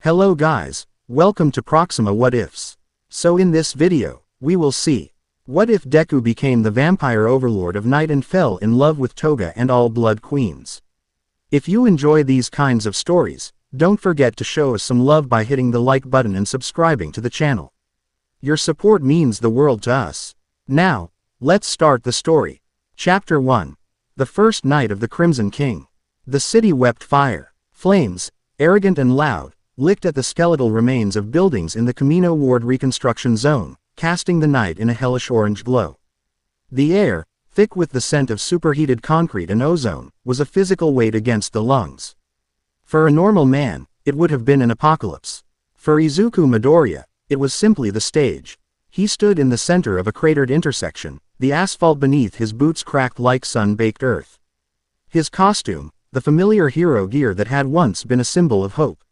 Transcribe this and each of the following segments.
Hello guys, welcome to Proxima What Ifs. So in this video, we will see, what if Deku became the vampire overlord of night and fell in love with Toga and all blood queens? If you enjoy these kinds of stories, don't forget to show us some love by hitting the like button and subscribing to the channel. Your support means the world to us. Now, let's start the story. Chapter 1. The First Night of the Crimson King. The city wept fire. Flames, arrogant and loud, licked at the skeletal remains of buildings in the Camino Ward reconstruction zone, casting the night in a hellish orange glow. The air, thick with the scent of superheated concrete and ozone, was a physical weight against the lungs. For a normal man, it would have been an apocalypse. For Izuku Midoriya, it was simply the stage. He stood in the center of a cratered intersection, the asphalt beneath his boots cracked like sun-baked earth. His costume, the familiar hero gear that had once been a symbol of hope,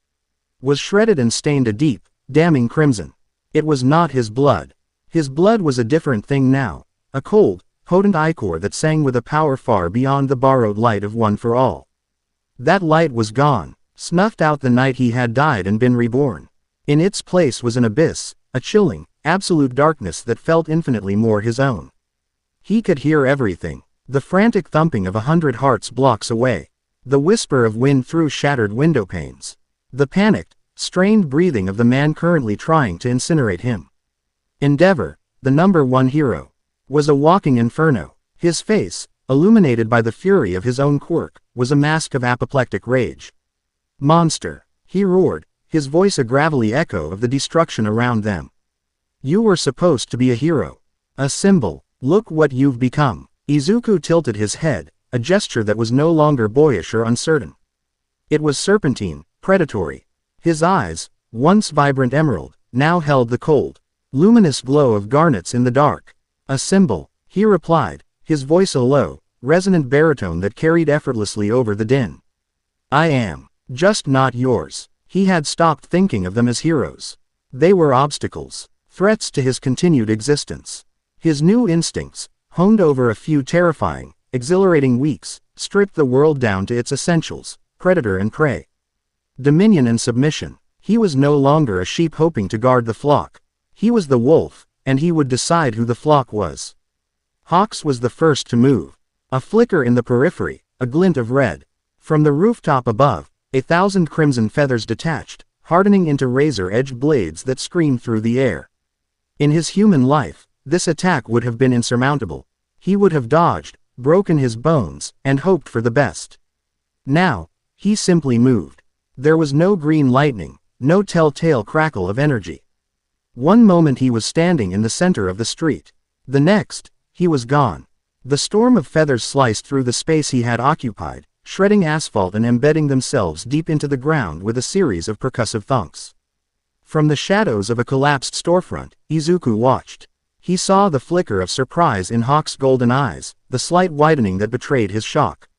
was shredded and stained a deep, damning crimson. It was not his blood. His blood was a different thing now, a cold, potent ichor that sang with a power far beyond the borrowed light of One for All. That light was gone, snuffed out the night he had died and been reborn. In its place was an abyss, a chilling, absolute darkness that felt infinitely more his own. He could hear everything, the frantic thumping of 100 hearts blocks away, the whisper of wind through shattered window panes, the panicked, strained breathing of the man currently trying to incinerate him. Endeavor, the #1 hero, was a walking inferno. His face, illuminated by the fury of his own quirk, was a mask of apoplectic rage. Monster, he roared, his voice a gravelly echo of the destruction around them. You were supposed to be a hero. A symbol. Look what you've become. Izuku tilted his head, a gesture that was no longer boyish or uncertain. It was serpentine, predatory. His eyes, once vibrant emerald, now held the cold, luminous glow of garnets in the dark. A symbol, he replied, his voice a low, resonant baritone that carried effortlessly over the din. I am, just not yours. He had stopped thinking of them as heroes. They were obstacles, threats to his continued existence. His new instincts, honed over a few terrifying, exhilarating weeks, stripped the world down to its essentials, predator and prey, dominion and submission. He was no longer a sheep hoping to guard the flock. He was the wolf, and he would decide who the flock was. Hawks was the first to move. A flicker in the periphery, a glint of red. From the rooftop above, 1,000 crimson feathers detached, hardening into razor-edged blades that screamed through the air. In his human life, this attack would have been insurmountable. He would have dodged, broken his bones, and hoped for the best. Now, he simply moved. There was no green lightning, no telltale crackle of energy. One moment he was standing in the center of the street. The next, he was gone. The storm of feathers sliced through the space he had occupied, shredding asphalt and embedding themselves deep into the ground with a series of percussive thunks. From the shadows of a collapsed storefront, Izuku watched. He saw the flicker of surprise in Hawk's golden eyes, the slight widening that betrayed his shock.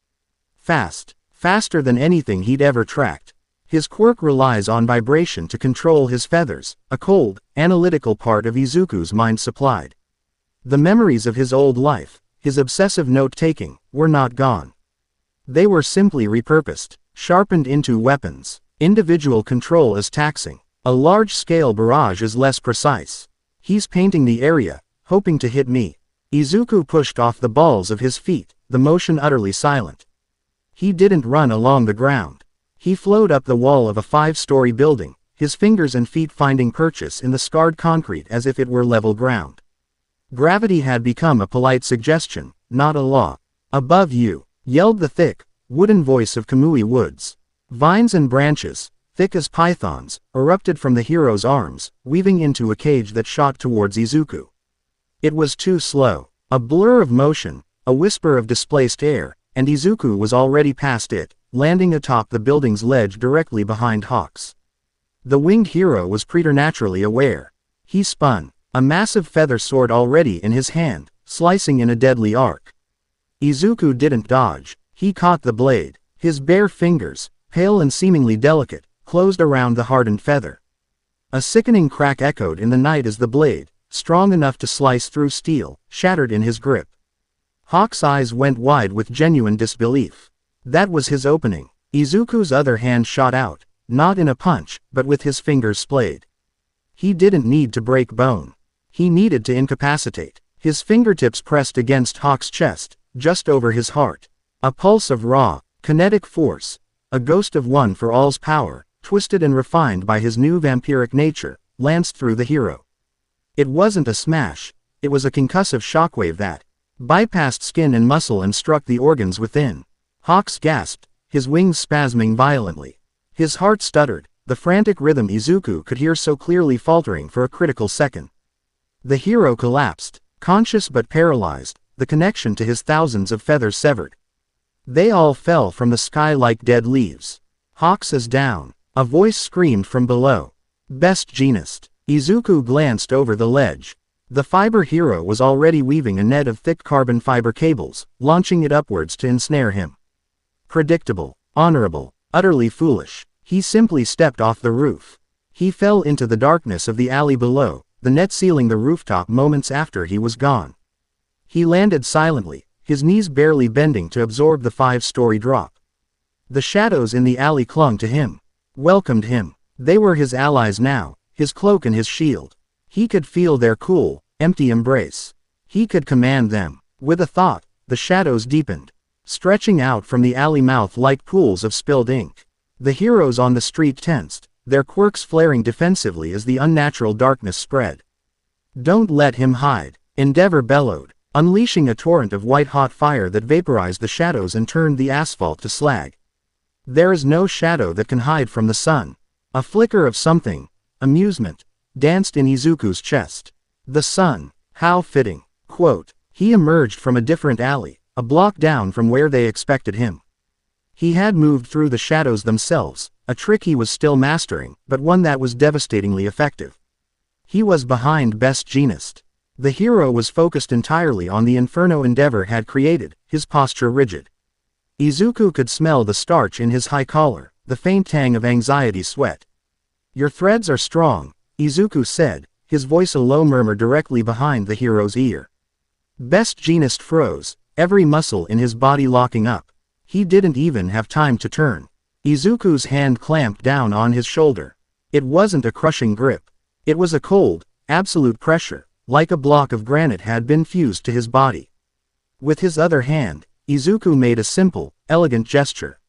Fast, faster than anything he'd ever tracked. His quirk relies on vibration to control his feathers, a cold, analytical part of Izuku's mind supplied. The memories of his old life, his obsessive note-taking, were not gone. They were simply repurposed, sharpened into weapons. Individual control is taxing. A large-scale barrage is less precise. He's painting the area, hoping to hit me. Izuku pushed off the balls of his feet, the motion utterly silent. He didn't run along the ground. He flowed up the wall of a 5-story building, his fingers and feet finding purchase in the scarred concrete as if it were level ground. Gravity had become a polite suggestion, not a law. Above you, yelled the thick, wooden voice of Kamui Woods. Vines and branches, thick as pythons, erupted from the hero's arms, weaving into a cage that shot towards Izuku. It was too slow. A blur of motion, a whisper of displaced air, and Izuku was already past it, landing atop the building's ledge directly behind Hawks. The winged hero was preternaturally aware. He spun, a massive feather sword already in his hand, slicing in a deadly arc. Izuku didn't dodge. He caught the blade. His bare fingers, pale and seemingly delicate, closed around the hardened feather. A sickening crack echoed in the night as the blade, strong enough to slice through steel, shattered in his grip. Hawk's eyes went wide with genuine disbelief. That was his opening. Izuku's other hand shot out, not in a punch, but with his fingers splayed. He didn't need to break bone. He needed to incapacitate. His fingertips pressed against Hawk's chest, just over his heart. A pulse of raw, kinetic force, a ghost of one for all's power, twisted and refined by his new vampiric nature, lanced through the hero. It wasn't a smash, it was a concussive shockwave that bypassed skin and muscle and struck the organs within. Hawks gasped, his wings spasming violently. His heart stuttered, the frantic rhythm Izuku could hear so clearly faltering for a critical second. The hero collapsed, conscious but paralyzed, the connection to his thousands of feathers severed. They all fell from the sky like dead leaves. Hawks is down. A voice screamed from below. Best Jeanist. Izuku glanced over the ledge. The fiber hero was already weaving a net of thick carbon fiber cables, launching it upwards to ensnare him. Predictable, honorable, utterly foolish. He simply stepped off the roof. He fell into the darkness of the alley below, the net sealing the rooftop moments after he was gone. He landed silently, his knees barely bending to absorb the 5-story drop. The shadows in the alley clung to him, welcomed him. They were his allies now, his cloak and his shield. He could feel their cool, empty embrace. He could command them. With a thought, the shadows deepened, stretching out from the alley mouth like pools of spilled ink. The heroes on the street tensed, their quirks flaring defensively as the unnatural darkness spread. Don't let him hide, Endeavor bellowed, unleashing a torrent of white-hot fire that vaporized the shadows and turned the asphalt to slag. There is no shadow that can hide from the sun. A flicker of something, amusement, danced in Izuku's chest. The sun, how fitting. Quote, he emerged from a different alley, a block down from where they expected him. He had moved through the shadows themselves, a trick he was still mastering, but one that was devastatingly effective. He was behind Best Jeanist. The hero was focused entirely on the inferno Endeavor had created, his posture rigid. Izuku could smell the starch in his high collar, the faint tang of anxiety sweat. Your threads are strong, Izuku said, his voice a low murmur directly behind the hero's ear. Best Jeanist froze, every muscle in his body locking up. He didn't even have time to turn. Izuku's hand clamped down on his shoulder. It wasn't a crushing grip. It was a cold, absolute pressure, like a block of granite had been fused to his body. With his other hand, Izuku made a simple, elegant gesture.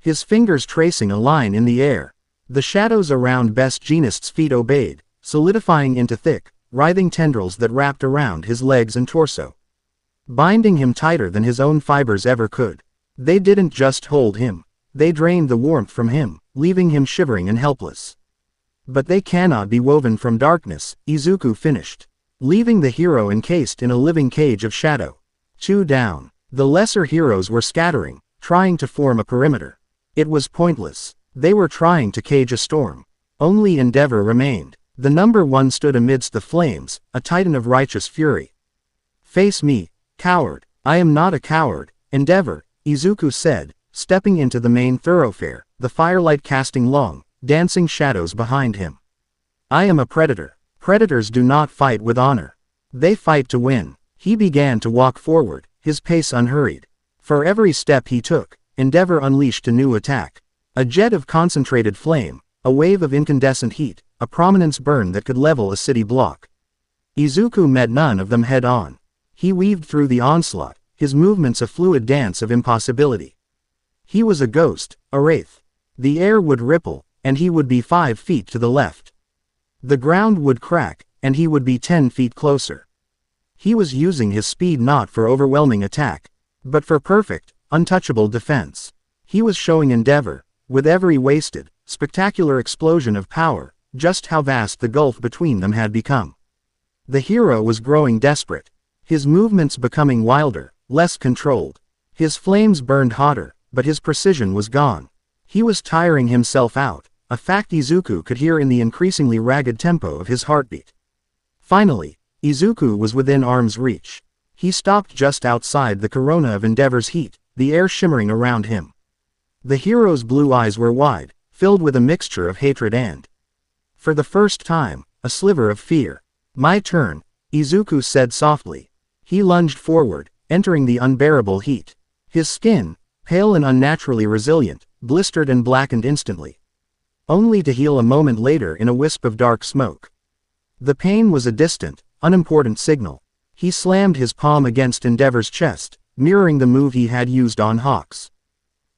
His fingers tracing a line in the air. The shadows around Best Jeanist's feet obeyed, solidifying into thick, writhing tendrils that wrapped around his legs and torso, binding him tighter than his own fibers ever could. They didn't just hold him. They drained the warmth from him, leaving him shivering and helpless. But they cannot be woven from darkness, Izuku finished, leaving the hero encased in a living cage of shadow. 2 down. The lesser heroes were scattering, trying to form a perimeter. It was pointless. They were trying to cage a storm. Only Endeavor remained. The number 1 stood amidst the flames, a titan of righteous fury. Face me, coward. I am not a coward, Endeavor, Izuku said, stepping into the main thoroughfare, the firelight casting long, dancing shadows behind him. I am a predator. Predators do not fight with honor. They fight to win. He began to walk forward, his pace unhurried. For every step he took, Endeavor unleashed a new attack. A jet of concentrated flame, a wave of incandescent heat, a prominence burn that could level a city block. Izuku met none of them head-on. He weaved through the onslaught, his movements a fluid dance of impossibility. He was a ghost, a wraith. The air would ripple, and he would be 5 feet to the left. The ground would crack, and he would be 10 feet closer. He was using his speed not for overwhelming attack, but for perfect, untouchable defense. He was showing Endeavor, with every wasted, spectacular explosion of power, just how vast the gulf between them had become. The hero was growing desperate. His movements becoming wilder, less controlled. His flames burned hotter, but his precision was gone. He was tiring himself out, a fact Izuku could hear in the increasingly ragged tempo of his heartbeat. Finally, Izuku was within arm's reach. He stopped just outside the corona of Endeavor's heat, the air shimmering around him. The hero's blue eyes were wide, filled with a mixture of hatred and, for the first time, a sliver of fear. My turn, Izuku said softly. He lunged forward, entering the unbearable heat. His skin, pale and unnaturally resilient, blistered and blackened instantly. only to heal a moment later in a wisp of dark smoke. The pain was a distant, unimportant signal. He slammed his palm against Endeavor's chest, mirroring the move he had used on Hawks.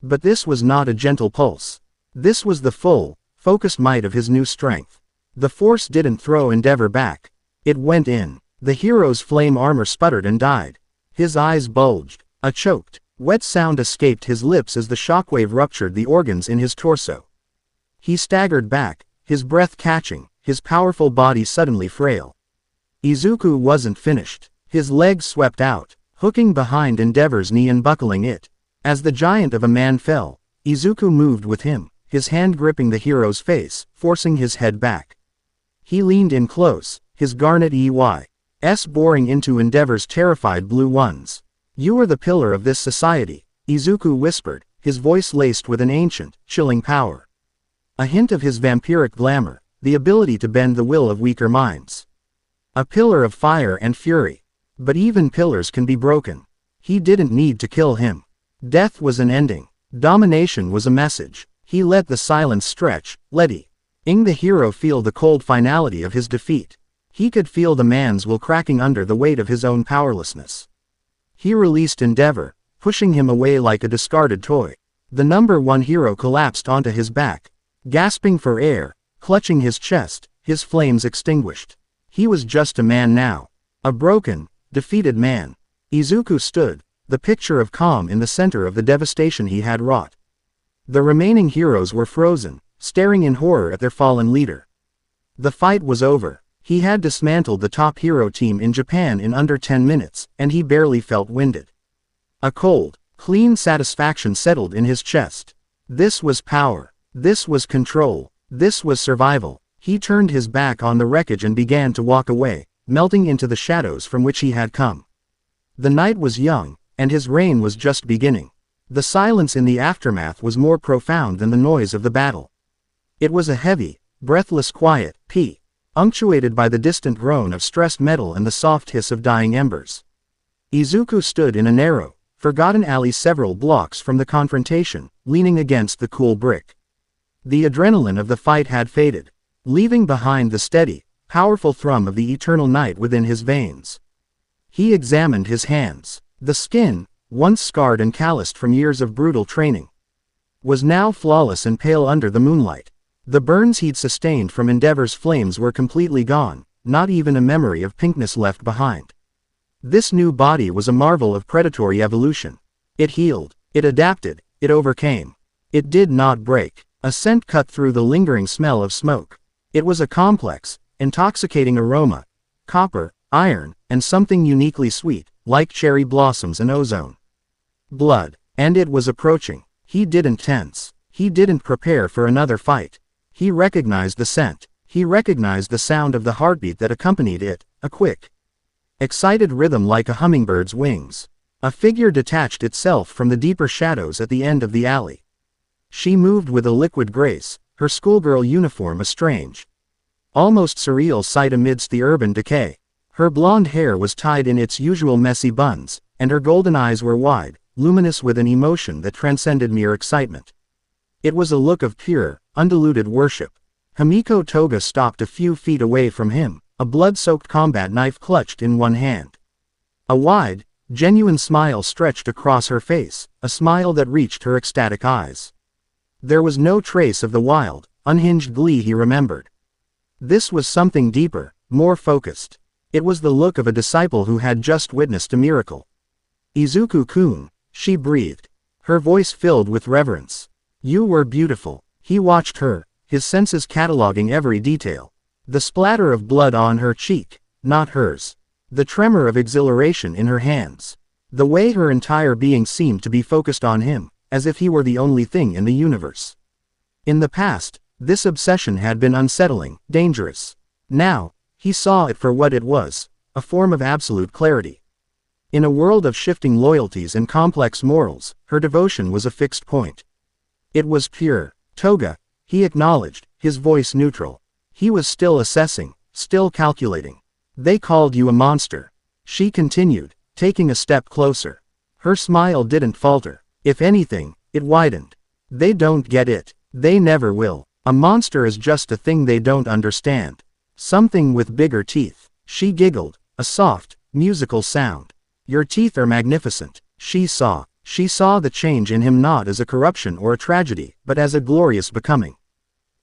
But this was not a gentle pulse. This was the full, focused might of his new strength. The force didn't throw Endeavor back. It went in. The hero's flame armor sputtered and died. His eyes bulged. A choked, wet sound escaped his lips as the shockwave ruptured the organs in his torso. He staggered back, his breath catching, his powerful body suddenly frail. Izuku wasn't finished. His legs swept out, hooking behind Endeavor's knee and buckling it. As the giant of a man fell, Izuku moved with him, his hand gripping the hero's face, forcing his head back. He leaned in close, his garnet EY's boring into Endeavor's terrified blue ones. "You are the pillar of this society," Izuku whispered, his voice laced with an ancient, chilling power. A hint of his vampiric glamour, the ability to bend the will of weaker minds. A pillar of fire and fury. But even pillars can be broken. He didn't need to kill him. Death was an ending. Domination was a message. He let the silence stretch, letting the hero feel the cold finality of his defeat. He could feel the man's will cracking under the weight of his own powerlessness. He released Endeavor, pushing him away like a discarded toy. The number one hero collapsed onto his back, gasping for air, clutching his chest, his flames extinguished. He was just a man now. A broken, defeated man. Izuku stood, the picture of calm in the center of the devastation he had wrought. The remaining heroes were frozen, staring in horror at their fallen leader. The fight was over. He had dismantled the top hero team in Japan in under 10 minutes, and he barely felt winded. A cold, clean satisfaction settled in his chest. This was power. This was control. This was survival. He turned his back on the wreckage and began to walk away, melting into the shadows from which he had come. The night was young, and his reign was just beginning. The silence in the aftermath was more profound than the noise of the battle. It was a heavy, breathless quiet, punctuated by the distant groan of stressed metal and the soft hiss of dying embers. Izuku stood in a narrow, forgotten alley several blocks from the confrontation, leaning against the cool brick. The adrenaline of the fight had faded, leaving behind the steady, powerful thrum of the eternal night within his veins. He examined his hands. The skin, once scarred and calloused from years of brutal training, was now flawless and pale under the moonlight. The burns he'd sustained from Endeavor's flames were completely gone, not even a memory of pinkness left behind. This new body was a marvel of predatory evolution. It healed, it adapted, it overcame. It did not break. A scent cut through the lingering smell of smoke. It was a complex, intoxicating aroma, copper, iron, and something uniquely sweet, like cherry blossoms and ozone. Blood. And it was approaching. He didn't tense. He didn't prepare for another fight. He recognized the scent. He recognized the sound of the heartbeat that accompanied it, a quick, excited rhythm like a hummingbird's wings. A figure detached itself from the deeper shadows at the end of the alley. She moved with a liquid grace, her schoolgirl uniform a strange, almost surreal sight amidst the urban decay. Her blonde hair was tied in its usual messy buns, and her golden eyes were wide, luminous with an emotion that transcended mere excitement. It was a look of pure, undiluted worship. Himiko Toga stopped a few feet away from him, a blood-soaked combat knife clutched in one hand. A wide, genuine smile stretched across her face, a smile that reached her ecstatic eyes. There was no trace of the wild, unhinged glee he remembered. This was something deeper, more focused. It was the look of a disciple who had just witnessed a miracle. "Izuku-kun," she breathed, her voice filled with reverence. "You were beautiful." He watched her, his senses cataloging every detail. The splatter of blood on her cheek, not hers. The tremor of exhilaration in her hands. The way her entire being seemed to be focused on him, as if he were the only thing in the universe. In the past, this obsession had been unsettling, dangerous. Now, he saw it for what it was, a form of absolute clarity. In a world of shifting loyalties and complex morals, her devotion was a fixed point. It was pure. "Toga," he acknowledged, his voice neutral. He was still assessing, still calculating. "They called you a monster," she continued, taking a step closer. Her smile didn't falter. If anything, it widened. "They don't get it. They never will." A monster is just a thing they don't understand. Something with bigger teeth. She giggled, a soft, musical sound. Your teeth are magnificent. She saw the change in him not as a corruption or a tragedy, but as a glorious becoming.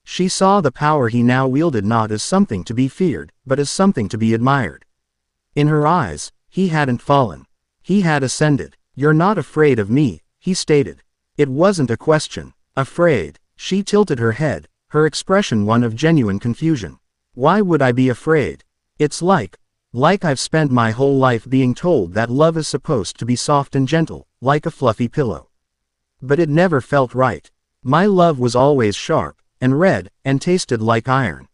She saw the power he now wielded not as something to be feared, but as something to be admired. In her eyes, he hadn't fallen. He had ascended. You're not afraid of me, he stated. It wasn't a question. Afraid. She tilted her head, her expression one of genuine confusion. Why would I be afraid? It's like I've spent my whole life being told that love is supposed to be soft and gentle, like a fluffy pillow. But it never felt right. My love was always sharp, and red, and tasted like iron.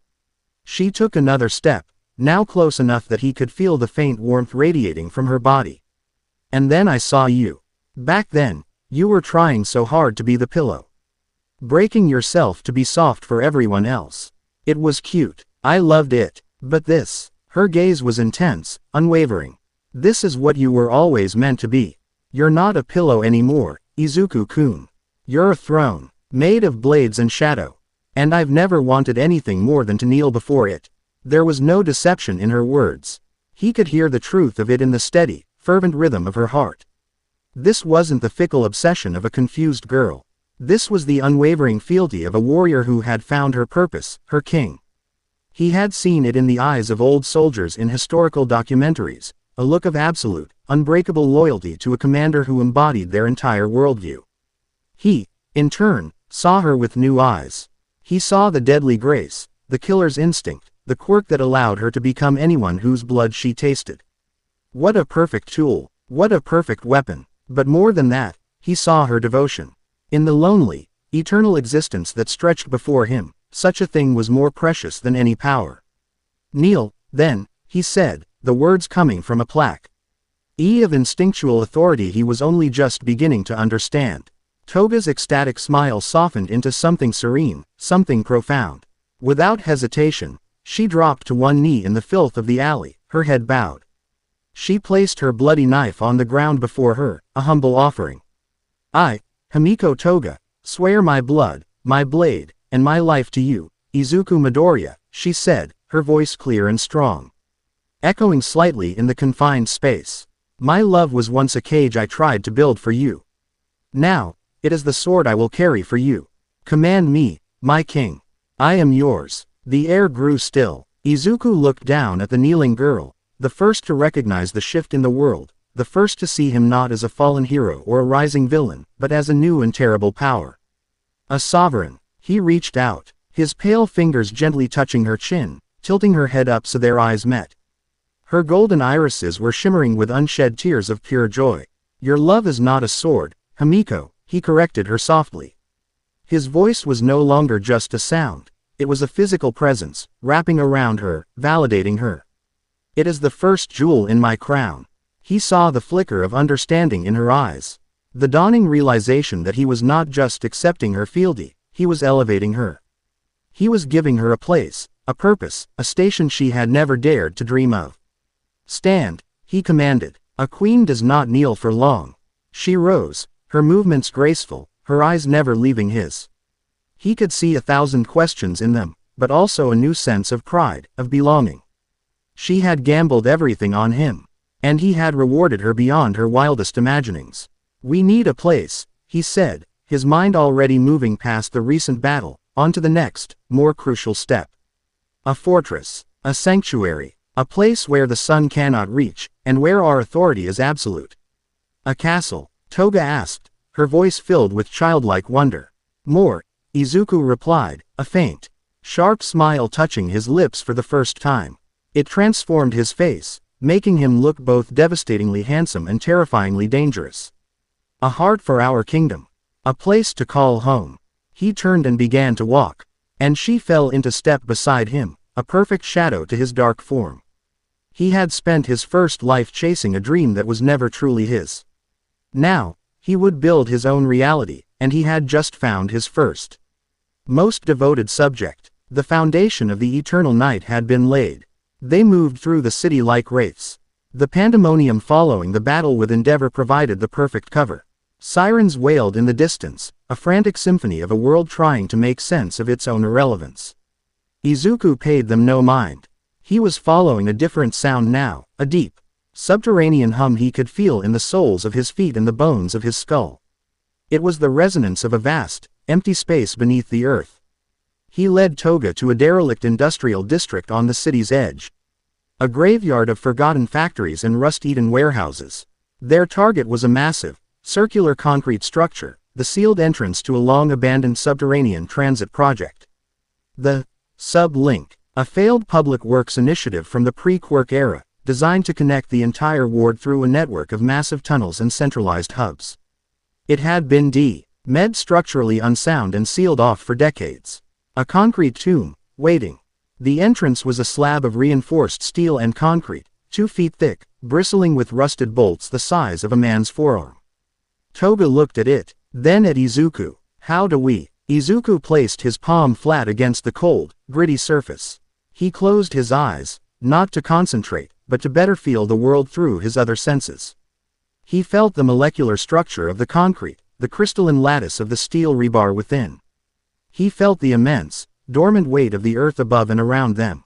She took another step, now close enough that he could feel the faint warmth radiating from her body. And then I saw you. Back then, you were trying so hard to be the pillow. Breaking yourself to be soft for everyone else. It was cute. I loved it. But this. Her gaze was intense, unwavering. This is what you were always meant to be. You're not a pillow anymore, Izuku-kun. You're a throne, made of blades and shadow. And I've never wanted anything more than to kneel before it. There was no deception in her words. He could hear the truth of it in the steady, fervent rhythm of her heart. This wasn't the fickle obsession of a confused girl. This was the unwavering fealty of a warrior who had found her purpose, her king. He had seen it in the eyes of old soldiers in historical documentaries, a look of absolute, unbreakable loyalty to a commander who embodied their entire worldview. He, in turn, saw her with new eyes. He saw the deadly grace, the killer's instinct, the quirk that allowed her to become anyone whose blood she tasted. What a perfect tool, what a perfect weapon, but more than that, he saw her devotion. In the lonely, eternal existence that stretched before him, such a thing was more precious than any power. Kneel, then, he said, the words coming from a plaque. Of instinctual authority he was only just beginning to understand. Toga's ecstatic smile softened into something serene, something profound. Without hesitation, she dropped to one knee in the filth of the alley, her head bowed. She placed her bloody knife on the ground before her, a humble offering. I, Himiko Toga, swear my blood, my blade, and my life to you, Izuku Midoriya, she said, her voice clear and strong. Echoing slightly in the confined space. My love was once a cage I tried to build for you. Now, it is the sword I will carry for you. Command me, my king. I am yours. The air grew still. Izuku looked down at the kneeling girl, the first to recognize the shift in the world, the first to see him not as a fallen hero or a rising villain, but as a new and terrible power. A sovereign. He reached out, his pale fingers gently touching her chin, tilting her head up so their eyes met. Her golden irises were shimmering with unshed tears of pure joy. Your love is not a sword, Himiko, he corrected her softly. His voice was no longer just a sound. It was a physical presence, wrapping around her, validating her. It is the first jewel in my crown. He saw the flicker of understanding in her eyes. The dawning realization that he was not just accepting her fealty, he was elevating her. He was giving her a place, a purpose, a station she had never dared to dream of. Stand, he commanded. A queen does not kneel for long. She rose, her movements graceful, her eyes never leaving his. He could see 1,000 questions in them, but also a new sense of pride, of belonging. She had gambled everything on him, and he had rewarded her beyond her wildest imaginings. We need a place, he said, his mind already moving past the recent battle, onto the next, more crucial step. A fortress, a sanctuary, a place where the sun cannot reach, and where our authority is absolute. A castle, Toga asked, her voice filled with childlike wonder. More, Izuku replied, a faint, sharp smile touching his lips for the first time. It transformed his face, making him look both devastatingly handsome and terrifyingly dangerous. A heart for our kingdom. A place to call home. He turned and began to walk, and she fell into step beside him, a perfect shadow to his dark form. He had spent his first life chasing a dream that was never truly his. Now, he would build his own reality, and he had just found his first, most devoted subject. The foundation of the eternal night had been laid. They moved through the city like wraiths. The pandemonium following the battle with Endeavor provided the perfect cover. Sirens wailed in the distance, a frantic symphony of a world trying to make sense of its own irrelevance. Izuku paid them no mind. He was following a different sound now, a deep, subterranean hum he could feel in the soles of his feet and the bones of his skull. It was the resonance of a vast, empty space beneath the earth. He led Toga to a derelict industrial district on the city's edge. A graveyard of forgotten factories and rust-eaten warehouses. Their target was a massive, circular concrete structure, the sealed entrance to a long-abandoned subterranean transit project. The Sub-Link, a failed public works initiative from the pre-Quirk era, designed to connect the entire ward through a network of massive tunnels and centralized hubs. It had been made structurally unsound and sealed off for decades. A concrete tomb, waiting. The entrance was a slab of reinforced steel and concrete, 2 feet thick, bristling with rusted bolts the size of a man's forearm. Toga looked at it, then at Izuku. How do we? Izuku placed his palm flat against the cold, gritty surface. He closed his eyes, not to concentrate, but to better feel the world through his other senses. He felt the molecular structure of the concrete, the crystalline lattice of the steel rebar within. He felt the immense, dormant weight of the earth above and around them.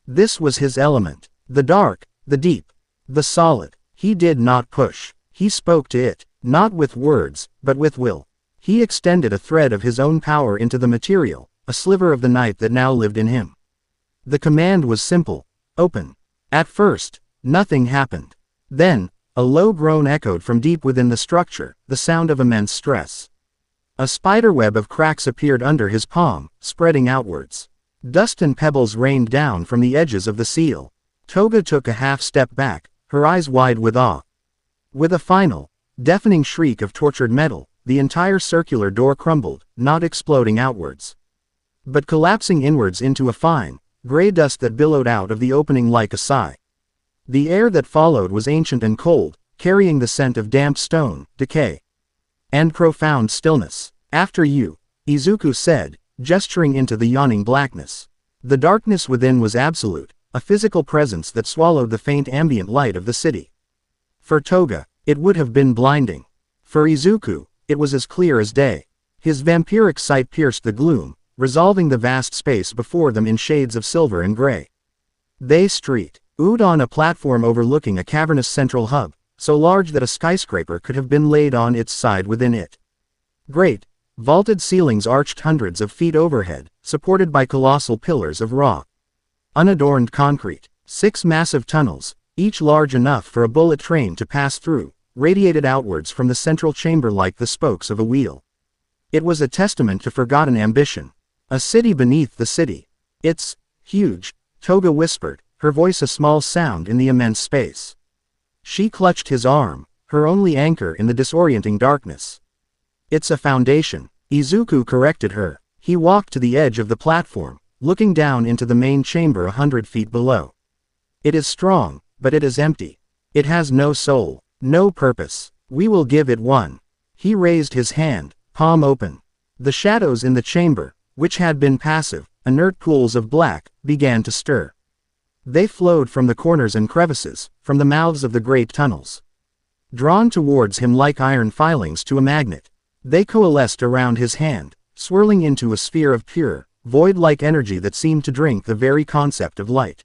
This was his element. The dark, the deep, the solid. He did not push. He spoke to it, not with words, but with will. He extended a thread of his own power into the material, a sliver of the night that now lived in him. The command was simple, open. At first, nothing happened. Then, a low groan echoed from deep within the structure, the sound of immense stress. A spiderweb of cracks appeared under his palm, spreading outwards. Dust and pebbles rained down from the edges of the seal. Toga took a half step back, her eyes wide with awe. With a final, deafening shriek of tortured metal, the entire circular door crumbled, not exploding outwards, but collapsing inwards into a fine, gray dust that billowed out of the opening like a sigh. The air that followed was ancient and cold, carrying the scent of damp stone, decay, and profound stillness. After you, Izuku said, gesturing into the yawning blackness. The darkness within was absolute, a physical presence that swallowed the faint ambient light of the city. For Toga, it would have been blinding. For Izuku, it was as clear as day. His vampiric sight pierced the gloom, resolving the vast space before them in shades of silver and gray. They stood on a platform overlooking a cavernous central hub, so large that a skyscraper could have been laid on its side within it. Great, vaulted ceilings arched hundreds of feet overhead, supported by colossal pillars of raw, unadorned concrete. 6 massive tunnels, each large enough for a bullet train to pass through, radiated outwards from the central chamber like the spokes of a wheel. It was a testament to forgotten ambition. A city beneath the city. It's huge, Toga whispered, her voice a small sound in the immense space. She clutched his arm, her only anchor in the disorienting darkness. It's a foundation, Izuku corrected her. He walked to the edge of the platform, looking down into the main chamber 100 feet below. It is strong, but it is empty. It has no soul, no purpose. We will give it one. He raised his hand, palm open. The shadows in the chamber, which had been passive, inert pools of black, began to stir. They flowed from the corners and crevices, from the mouths of the great tunnels. Drawn towards him like iron filings to a magnet, they coalesced around his hand, swirling into a sphere of pure, void-like energy that seemed to drink the very concept of light.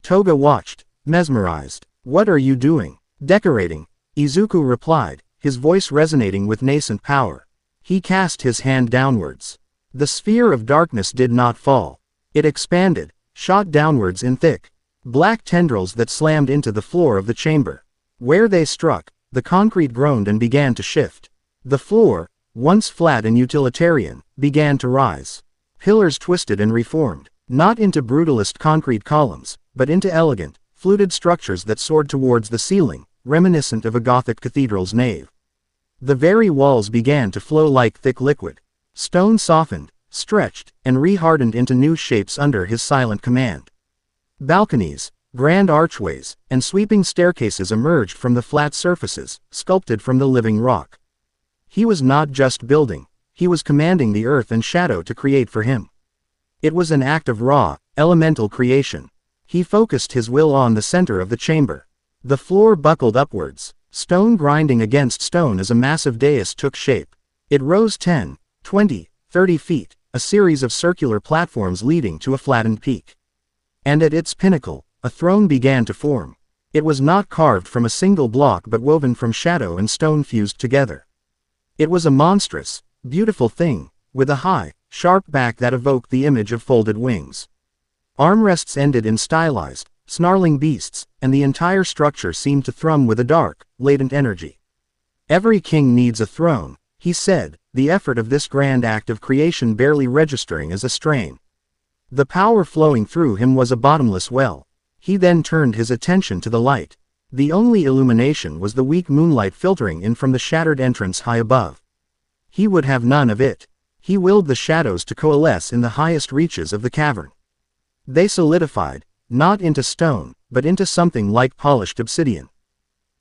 Toga watched, mesmerized. What are you doing? Decorating, Izuku replied, his voice resonating with nascent power. He cast his hand downwards. The sphere of darkness did not fall. It expanded, shot downwards in thick, black tendrils that slammed into the floor of the chamber. Where they struck, the concrete groaned and began to shift. The floor, once flat and utilitarian, began to rise. Pillars twisted and reformed, not into brutalist concrete columns, but into elegant, fluted structures that soared towards the ceiling, reminiscent of a Gothic cathedral's nave. The very walls began to flow like thick liquid. Stone softened, stretched, and re-hardened into new shapes under his silent command. Balconies, grand archways, and sweeping staircases emerged from the flat surfaces, sculpted from the living rock. He was not just building, he was commanding the earth and shadow to create for him. It was an act of raw, elemental creation. He focused his will on the center of the chamber. The floor buckled upwards, stone grinding against stone as a massive dais took shape. It rose 10, 20, 30 feet, a series of circular platforms leading to a flattened peak. And at its pinnacle, a throne began to form. It was not carved from a single block but woven from shadow and stone fused together. It was a monstrous, beautiful thing, with a high, sharp back that evoked the image of folded wings. Armrests ended in stylized, snarling beasts, and the entire structure seemed to thrum with a dark, latent energy. "Every king needs a throne," he said, the effort of this grand act of creation barely registering as a strain. The power flowing through him was a bottomless well. He then turned his attention to the light. The only illumination was the weak moonlight filtering in from the shattered entrance high above. He would have none of it. He willed the shadows to coalesce in the highest reaches of the cavern. They solidified, not into stone, but into something like polished obsidian.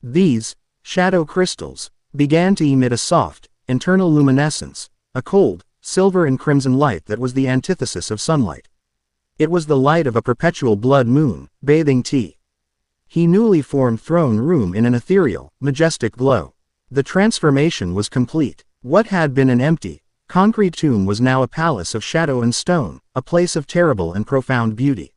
These, shadow crystals, began to emit a soft, internal luminescence, a cold, silver and crimson light that was the antithesis of sunlight. It was the light of a perpetual blood moon, bathing he newly formed throne room in an ethereal, majestic glow. The transformation was complete. What had been an empty, concrete tomb was now a palace of shadow and stone, a place of terrible and profound beauty.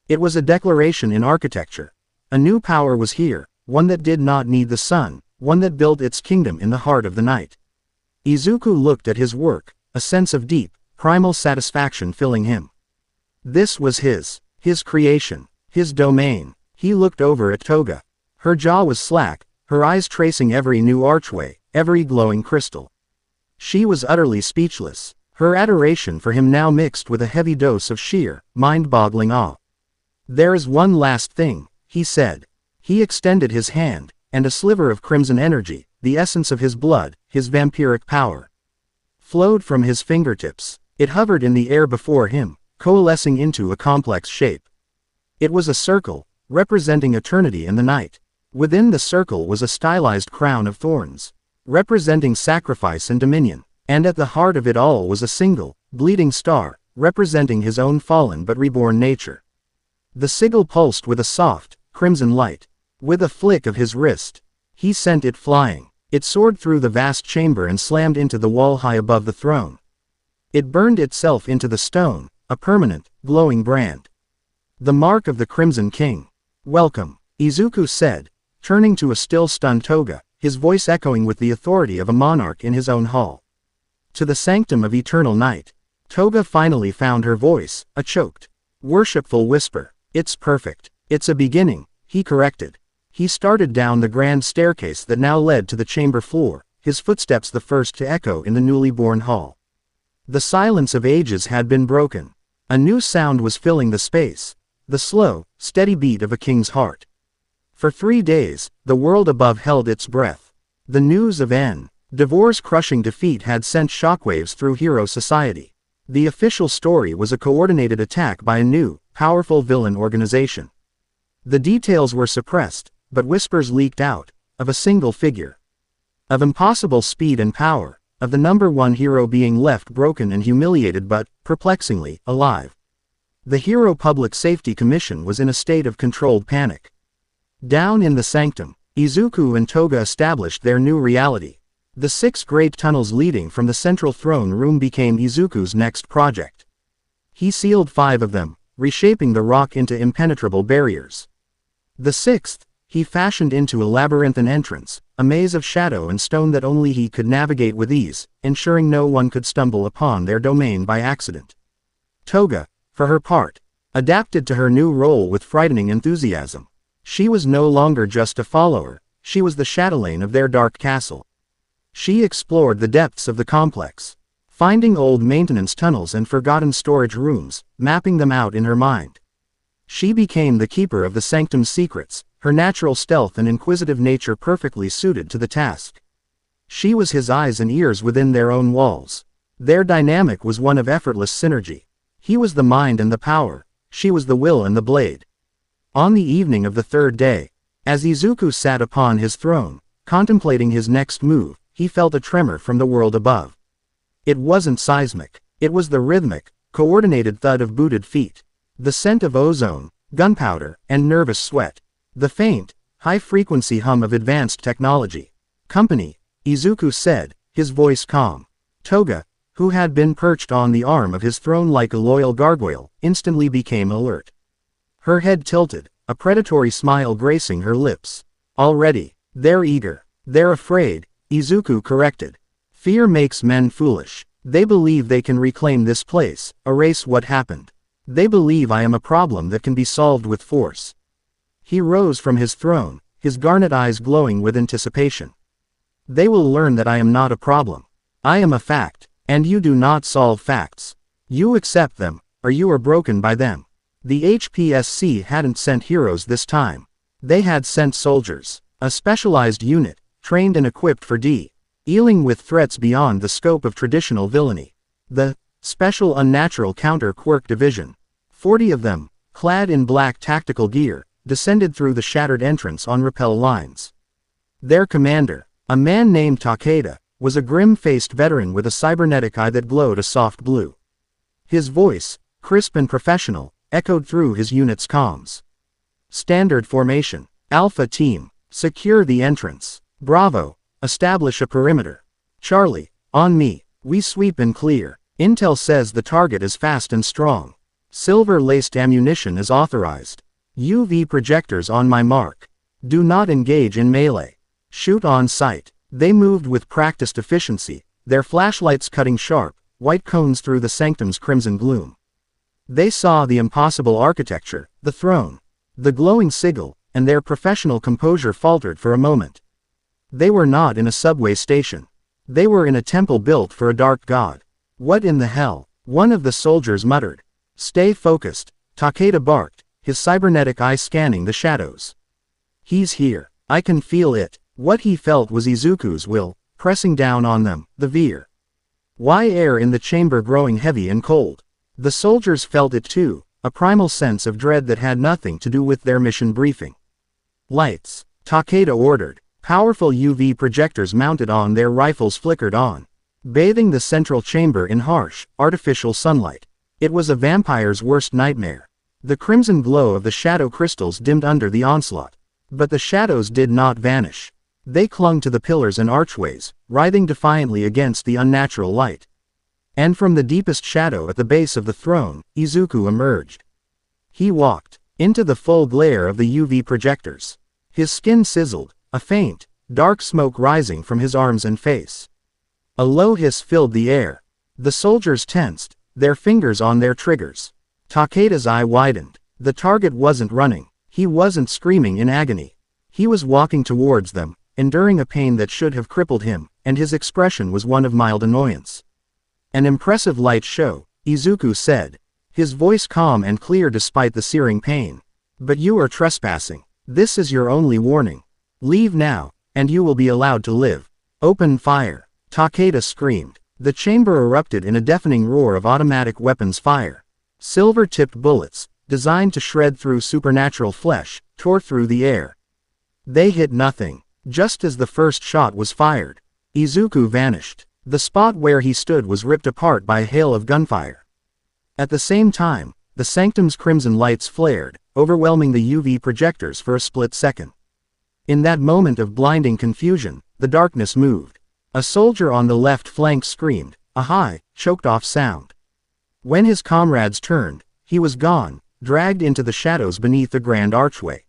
It was a declaration in architecture. A new power was here, one that did not need the sun, one that built its kingdom in the heart of the night. Izuku looked at his work, a sense of deep, primal satisfaction filling him. This was his creation, his domain. He looked over at Toga. Her jaw was slack, her eyes tracing every new archway, every glowing crystal. She was utterly speechless, her adoration for him now mixed with a heavy dose of sheer, mind-boggling awe. "There is one last thing," he said. He extended his hand, and a sliver of crimson energy, the essence of his blood, his vampiric power, flowed from his fingertips. It hovered in the air before him, coalescing into a complex shape. It was a circle, representing eternity and the night. Within the circle was a stylized crown of thorns, representing sacrifice and dominion, and at the heart of it all was a single, bleeding star, representing his own fallen but reborn nature. The sigil pulsed with a soft, crimson light. With a flick of his wrist, he sent it flying. It soared through the vast chamber and slammed into the wall high above the throne. It burned itself into the stone, a permanent, glowing brand. The mark of the Crimson King. "Welcome," Izuku said, turning to a still stunned Toga, his voice echoing with the authority of a monarch in his own hall. "To the sanctum of eternal night." Toga finally found her voice, a choked, worshipful whisper. "It's perfect. It's a beginning," he corrected. He started down the grand staircase that now led to the chamber floor, his footsteps the first to echo in the newly born hall. The silence of ages had been broken. A new sound was filling the space, the slow, steady beat of a king's heart. For 3 days, the world above held its breath. The news of Devor's crushing defeat had sent shockwaves through hero society. The official story was a coordinated attack by a new, powerful villain organization. The details were suppressed, but whispers leaked out, of a single figure. Of impossible speed and power, of the number one hero being left broken and humiliated but, perplexingly, alive. The Hero Public Safety Commission was in a state of controlled panic. Down in the sanctum, Izuku and Toga established their new reality. The 6 great tunnels leading from the central throne room became Izuku's next project. He sealed 5 of them, reshaping the rock into impenetrable barriers. The 6th, he fashioned into a labyrinthine entrance, a maze of shadow and stone that only he could navigate with ease, ensuring no one could stumble upon their domain by accident. Toga, for her part, adapted to her new role with frightening enthusiasm. She was no longer just a follower, she was the chatelaine of their dark castle. She explored the depths of the complex, finding old maintenance tunnels and forgotten storage rooms, mapping them out in her mind. She became the keeper of the sanctum's secrets, her natural stealth and inquisitive nature perfectly suited to the task. She was his eyes and ears within their own walls. Their dynamic was one of effortless synergy. He was the mind and the power, she was the will and the blade. On the evening of the 3rd day, as Izuku sat upon his throne, contemplating his next move, he felt a tremor from the world above. It wasn't seismic, it was the rhythmic, coordinated thud of booted feet. The scent of ozone, gunpowder, and nervous sweat. The faint, high-frequency hum of advanced technology. "Company," Izuku said, his voice calm. Toga, who had been perched on the arm of his throne like a loyal gargoyle, instantly became alert. Her head tilted, a predatory smile gracing her lips. Already, they're eager. They're afraid, Izuku corrected. Fear makes men foolish. They believe they can reclaim this place, erase what happened. They believe I am a problem that can be solved with force. He rose from his throne, his garnet eyes glowing with anticipation. They will learn that I am not a problem. I am a fact, and you do not solve facts. You accept them, or you are broken by them. The HPSC hadn't sent heroes this time. They had sent soldiers, a specialized unit, trained and equipped for dealing with threats beyond the scope of traditional villainy. The Special Unnatural Counter-Quirk Division. 40 of them, clad in black tactical gear, descended through the shattered entrance on rappel lines. Their commander, a man named Takeda, was a grim-faced veteran with a cybernetic eye that glowed a soft blue. His voice, crisp and professional, echoed through his unit's comms. Standard formation. Alpha Team, secure the entrance. Bravo, establish a perimeter. Charlie, on me, we sweep and clear. Intel says the target is fast and strong. Silver-laced ammunition is authorized. UV projectors on my mark. Do not engage in melee. Shoot on sight. They moved with practiced efficiency, their flashlights cutting sharp, white cones through the sanctum's crimson gloom. They saw the impossible architecture, the throne, the glowing sigil, and their professional composure faltered for a moment. They were not in a subway station. They were in a temple built for a dark god. What in the hell? One of the soldiers muttered. Stay focused, Takeda barked, his cybernetic eye scanning the shadows. He's here. I can feel it. What he felt was Izuku's will, pressing down on them, the veer. Why air in the chamber growing heavy and cold? The soldiers felt it too, a primal sense of dread that had nothing to do with their mission briefing. Lights, Takeda ordered. Powerful UV projectors mounted on their rifles flickered on, bathing the central chamber in harsh, artificial sunlight. It was a vampire's worst nightmare. The crimson glow of the shadow crystals dimmed under the onslaught. But the shadows did not vanish. They clung to the pillars and archways, writhing defiantly against the unnatural light. And from the deepest shadow at the base of the throne, Izuku emerged. He walked into the full glare of the UV projectors. His skin sizzled, a faint, dark smoke rising from his arms and face. A low hiss filled the air. The soldiers tensed, their fingers on their triggers. Takeda's eye widened. The target wasn't running. He wasn't screaming in agony. He was walking towards them, enduring a pain that should have crippled him, and his expression was one of mild annoyance. An impressive light show, Izuku said, his voice calm and clear despite the searing pain. But you are trespassing. This is your only warning. Leave now, and you will be allowed to live. Open fire, Takeda screamed. The chamber erupted in a deafening roar of automatic weapons fire. Silver-tipped bullets, designed to shred through supernatural flesh, tore through the air. They hit nothing. Just as the first shot was fired, Izuku vanished. The spot where he stood was ripped apart by a hail of gunfire. At the same time, the sanctum's crimson lights flared, overwhelming the UV projectors for a split second. In that moment of blinding confusion, the darkness moved. A soldier on the left flank screamed, a high, choked-off sound. When his comrades turned, he was gone, dragged into the shadows beneath the grand archway.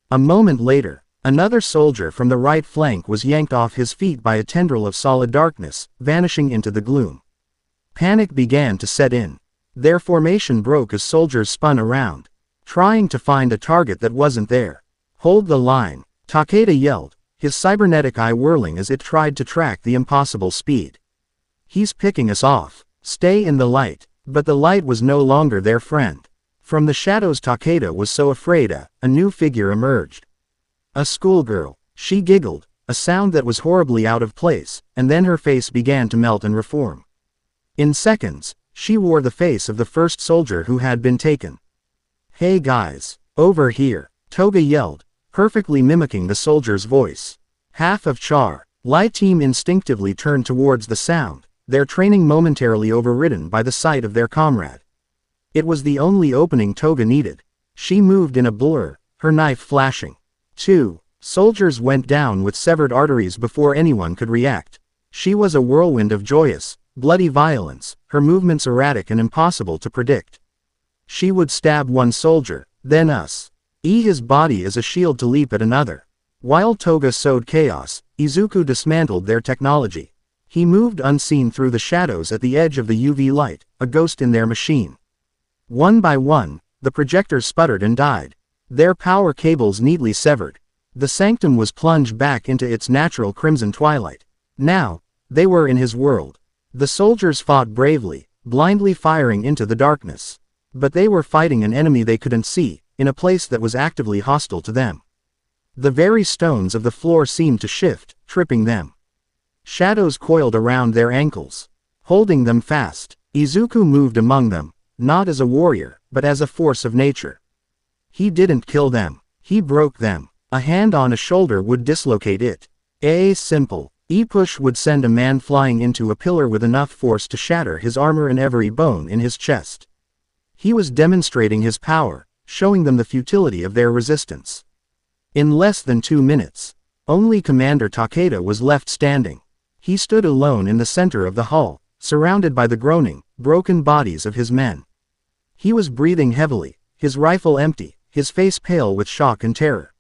A moment later, another soldier from the right flank was yanked off his feet by a tendril of solid darkness, vanishing into the gloom. Panic began to set in. Their formation broke as soldiers spun around, trying to find a target that wasn't there. Hold the line, Takeda yelled, his cybernetic eye whirling as it tried to track the impossible speed. He's picking us off. Stay in the light. But the light was no longer their friend. From the shadows Takeda was so afraid a new figure emerged. A schoolgirl. She giggled, a sound that was horribly out of place, and then her face began to melt and reform. In seconds, she wore the face of the first soldier who had been taken. Hey guys, over here, Toga yelled, perfectly mimicking the soldier's voice. Half of Char. Light Team instinctively turned towards the sound, their training momentarily overridden by the sight of their comrade. It was the only opening Toga needed. She moved in a blur, her knife flashing. 2 soldiers went down with severed arteries before anyone could react. She was a whirlwind of joyous, bloody violence, her movements erratic and impossible to predict. She would stab one soldier, then us. His body as a shield to leap at another. While Toga sowed chaos, Izuku dismantled their technology. He moved unseen through the shadows at the edge of the UV light, a ghost in their machine. One by one, the projectors sputtered and died. Their power cables neatly severed. The sanctum was plunged back into its natural crimson twilight. Now, they were in his world. The soldiers fought bravely, blindly firing into the darkness. But they were fighting an enemy they couldn't see, in a place that was actively hostile to them. The very stones of the floor seemed to shift, tripping them. Shadows coiled around their ankles, holding them fast. Izuku moved among them, not as a warrior, but as a force of nature. He didn't kill them, he broke them. A hand on a shoulder would dislocate it. A simple push would send a man flying into a pillar with enough force to shatter his armor and every bone in his chest. He was demonstrating his power, showing them the futility of their resistance. In less than 2 minutes, only Commander Takeda was left standing. He stood alone in the center of the hall, surrounded by the groaning, broken bodies of his men. He was breathing heavily, his rifle empty, his face pale with shock and terror.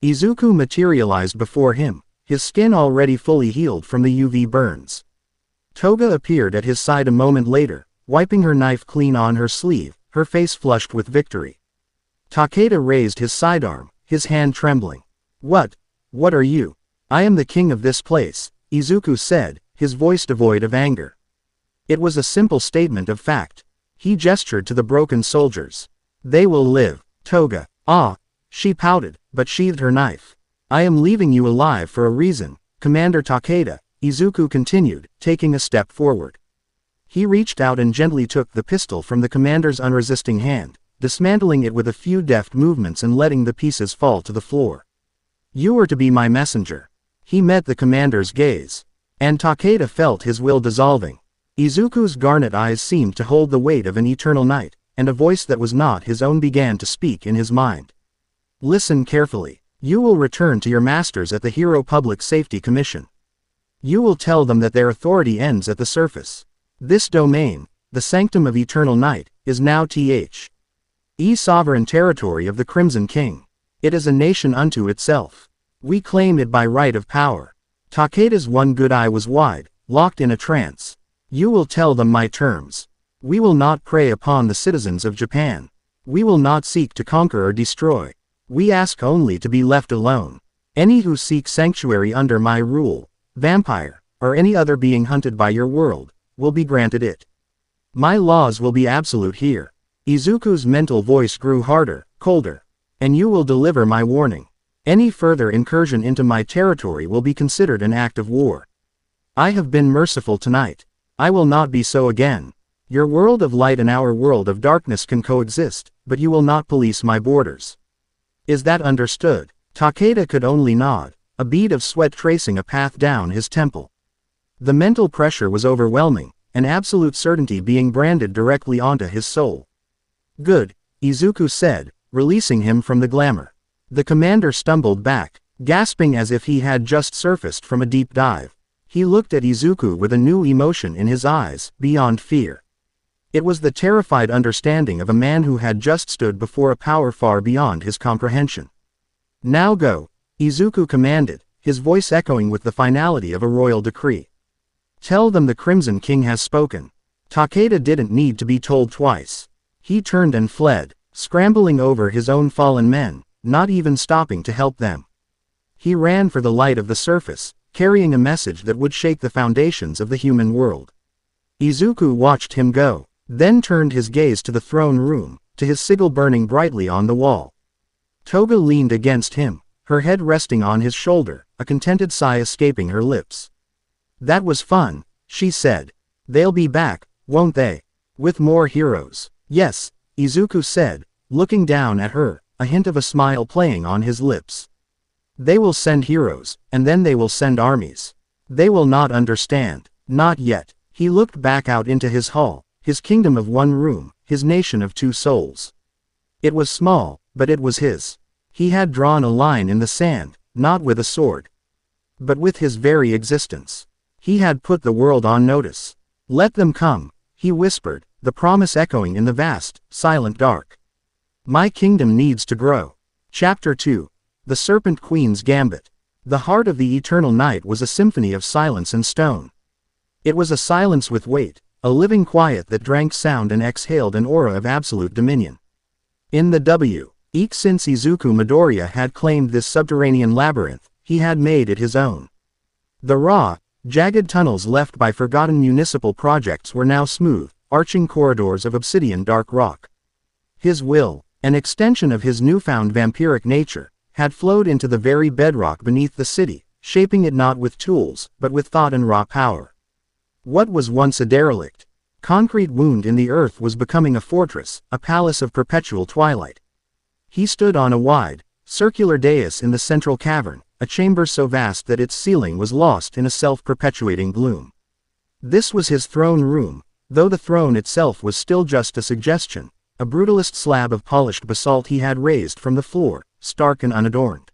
Izuku materialized before him, his skin already fully healed from the UV burns. Toga appeared at his side a moment later, wiping her knife clean on her sleeve, her face flushed with victory. Takeda raised his sidearm, his hand trembling. What are you? I am the king of this place, Izuku said, his voice devoid of anger. It was a simple statement of fact. He gestured to the broken soldiers. They will live, Toga. She pouted, but sheathed her knife. I am leaving you alive for a reason, Commander Takeda, Izuku continued, taking a step forward. He reached out and gently took the pistol from the commander's unresisting hand, dismantling it with a few deft movements and letting the pieces fall to the floor. You are to be my messenger. He met the commander's gaze. And Takeda felt his will dissolving. Izuku's garnet eyes seemed to hold the weight of an eternal night, and a voice that was not his own began to speak in his mind. Listen carefully. You will return to your masters at the Hero Public Safety Commission. You will tell them that their authority ends at the surface. This domain, the Sanctum of Eternal Night, is now sovereign territory of the Crimson King. It is a nation unto itself. We claim it by right of power. Takeda's one good eye was wide, locked in a trance. You will tell them my terms. We will not prey upon the citizens of Japan. We will not seek to conquer or destroy. We ask only to be left alone. Any who seek sanctuary under my rule, vampire, or any other being hunted by your world, will be granted it. My laws will be absolute here. Izuku's mental voice grew harder, colder. And you will deliver my warning. Any further incursion into my territory will be considered an act of war. I have been merciful tonight. I will not be so again. Your world of light and our world of darkness can coexist, but you will not police my borders. Is that understood? Takeda could only nod, a bead of sweat tracing a path down his temple. The mental pressure was overwhelming, an absolute certainty being branded directly onto his soul. Good, Izuku said, releasing him from the glamour. The commander stumbled back, gasping as if he had just surfaced from a deep dive. He looked at Izuku with a new emotion in his eyes, beyond fear. It was the terrified understanding of a man who had just stood before a power far beyond his comprehension. Now go, Izuku commanded, his voice echoing with the finality of a royal decree. Tell them the Crimson King has spoken. Takeda didn't need to be told twice. He turned and fled, scrambling over his own fallen men, not even stopping to help them. He ran for the light of the surface, carrying a message that would shake the foundations of the human world. Izuku watched him go, then turned his gaze to the throne room, to his sigil burning brightly on the wall. Toga leaned against him, her head resting on his shoulder, a contented sigh escaping her lips. That was fun, she said. They'll be back, won't they? With more heroes. Yes, Izuku said, looking down at her, a hint of a smile playing on his lips. They will send heroes, and then they will send armies. They will not understand, not yet. He looked back out into his hall, his kingdom of one room, his nation of two souls. It was small, but it was his. He had drawn a line in the sand, not with a sword, but with his very existence. He had put the world on notice. Let them come, he whispered, the promise echoing in the vast, silent dark. My kingdom needs to grow. Chapter 2. The Serpent Queen's Gambit. The heart of the eternal night was a symphony of silence and stone. It was a silence with weight, a living quiet that drank sound and exhaled an aura of absolute dominion. In the since Izuku Midoriya had claimed this subterranean labyrinth, he had made it his own. The raw, jagged tunnels left by forgotten municipal projects were now smooth, arching corridors of obsidian dark rock. His will, an extension of his newfound vampiric nature, had flowed into the very bedrock beneath the city, shaping it not with tools, but with thought and raw power. What was once a derelict, concrete wound in the earth was becoming a fortress, a palace of perpetual twilight. He stood on a wide, circular dais in the central cavern, a chamber so vast that its ceiling was lost in a self-perpetuating gloom. This was his throne room, though the throne itself was still just a suggestion, a brutalist slab of polished basalt he had raised from the floor, stark and unadorned.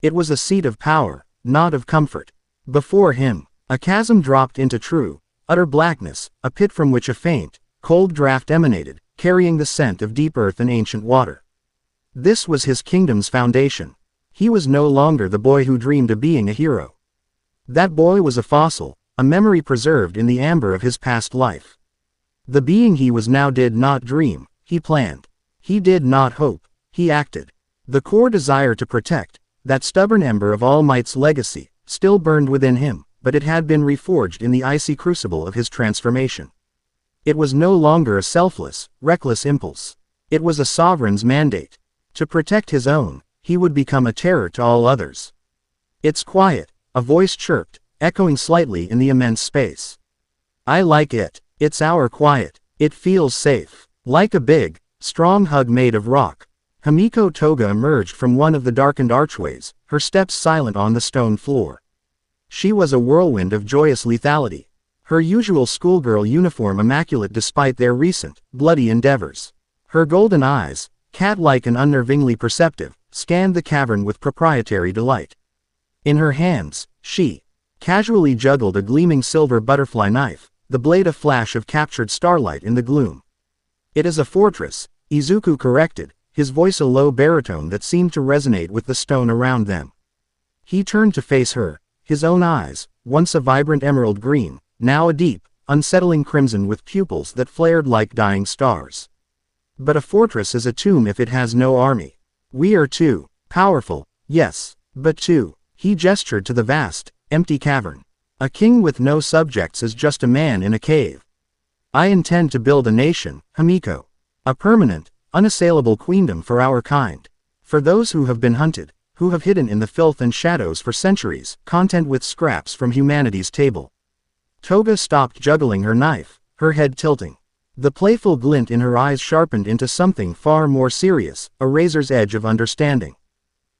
It was a seat of power, not of comfort. Before him, a chasm dropped into true, utter blackness, a pit from which a faint, cold draught emanated, carrying the scent of deep earth and ancient water. This was his kingdom's foundation. He was no longer the boy who dreamed of being a hero. That boy was a fossil, a memory preserved in the amber of his past life. The being he was now did not dream, he planned. He did not hope, he acted. The core desire to protect, that stubborn ember of All Might's legacy, still burned within him, but it had been reforged in the icy crucible of his transformation. It was no longer a selfless, reckless impulse. It was a sovereign's mandate. To protect his own, he would become a terror to all others. It's quiet, a voice chirped, echoing slightly in the immense space. I like it. It's our quiet. It feels safe. Like a big, strong hug made of rock, Himiko Toga emerged from one of the darkened archways, her steps silent on the stone floor. She was a whirlwind of joyous lethality, her usual schoolgirl uniform immaculate despite their recent, bloody endeavors. Her golden eyes, cat-like and unnervingly perceptive, scanned the cavern with proprietary delight. In her hands, she casually juggled a gleaming silver butterfly knife, the blade a flash of captured starlight in the gloom. It is a fortress, Izuku corrected, his voice a low baritone that seemed to resonate with the stone around them. He turned to face her, his own eyes, once a vibrant emerald green, now a deep, unsettling crimson with pupils that flared like dying stars. But a fortress is a tomb if it has no army. We are too powerful, yes, but too. He gestured to the vast, empty cavern. A king with no subjects is just a man in a cave. I intend to build a nation, Himiko. A permanent, unassailable queendom for our kind. For those who have been hunted, who have hidden in the filth and shadows for centuries, content with scraps from humanity's table. Toga stopped juggling her knife, her head tilting. The playful glint in her eyes sharpened into something far more serious, a razor's edge of understanding.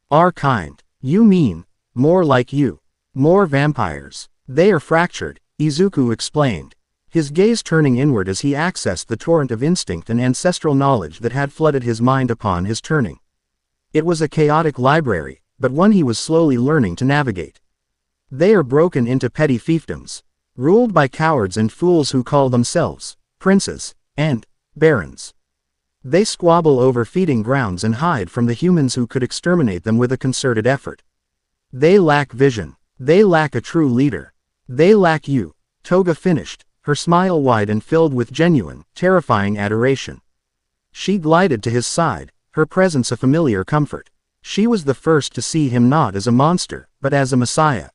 Our kind. You mean, more like you. More vampires. They are fractured, Izuku explained, his gaze turning inward as he accessed the torrent of instinct and ancestral knowledge that had flooded his mind upon his turning. It was a chaotic library, but one he was slowly learning to navigate. They are broken into petty fiefdoms, ruled by cowards and fools who call themselves princes and barons. They squabble over feeding grounds and hide from the humans who could exterminate them with a concerted effort. They lack vision. They lack a true leader. They lack you. Toga finished, her smile wide and filled with genuine, terrifying adoration. She glided to his side, her presence a familiar comfort. She was the first to see him not as a monster, but as a messiah.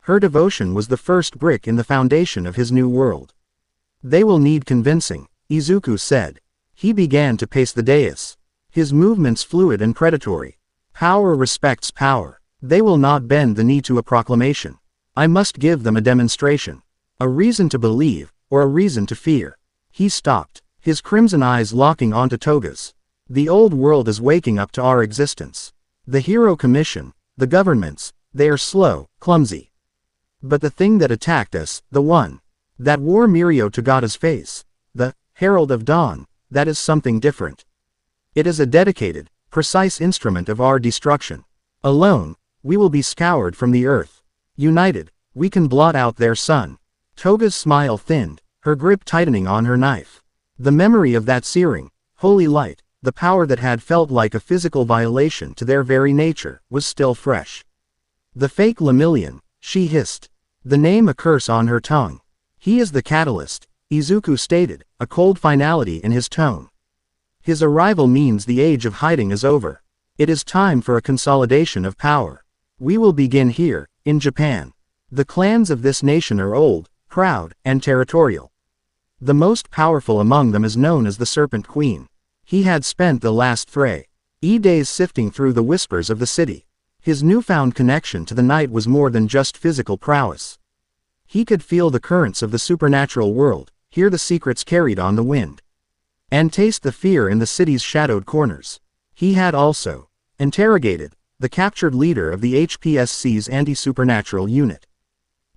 Her devotion was the first brick in the foundation of his new world. They will need convincing, Izuku said. He began to pace the dais, his movements fluid and predatory. Power respects power. They will not bend the knee to a proclamation. I must give them a demonstration. A reason to believe, or a reason to fear. He stopped, his crimson eyes locking onto Toga's. The old world is waking up to our existence. The Hero Commission, the governments, they are slow, clumsy. But the thing that attacked us, the one that wore Mirio Tagada's face, the Herald of Dawn, that is something different. It is a dedicated, precise instrument of our destruction. Alone, we will be scoured from the earth. United, We can blot out their sun. Toga's smile thinned, her grip tightening on her knife. The memory of that searing, holy light, the power that had felt like a physical violation to their very nature, was still fresh. The fake Lemillion, she hissed. The name a curse on her tongue. He is the catalyst, Izuku stated, a cold finality in his tone. His arrival means the age of hiding is over. It is time for a consolidation of power. We will begin here, in Japan. The clans of this nation are old, proud, and territorial. The most powerful among them is known as the Serpent Queen. He had spent the last days sifting through the whispers of the city. His newfound connection to the night was more than just physical prowess. He could feel the currents of the supernatural world, hear the secrets carried on the wind, and taste the fear in the city's shadowed corners. He had also interrogated the captured leader of the HPSC's anti-supernatural unit.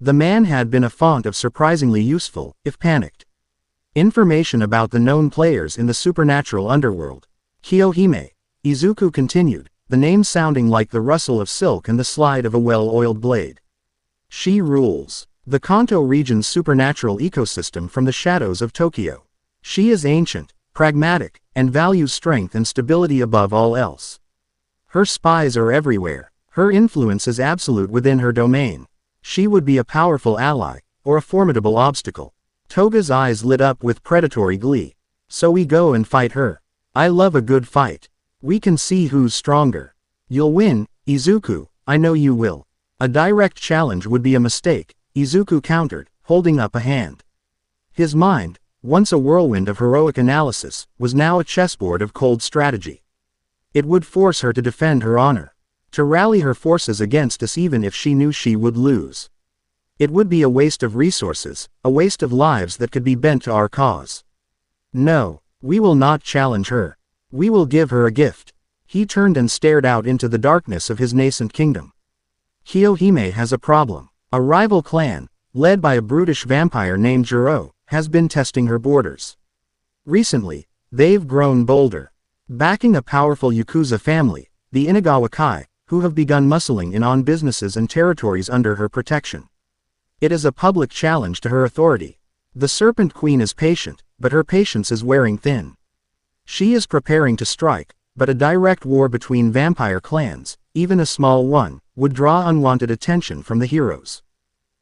The man had been a font of surprisingly useful, if panicked, information about the known players in the supernatural underworld. Kiyohime, Izuku continued, the name sounding like the rustle of silk and the slide of a well-oiled blade. She rules the Kanto region's supernatural ecosystem from the shadows of Tokyo. She is ancient, pragmatic, and values strength and stability above all else. Her spies are everywhere. Her influence is absolute within her domain. She would be a powerful ally, or a formidable obstacle. Toga's eyes lit up with predatory glee. So we go and fight her. I love a good fight. We can see who's stronger. You'll win, Izuku, I know you will. A direct challenge would be a mistake, Izuku countered, holding up a hand. His mind, once a whirlwind of heroic analysis, was now a chessboard of cold strategy. It would force her to defend her honor, to rally her forces against us even if she knew she would lose. It would be a waste of resources, a waste of lives that could be bent to our cause. No, we will not challenge her. We will give her a gift. He turned and stared out into the darkness of his nascent kingdom. Kiyohime has a problem. A rival clan, led by a brutish vampire named Jiro, has been testing her borders. Recently, they've grown bolder, backing a powerful Yakuza family, the Inagawa Kai, who have begun muscling in on businesses and territories under her protection. It is a public challenge to her authority. The Serpent Queen is patient, but her patience is wearing thin. She is preparing to strike, but a direct war between vampire clans, even a small one, would draw unwanted attention from the heroes.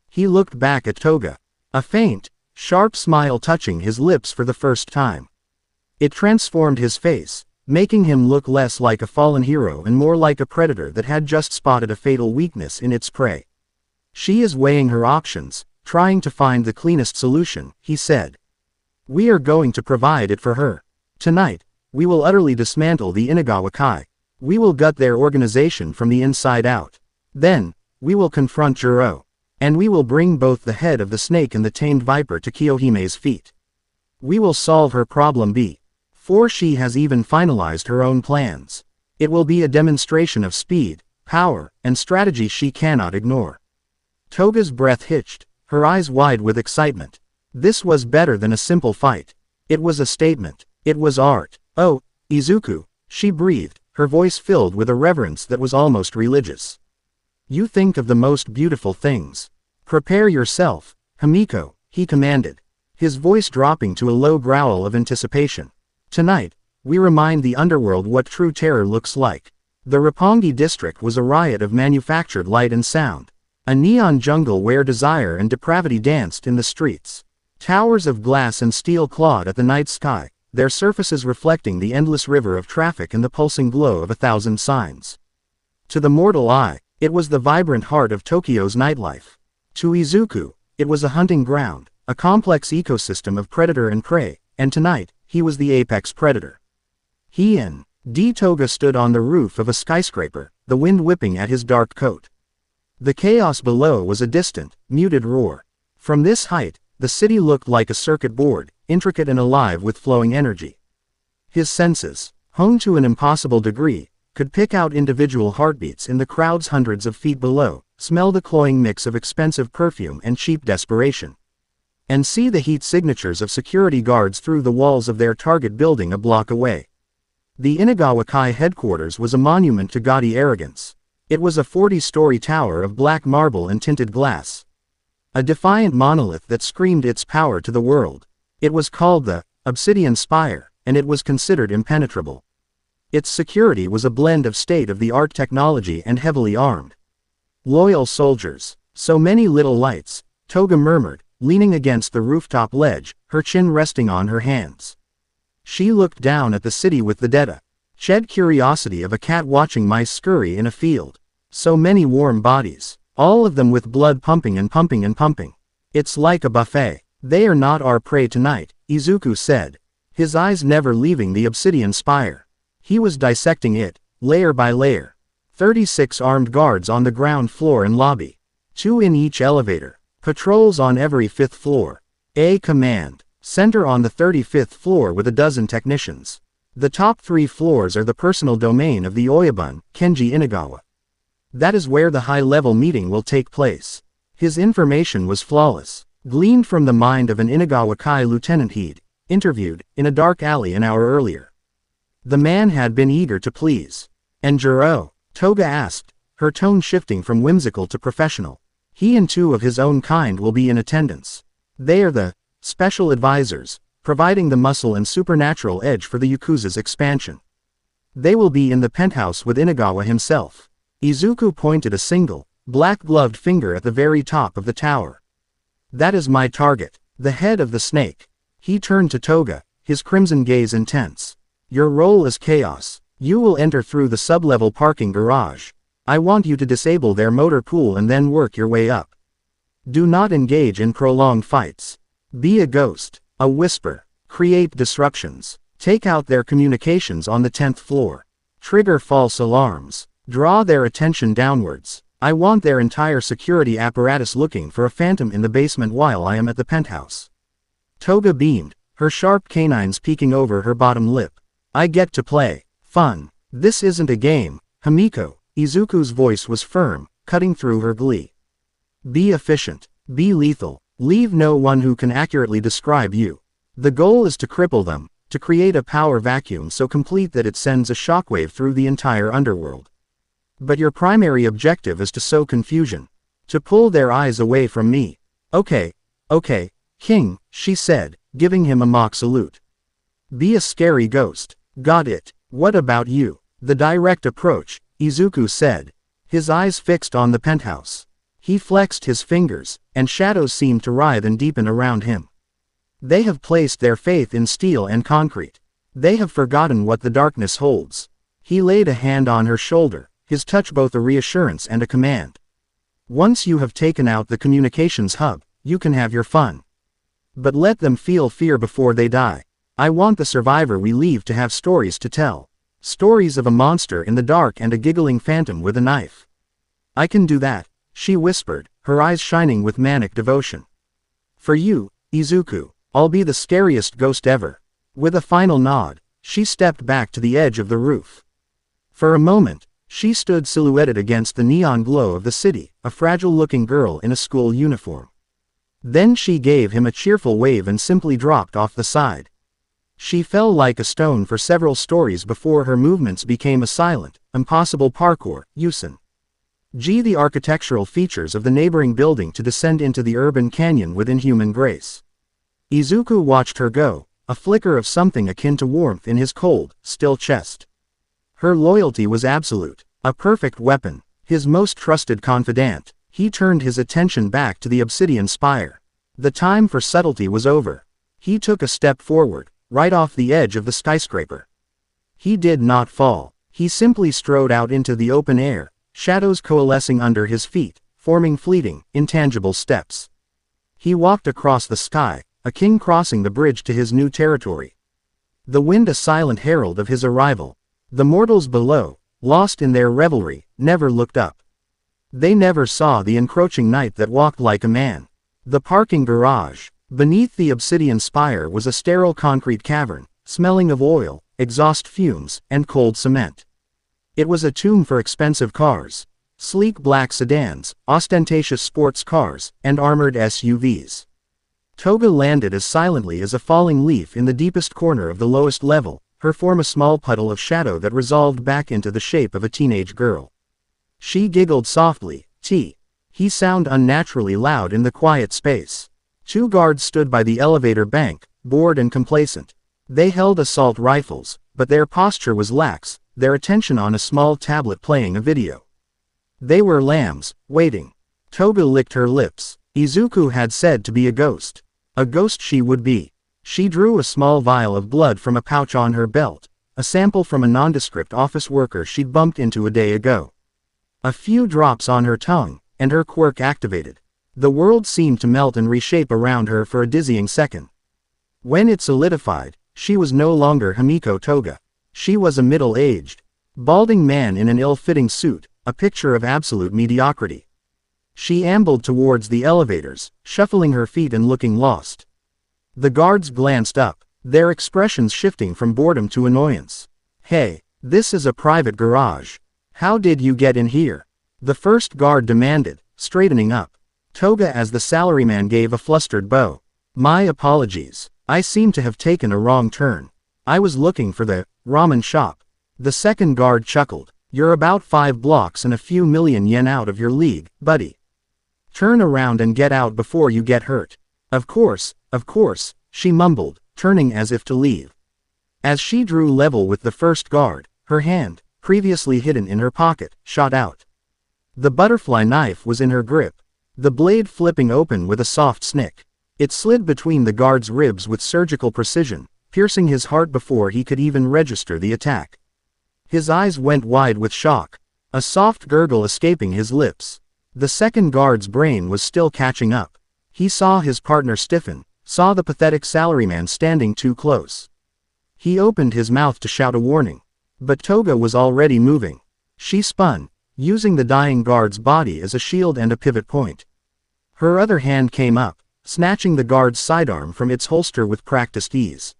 He looked back at Toga. A faint, sharp smile touching his lips for the first time. It transformed his face, making him look less like a fallen hero and more like a predator that had just spotted a fatal weakness in its prey. She is weighing her options, trying to find the cleanest solution, he said. We are going to provide it for her. Tonight, we will utterly dismantle the Inagawa Kai. We will gut their organization from the inside out. Then, we will confront Jiro. And we will bring both the head of the snake and the tamed viper to Kiyohime's feet. We will solve her problem before she has even finalized her own plans. It will be a demonstration of speed, power, and strategy she cannot ignore. Toga's breath hitched, her eyes wide with excitement. This was better than a simple fight. It was a statement. It was art. Oh, Izuku, she breathed, her voice filled with a reverence that was almost religious. You think of the most beautiful things. Prepare yourself, Himiko, he commanded, his voice dropping to a low growl of anticipation. Tonight, we remind the underworld what true terror looks like. The Roppongi district was a riot of manufactured light and sound. A neon jungle where desire and depravity danced in the streets. Towers of glass and steel clawed at the night sky, their surfaces reflecting the endless river of traffic and the pulsing glow of 1,000 signs. To the mortal eye, it was the vibrant heart of Tokyo's nightlife. To Izuku, it was a hunting ground, a complex ecosystem of predator and prey, and tonight, he was the apex predator. He and Toga stood on the roof of a skyscraper, the wind whipping at his dark coat. The chaos below was a distant, muted roar. From this height, the city looked like a circuit board, intricate and alive with flowing energy. His senses, honed to an impossible degree, could pick out individual heartbeats in the crowds hundreds of feet below, smell the cloying mix of expensive perfume and cheap desperation, and see the heat signatures of security guards through the walls of their target building a block away. The Inagawa Kai headquarters was a monument to gaudy arrogance. It was a 40-story tower of black marble and tinted glass. A defiant monolith that screamed its power to the world. It was called the Obsidian Spire, and it was considered impenetrable. Its security was a blend of state-of-the-art technology and heavily armed. Loyal soldiers. So many little lights, Toga murmured, leaning against the rooftop ledge, her chin resting on her hands. She looked down at the city with the dead curiosity of a cat watching mice scurry in a field. So many warm bodies, all of them with blood pumping and pumping and pumping. It's like a buffet. They are not our prey tonight, Izuku said, his eyes never leaving the Obsidian Spire. He was dissecting it, layer by layer. 36 armed guards on the ground floor and lobby. 2 in each elevator. Patrols on every 5th floor. A command center on the 35th floor with a dozen technicians. The top 3 floors are the personal domain of the Oyabun, Kenji Inagawa. That is where the high-level meeting will take place. His information was flawless, gleaned from the mind of an Inagawa Kai lieutenant he'd interviewed in a dark alley an hour earlier. The man had been eager to please. And Jiro? Toga asked, her tone shifting from whimsical to professional. He and 2 of his own kind will be in attendance. They are the special advisors, providing the muscle and supernatural edge for the Yakuza's expansion. They will be in the penthouse with Inagawa himself. Izuku pointed a single, black-gloved finger at the very top of the tower. That is my target, the head of the snake. He turned to Toga, his crimson gaze intense. Your role is chaos. You will enter through the sub-level parking garage. I want you to disable their motor pool and then work your way up. Do not engage in prolonged fights. Be a ghost, a whisper. Create disruptions. Take out their communications on the 10th floor. Trigger false alarms. Draw their attention downwards. I want their entire security apparatus looking for a phantom in the basement while I am at the penthouse. Toga beamed, her sharp canines peeking over her bottom lip. I get to play. Fun. This isn't a game, Hamiko. Izuku's voice was firm, cutting through her glee. Be efficient. Be lethal. Leave no one who can accurately describe you. The goal is to cripple them, to create a power vacuum so complete that it sends a shockwave through the entire underworld. But your primary objective is to sow confusion. To pull their eyes away from me. Okay, King, she said, giving him a mock salute. Be a scary ghost. Got it. What about you? The direct approach, Izuku said, his eyes fixed on the penthouse. He flexed his fingers, and shadows seemed to writhe and deepen around him. They have placed their faith in steel and concrete. They have forgotten what the darkness holds. He laid a hand on her shoulder, his touch both a reassurance and a command. Once you have taken out the communications hub, you can have your fun. But let them feel fear before they die. I want the survivor we leave to have stories to tell. Stories of a monster in the dark and a giggling phantom with a knife. I can do that, she whispered, her eyes shining with manic devotion. For you, Izuku, I'll be the scariest ghost ever. With a final nod, she stepped back to the edge of the roof. For a moment, she stood silhouetted against the neon glow of the city, a fragile-looking girl in a school uniform. Then she gave him a cheerful wave and simply dropped off the side. She fell like a stone for several stories before her movements became a silent, impossible parkour, Yusin. The architectural features of the neighboring building to descend into the urban canyon with inhuman grace. Izuku watched her go, a flicker of something akin to warmth in his cold, still chest. Her loyalty was absolute, a perfect weapon, his most trusted confidant. He turned his attention back to the Obsidian Spire. The time for subtlety was over. He took a step forward, right off the edge of the skyscraper. He did not fall. He simply strode out into the open air, shadows coalescing under his feet, forming fleeting, intangible steps. He walked across the sky, a king crossing the bridge to his new territory. The wind a silent herald of his arrival. The mortals below, lost in their revelry, never looked up. They never saw the encroaching night that walked like a man. The parking garage. Beneath the Obsidian Spire was a sterile concrete cavern, smelling of oil, exhaust fumes, and cold cement. It was a tomb for expensive cars. Sleek black sedans, ostentatious sports cars, and armored SUVs. Toga landed as silently as a falling leaf in the deepest corner of the lowest level, her form a small puddle of shadow that resolved back into the shape of a teenage girl. She giggled softly. He He sounded unnaturally loud in the quiet space. 2 guards stood by the elevator bank, bored and complacent. They held assault rifles, but their posture was lax, their attention on a small tablet playing a video. They were lambs, waiting. Toga licked her lips. Izuku had said to be a ghost. A ghost she would be. She drew a small vial of blood from a pouch on her belt, a sample from a nondescript office worker she'd bumped into a day ago. A few drops on her tongue, and her quirk activated. The world seemed to melt and reshape around her for a dizzying second. When it solidified, she was no longer Himiko Toga. She was a middle-aged, balding man in an ill-fitting suit, a picture of absolute mediocrity. She ambled towards the elevators, shuffling her feet and looking lost. The guards glanced up, their expressions shifting from boredom to annoyance. "Hey, this is a private garage. How did you get in here?" The first guard demanded, straightening up. Toga as the salaryman gave a flustered bow. "My apologies. I seem to have taken a wrong turn. I was looking for the ramen shop." The second guard chuckled. "You're about 5 blocks and a few million yen out of your league, buddy. Turn around and get out before you get hurt." Of course, she mumbled, turning as if to leave. As she drew level with the first guard, her hand, previously hidden in her pocket, shot out. The butterfly knife was in her grip, the blade flipping open with a soft snick. It slid between the guard's ribs with surgical precision, piercing his heart before he could even register the attack. His eyes went wide with shock, a soft gurgle escaping his lips. The second guard's brain was still catching up. He saw his partner stiffen, saw the pathetic salaryman standing too close. He opened his mouth to shout a warning. But Toga was already moving. She spun, using the dying guard's body as a shield and a pivot point. Her other hand came up, snatching the guard's sidearm from its holster with practiced ease.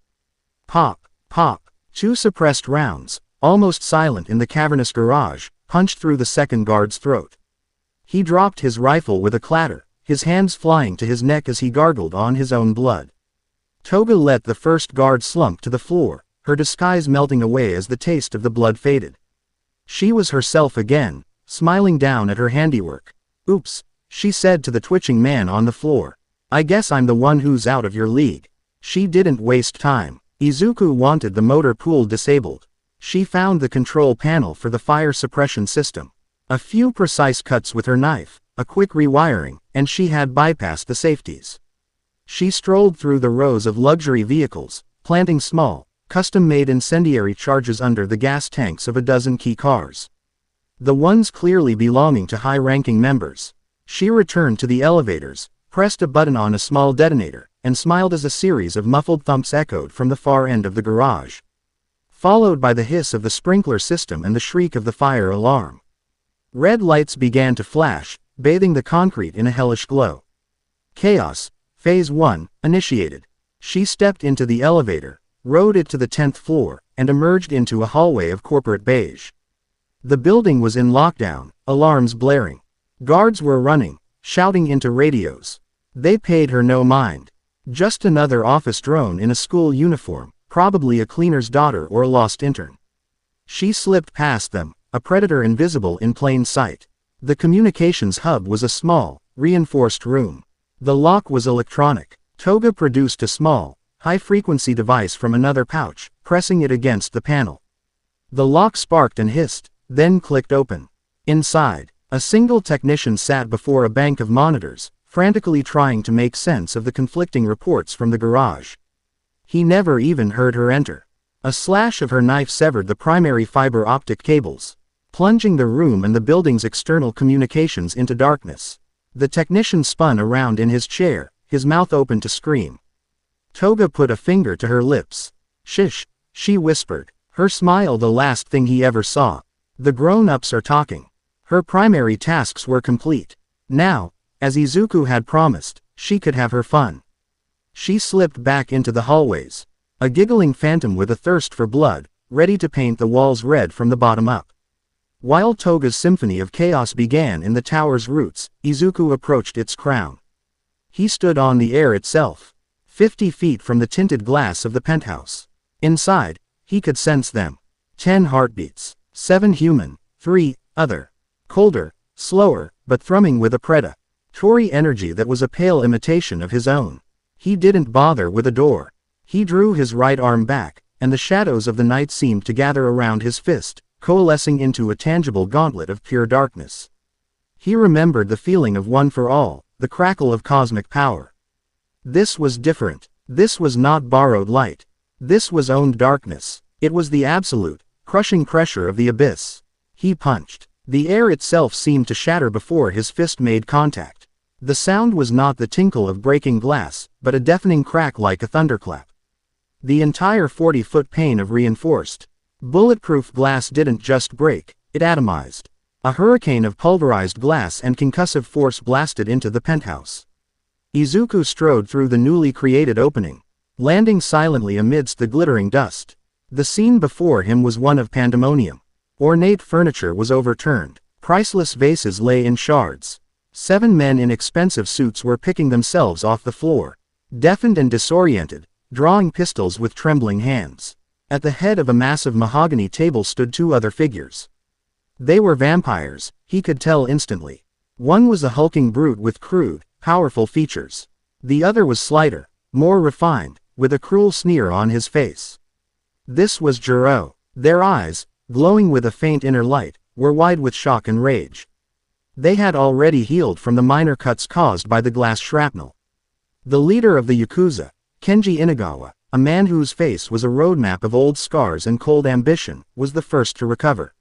Pop, pop, 2 suppressed rounds, almost silent in the cavernous garage, punched through the second guard's throat. He dropped his rifle with a clatter, his hands flying to his neck as he gargled on his own blood. Toga let the first guard slump to the floor, her disguise melting away as the taste of the blood faded. She was herself again, smiling down at her handiwork. "Oops," she said to the twitching man on the floor. "I guess I'm the one who's out of your league." She didn't waste time. Izuku wanted the motor pool disabled. She found the control panel for the fire suppression system. A few precise cuts with her knife, a quick rewiring, and she had bypassed the safeties. She strolled through the rows of luxury vehicles, planting small, custom-made incendiary charges under the gas tanks of a dozen key cars. The ones clearly belonging to high-ranking members. She returned to the elevators, pressed a button on a small detonator, and smiled as a series of muffled thumps echoed from the far end of the garage, followed by the hiss of the sprinkler system and the shriek of the fire alarm. Red lights began to flash, bathing the concrete in a hellish glow. Chaos, Phase 1, initiated. She stepped into the elevator, rode it to the 10th floor, and emerged into a hallway of corporate beige. The building was in lockdown, alarms blaring. Guards were running, shouting into radios. They paid her no mind. Just another office drone in a school uniform, probably a cleaner's daughter or a lost intern. She slipped past them, a predator invisible in plain sight. The communications hub was a small, reinforced room. The lock was electronic. Toga produced a small, high-frequency device from another pouch, pressing it against the panel. The lock sparked and hissed, then clicked open. Inside, a single technician sat before a bank of monitors, frantically trying to make sense of the conflicting reports from the garage. He never even heard her enter. A slash of her knife severed the primary fiber optic cables, plunging the room and the building's external communications into darkness. The technician spun around in his chair, his mouth open to scream. Toga put a finger to her lips. "Shish," she whispered, her smile the last thing he ever saw. "The grown-ups are talking." Her primary tasks were complete. Now, as Izuku had promised, she could have her fun. She slipped back into the hallways, a giggling phantom with a thirst for blood, ready to paint the walls red from the bottom up. While Toga's symphony of chaos began in the tower's roots, Izuku approached its crown. He stood on the air itself, 50 feet from the tinted glass of the penthouse. Inside, he could sense them. 10 heartbeats, 7 human, 3 other. Colder, slower, but thrumming with a predatory energy that was a pale imitation of his own. He didn't bother with a door. He drew his right arm back, and the shadows of the night seemed to gather around his fist, coalescing into a tangible gauntlet of pure darkness. He remembered the feeling of one for all, the crackle of cosmic power. This was different. This was not borrowed light. This was owned darkness. It was the absolute, crushing pressure of the abyss. He punched. The air itself seemed to shatter before his fist made contact. The sound was not the tinkle of breaking glass, but a deafening crack like a thunderclap. The entire 40-foot pane of reinforced, bulletproof glass didn't just break, it atomized. A hurricane of pulverized glass and concussive force blasted into the penthouse. Izuku strode through the newly created opening, landing silently amidst the glittering dust. The scene before him was one of pandemonium. Ornate furniture was overturned. Priceless vases lay in shards. 7 men in expensive suits were picking themselves off the floor, deafened and disoriented, drawing pistols with trembling hands. At the head of a massive mahogany table stood 2 other figures. They were vampires, he could tell instantly. One was a hulking brute with crude, powerful features. The other was slighter, more refined, with a cruel sneer on his face. This was Jiro. Their eyes, glowing with a faint inner light, were wide with shock and rage. They had already healed from the minor cuts caused by the glass shrapnel. The leader of the Yakuza, Kenji Inagawa, a man whose face was a roadmap of old scars and cold ambition, was the first to recover.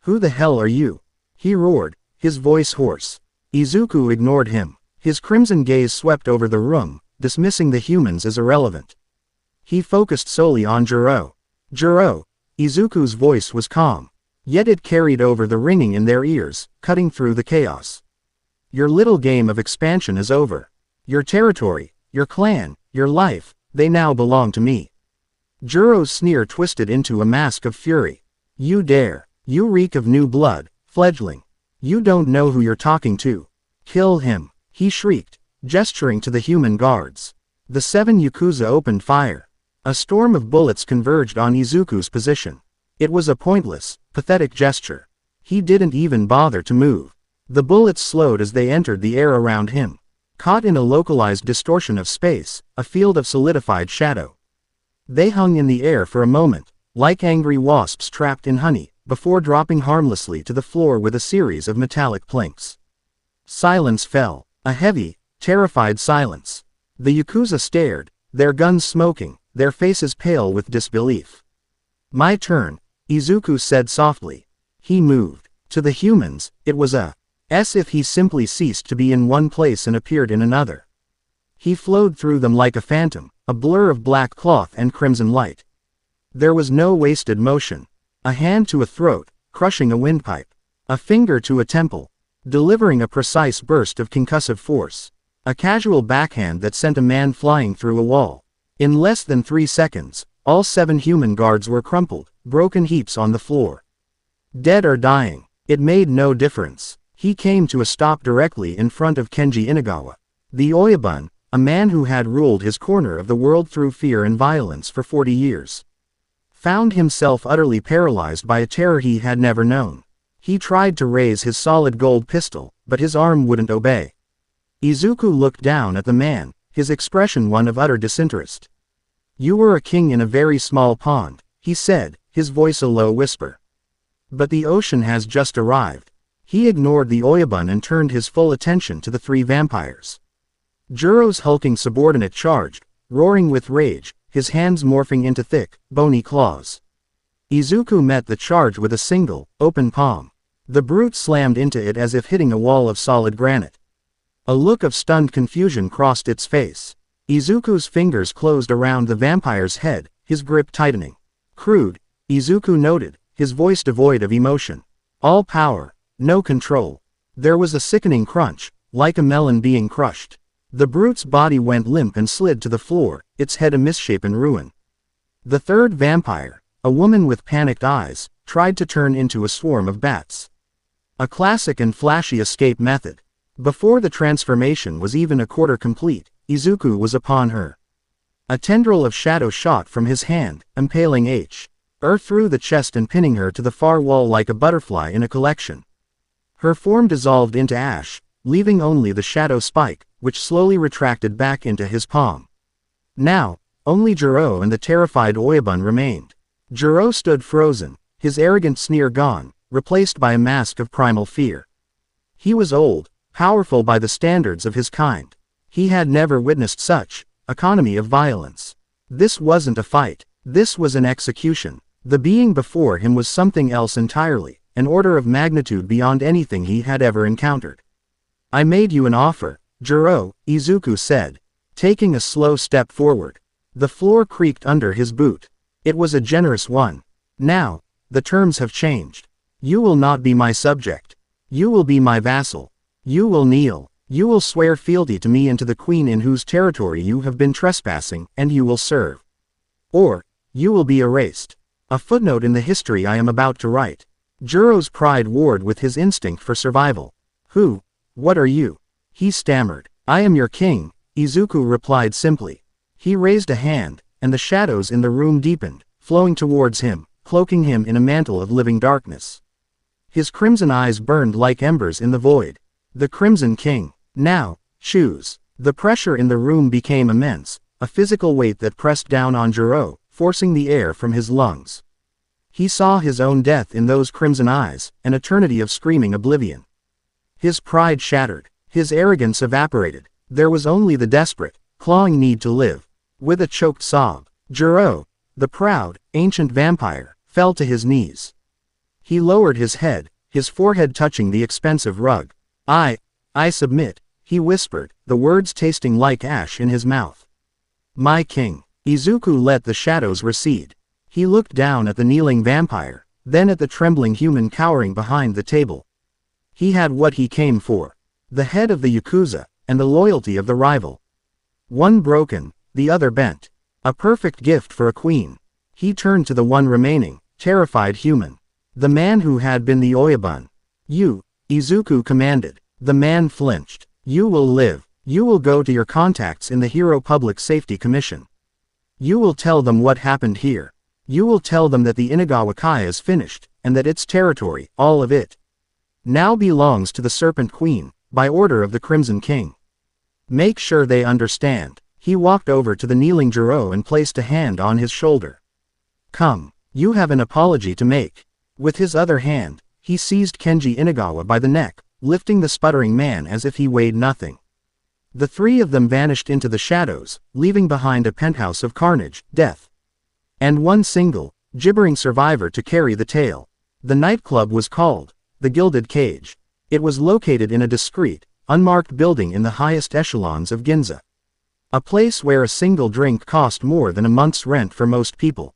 "Who the hell are you?" he roared, his voice hoarse. Izuku ignored him. His crimson gaze swept over the room, dismissing the humans as irrelevant. He focused solely on Jiro. "Jiro." Izuku's voice was calm, yet it carried over the ringing in their ears, cutting through the chaos. "Your little game of expansion is over. Your territory, your clan, your life, they now belong to me." Jiro's sneer twisted into a mask of fury. "You dare. You reek of new blood, fledgling. You don't know who you're talking to. Kill him," he shrieked, gesturing to the human guards. The 7 Yakuza opened fire. A storm of bullets converged on Izuku's position. It was a pointless, pathetic gesture. He didn't even bother to move. The bullets slowed as they entered the air around him. Caught in a localized distortion of space, a field of solidified shadow. They hung in the air for a moment, like angry wasps trapped in honey, before dropping harmlessly to the floor with a series of metallic plinks. Silence fell. A heavy, terrified silence. The Yakuza stared, their guns smoking, their faces pale with disbelief. "My turn," Izuku said softly. He moved. To the humans, it was as if he simply ceased to be in one place and appeared in another. He flowed through them like a phantom, a blur of black cloth and crimson light. There was no wasted motion. A hand to a throat, crushing a windpipe. A finger to a temple, delivering a precise burst of concussive force. A casual backhand that sent a man flying through a wall. In less than 3 seconds, all 7 human guards were crumpled, broken heaps on the floor. Dead or dying, it made no difference. He came to a stop directly in front of Kenji Inagawa. The Oyabun, a man who had ruled his corner of the world through fear and violence for 40 years. Found himself utterly paralyzed by a terror he had never known. He tried to raise his solid gold pistol, but his arm wouldn't obey. Izuku looked down at the man, his expression one of utter disinterest. "You were a king in a very small pond," he said, his voice a low whisper. "But the ocean has just arrived." He ignored the Oyabun and turned his full attention to the 3 vampires. Jiro's hulking subordinate charged, roaring with rage, his hands morphing into thick, bony claws. Izuku met the charge with a single, open palm. The brute slammed into it as if hitting a wall of solid granite. A look of stunned confusion crossed its face. Izuku's fingers closed around the vampire's head, his grip tightening. "Crude," Izuku noted, his voice devoid of emotion. "All power, no control." There was a sickening crunch, like a melon being crushed. The brute's body went limp and slid to the floor, its head a misshapen ruin. The 3rd vampire, a woman with panicked eyes, tried to turn into a swarm of bats. A classic and flashy escape method. Before the transformation was even a quarter complete, Izuku was upon her. A tendril of shadow shot from his hand, impaling her through the chest and pinning her to the far wall like a butterfly in a collection. Her form dissolved into ash, leaving only the shadow spike, which slowly retracted back into his palm. Now, only Jiro and the terrified Oyabun remained. Jiro stood frozen, his arrogant sneer gone, replaced by a mask of primal fear. He was old, powerful by the standards of his kind. He had never witnessed such economy of violence. This wasn't a fight. This was an execution. The being before him was something else entirely, an order of magnitude beyond anything he had ever encountered. I made you an offer, Jiro, Izuku said, taking a slow step forward. The floor creaked under his boot. It was a generous one. Now, the terms have changed. You will not be my subject. You will be my vassal. You will kneel. You will swear fealty to me and to the queen in whose territory you have been trespassing, and you will serve. Or, you will be erased. A footnote in the history I am about to write. Jiro's pride warred with his instinct for survival. What are you? He stammered. I am your king, Izuku replied simply. He raised a hand, and the shadows in the room deepened, flowing towards him, cloaking him in a mantle of living darkness. His crimson eyes burned like embers in the void. The Crimson King. Now, choose. The pressure in the room became immense, a physical weight that pressed down on Jiro, forcing the air from his lungs. He saw his own death in those crimson eyes, an eternity of screaming oblivion. His pride shattered, his arrogance evaporated. There was only the desperate, clawing need to live. With a choked sob, Jiro, the proud, ancient vampire, fell to his knees. He lowered his head, his forehead touching the expensive rug. I submit, he whispered, the words tasting like ash in his mouth. My king. Izuku let the shadows recede. He looked down at the kneeling vampire, then at the trembling human cowering behind the table. He had what he came for. The head of the Yakuza, and the loyalty of the rival. One broken, the other bent. A perfect gift for a queen. He turned to the one remaining, terrified human. The man who had been the Oyabun. You, Izuku commanded. The man flinched. You will live. You will go to your contacts in the Hero Public Safety Commission. You will tell them what happened here. You will tell them that the Inagawa Kai is finished, and that its territory, all of it, now belongs to the Serpent Queen, by order of the Crimson King. Make sure they understand. He walked over to the kneeling Jiro and placed a hand on his shoulder. Come, you have an apology to make. With his other hand, he seized Kenji Inagawa by the neck, lifting the sputtering man as if he weighed nothing. The three of them vanished into the shadows, leaving behind a penthouse of carnage, death, and one single, gibbering survivor to carry the tale. The nightclub was called the Gilded Cage. It was located in a discreet, unmarked building in the highest echelons of Ginza. A place where a single drink cost more than a month's rent for most people.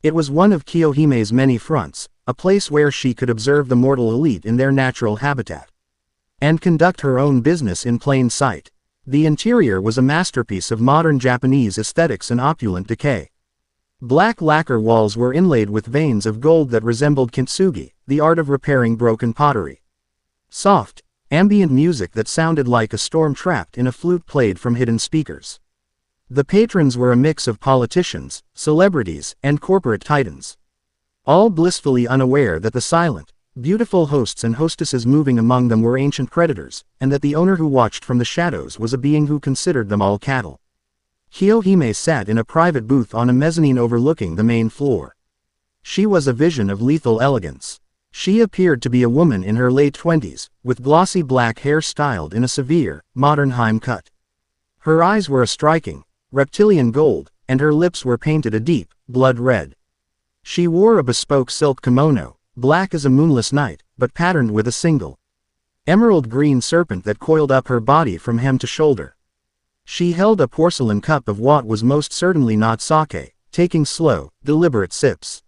It was one of Kiyohime's many fronts, a place where she could observe the mortal elite in their natural habitat, and conduct her own business in plain sight. The interior was a masterpiece of modern Japanese aesthetics and opulent decay. Black lacquer walls were inlaid with veins of gold that resembled kintsugi, the art of repairing broken pottery. Soft, ambient music that sounded like a storm trapped in a flute played from hidden speakers. The patrons were a mix of politicians, celebrities, and corporate titans. All blissfully unaware that the silent, beautiful hosts and hostesses moving among them were ancient predators, and that the owner who watched from the shadows was a being who considered them all cattle. Kiyohime sat in a private booth on a mezzanine overlooking the main floor. She was a vision of lethal elegance. She appeared to be a woman in her late 20s, with glossy black hair styled in a severe, modern Harem cut. Her eyes were a striking, reptilian gold, and her lips were painted a deep, blood red. She wore a bespoke silk kimono, black as a moonless night, but patterned with a single emerald green serpent that coiled up her body from hem to shoulder. She held a porcelain cup of what was most certainly not sake, taking slow, deliberate sips.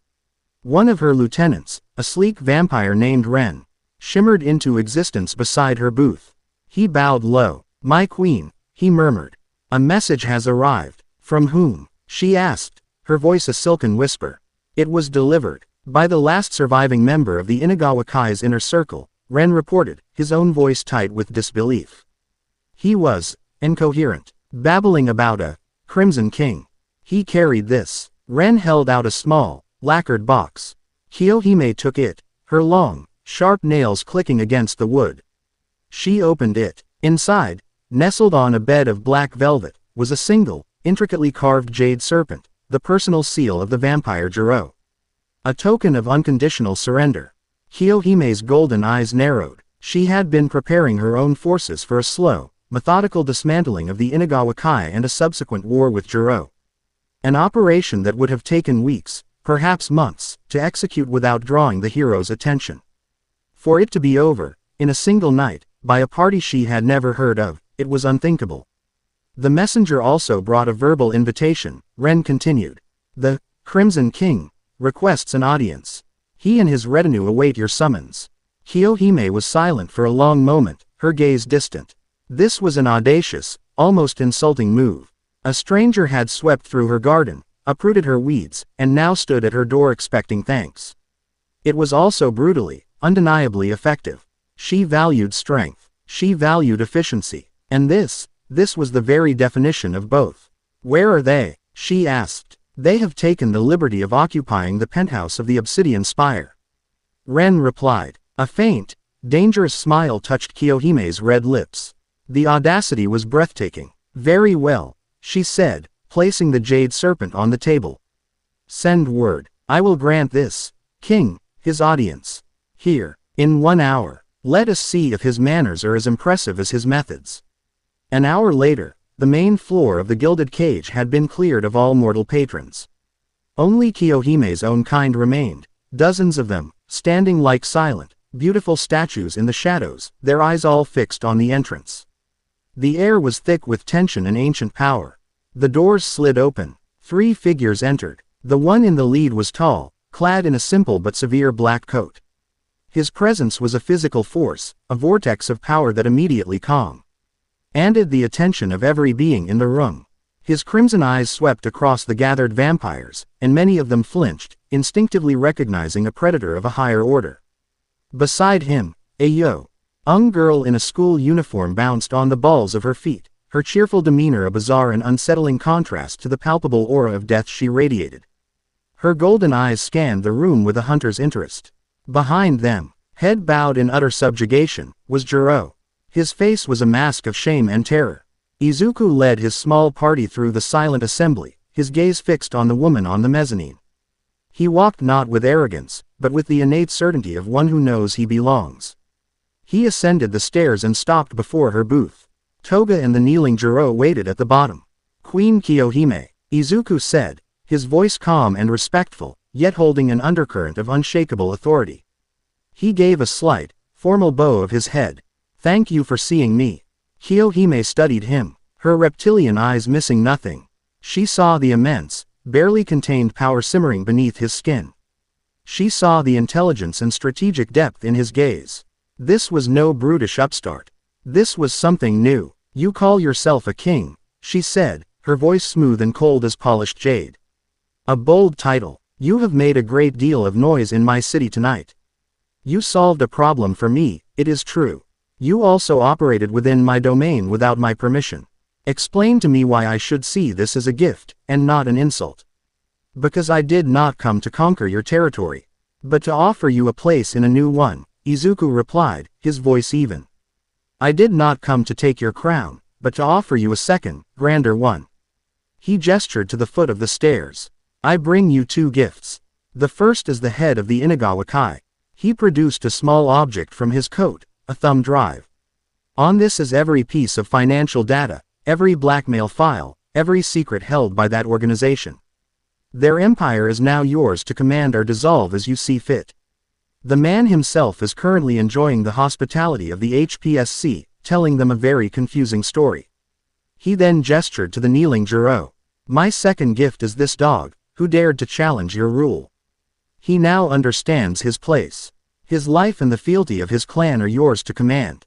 One of her lieutenants, a sleek vampire named Ren, shimmered into existence beside her booth. He bowed low. My queen, he murmured. A message has arrived. From whom? She asked, her voice a silken whisper. It was delivered by the last surviving member of the Inagawa Kai's inner circle, Ren reported, his own voice tight with disbelief. He was incoherent, babbling about a Crimson King. He carried this. Ren held out a small, lacquered box. Kiyohime took it, her long, sharp nails clicking against the wood. She opened it. Inside, nestled on a bed of black velvet, was a single, intricately carved jade serpent, the personal seal of the vampire Jiro. A token of unconditional surrender. Kiyohime's golden eyes narrowed. She had been preparing her own forces for a slow, methodical dismantling of the Inagawa Kai and a subsequent war with Jiro. An operation that would have taken weeks, perhaps months, to execute without drawing the hero's attention. For it to be over, in a single night, by a party she had never heard of, it was unthinkable. The messenger also brought a verbal invitation, Ren continued. The Crimson King requests an audience. He and his retinue await your summons. Kiyohime was silent for a long moment, her gaze distant. This was an audacious, almost insulting move. A stranger had swept through her garden, uprooted her weeds, and now stood at her door expecting thanks. It was also brutally, undeniably effective. She valued strength. She valued efficiency. And this was the very definition of both. Where are they? She asked. They have taken the liberty of occupying the penthouse of the Obsidian Spire. Ren replied. A faint, dangerous smile touched Kiyohime's red lips. The audacity was breathtaking. Very well, she said, placing the jade serpent on the table. Send word. I will grant this king his audience. Here, in 1 hour. Let us see if his manners are as impressive as his methods. An hour later, the main floor of the gilded cage had been cleared of all mortal patrons. Only Kiyohime's own kind remained, dozens of them, standing like silent, beautiful statues in the shadows, their eyes all fixed on the entrance. The air was thick with tension and ancient power. The doors slid open. 3 figures entered. The one in the lead was tall, clad in a simple but severe black coat. His presence was a physical force, a vortex of power that immediately commanded the attention of every being in the room. His crimson eyes swept across the gathered vampires, and many of them flinched, instinctively recognizing a predator of a higher order. Beside him, a young girl in a school uniform bounced on the balls of her feet, her cheerful demeanor a bizarre and unsettling contrast to the palpable aura of death she radiated. Her golden eyes scanned the room with a hunter's interest. Behind them, head bowed in utter subjugation, was Jiro. His face was a mask of shame and terror. Izuku led his small party through the silent assembly, his gaze fixed on the woman on the mezzanine. He walked not with arrogance, but with the innate certainty of one who knows he belongs. He ascended the stairs and stopped before her booth. Toga and the kneeling Jiro waited at the bottom. Queen Kiyohime, Izuku said, his voice calm and respectful, yet holding an undercurrent of unshakable authority. He gave a slight, formal bow of his head. Thank you for seeing me. Kiyohime studied him, her reptilian eyes missing nothing. She saw the immense, barely contained power simmering beneath his skin. She saw the intelligence and strategic depth in his gaze. This was no brutish upstart. This was something new. You call yourself a king, she said, her voice smooth and cold as polished jade. A bold title. You have made a great deal of noise in my city tonight. You solved a problem for me, it is true. You also operated within my domain without my permission. Explain to me why I should see this as a gift, and not an insult. Because I did not come to conquer your territory, but to offer you a place in a new one, Izuku replied, his voice even. I did not come to take your crown, but to offer you a second, grander one. He gestured to the foot of the stairs. I bring you 2 gifts. The first is the head of the Inagawa Kai. He produced a small object from his coat, a thumb drive. On this is every piece of financial data, every blackmail file, every secret held by that organization. Their empire is now yours to command or dissolve as you see fit. The man himself is currently enjoying the hospitality of the HPSC, telling them a very confusing story. He then gestured to the kneeling Jiro. My second gift is this dog, who dared to challenge your rule. He now understands his place. His life and the fealty of his clan are yours to command.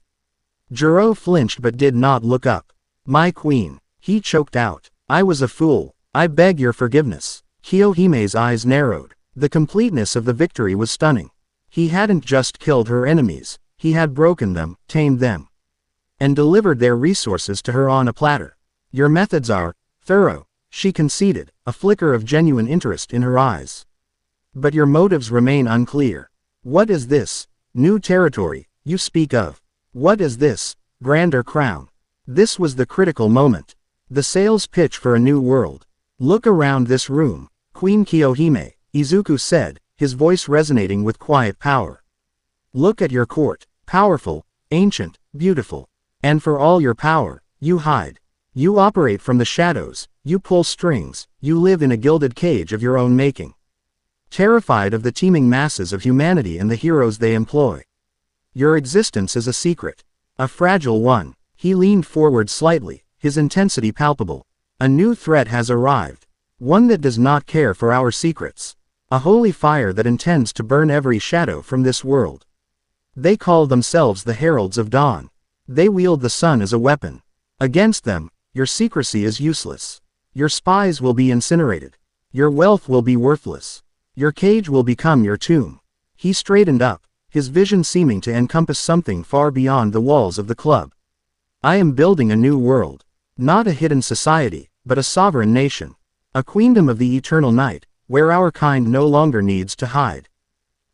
Jiro flinched but did not look up. My queen, he choked out. I was a fool. I beg your forgiveness. Kiyohime's eyes narrowed. The completeness of the victory was stunning. He hadn't just killed her enemies, he had broken them, tamed them, and delivered their resources to her on a platter. Your methods are thorough, she conceded, a flicker of genuine interest in her eyes. But your motives remain unclear. What is this New territory, you speak of. What is this? Grander crown. This was the critical moment. The sales pitch for a new world. Look around this room, Queen Kiyohime, Izuku said, his voice resonating with quiet power. Look at your court, powerful, ancient, beautiful. And for all your power, you hide. You operate from the shadows, you pull strings, you live in a gilded cage of your own making. Terrified of the teeming masses of humanity and the heroes they employ. Your existence is a secret. A fragile one. He leaned forward slightly, his intensity palpable. A new threat has arrived. One that does not care for our secrets. A holy fire that intends to burn every shadow from this world. They call themselves the Heralds of Dawn. They wield the sun as a weapon. Against them, your secrecy is useless. Your spies will be incinerated. Your wealth will be worthless. Your cage will become your tomb. He straightened up, his vision seeming to encompass something far beyond the walls of the club. I am building a new world. Not a hidden society, but a sovereign nation. A queendom of the eternal night, where our kind no longer needs to hide.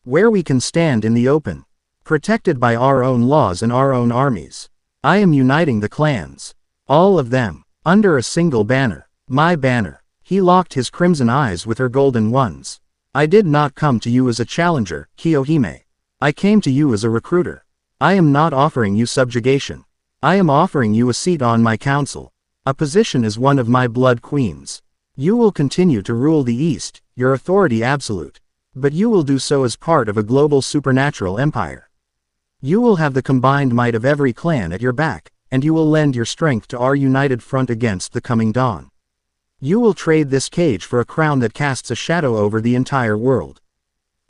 Where we can stand in the open. Protected by our own laws and our own armies. I am uniting the clans. All of them, under a single banner. My banner. He locked his crimson eyes with her golden ones. I did not come to you as a challenger, Kiyohime. I came to you as a recruiter. I am not offering you subjugation. I am offering you a seat on my council. A position as one of my blood queens. You will continue to rule the East, your authority absolute. But you will do so as part of a global supernatural empire. You will have the combined might of every clan at your back, and you will lend your strength to our united front against the coming dawn. You will trade this cage for a crown that casts a shadow over the entire world.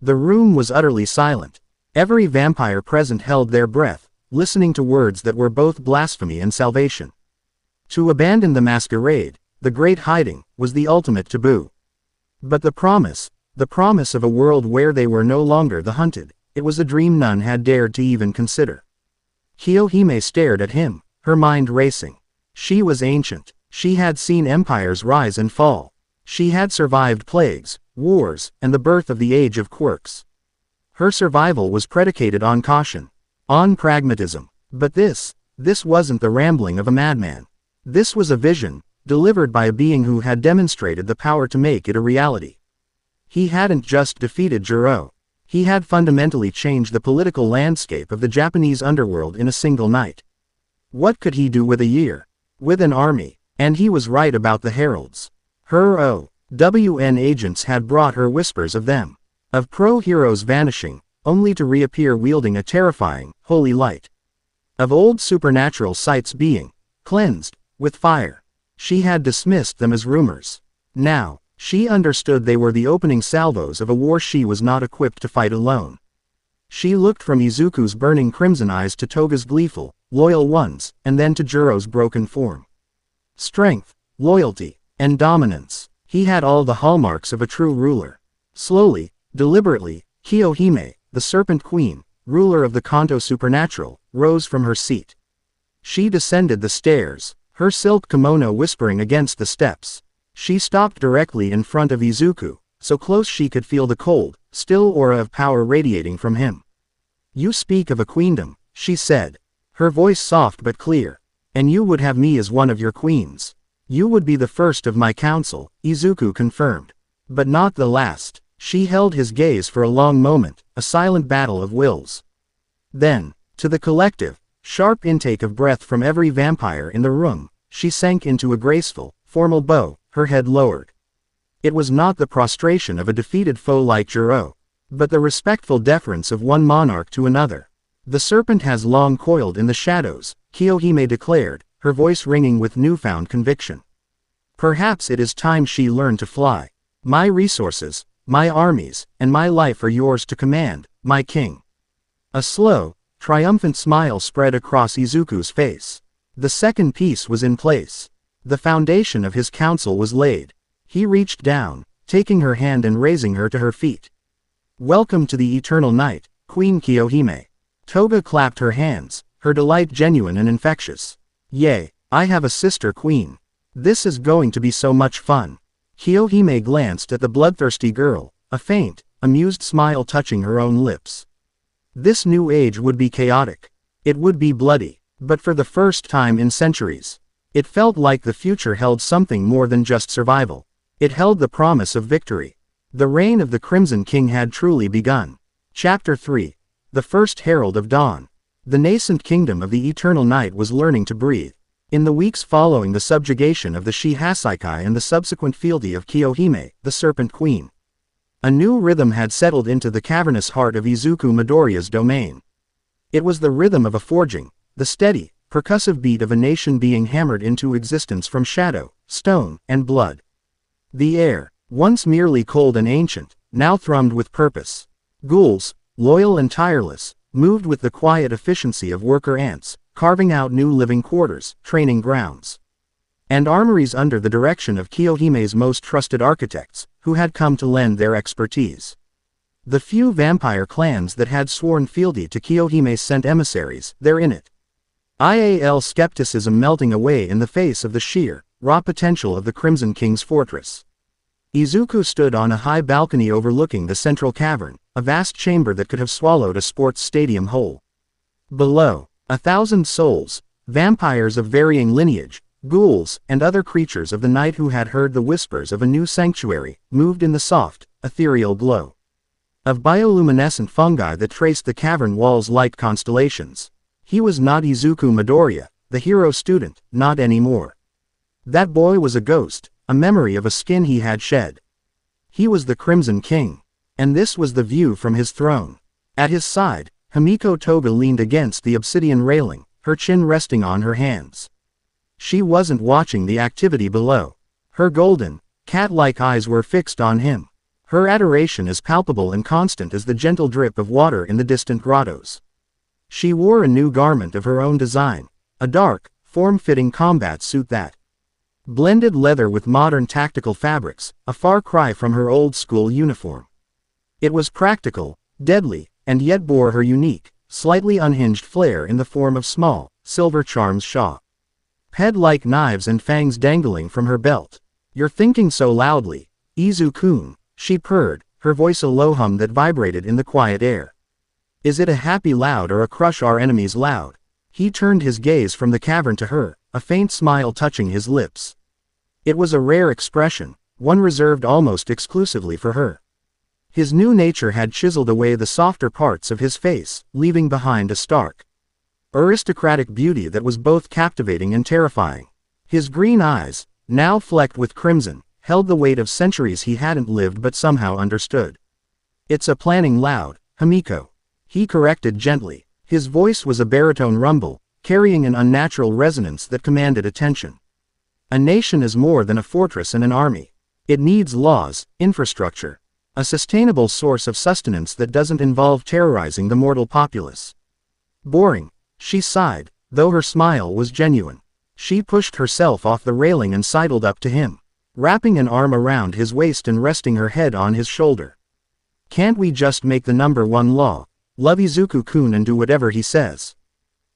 The room was utterly silent. Every vampire present held their breath, listening to words that were both blasphemy and salvation. To abandon the masquerade, the great hiding, was the ultimate taboo. But the promise of a world where they were no longer the hunted, it was a dream none had dared to even consider. Kiyohime stared at him, her mind racing. She was ancient. She had seen empires rise and fall. She had survived plagues, wars, and the birth of the Age of Quirks. Her survival was predicated on caution, on pragmatism. But this wasn't the rambling of a madman. This was a vision, delivered by a being who had demonstrated the power to make it a reality. He hadn't just defeated Jiro. He had fundamentally changed the political landscape of the Japanese underworld in a single night. What could he do with a year? With an army? And he was right about the heralds. Her OWN agents had brought her whispers of them. Of pro-heroes vanishing, only to reappear wielding a terrifying, holy light. Of old supernatural sites being cleansed with fire. She had dismissed them as rumors. Now, she understood they were the opening salvos of a war she was not equipped to fight alone. She looked from Izuku's burning crimson eyes to Toga's gleeful, loyal ones, and then to Jiro's broken form. Strength, loyalty, and dominance. He had all the hallmarks of a true ruler. Slowly, deliberately, Kiyohime, the Serpent Queen, ruler of the Kanto Supernatural, rose from her seat. She descended the stairs, her silk kimono whispering against the steps. She stopped directly in front of Izuku, so close she could feel the cold, still aura of power radiating from him. You speak of a queendom, she said, her voice soft but clear. And you would have me as one of your queens. You would be the first of my council, Izuku confirmed. But not the last. She held his gaze for a long moment, a silent battle of wills. Then, to the collective, sharp intake of breath from every vampire in the room, she sank into a graceful, formal bow, her head lowered. It was not the prostration of a defeated foe like Jiro, but the respectful deference of one monarch to another. The serpent has long coiled in the shadows, Kiyohime declared, her voice ringing with newfound conviction. Perhaps it is time she learned to fly. My resources, my armies, and my life are yours to command, my king. A slow, triumphant smile spread across Izuku's face. The second piece was in place. The foundation of his council was laid. He reached down, taking her hand and raising her to her feet. Welcome to the eternal night, Queen Kiyohime. Toga clapped her hands, her delight genuine and infectious. Yay, I have a sister queen. This is going to be so much fun. Kiyohime glanced at the bloodthirsty girl, a faint, amused smile touching her own lips. This new age would be chaotic. It would be bloody. But for the first time in centuries, it felt like the future held something more than just survival. It held the promise of victory. The reign of the Crimson King had truly begun. Chapter 3. The First Herald of Dawn. The nascent kingdom of the Eternal Night was learning to breathe. In the weeks following the subjugation of the Shi-Hasaikai and the subsequent fealty of Kiyohime, the Serpent Queen, a new rhythm had settled into the cavernous heart of Izuku Midoriya's domain. It was the rhythm of a forging, the steady, percussive beat of a nation being hammered into existence from shadow, stone, and blood. The air, once merely cold and ancient, now thrummed with purpose. Ghouls, loyal and tireless, moved with the quiet efficiency of worker ants, carving out new living quarters, training grounds, and armories under the direction of Kiyohime's most trusted architects, who had come to lend their expertise. The few vampire clans that had sworn fealty to Kiyohime sent emissaries, there in it. IAL skepticism melting away in the face of the sheer, raw potential of the Crimson King's fortress. Izuku stood on a high balcony overlooking the central cavern, a vast chamber that could have swallowed a sports stadium whole. Below, 1,000 souls, vampires of varying lineage, ghouls, and other creatures of the night who had heard the whispers of a new sanctuary, moved in the soft, ethereal glow of bioluminescent fungi that traced the cavern walls like constellations. He was not Izuku Midoriya, the hero student, not anymore. That boy was a ghost, a memory of a skin he had shed. He was the Crimson King, and this was the view from his throne. At his side, Himiko Toga leaned against the obsidian railing, her chin resting on her hands. She wasn't watching the activity below. Her golden, cat-like eyes were fixed on him. Her adoration as palpable and constant as the gentle drip of water in the distant grottos. She wore a new garment of her own design, a dark, form-fitting combat suit that blended leather with modern tactical fabrics, a far cry from her old-school uniform. It was practical, deadly, and yet bore her unique, slightly unhinged flair in the form of small, silver charms head-like knives and fangs dangling from her belt. "You're thinking so loudly, Izu-kun," she purred, her voice a low hum that vibrated in the quiet air. "Is it a happy loud or a crush our enemies loud?" He turned his gaze from the cavern to her, a faint smile touching his lips. It was a rare expression, one reserved almost exclusively for her. His new nature had chiseled away the softer parts of his face, leaving behind a stark, aristocratic beauty that was both captivating and terrifying. His green eyes, now flecked with crimson, held the weight of centuries he hadn't lived but somehow understood. "It's a planning loud, Himiko," he corrected gently. His voice was a baritone rumble, carrying an unnatural resonance that commanded attention. A nation is more than a fortress and an army. It needs laws, infrastructure, a sustainable source of sustenance that doesn't involve terrorizing the mortal populace. "Boring," she sighed, though her smile was genuine. She pushed herself off the railing and sidled up to him, wrapping an arm around his waist and resting her head on his shoulder. "Can't we just make the number one law? Love Izuku-kun and do whatever he says?"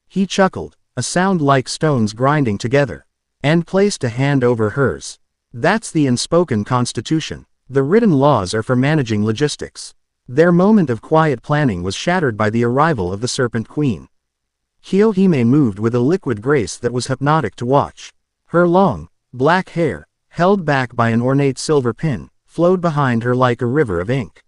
He chuckled, a sound like stones grinding together, and placed a hand over hers. "That's the unspoken constitution. The written laws are for managing logistics." Their moment of quiet planning was shattered by the arrival of the Serpent Queen. Kiyohime moved with a liquid grace that was hypnotic to watch. Her long, black hair, held back by an ornate silver pin, flowed behind her like a river of ink.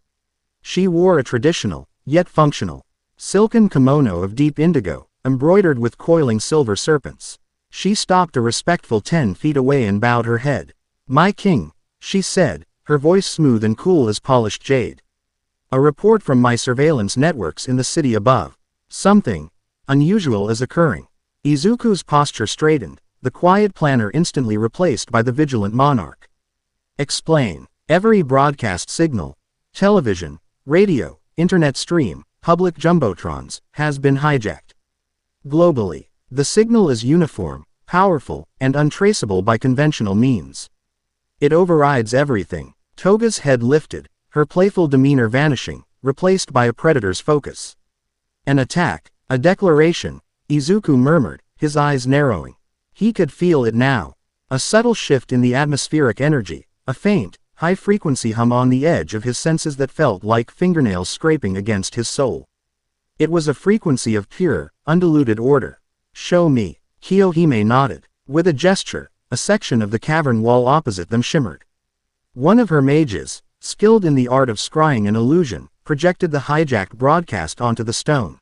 She wore a traditional, yet functional, silken kimono of deep indigo, embroidered with coiling silver serpents. She stopped a respectful 10 feet away and bowed her head. "My king," she said, her voice smooth and cool as polished jade. "A report from my surveillance networks in the city above. Something unusual is occurring." Izuku's posture straightened, the quiet planner instantly replaced by the vigilant monarch. "Explain." Every broadcast signal, television, radio, internet stream, public jumbotrons, has been hijacked. Globally, the signal is uniform, powerful, and untraceable by conventional means. It overrides everything. Toga's head lifted, her playful demeanor vanishing, replaced by a predator's focus. "An attack, a declaration," Izuku murmured, his eyes narrowing. He could feel it now. A subtle shift in the atmospheric energy, a faint, high-frequency hum on the edge of his senses that felt like fingernails scraping against his soul. It was a frequency of pure, undiluted order. "Show me." Kiyohime nodded. With a gesture, a section of the cavern wall opposite them shimmered. One of her mages, skilled in the art of scrying an illusion, projected the hijacked broadcast onto the stone.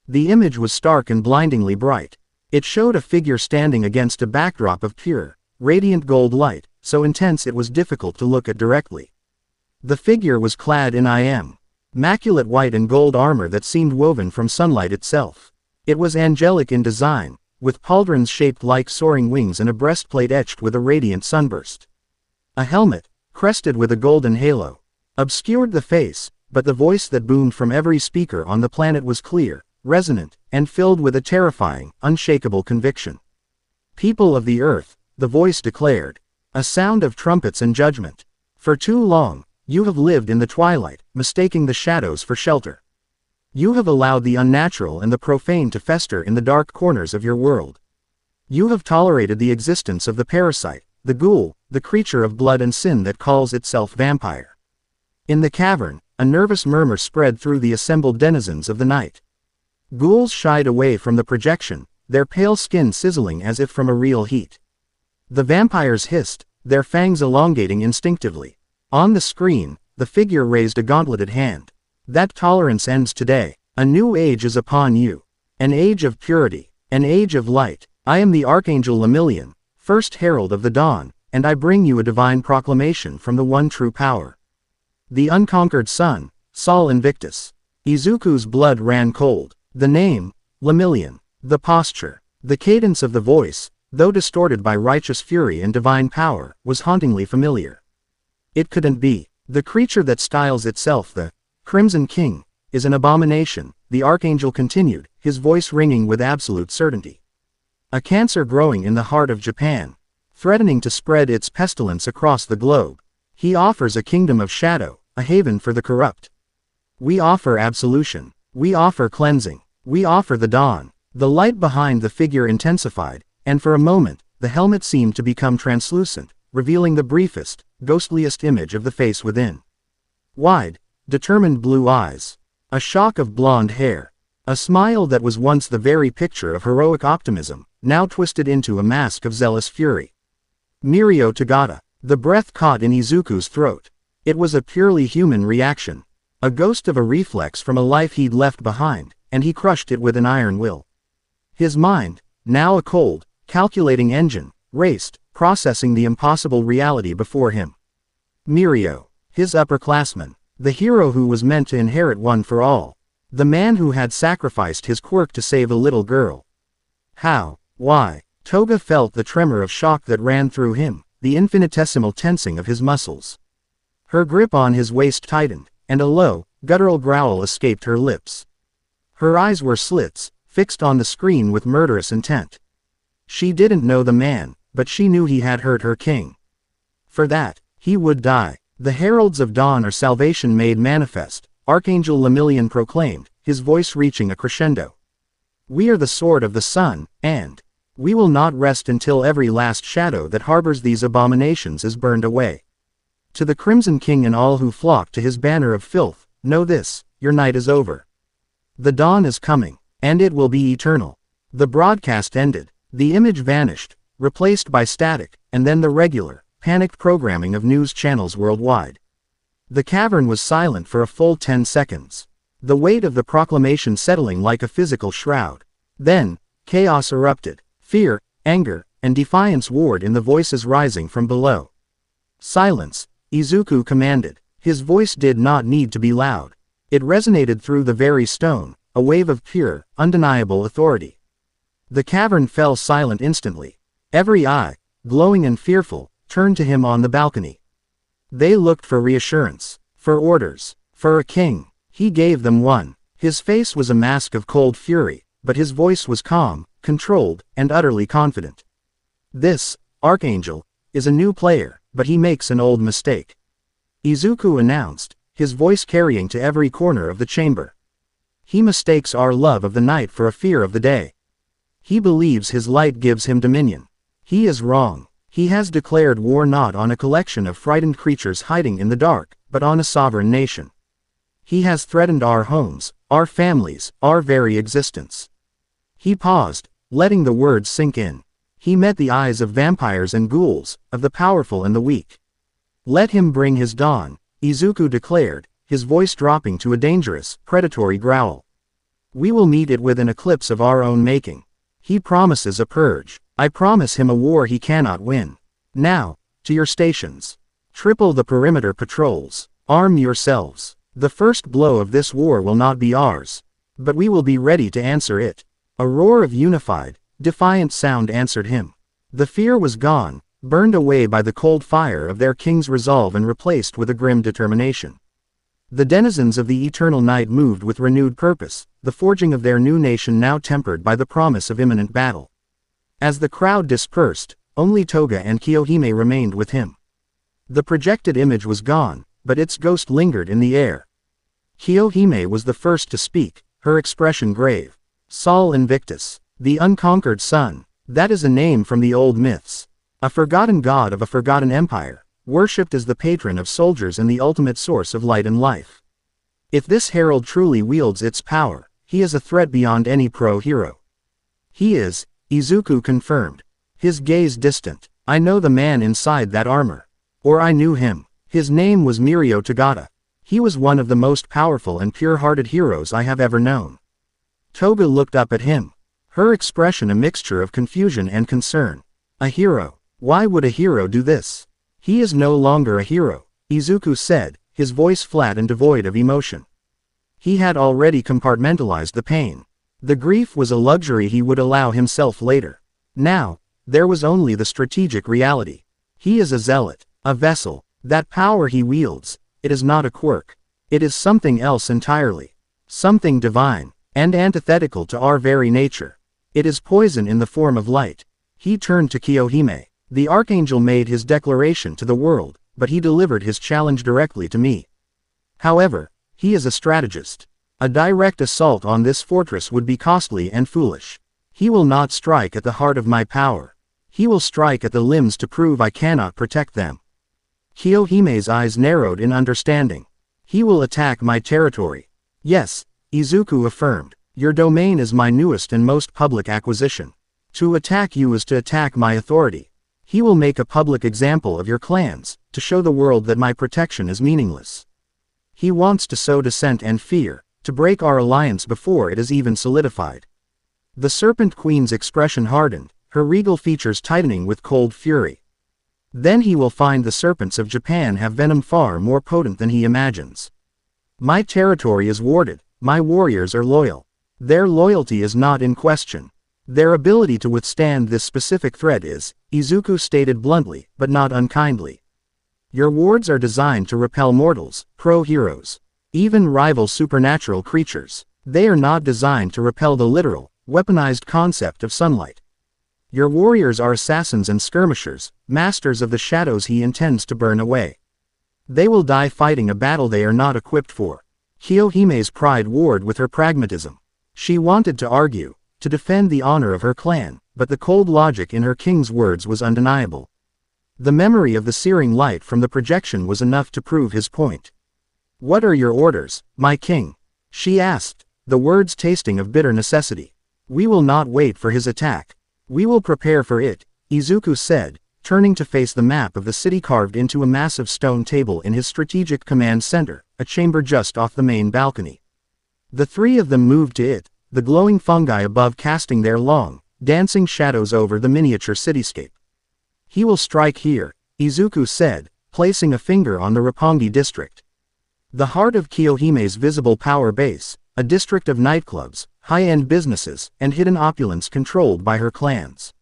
The image was stark and blindingly bright. It showed a figure standing against a backdrop of pure, radiant gold light, so intense it was difficult to look at directly. The figure was clad in immaculate white and gold armor that seemed woven from sunlight itself. It was angelic in design, with pauldrons shaped like soaring wings and a breastplate etched with a radiant sunburst. A helmet, crested with a golden halo, obscured the face, but the voice that boomed from every speaker on the planet was clear, resonant, and filled with a terrifying, unshakable conviction. "People of the earth," the voice declared, a sound of trumpets and judgment. "For too long, you have lived in the twilight, mistaking the shadows for shelter. You have allowed the unnatural and the profane to fester in the dark corners of your world. You have tolerated the existence of the parasite, the ghoul, the creature of blood and sin that calls itself vampire." In the cavern, a nervous murmur spread through the assembled denizens of the night. Ghouls shied away from the projection, their pale skin sizzling as if from a real heat. The vampires hissed, their fangs elongating instinctively. On the screen, the figure raised a gauntleted hand. "That tolerance ends today. A new age is upon you. An age of purity, an age of light. I am the Archangel Lemillion, first herald of the dawn, and I bring you a divine proclamation from the one true power. The unconquered sun, Sol Invictus." Izuku's blood ran cold. The name, Lemillion. The posture, the cadence of the voice, though distorted by righteous fury and divine power, was hauntingly familiar. It couldn't be. "The creature that styles itself the Crimson King is an abomination," the Archangel continued, his voice ringing with absolute certainty. "A cancer growing in the heart of Japan, threatening to spread its pestilence across the globe. He offers a kingdom of shadow, a haven for the corrupt. We offer absolution. We offer cleansing. We offer the dawn." The light behind the figure intensified, and for a moment, the helmet seemed to become translucent, revealing the briefest, ghostliest image of the face within. Wide, determined blue eyes. A shock of blonde hair. A smile that was once the very picture of heroic optimism, now twisted into a mask of zealous fury. Mirio Tagata. The breath caught in Izuku's throat. It was a purely human reaction. A ghost of a reflex from a life he'd left behind, and he crushed it with an iron will. His mind, now a cold, calculating engine, raced, processing the impossible reality before him. Mirio, his upperclassman, the hero who was meant to inherit One for All, the man who had sacrificed his quirk to save a little girl. How? Why? Toga felt the tremor of shock that ran through him, the infinitesimal tensing of his muscles. Her grip on his waist tightened, and a low, guttural growl escaped her lips. Her eyes were slits, fixed on the screen with murderous intent. She didn't know the man, but she knew he had hurt her king. For that, he would die. "The heralds of dawn are salvation made manifest," Archangel Lemillion proclaimed, his voice reaching a crescendo. "We are the sword of the sun, and we will not rest until every last shadow that harbors these abominations is burned away. To the Crimson King and all who flock to his banner of filth, know this, your night is over. The dawn is coming, and it will be eternal." The broadcast ended. The image vanished, replaced by static, and then the regular, panicked programming of news channels worldwide. The cavern was silent for a full 10 seconds. The weight of the proclamation settling like a physical shroud. Then, chaos erupted. Fear, anger, and defiance warred in the voices rising from below. "Silence," Izuku commanded. His voice did not need to be loud. It resonated through the very stone, a wave of pure, undeniable authority. The cavern fell silent instantly. Every eye, glowing and fearful, turned to him on the balcony. They looked for reassurance, for orders, for a king. He gave them one. His face was a mask of cold fury, but his voice was calm, controlled, and utterly confident. "This, Archangel, is a new player, but he makes an old mistake," Izuku announced, his voice carrying to every corner of the chamber. "He mistakes our love of the night for a fear of the day. He believes his light gives him dominion. He is wrong. He has declared war not on a collection of frightened creatures hiding in the dark, but on a sovereign nation. He has threatened our homes, our families, our very existence. He paused, letting the words sink in. He met the eyes of vampires and ghouls, of the powerful and the weak. Let him bring his dawn, Izuku declared, his voice dropping to a dangerous, predatory growl. We will meet it with an eclipse of our own making. He promises a purge. I promise him a war he cannot win. Now, to your stations. Triple the perimeter patrols. Arm yourselves. The first blow of this war will not be ours. But we will be ready to answer it. A roar of unified, defiant sound answered him. The fear was gone, burned away by the cold fire of their king's resolve and replaced with a grim determination. The denizens of the eternal night moved with renewed purpose, the forging of their new nation now tempered by the promise of imminent battle. As the crowd dispersed, only Toga and Kiyohime remained with him. The projected image was gone, but its ghost lingered in the air. Kiyohime was the first to speak, her expression grave. Sol Invictus, the unconquered sun, that is a name from the old myths. A forgotten god of a forgotten empire, worshipped as the patron of soldiers and the ultimate source of light and life. If this herald truly wields its power, he is a threat beyond any pro-hero. He is, Izuku confirmed. His gaze distant. I know the man inside that armor. Or I knew him. His name was Mirio Tagata. He was one of the most powerful and pure-hearted heroes I have ever known. Toga looked up at him. Her expression a mixture of confusion and concern. A hero. Why would a hero do this? He is no longer a hero, Izuku said, his voice flat and devoid of emotion. He had already compartmentalized the pain. The grief was a luxury he would allow himself later. Now, there was only the strategic reality. He is a zealot, a vessel. That power he wields, it is not a quirk. It is something else entirely. Something divine, and antithetical to our very nature. It is poison in the form of light. He turned to Kiyohime. The archangel made his declaration to the world, but he delivered his challenge directly to me. However, he is a strategist. A direct assault on this fortress would be costly and foolish. He will not strike at the heart of my power. He will strike at the limbs to prove I cannot protect them. Kiyohime's eyes narrowed in understanding. He will attack my territory. Yes, Izuku affirmed. Your domain is my newest and most public acquisition. To attack you is to attack my authority. He will make a public example of your clans, to show the world that my protection is meaningless. He wants to sow dissent and fear, to break our alliance before it is even solidified. The Serpent Queen's expression hardened, her regal features tightening with cold fury. Then he will find the serpents of Japan have venom far more potent than he imagines. My territory is warded, my warriors are loyal. Their loyalty is not in question. Their ability to withstand this specific threat is, Izuku stated bluntly, but not unkindly. Your wards are designed to repel mortals, pro-heroes, even rival supernatural creatures. They are not designed to repel the literal, weaponized concept of sunlight. Your warriors are assassins and skirmishers, masters of the shadows he intends to burn away. They will die fighting a battle they are not equipped for. Kiyohime's pride warred with her pragmatism. She wanted to argue, to defend the honor of her clan, but the cold logic in her king's words was undeniable. The memory of the searing light from the projection was enough to prove his point. What are your orders, my king? She asked, the words tasting of bitter necessity. We will not wait for his attack. We will prepare for it, Izuku said, turning to face the map of the city carved into a massive stone table in his strategic command center, a chamber just off the main balcony. The three of them moved to it, the glowing fungi above casting their long, dancing shadows over the miniature cityscape. He will strike here, Izuku said, placing a finger on the Roppongi district. The heart of Kiyohime's visible power base, a district of nightclubs, high-end businesses, and hidden opulence controlled by her clans.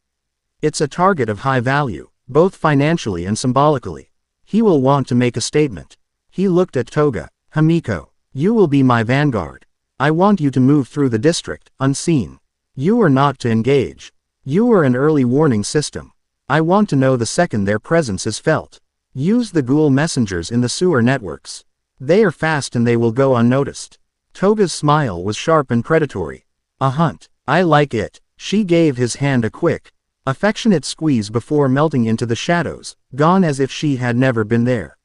It's a target of high value, both financially and symbolically. He will want to make a statement. He looked at Toga. Hamiko, you will be my vanguard. I want you to move through the district, unseen. You are not to engage. You are an early warning system. I want to know the second their presence is felt. Use the ghoul messengers in the sewer networks. They are fast and they will go unnoticed. Toga's smile was sharp and predatory. A hunt. I like it. She gave his hand a quick, affectionate squeeze before melting into the shadows, gone as if she had never been there.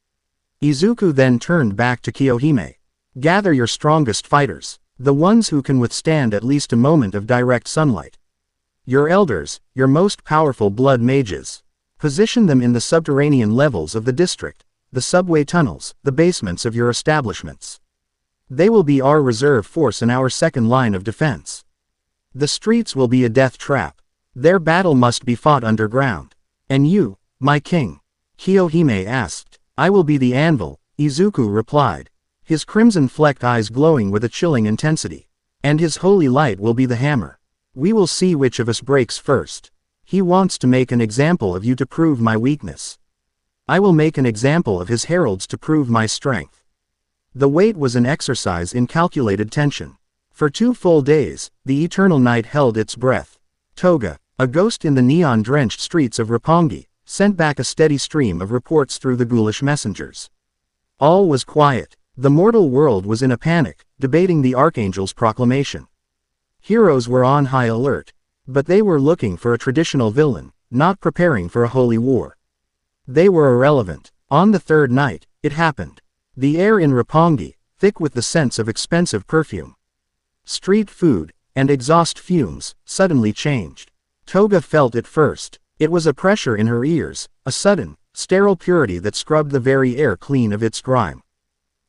Izuku then turned back to Kiyohime. Gather your strongest fighters, the ones who can withstand at least a moment of direct sunlight. Your elders, your most powerful blood mages. Position them in the subterranean levels of the district, the subway tunnels, the basements of your establishments. They will be our reserve force and our second line of defense. The streets will be a death trap. Their battle must be fought underground. And you, my king? Kiyohime asked. I will be the anvil, Izuku replied, his crimson-flecked eyes glowing with a chilling intensity. And his holy light will be the hammer. We will see which of us breaks first. He wants to make an example of you to prove my weakness. I will make an example of his heralds to prove my strength. The wait was an exercise in calculated tension. For 2 full days, the eternal night held its breath. Toga, a ghost in the neon-drenched streets of Roppongi, sent back a steady stream of reports through the ghoulish messengers. All was quiet. The mortal world was in a panic, debating the Archangel's proclamation. Heroes were on high alert. But they were looking for a traditional villain, not preparing for a holy war. They were irrelevant. On the 3rd night, it happened. The air in Roppongi, thick with the scents of expensive perfume, street food, and exhaust fumes, suddenly changed. Toga felt it first. It was a pressure in her ears, a sudden, sterile purity that scrubbed the very air clean of its grime.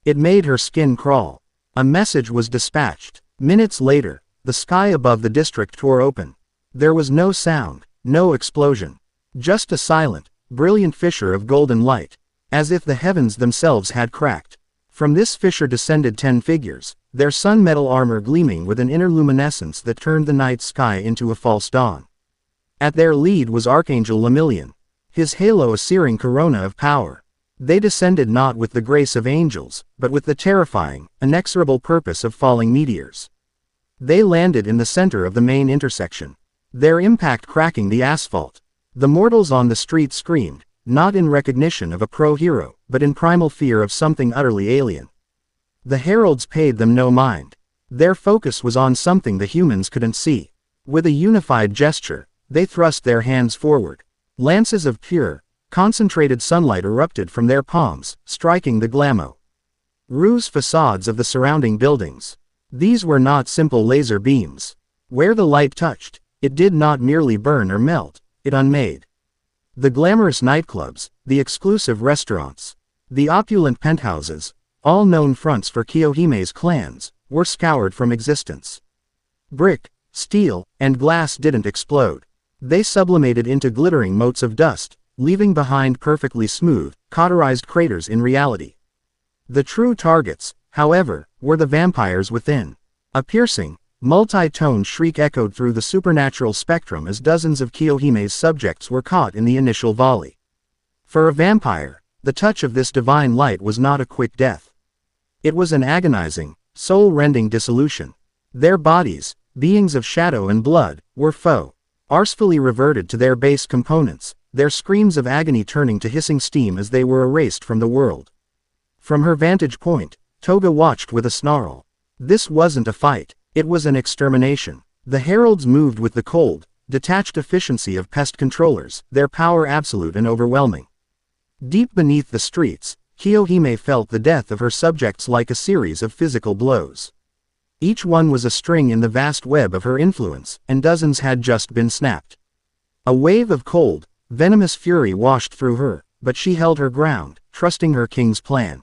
It made her skin crawl. A message was dispatched. Minutes later, the sky above the district tore open. There was no sound, no explosion. Just a silent, brilliant fissure of golden light, as if the heavens themselves had cracked. From this fissure descended 10 figures, their sun-metal armor gleaming with an inner luminescence that turned the night sky into a false dawn. At their lead was Archangel Lemillion, his halo a searing corona of power. They descended not with the grace of angels, but with the terrifying, inexorable purpose of falling meteors. They landed in the center of the main intersection, their impact cracking the asphalt. The mortals on the street screamed, not in recognition of a pro-hero, but in primal fear of something utterly alien. The heralds paid them no mind. Their focus was on something the humans couldn't see. With a unified gesture, they thrust their hands forward. Lances of pure, concentrated sunlight erupted from their palms, striking the glamour-rose facades of the surrounding buildings. These were not simple laser beams. Where the light touched, it did not merely burn or melt, it unmade. The glamorous nightclubs, the exclusive restaurants, the opulent penthouses, all known fronts for Kiyohime's clans, were scoured from existence. Brick, steel, and glass didn't explode. They sublimated into glittering motes of dust, leaving behind perfectly smooth, cauterized craters in reality. The true targets, however, were the vampires within. A piercing, multi-toned shriek echoed through the supernatural spectrum as dozens of Kiyohime's subjects were caught in the initial volley. For a vampire, the touch of this divine light was not a quick death. It was an agonizing, soul-rending dissolution. Their bodies, beings of shadow and blood, were forcefully reverted to their base components, their screams of agony turning to hissing steam as they were erased from the world. From her vantage point, Toga watched with a snarl. This wasn't a fight. It was an extermination. The heralds moved with the cold, detached efficiency of pest controllers, their power absolute and overwhelming. Deep beneath the streets, Kiyohime felt the death of her subjects like a series of physical blows. Each one was a string in the vast web of her influence, and dozens had just been snapped. A wave of cold, venomous fury washed through her, but she held her ground, trusting her king's plan.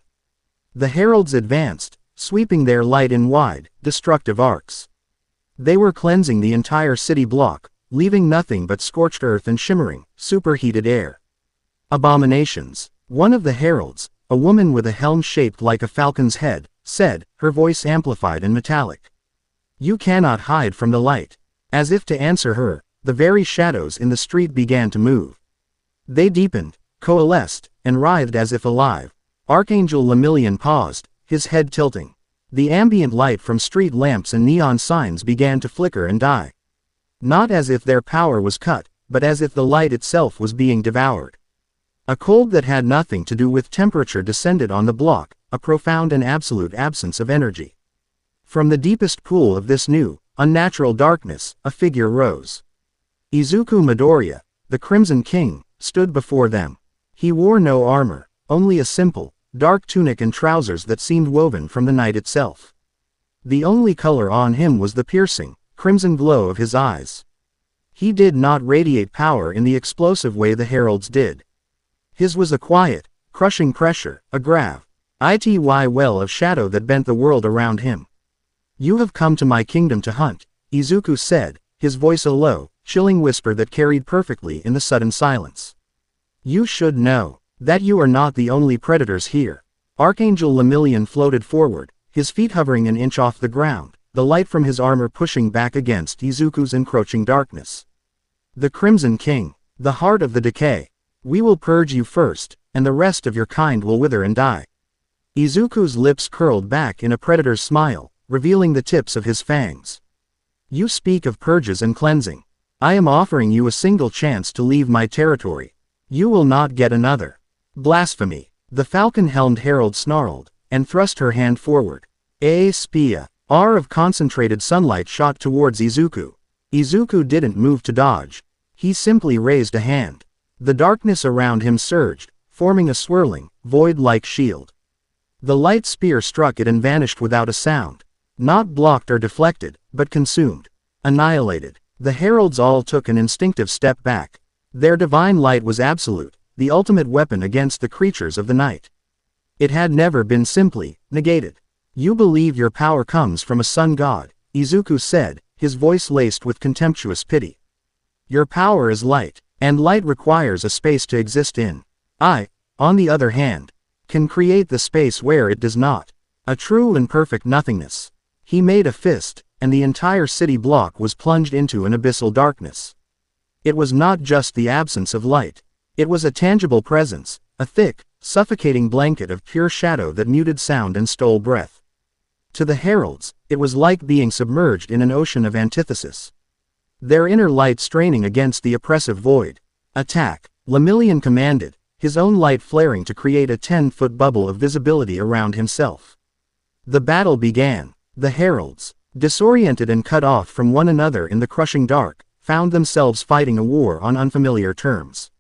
The heralds advanced, sweeping their light in wide, destructive arcs. They were cleansing the entire city block, leaving nothing but scorched earth and shimmering, superheated air. Abominations. One of the heralds, a woman with a helm shaped like a falcon's head, said, her voice amplified and metallic. You cannot hide from the light. As if to answer her, the very shadows in the street began to move. They deepened, coalesced, and writhed as if alive. Archangel Lemillion paused, his head tilting. The ambient light from street lamps and neon signs began to flicker and die. Not as if their power was cut, but as if the light itself was being devoured. A cold that had nothing to do with temperature descended on the block, a profound and absolute absence of energy. From the deepest pool of this new, unnatural darkness, a figure rose. Izuku Midoriya, the Crimson King, stood before them. He wore no armor, only a simple, dark tunic and trousers that seemed woven from the night itself. The only color on him was the piercing, crimson glow of his eyes. He did not radiate power in the explosive way the heralds did. His was a quiet, crushing pressure, a gravity well of shadow that bent the world around him. "You have come to my kingdom to hunt," Izuku said, his voice a low, chilling whisper that carried perfectly in the sudden silence. "You should know that you are not the only predators here." Archangel Lemillion floated forward, his feet hovering an inch off the ground, the light from his armor pushing back against Izuku's encroaching darkness. "The Crimson King, the heart of the decay. We will purge you first, and the rest of your kind will wither and die." Izuku's lips curled back in a predator's smile, revealing the tips of his fangs. "You speak of purges and cleansing. I am offering you a single chance to leave my territory. You will not get another." "Blasphemy!" The falcon-helmed herald snarled, and thrust her hand forward. A spear of concentrated sunlight shot towards Izuku. Izuku didn't move to dodge. He simply raised a hand. The darkness around him surged, forming a swirling, void-like shield. The light spear struck it and vanished without a sound. Not blocked or deflected, but consumed. Annihilated. The heralds all took an instinctive step back. Their divine light was absolute, the ultimate weapon against the creatures of the night. It had never been simply negated. "You believe your power comes from a sun god," Izuku said, his voice laced with contemptuous pity. "Your power is light, and light requires a space to exist in. I, on the other hand, can create the space where it does not. A true and perfect nothingness." He made a fist, and the entire city block was plunged into an abyssal darkness. It was not just the absence of light. It was a tangible presence, a thick, suffocating blanket of pure shadow that muted sound and stole breath. To the heralds, it was like being submerged in an ocean of antithesis. Their inner light straining against the oppressive void. "Attack," Lemillion commanded, his own light flaring to create a 10-foot bubble of visibility around himself. The battle began. The heralds, disoriented and cut off from one another in the crushing dark, found themselves fighting a war on unfamiliar terms.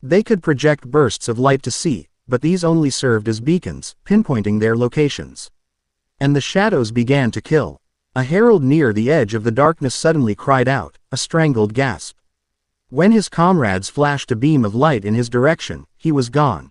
They could project bursts of light to see, but these only served as beacons, pinpointing their locations. And the shadows began to kill. A herald near the edge of the darkness suddenly cried out, a strangled gasp. When his comrades flashed a beam of light in his direction, he was gone.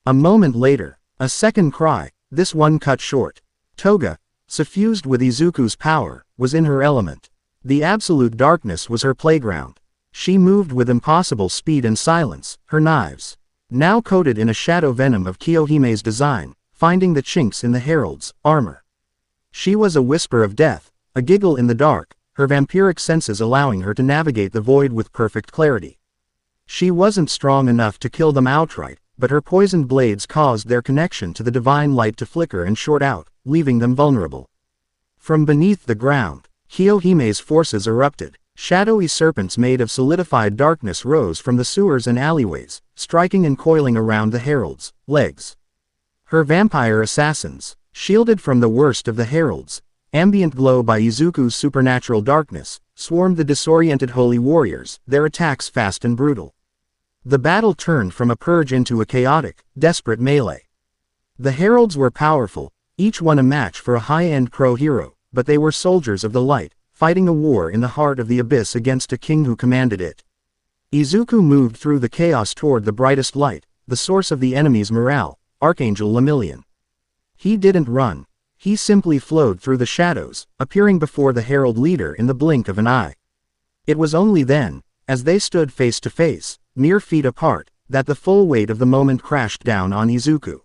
A moment later, a second cry, this one cut short. Toga, suffused with Izuku's power, was in her element. The absolute darkness was her playground. She moved with impossible speed and silence, her knives, now coated in a shadow venom of Kiyohime's design, finding the chinks in the herald's armor. She was a whisper of death, a giggle in the dark, her vampiric senses allowing her to navigate the void with perfect clarity. She wasn't strong enough to kill them outright, but her poisoned blades caused their connection to the divine light to flicker and short out, leaving them vulnerable. From beneath the ground, Kiyohime's forces erupted. Shadowy serpents made of solidified darkness rose from the sewers and alleyways, striking and coiling around the herald's legs. Her vampire assassins, shielded from the worst of the heralds, ambient glow by Izuku's supernatural darkness, swarmed the disoriented holy warriors, their attacks fast and brutal. The battle turned from a purge into a chaotic, desperate melee. The heralds were powerful, each one a match for a high-end pro-hero, but they were soldiers of the light, fighting a war in the heart of the abyss against a king who commanded it. Izuku moved through the chaos toward the brightest light, the source of the enemy's morale, Archangel Lemillion. He didn't run. He simply flowed through the shadows, appearing before the herald leader in the blink of an eye. It was only then, as they stood face to face, mere feet apart, that the full weight of the moment crashed down on Izuku.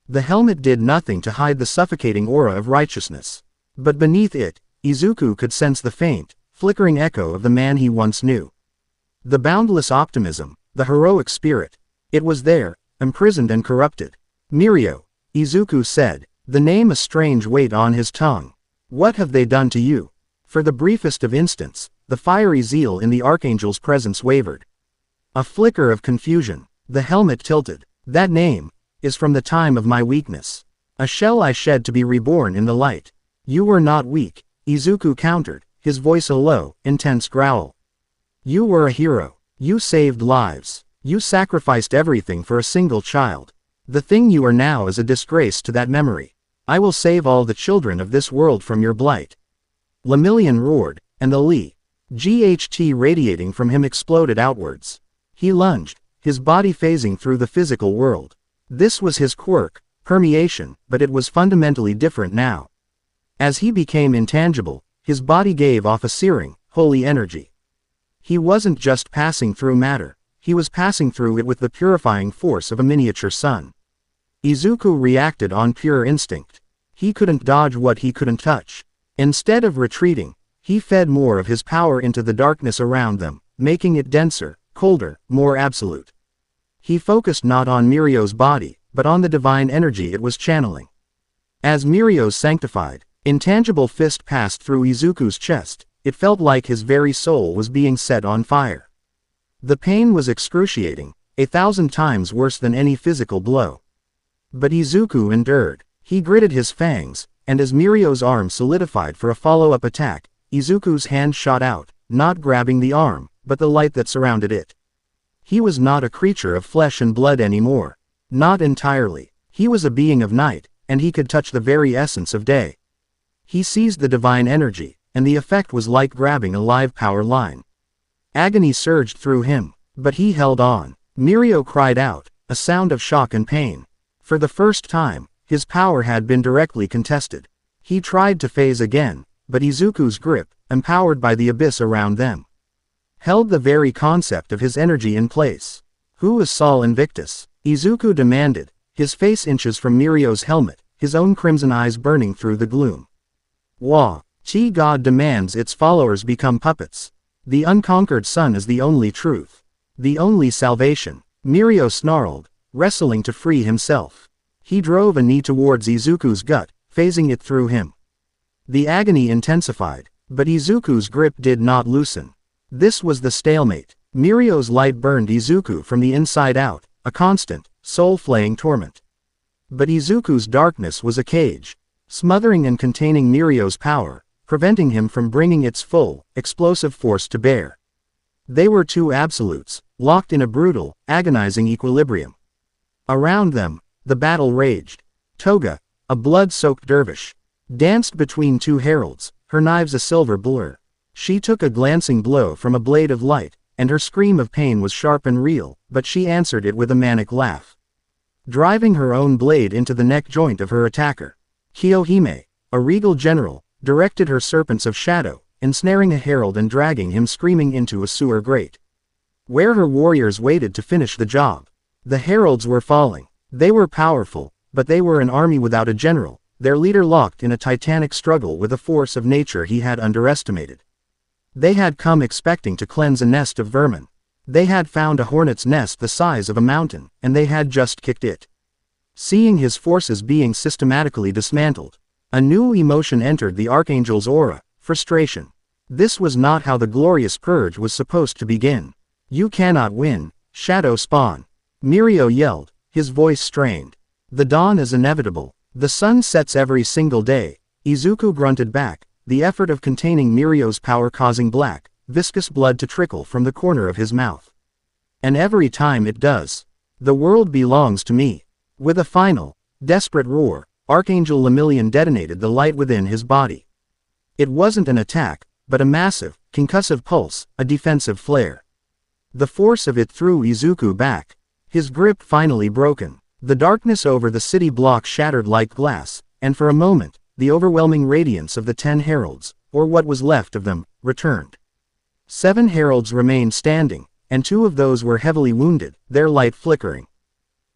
The helmet did nothing to hide the suffocating aura of righteousness. But beneath it, Izuku could sense the faint, flickering echo of the man he once knew. The boundless optimism, the heroic spirit. It was there, imprisoned and corrupted. "Mirio," Izuku said, the name a strange weight on his tongue. "What have they done to you?" For the briefest of instants, the fiery zeal in the Archangel's presence wavered. A flicker of confusion. The helmet tilted. "That name is from the time of my weakness. A shell I shed to be reborn in the light." "You were not weak," Izuku countered, his voice a low, intense growl. "You were a hero. You saved lives. You sacrificed everything for a single child. The thing you are now is a disgrace to that memory. I will save all the children of this world from your blight." Lemillion roared, and the GHT radiating from him exploded outwards. He lunged, his body phasing through the physical world. This was his quirk, permeation, but it was fundamentally different now. As he became intangible, his body gave off a searing, holy energy. He wasn't just passing through matter, he was passing through it with the purifying force of a miniature sun. Izuku reacted on pure instinct. He couldn't dodge what he couldn't touch. Instead of retreating, he fed more of his power into the darkness around them, making it denser, colder, more absolute. He focused not on Mirio's body, but on the divine energy it was channeling. As Mirio's sanctified, intangible fist passed through Izuku's chest, it felt like his very soul was being set on fire. The pain was excruciating, 1,000 times worse than any physical blow. But Izuku endured. He gritted his fangs, and as Mirio's arm solidified for a follow-up attack, Izuku's hand shot out, not grabbing the arm, but the light that surrounded it. He was not a creature of flesh and blood anymore. Not entirely. He was a being of night, and he could touch the very essence of day. He seized the divine energy, and the effect was like grabbing a live power line. Agony surged through him, but he held on. Mirio cried out, a sound of shock and pain. For the first time, his power had been directly contested. He tried to phase again, but Izuku's grip, empowered by the abyss around them, held the very concept of his energy in place. Who was Sol Invictus? Izuku demanded, his face inches from Mirio's helmet, his own crimson eyes burning through the gloom. Wa, Chi God demands its followers become puppets. The unconquered sun is the only truth. The only salvation. Mirio snarled, wrestling to free himself. He drove a knee towards Izuku's gut, phasing it through him. The agony intensified, but Izuku's grip did not loosen. This was the stalemate. Mirio's light burned Izuku from the inside out, a constant, soul-flaying torment. But Izuku's darkness was a cage, smothering and containing Mirio's power, preventing him from bringing its full, explosive force to bear. They were two absolutes, locked in a brutal, agonizing equilibrium. Around them, the battle raged. Toga, a blood-soaked dervish, danced between two heralds, her knives a silver blur. She took a glancing blow from a blade of light, and her scream of pain was sharp and real, but she answered it with a manic laugh, driving her own blade into the neck joint of her attacker. Kiyohime, a regal general, directed her serpents of shadow, ensnaring a herald and dragging him screaming into a sewer grate, where her warriors waited to finish the job. The heralds were falling. They were powerful, but they were an army without a general, their leader locked in a titanic struggle with a force of nature he had underestimated. They had come expecting to cleanse a nest of vermin. They had found a hornet's nest the size of a mountain, and they had just kicked it. Seeing his forces being systematically dismantled, a new emotion entered the Archangel's aura, frustration. This was not how the glorious purge was supposed to begin. You cannot win, Shadow Spawn. Mirio yelled, his voice strained. The dawn is inevitable. The sun sets every single day. Izuku grunted back, the effort of containing Mirio's power causing black, viscous blood to trickle from the corner of his mouth. And every time it does, the world belongs to me. With a final, desperate roar, Archangel Lemillion detonated the light within his body. It wasn't an attack, but a massive, concussive pulse, a defensive flare. The force of it threw Izuku back, his grip finally broken. The darkness over the city block shattered like glass, and for a moment, the overwhelming radiance of the 10 heralds, or what was left of them, returned. 7 heralds remained standing, and 2 of those were heavily wounded, their light flickering.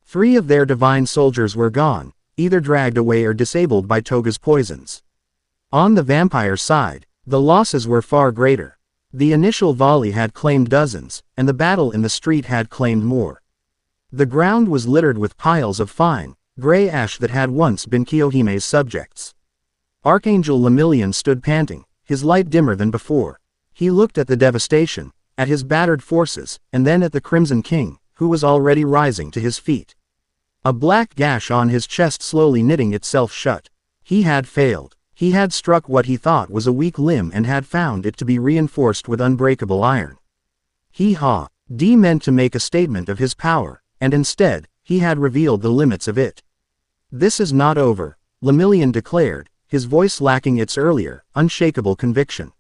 3 of their divine soldiers were gone, either dragged away or disabled by Toga's poisons. On the vampire side, the losses were far greater. The initial volley had claimed dozens, and the battle in the street had claimed more. The ground was littered with piles of fine, gray ash that had once been Kiyohime's subjects. Archangel Lemillion stood panting, his light dimmer than before. He looked at the devastation, at his battered forces, and then at the Crimson King, who was already rising to his feet. A black gash on his chest slowly knitting itself shut. He had failed. He had struck what he thought was a weak limb and had found it to be reinforced with unbreakable iron. He meant to make a statement of his power, and instead, he had revealed the limits of it. "This is not over," Lemillion declared, his voice lacking its earlier, unshakable conviction.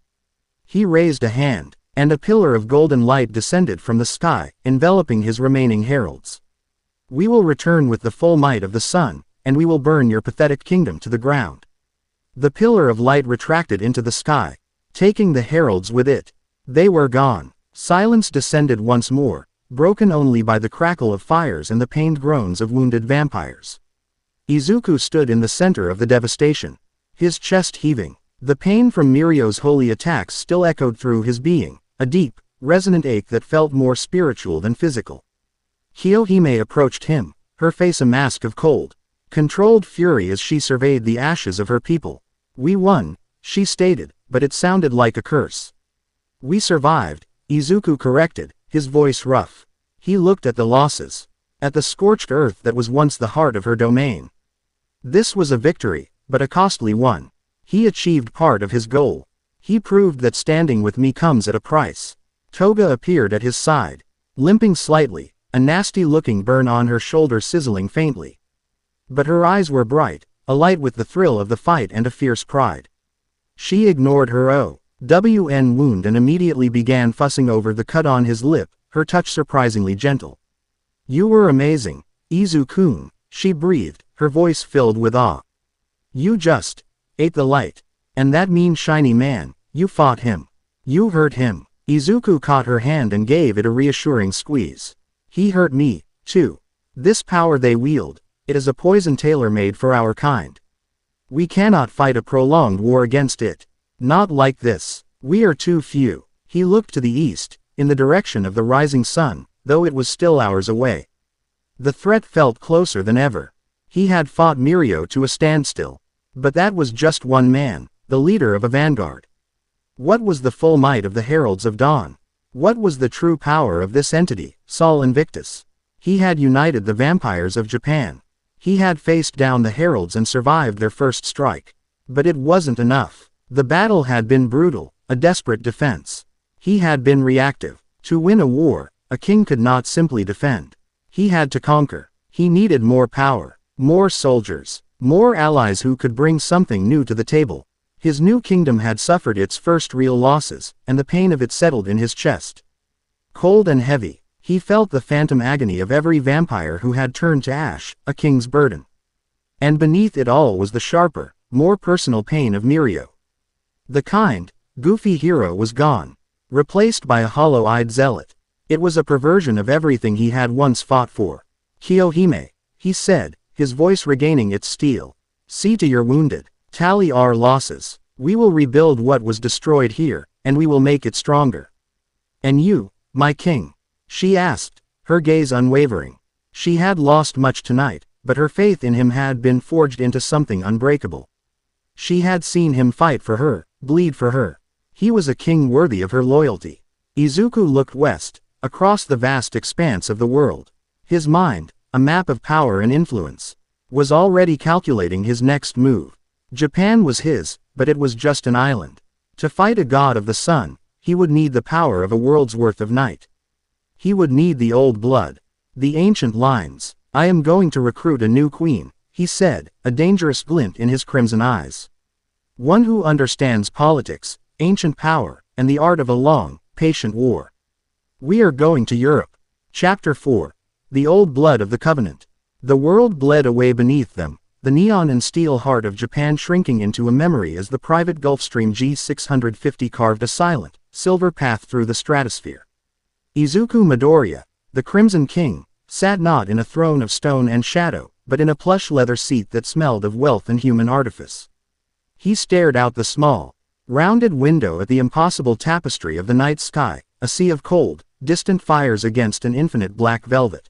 He raised a hand, and a pillar of golden light descended from the sky, enveloping his remaining heralds. "We will return with the full might of the sun, and we will burn your pathetic kingdom to the ground." The pillar of light retracted into the sky, taking the heralds with it. They were gone. Silence descended once more, broken only by the crackle of fires and the pained groans of wounded vampires. Izuku stood in the center of the devastation, his chest heaving. The pain from Mirio's holy attacks still echoed through his being, a deep, resonant ache that felt more spiritual than physical. Kiyohime approached him, her face a mask of cold, controlled fury as she surveyed the ashes of her people. "We won," she stated, but it sounded like a curse. "We survived," Izuku corrected, his voice rough. He looked at the losses, at the scorched earth that was once the heart of her domain. This was a victory, but a costly one. He achieved part of his goal. He proved that standing with me comes at a price. Toga appeared at his side, limping slightly, a nasty-looking burn on her shoulder sizzling faintly. But her eyes were bright, alight with the thrill of the fight and a fierce pride. She ignored her OWN wound and immediately began fussing over the cut on his lip, her touch surprisingly gentle. "You were amazing, Izu-kun," she breathed, her voice filled with awe. "You just ate the light. And that mean shiny man, you fought him. You hurt him." Izuku caught her hand and gave it a reassuring squeeze. "He hurt me, too. This power they wield, it is a poison tailor-made for our kind. We cannot fight a prolonged war against it. Not like this. We are too few." He looked to the east, in the direction of the rising sun, though it was still hours away. The threat felt closer than ever. He had fought Mirio to a standstill. But that was just one man, the leader of a vanguard. What was the full might of the Heralds of Dawn? What was the true power of this entity, Sol Invictus? He had united the vampires of Japan. He had faced down the Heralds and survived their first strike. But it wasn't enough. The battle had been brutal, a desperate defense. He had been reactive. To win a war, a king could not simply defend. He had to conquer. He needed more power, more soldiers, more allies who could bring something new to the table. His new kingdom had suffered its first real losses, and the pain of it settled in his chest. Cold and heavy, he felt the phantom agony of every vampire who had turned to ash, a king's burden. And beneath it all was the sharper, more personal pain of Mirio. The kind, goofy hero was gone, replaced by a hollow-eyed zealot. It was a perversion of everything he had once fought for. "Kiyohime," he said, his voice regaining its steel. "See to your wounded. Tally our losses. We will rebuild what was destroyed here, and we will make it stronger." "And you, my king?" she asked, her gaze unwavering. She had lost much tonight, but her faith in him had been forged into something unbreakable. She had seen him fight for her, bleed for her. He was a king worthy of her loyalty. Izuku looked west, across the vast expanse of the world. His mind, a map of power and influence, was already calculating his next move. Japan was his, but it was just an island. To fight a god of the sun, he would need the power of a world's worth of night. He would need the old blood, the ancient lines. "I am going to recruit a new queen," he said, a dangerous glint in his crimson eyes. "One who understands politics, ancient power, and the art of a long, patient war. We are going to Europe." Chapter 4. The Old Blood of the Covenant. The world bled away beneath them, the neon and steel heart of Japan shrinking into a memory as the private Gulfstream G650 carved a silent, silver path through the stratosphere. Izuku Midoriya, the Crimson King, sat not in a throne of stone and shadow, but in a plush leather seat that smelled of wealth and human artifice. He stared out the small, rounded window at the impossible tapestry of the night sky, a sea of cold, distant fires against an infinite black velvet.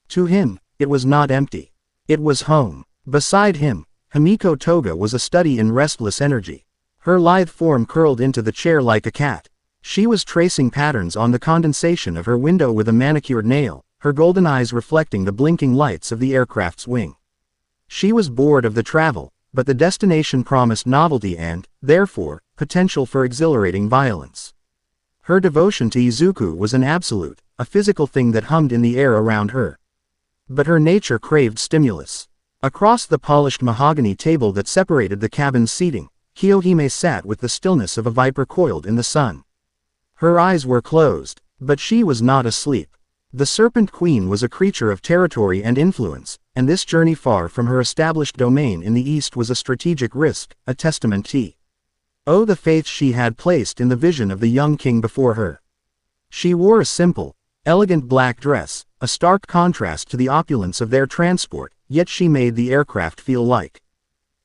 To him, it was not empty. It was home. Beside him, Himiko Toga was a study in restless energy. Her lithe form curled into the chair like a cat. She was tracing patterns on the condensation of her window with a manicured nail, her golden eyes reflecting the blinking lights of the aircraft's wing. She was bored of the travel, but the destination promised novelty and, therefore, potential for exhilarating violence. Her devotion to Izuku was an absolute, a physical thing that hummed in the air around her. But her nature craved stimulus. Across the polished mahogany table that separated the cabin's seating, Kiyohime sat with the stillness of a viper coiled in the sun. Her eyes were closed, but she was not asleep. The Serpent Queen was a creature of territory and influence, and this journey far from her established domain in the east was a strategic risk, a testament to the faith she had placed in the vision of the young king before her. She wore a simple, elegant black dress, a stark contrast to the opulence of their transport, yet she made the aircraft feel like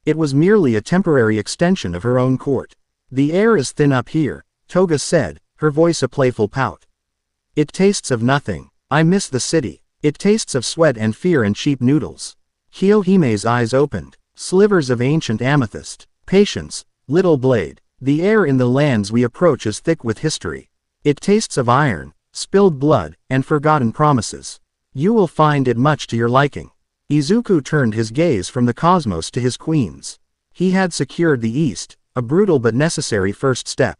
it was merely a temporary extension of her own court. "The air is thin up here," Toga said, her voice a playful pout. "It tastes of nothing. I miss the city. It tastes of sweat and fear and cheap noodles." Kiyohime's eyes opened. "Slivers of ancient amethyst. Patience, little blade. The air in the lands we approach is thick with history. It tastes of iron, spilled blood, and forgotten promises. You will find it much to your liking." Izuku turned his gaze from the cosmos to his queens. He had secured the east, a brutal but necessary first step.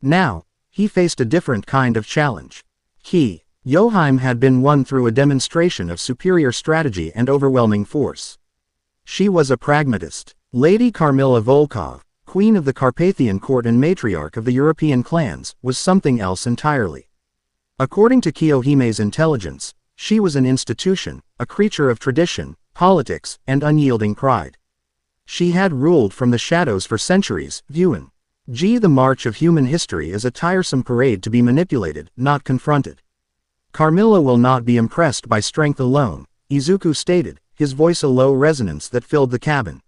Now, he faced a different kind of challenge. Yoheim had been won through a demonstration of superior strategy and overwhelming force. She was a pragmatist. Lady Carmilla Volkov, queen of the Carpathian court and matriarch of the European clans, was something else entirely. According to Kiyohime's intelligence, she was an institution, a creature of tradition, politics, and unyielding pride. She had ruled from the shadows for centuries, viewing the march of human history as a tiresome parade to be manipulated, not confronted. "Carmilla will not be impressed by strength alone," Izuku stated, his voice a low resonance that filled the cabin,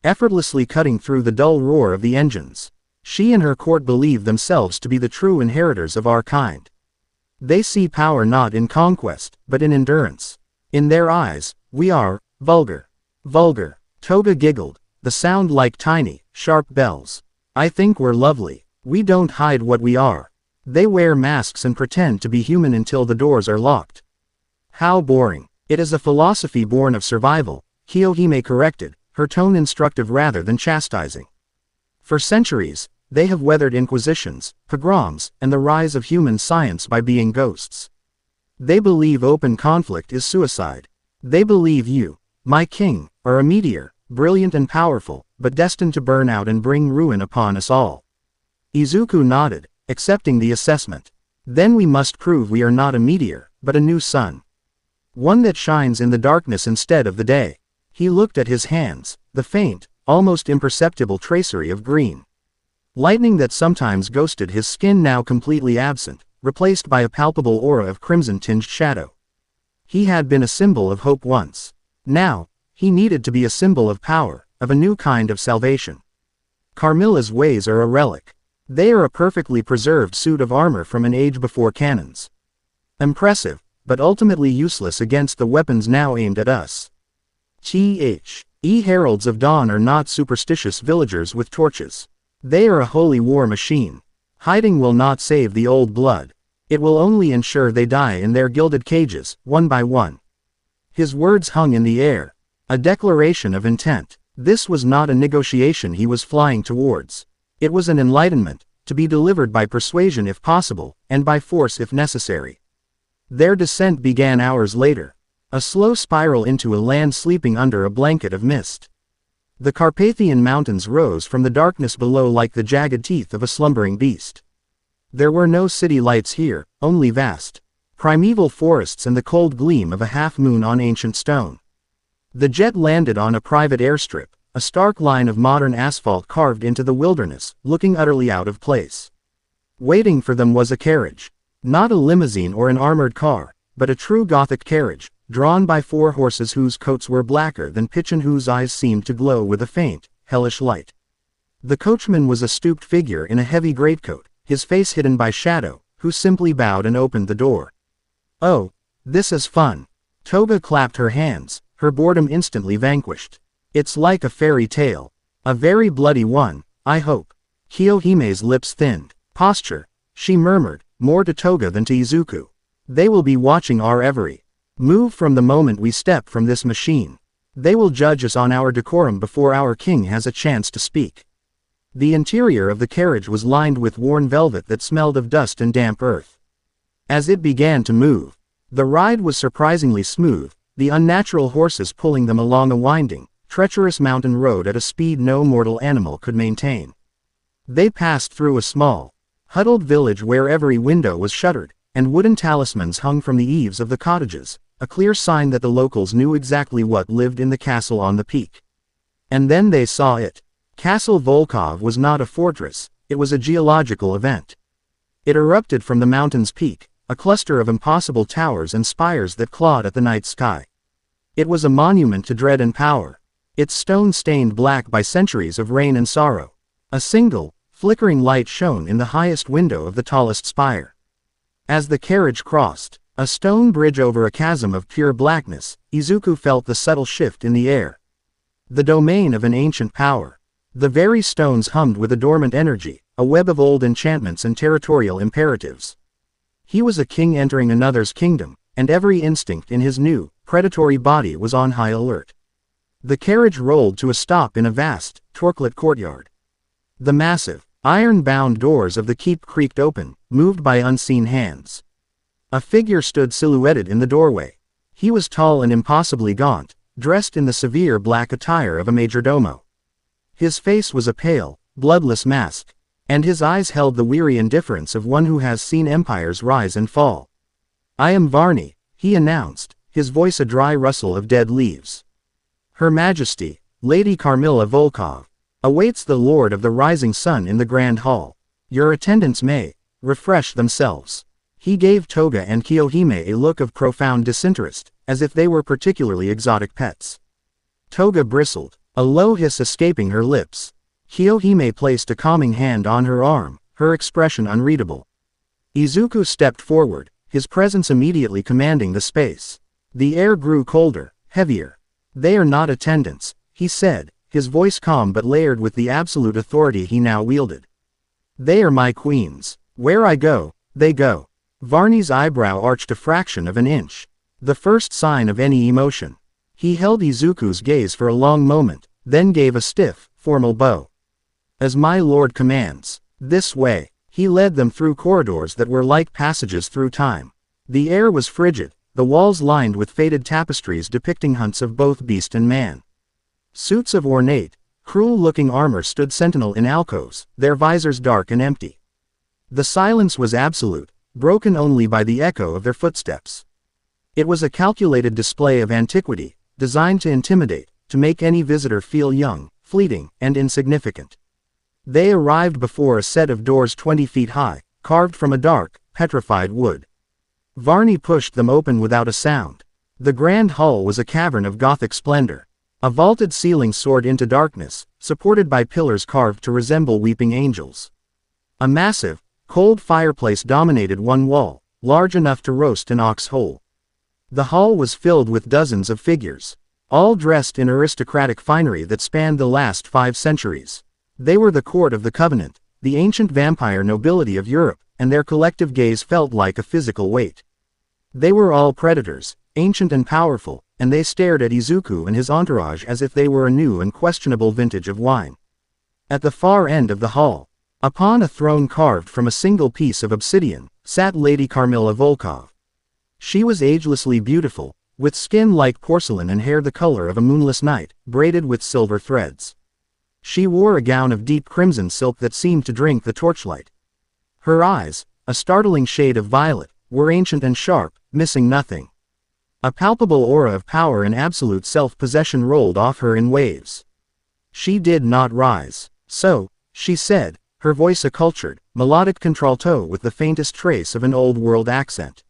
effortlessly cutting through the dull roar of the engines. "She and her court believe themselves to be the true inheritors of our kind. They see power not in conquest, but in endurance. In their eyes, we are vulgar." "Vulgar." Toga giggled, the sound like tiny, sharp bells. "I think we're lovely. We don't hide what we are. They wear masks and pretend to be human until the doors are locked." "How boring." "It is a philosophy born of survival," Kiyohime corrected, her tone instructive rather than chastising. "For centuries, they have weathered inquisitions, pogroms, and the rise of human science by being ghosts. They believe open conflict is suicide. They believe you, my king, are a meteor, brilliant and powerful, but destined to burn out and bring ruin upon us all." Izuku nodded, accepting the assessment. "Then we must prove we are not a meteor, but a new sun. One that shines in the darkness instead of the day." He looked at his hands, the faint, almost imperceptible tracery of green lightning that sometimes ghosted his skin now completely absent, replaced by a palpable aura of crimson-tinged shadow. He had been a symbol of hope once. Now, he needed to be a symbol of power, of a new kind of salvation. Carmilla's ways are a relic. They are a perfectly preserved suit of armor from an age before cannons. Impressive, but ultimately useless against the weapons now aimed at us. Heralds of Dawn are not superstitious villagers with torches. They are a holy war machine. Hiding will not save the old blood. It will only ensure they die in their gilded cages, one by one. His words hung in the air. A declaration of intent. This was not a negotiation he was flying towards. It was an enlightenment, to be delivered by persuasion if possible, and by force if necessary. Their descent began hours later. A slow spiral into a land sleeping under a blanket of mist. The Carpathian Mountains rose from the darkness below like the jagged teeth of a slumbering beast. There were no city lights here, only vast, primeval forests and the cold gleam of a half-moon on ancient stone. The jet landed on a private airstrip, a stark line of modern asphalt carved into the wilderness, looking utterly out of place. Waiting for them was a carriage. Not a limousine or an armored car, but a true Gothic carriage, drawn by 4 horses whose coats were blacker than pitch and whose eyes seemed to glow with a faint, hellish light. The coachman was a stooped figure in a heavy greatcoat, his face hidden by shadow, who simply bowed and opened the door. "Oh, this is fun." Toga clapped her hands, her boredom instantly vanquished. "It's like a fairy tale. A very bloody one, I hope." Kiyohime's lips thinned. "Posture," she murmured, more to Toga than to Izuku. "They will be watching our every move from the moment we step from this machine. They will judge us on our decorum before our king has a chance to speak." The interior of the carriage was lined with worn velvet that smelled of dust and damp earth. As it began to move, the ride was surprisingly smooth, the unnatural horses pulling them along a winding, treacherous mountain road at a speed no mortal animal could maintain. They passed through a small, huddled village where every window was shuttered, and wooden talismans hung from the eaves of the cottages, a clear sign that the locals knew exactly what lived in the castle on the peak. And then they saw it. Castle Volkov was not a fortress, it was a geological event. It erupted from the mountain's peak, a cluster of impossible towers and spires that clawed at the night sky. It was a monument to dread and power, its stone stained black by centuries of rain and sorrow. A single, flickering light shone in the highest window of the tallest spire. As the carriage crossed a stone bridge over a chasm of pure blackness, Izuku felt the subtle shift in the air. The domain of an ancient power. The very stones hummed with a dormant energy, a web of old enchantments and territorial imperatives. He was a king entering another's kingdom, and every instinct in his new, predatory body was on high alert. The carriage rolled to a stop in a vast, torchlit courtyard. The massive, iron-bound doors of the keep creaked open, moved by unseen hands. A figure stood silhouetted in the doorway. He was tall and impossibly gaunt, dressed in the severe black attire of a majordomo. His face was a pale, bloodless mask, and his eyes held the weary indifference of one who has seen empires rise and fall. "I am Varney," he announced, his voice a dry rustle of dead leaves. "Her Majesty, Lady Carmilla Volkov, awaits the Lord of the Rising Sun in the Grand Hall. Your attendants may refresh themselves." He gave Toga and Kiyohime a look of profound disinterest, as if they were particularly exotic pets. Toga bristled, a low hiss escaping her lips. Kiyohime placed a calming hand on her arm, her expression unreadable. Izuku stepped forward, his presence immediately commanding the space. The air grew colder, heavier. "They are not attendants," he said, his voice calm but layered with the absolute authority he now wielded. "They are my queens. Where I go, they go." Varney's eyebrow arched a fraction of an inch. The first sign of any emotion. He held Izuku's gaze for a long moment, then gave a stiff, formal bow. "As my lord commands. This way." He led them through corridors that were like passages through time. The air was frigid, the walls lined with faded tapestries depicting hunts of both beast and man. Suits of ornate, cruel-looking armor stood sentinel in alcoves, their visors dark and empty. The silence was absolute, broken only by the echo of their footsteps. It was a calculated display of antiquity, designed to intimidate, to make any visitor feel young, fleeting, and insignificant. They arrived before a set of doors 20 feet high, carved from a dark, petrified wood. Varney pushed them open without a sound. The grand hall was a cavern of Gothic splendor. A vaulted ceiling soared into darkness, supported by pillars carved to resemble weeping angels. A massive, cold fireplace dominated one wall, large enough to roast an ox whole. The hall was filled with dozens of figures, all dressed in aristocratic finery that spanned the last 5 centuries. They were the court of the Covenant, the ancient vampire nobility of Europe, and their collective gaze felt like a physical weight. They were all predators, ancient and powerful, and they stared at Izuku and his entourage as if they were a new and questionable vintage of wine. At the far end of the hall, upon a throne carved from a single piece of obsidian, sat Lady Carmilla Volkov. She was agelessly beautiful, with skin like porcelain and hair the color of a moonless night, braided with silver threads. She wore a gown of deep crimson silk that seemed to drink the torchlight. Her eyes, a startling shade of violet, were ancient and sharp, missing nothing. A palpable aura of power and absolute self-possession rolled off her in waves. She did not rise. "So," she said, her voice a cultured, melodic contralto with the faintest trace of an old-world accent.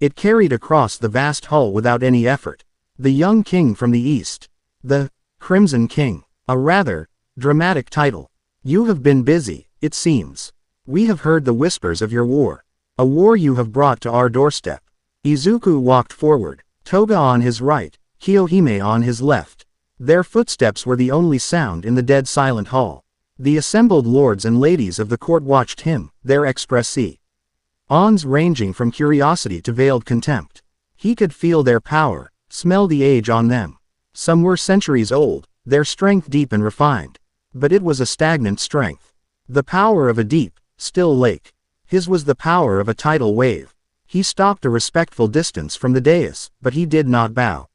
It carried across the vast hall without any effort. "The young king from the east. The Crimson King. A rather dramatic title. You have been busy, it seems. We have heard the whispers of your war. A war you have brought to our doorstep." Izuku walked forward, Toga on his right, Kiyohime on his left. Their footsteps were the only sound in the dead silent hall. The assembled lords and ladies of the court watched him, their expressee. Ons ranging from curiosity to veiled contempt. He could feel their power, smell the age on them. Some were centuries old, their strength deep and refined. But it was a stagnant strength. The power of a deep, still lake. His was the power of a tidal wave. He stopped a respectful distance from the dais, but he did not bow.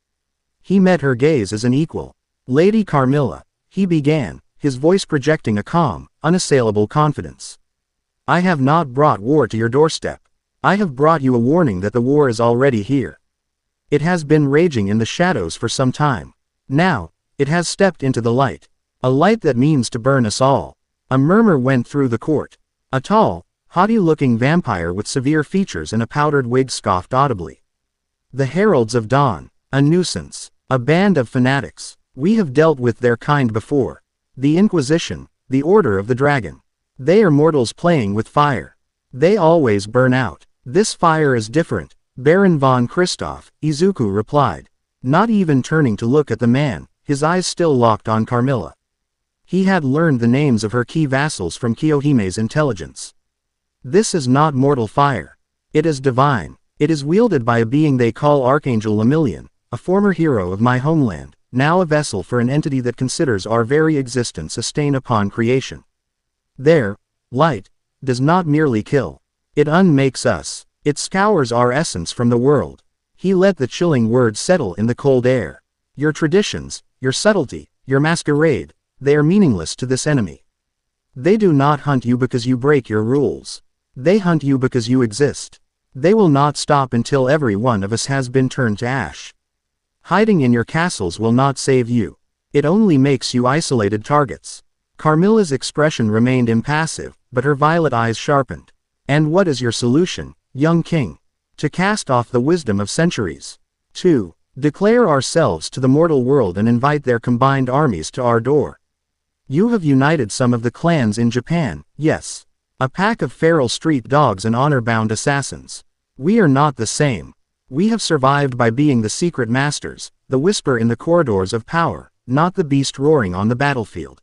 He met her gaze as an equal. "Lady Carmilla," he began, his voice projecting a calm, unassailable confidence. "I have not brought war to your doorstep. I have brought you a warning that the war is already here. It has been raging in the shadows for some time. Now, it has stepped into the light. A light that means to burn us all." A murmur went through the court. A tall, haughty-looking vampire with severe features and a powdered wig scoffed audibly. "The Heralds of Dawn. A nuisance. A band of fanatics. We have dealt with their kind before. The Inquisition, the Order of the Dragon. They are mortals playing with fire. They always burn out. This fire is different," Baron von Christoph, Izuku replied, not even turning to look at the man, his eyes still locked on Carmilla. He had learned the names of her key vassals from Kiyohime's intelligence. "This is not mortal fire. It is divine. It is wielded by a being they call Archangel Lemillion, a former hero of my homeland, now a vessel for an entity that considers our very existence a stain upon creation. Their light does not merely kill. It unmakes us. It scours our essence from the world." He let the chilling words settle in the cold air. "Your traditions, your subtlety, your masquerade, they are meaningless to this enemy. They do not hunt you because you break your rules. They hunt you because you exist. They will not stop until every one of us has been turned to ash. Hiding in your castles will not save you. It only makes you isolated targets." Carmilla's expression remained impassive, but her violet eyes sharpened. "And what is your solution, young king? To cast off the wisdom of centuries. To declare ourselves to the mortal world and invite their combined armies to our door. You have united some of the clans in Japan, yes. A pack of feral street dogs and honor-bound assassins. We are not the same. We have survived by being the secret masters, the whisper in the corridors of power, not the beast roaring on the battlefield."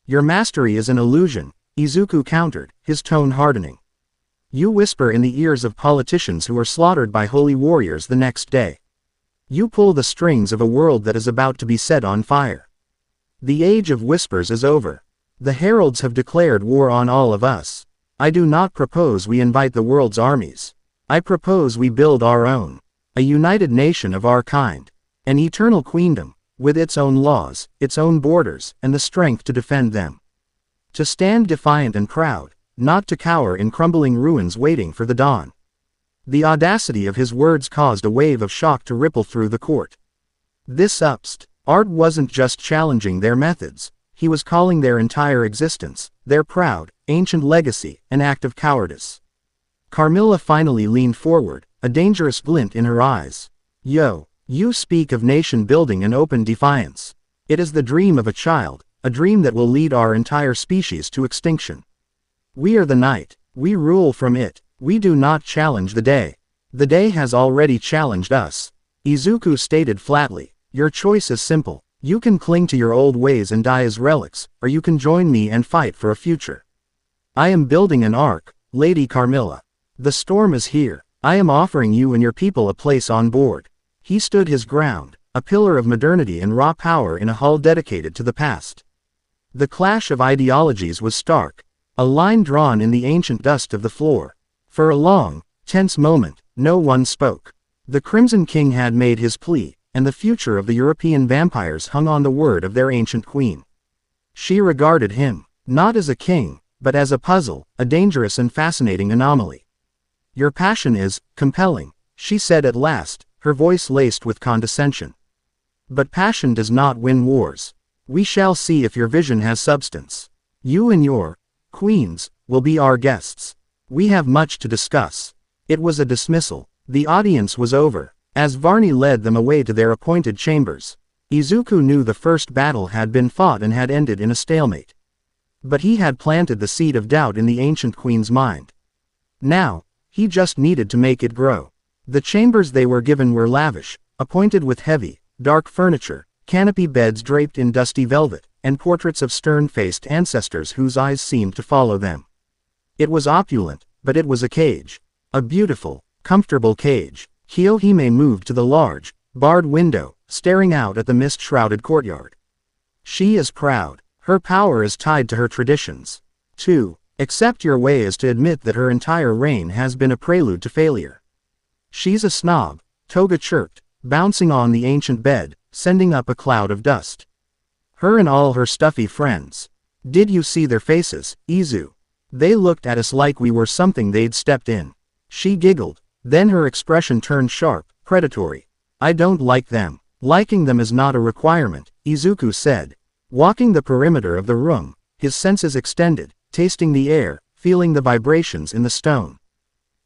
"Your mastery is an illusion," Izuku countered, his tone hardening. "You whisper in the ears of politicians who are slaughtered by holy warriors the next day. You pull the strings of a world that is about to be set on fire. The age of whispers is over. The heralds have declared war on all of us. I do not propose we invite the world's armies. I propose we build our own. A united nation of our kind. An eternal queendom, with its own laws, its own borders, and the strength to defend them. To stand defiant and proud, not to cower in crumbling ruins waiting for the dawn." The audacity of his words caused a wave of shock to ripple through the court. This Art wasn't just challenging their methods, he was calling their entire existence, their proud, ancient legacy, an act of cowardice. Carmilla finally leaned forward, a dangerous glint in her eyes. "Yo, you speak of nation building and open defiance. It is the dream of a child, a dream that will lead our entire species to extinction. We are the night, we rule from it, we do not challenge the day. The day has already challenged us." Izuku stated flatly, "Your choice is simple. You can cling to your old ways and die as relics, or you can join me and fight for a future. I am building an ark, Lady Carmilla. The storm is here. I am offering you and your people a place on board." He stood his ground, a pillar of modernity and raw power in a hall dedicated to the past. The clash of ideologies was stark, a line drawn in the ancient dust of the floor. For a long, tense moment, no one spoke. The Crimson King had made his plea, and the future of the European vampires hung on the word of their ancient queen. She regarded him, not as a king, but as a puzzle, a dangerous and fascinating anomaly. "Your passion is compelling," she said at last, her voice laced with condescension. "But passion does not win wars. We shall see if your vision has substance. You and your queens will be our guests. We have much to discuss." It was a dismissal. The audience was over, as Varney led them away to their appointed chambers. Izuku knew the first battle had been fought and had ended in a stalemate. But he had planted the seed of doubt in the ancient queen's mind. Now, he just needed to make it grow. The chambers they were given were lavish, appointed with heavy, dark furniture, canopy beds draped in dusty velvet, and portraits of stern-faced ancestors whose eyes seemed to follow them. It was opulent, but it was a cage. A beautiful, comfortable cage. Kiyohime moved to the large, barred window, staring out at the mist-shrouded courtyard. She is proud. Her power is tied to her traditions. To accept your way is to admit that her entire reign has been a prelude to failure. She's a snob, Toga chirped, bouncing on the ancient bed, sending up a cloud of dust. Her and all her stuffy friends. Did you see their faces, Izu? They looked at us like we were something they'd stepped in. She giggled. Then her expression turned sharp, predatory. I don't like them. Liking them is not a requirement, Izuku said. Walking the perimeter of the room, his senses extended, tasting the air, feeling the vibrations in the stone.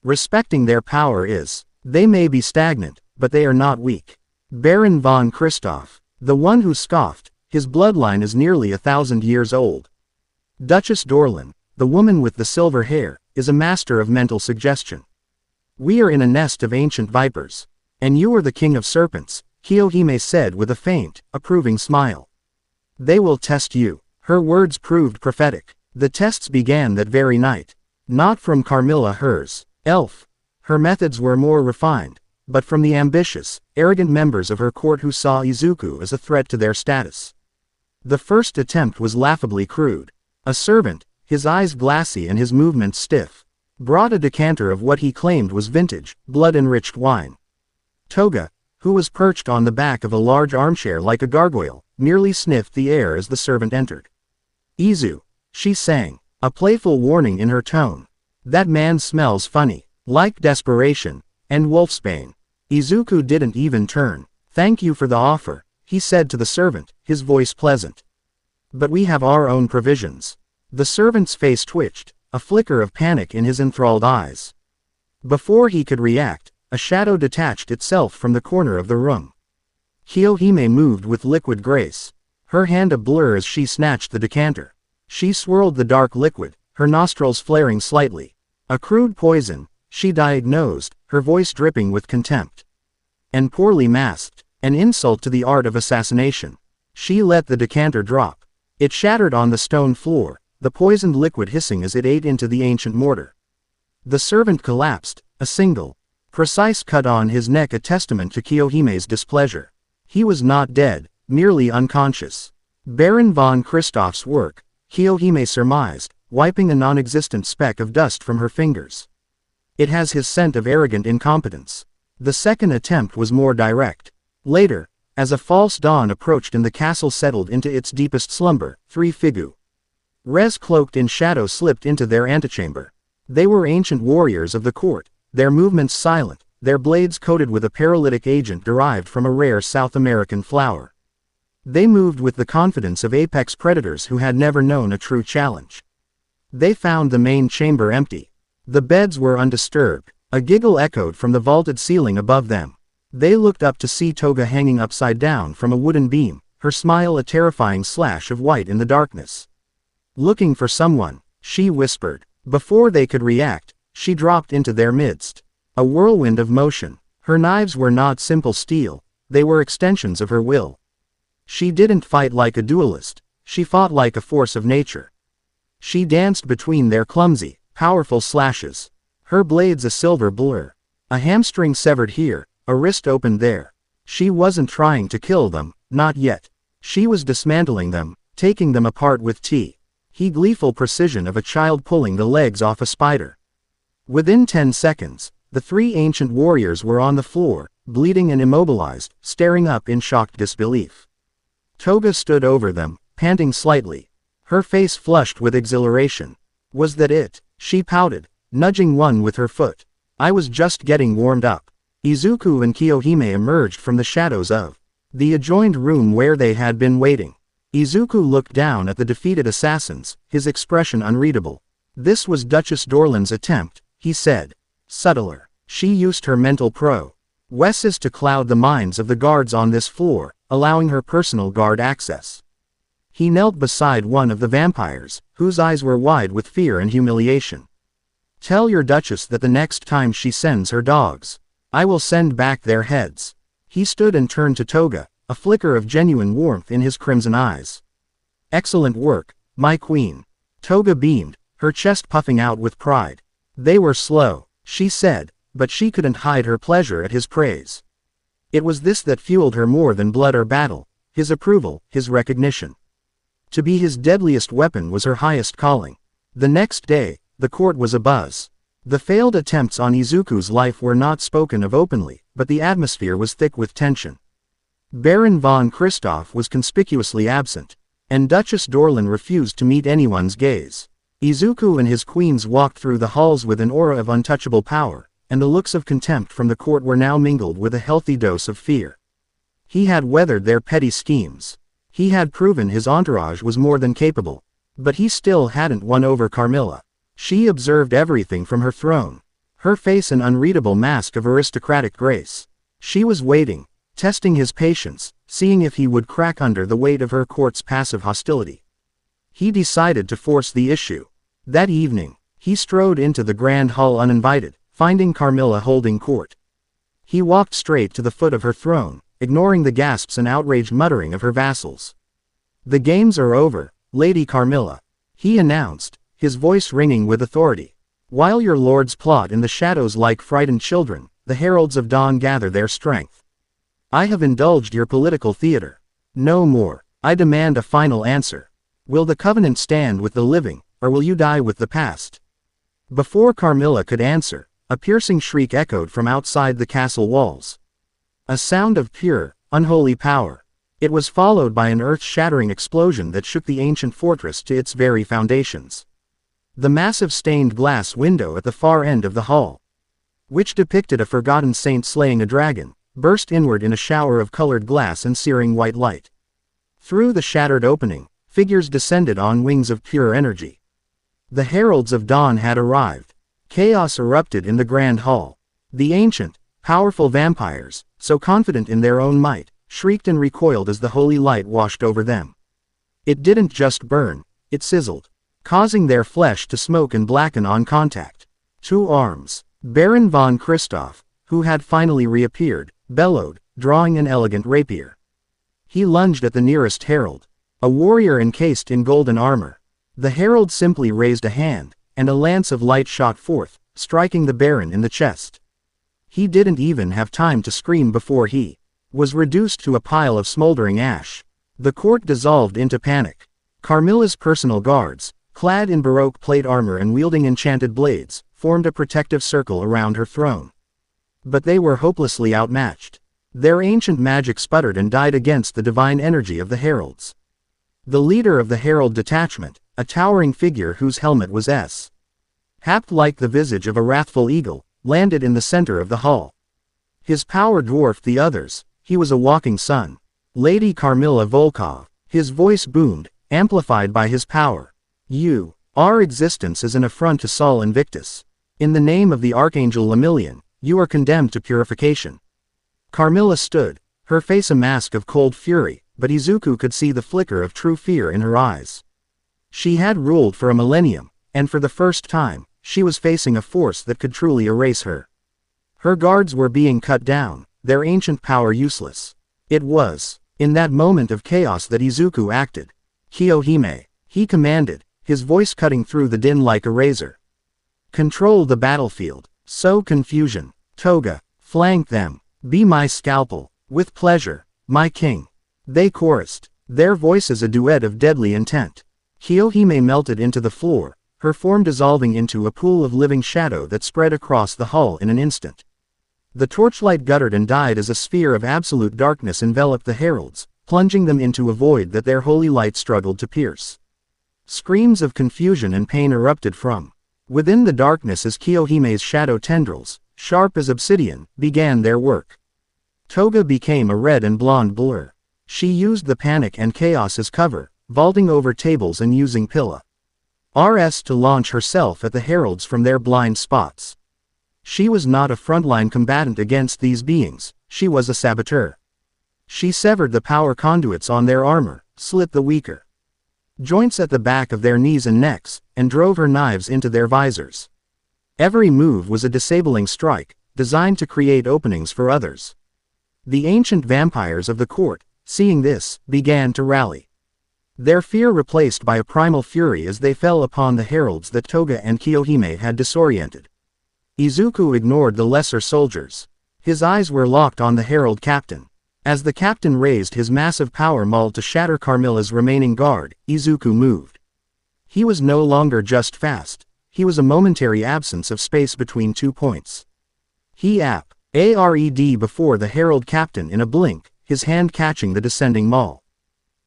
Respecting their power is. They may be stagnant, but they are not weak. Baron von Christoph, the one who scoffed, his bloodline is nearly 1,000 years old. Duchess Dorlin, the woman with the silver hair, is a master of mental suggestion. We are in a nest of ancient vipers. And you are the king of serpents, Kiyohime said with a faint, approving smile. They will test you. Her words proved prophetic. The tests began that very night. Not from Carmilla hers, elf. Her methods were more refined, but from the ambitious, arrogant members of her court who saw Izuku as a threat to their status. The first attempt was laughably crude. A servant, his eyes glassy and his movements stiff, brought a decanter of what he claimed was vintage, blood-enriched wine. Toga, who was perched on the back of a large armchair like a gargoyle, merely sniffed the air as the servant entered. Izu, she sang, a playful warning in her tone. That man smells funny, like desperation, and wolfsbane. Izuku didn't even turn. Thank you for the offer, he said to the servant, his voice pleasant. But we have our own provisions. The servant's face twitched, a flicker of panic in his enthralled eyes. Before he could react, a shadow detached itself from the corner of the room. Kiyohime moved with liquid grace, her hand a blur as she snatched the decanter. She swirled the dark liquid, her nostrils flaring slightly. A crude poison, she diagnosed, her voice dripping with contempt. And poorly masked, an insult to the art of assassination. She let the decanter drop. It shattered on the stone floor, the poisoned liquid hissing as it ate into the ancient mortar. The servant collapsed, a single, precise cut on his neck a testament to Kiyohime's displeasure. He was not dead, merely unconscious. Baron von Christoph's work, Kiyohime surmised, wiping a non-existent speck of dust from her fingers. It has his scent of arrogant incompetence. The second attempt was more direct. Later, as a false dawn approached and the castle settled into its deepest slumber, 3 Figu Res cloaked in shadow slipped into their antechamber. They were ancient warriors of the court, their movements silent, their blades coated with a paralytic agent derived from a rare South American flower. They moved with the confidence of apex predators who had never known a true challenge. They found the main chamber empty. The beds were undisturbed. A giggle echoed from the vaulted ceiling above them. They looked up to see Toga hanging upside down from a wooden beam, her smile a terrifying slash of white in the darkness. Looking for someone, she whispered. Before they could react, she dropped into their midst. A whirlwind of motion. Her knives were not simple steel, they were extensions of her will. She didn't fight like a duelist, she fought like a force of nature. She danced between their clumsy, powerful slashes. Her blades a silver blur. A hamstring severed here, a wrist opened there. She wasn't trying to kill them, not yet. She was dismantling them, taking them apart with the gleeful precision of a child pulling the legs off a spider. Within 10 seconds, the 3 ancient warriors were on the floor, bleeding and immobilized, staring up in shocked disbelief. Toga stood over them, panting slightly. Her face flushed with exhilaration. Was that it? She pouted, nudging one with her foot. I was just getting warmed up. Izuku and Kiyohime emerged from the shadows of the adjoined room where they had been waiting. Izuku looked down at the defeated assassins, his expression unreadable. This was Duchess Dorlin's attempt, he said. Subtler. She used her mental prowess to cloud the minds of the guards on this floor, allowing her personal guard access. He knelt beside one of the vampires, whose eyes were wide with fear and humiliation. Tell your Duchess that the next time she sends her dogs, I will send back their heads. He stood and turned to Toga, a flicker of genuine warmth in his crimson eyes. Excellent work, my queen. Toga beamed, her chest puffing out with pride. They were slow, she said, but she couldn't hide her pleasure at his praise. It was this that fueled her more than blood or battle, his approval, his recognition. To be his deadliest weapon was her highest calling. The next day, the court was abuzz. The failed attempts on Izuku's life were not spoken of openly, but the atmosphere was thick with tension. Baron von Christoph was conspicuously absent, and Duchess Dorlin refused to meet anyone's gaze. Izuku and his queens walked through the halls with an aura of untouchable power, and the looks of contempt from the court were now mingled with a healthy dose of fear. He had weathered their petty schemes. He had proven his entourage was more than capable, but he still hadn't won over Carmilla. She observed everything from her throne, her face an unreadable mask of aristocratic grace. She was waiting, testing his patience, seeing if he would crack under the weight of her court's passive hostility. He decided to force the issue. That evening, he strode into the grand hall uninvited, finding Carmilla holding court. He walked straight to the foot of her throne, ignoring the gasps and outraged muttering of her vassals. "The games are over, Lady Carmilla," he announced, his voice ringing with authority. "While your lords plot in the shadows like frightened children, the heralds of dawn gather their strength. I have indulged your political theater. No more. I demand a final answer. Will the covenant stand with the living, or will you die with the past?" Before Carmilla could answer, a piercing shriek echoed from outside the castle walls. A sound of pure, unholy power. It was followed by an earth-shattering explosion that shook the ancient fortress to its very foundations. The massive stained glass window at the far end of the hall, which depicted a forgotten saint slaying a dragon, burst inward in a shower of colored glass and searing white light. Through the shattered opening, figures descended on wings of pure energy. The heralds of dawn had arrived. Chaos erupted in the grand hall. The ancient, powerful vampires, so confident in their own might, shrieked and recoiled as the holy light washed over them. It didn't just burn, it sizzled, causing their flesh to smoke and blacken on contact. Two arms. Baron von Christoph, who had finally reappeared, bellowed, drawing an elegant rapier. He lunged at the nearest herald, a warrior encased in golden armor. The herald simply raised a hand, and a lance of light shot forth, striking the baron in the chest. He didn't even have time to scream before he was reduced to a pile of smoldering ash. The court dissolved into panic. Carmilla's personal guards, clad in baroque plate armor and wielding enchanted blades, formed a protective circle around her throne. But they were hopelessly outmatched. Their ancient magic sputtered and died against the divine energy of the heralds. The leader of the herald detachment, a towering figure whose helmet was happed like the visage of a wrathful eagle, landed in the center of the hall. His power dwarfed the others. He was a walking sun. Lady Carmilla Volkov. His voice boomed, amplified by his power. Our existence is an affront to Sol Invictus. In the name of the Archangel Lemillion, you are condemned to purification. Carmilla stood, her face a mask of cold fury, but Izuku could see the flicker of true fear in her eyes. She had ruled for a millennium, and for the first time, she was facing a force that could truly erase her. Her guards were being cut down, their ancient power useless. It was in that moment of chaos that Izuku acted. "Kiyohime," he commanded, his voice cutting through the din like a razor. "Control the battlefield. Sow confusion. Toga, flank them. Be my scalpel." "With pleasure, my king," they chorused, their voices a duet of deadly intent. Kiyohime melted into the floor, her form dissolving into a pool of living shadow that spread across the hall in an instant. The torchlight guttered and died as a sphere of absolute darkness enveloped the heralds, plunging them into a void that their holy light struggled to pierce. Screams of confusion and pain erupted from within the darkness as Kiyohime's shadow tendrils, sharp as obsidian, began their work. Toga became a red and blonde blur. She used the panic and chaos as cover, vaulting over tables and using Pillar Rs to launch herself at the heralds from their blind spots. She was not a frontline combatant against these beings, she was a saboteur. She severed the power conduits on their armor, slit the weaker joints at the back of their knees and necks, and drove her knives into their visors. Every move was a disabling strike, designed to create openings for others. The ancient vampires of the court, seeing this, began to rally. Their fear replaced by a primal fury as they fell upon the heralds that Toga and Kiyohime had disoriented. Izuku ignored the lesser soldiers. His eyes were locked on the herald captain. As the captain raised his massive power maul to shatter Carmilla's remaining guard, Izuku moved. He was no longer just fast, he was a momentary absence of space between 2 points. He ared before the herald captain in a blink, his hand catching the descending maul.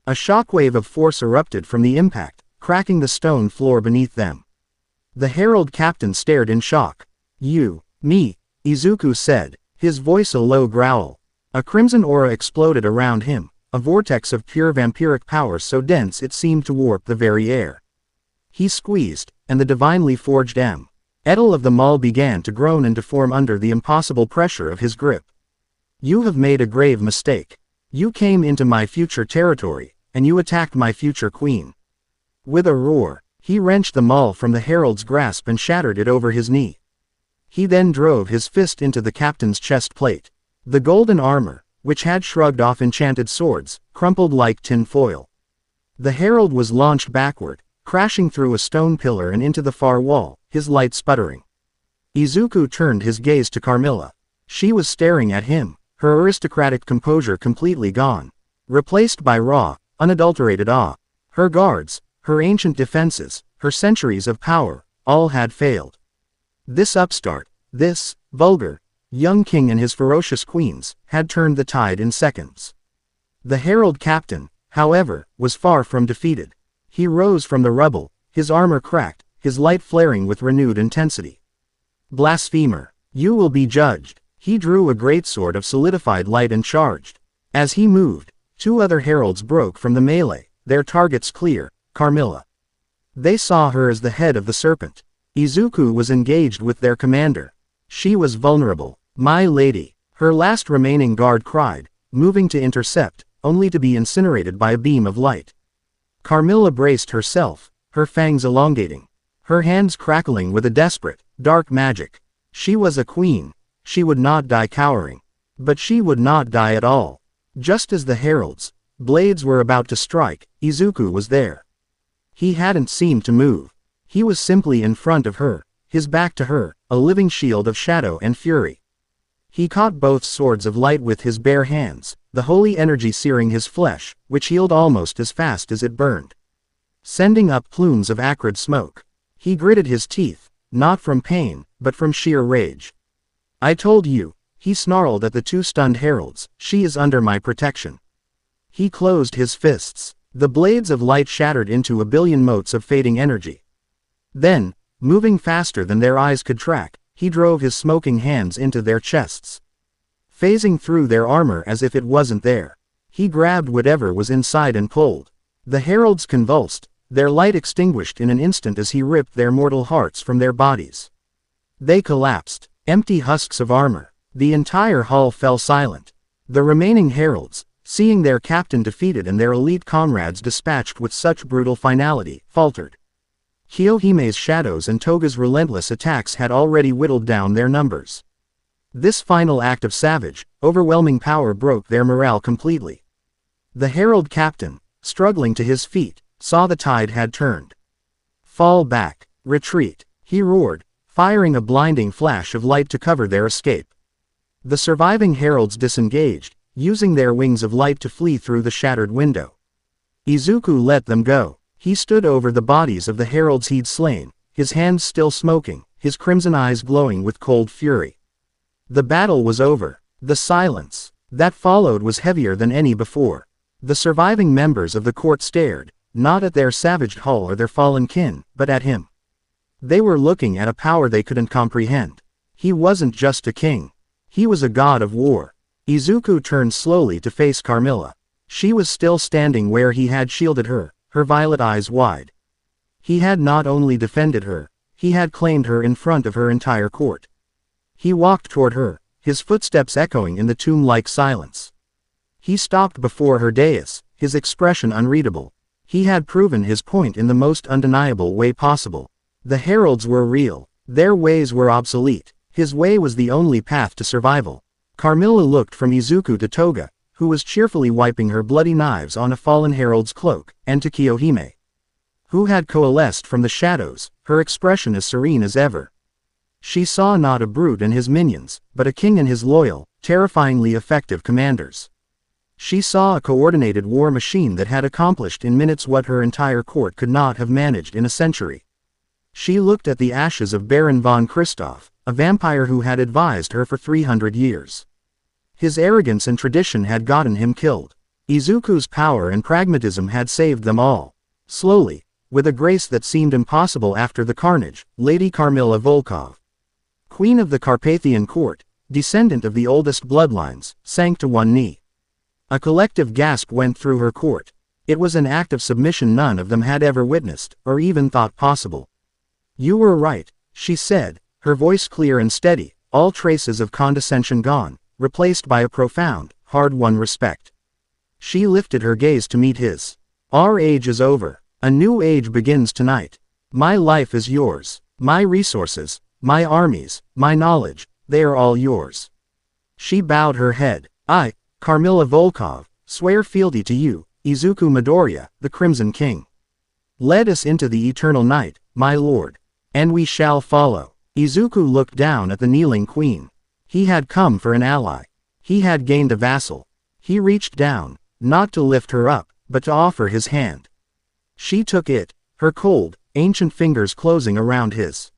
A shockwave of force erupted from the impact, cracking the stone floor beneath them. The Herald Captain stared in shock. Me, Izuku said, his voice a low growl. A crimson aura exploded around him, a vortex of pure vampiric power so dense it seemed to warp the very air. He squeezed, and the divinely forged Edel of the Maul began to groan and to form under the impossible pressure of his grip. You have made a grave mistake. You came into my future territory, and you attacked my future queen. With a roar, he wrenched the maul from the herald's grasp and shattered it over his knee. He then drove his fist into the captain's chest plate. The golden armor, which had shrugged off enchanted swords, crumpled like tin foil. The herald was launched backward, crashing through a stone pillar and into the far wall, his light sputtering. Izuku turned his gaze to Carmilla. She was staring at him, her aristocratic composure completely gone, replaced by raw, unadulterated awe. Her guards, her ancient defenses, her centuries of power, all had failed. This upstart, this vulgar, young king and his ferocious queens, had turned the tide in seconds. The Herald Captain, however, was far from defeated. He rose from the rubble, his armor cracked, his light flaring with renewed intensity. Blasphemer, you will be judged. He drew a greatsword of solidified light and charged. As he moved, two other heralds broke from the melee, their targets clear, Carmilla. They saw her as the head of the serpent. Izuku was engaged with their commander. She was vulnerable. My lady, her last remaining guard cried, moving to intercept, only to be incinerated by a beam of light. Carmilla braced herself, her fangs elongating, her hands crackling with a desperate, dark magic. She was a queen. She would not die cowering. But she would not die at all. Just as the heralds' blades were about to strike, Izuku was there. He hadn't seemed to move. He was simply in front of her, his back to her, a living shield of shadow and fury. He caught both swords of light with his bare hands, the holy energy searing his flesh, which healed almost as fast as it burned, sending up plumes of acrid smoke. He gritted his teeth, not from pain, but from sheer rage. I told you, he snarled at the two stunned heralds, she is under my protection. He closed his fists. The blades of light shattered into a billion motes of fading energy. Then, moving faster than their eyes could track, he drove his smoking hands into their chests, phasing through their armor as if it wasn't there. He grabbed whatever was inside and pulled. The heralds convulsed, their light extinguished in an instant as he ripped their mortal hearts from their bodies. They collapsed, empty husks of armor. The entire hall fell silent. The remaining heralds, seeing their captain defeated and their elite comrades dispatched with such brutal finality, faltered. Kiyohime's shadows and Toga's relentless attacks had already whittled down their numbers. This final act of savage, overwhelming power broke their morale completely. The Herald Captain, struggling to his feet, saw the tide had turned. Fall back, retreat, he roared, firing a blinding flash of light to cover their escape. The surviving heralds disengaged, using their wings of light to flee through the shattered window. Izuku let them go. He stood over the bodies of the heralds he'd slain, his hands still smoking, his crimson eyes glowing with cold fury. The battle was over. The silence that followed was heavier than any before. The surviving members of the court stared, not at their savaged hull or their fallen kin, but at him. They were looking at a power they couldn't comprehend. He wasn't just a king. He was a god of war. Izuku turned slowly to face Carmilla. She was still standing where he had shielded her, her violet eyes wide. He had not only defended her, he had claimed her in front of her entire court. He walked toward her, his footsteps echoing in the tomb-like silence. He stopped before her dais, his expression unreadable. He had proven his point in the most undeniable way possible. The heralds were real. Their ways were obsolete. His way was the only path to survival. Carmilla looked from Izuku to Toga, who was cheerfully wiping her bloody knives on a fallen herald's cloak, and to Kiyohime, who had coalesced from the shadows, her expression as serene as ever. She saw not a brute and his minions, but a king and his loyal, terrifyingly effective commanders. She saw a coordinated war machine that had accomplished in minutes what her entire court could not have managed in a century. She looked at the ashes of Baron von Christoph, a vampire who had advised her for 300 years. His arrogance and tradition had gotten him killed. Izuku's power and pragmatism had saved them all. Slowly, with a grace that seemed impossible after the carnage, Lady Carmilla Volkov, Queen of the Carpathian court, descendant of the oldest bloodlines, sank to one knee. A collective gasp went through her court. It was an act of submission none of them had ever witnessed, or even thought possible. "You were right," she said, her voice clear and steady, all traces of condescension gone, replaced by a profound, hard-won respect. She lifted her gaze to meet his. "Our age is over. A new age begins tonight. My life is yours. My resources, my armies, my knowledge, they are all yours." She bowed her head. "I, Carmilla Volkov, swear fealty to you, Izuku Midoriya, the Crimson King. Lead us into the eternal night, my lord. And we shall follow." Izuku looked down at the kneeling queen. He had come for an ally. He had gained a vassal. He reached down, not to lift her up, but to offer his hand. She took it, her cold, ancient fingers closing around his.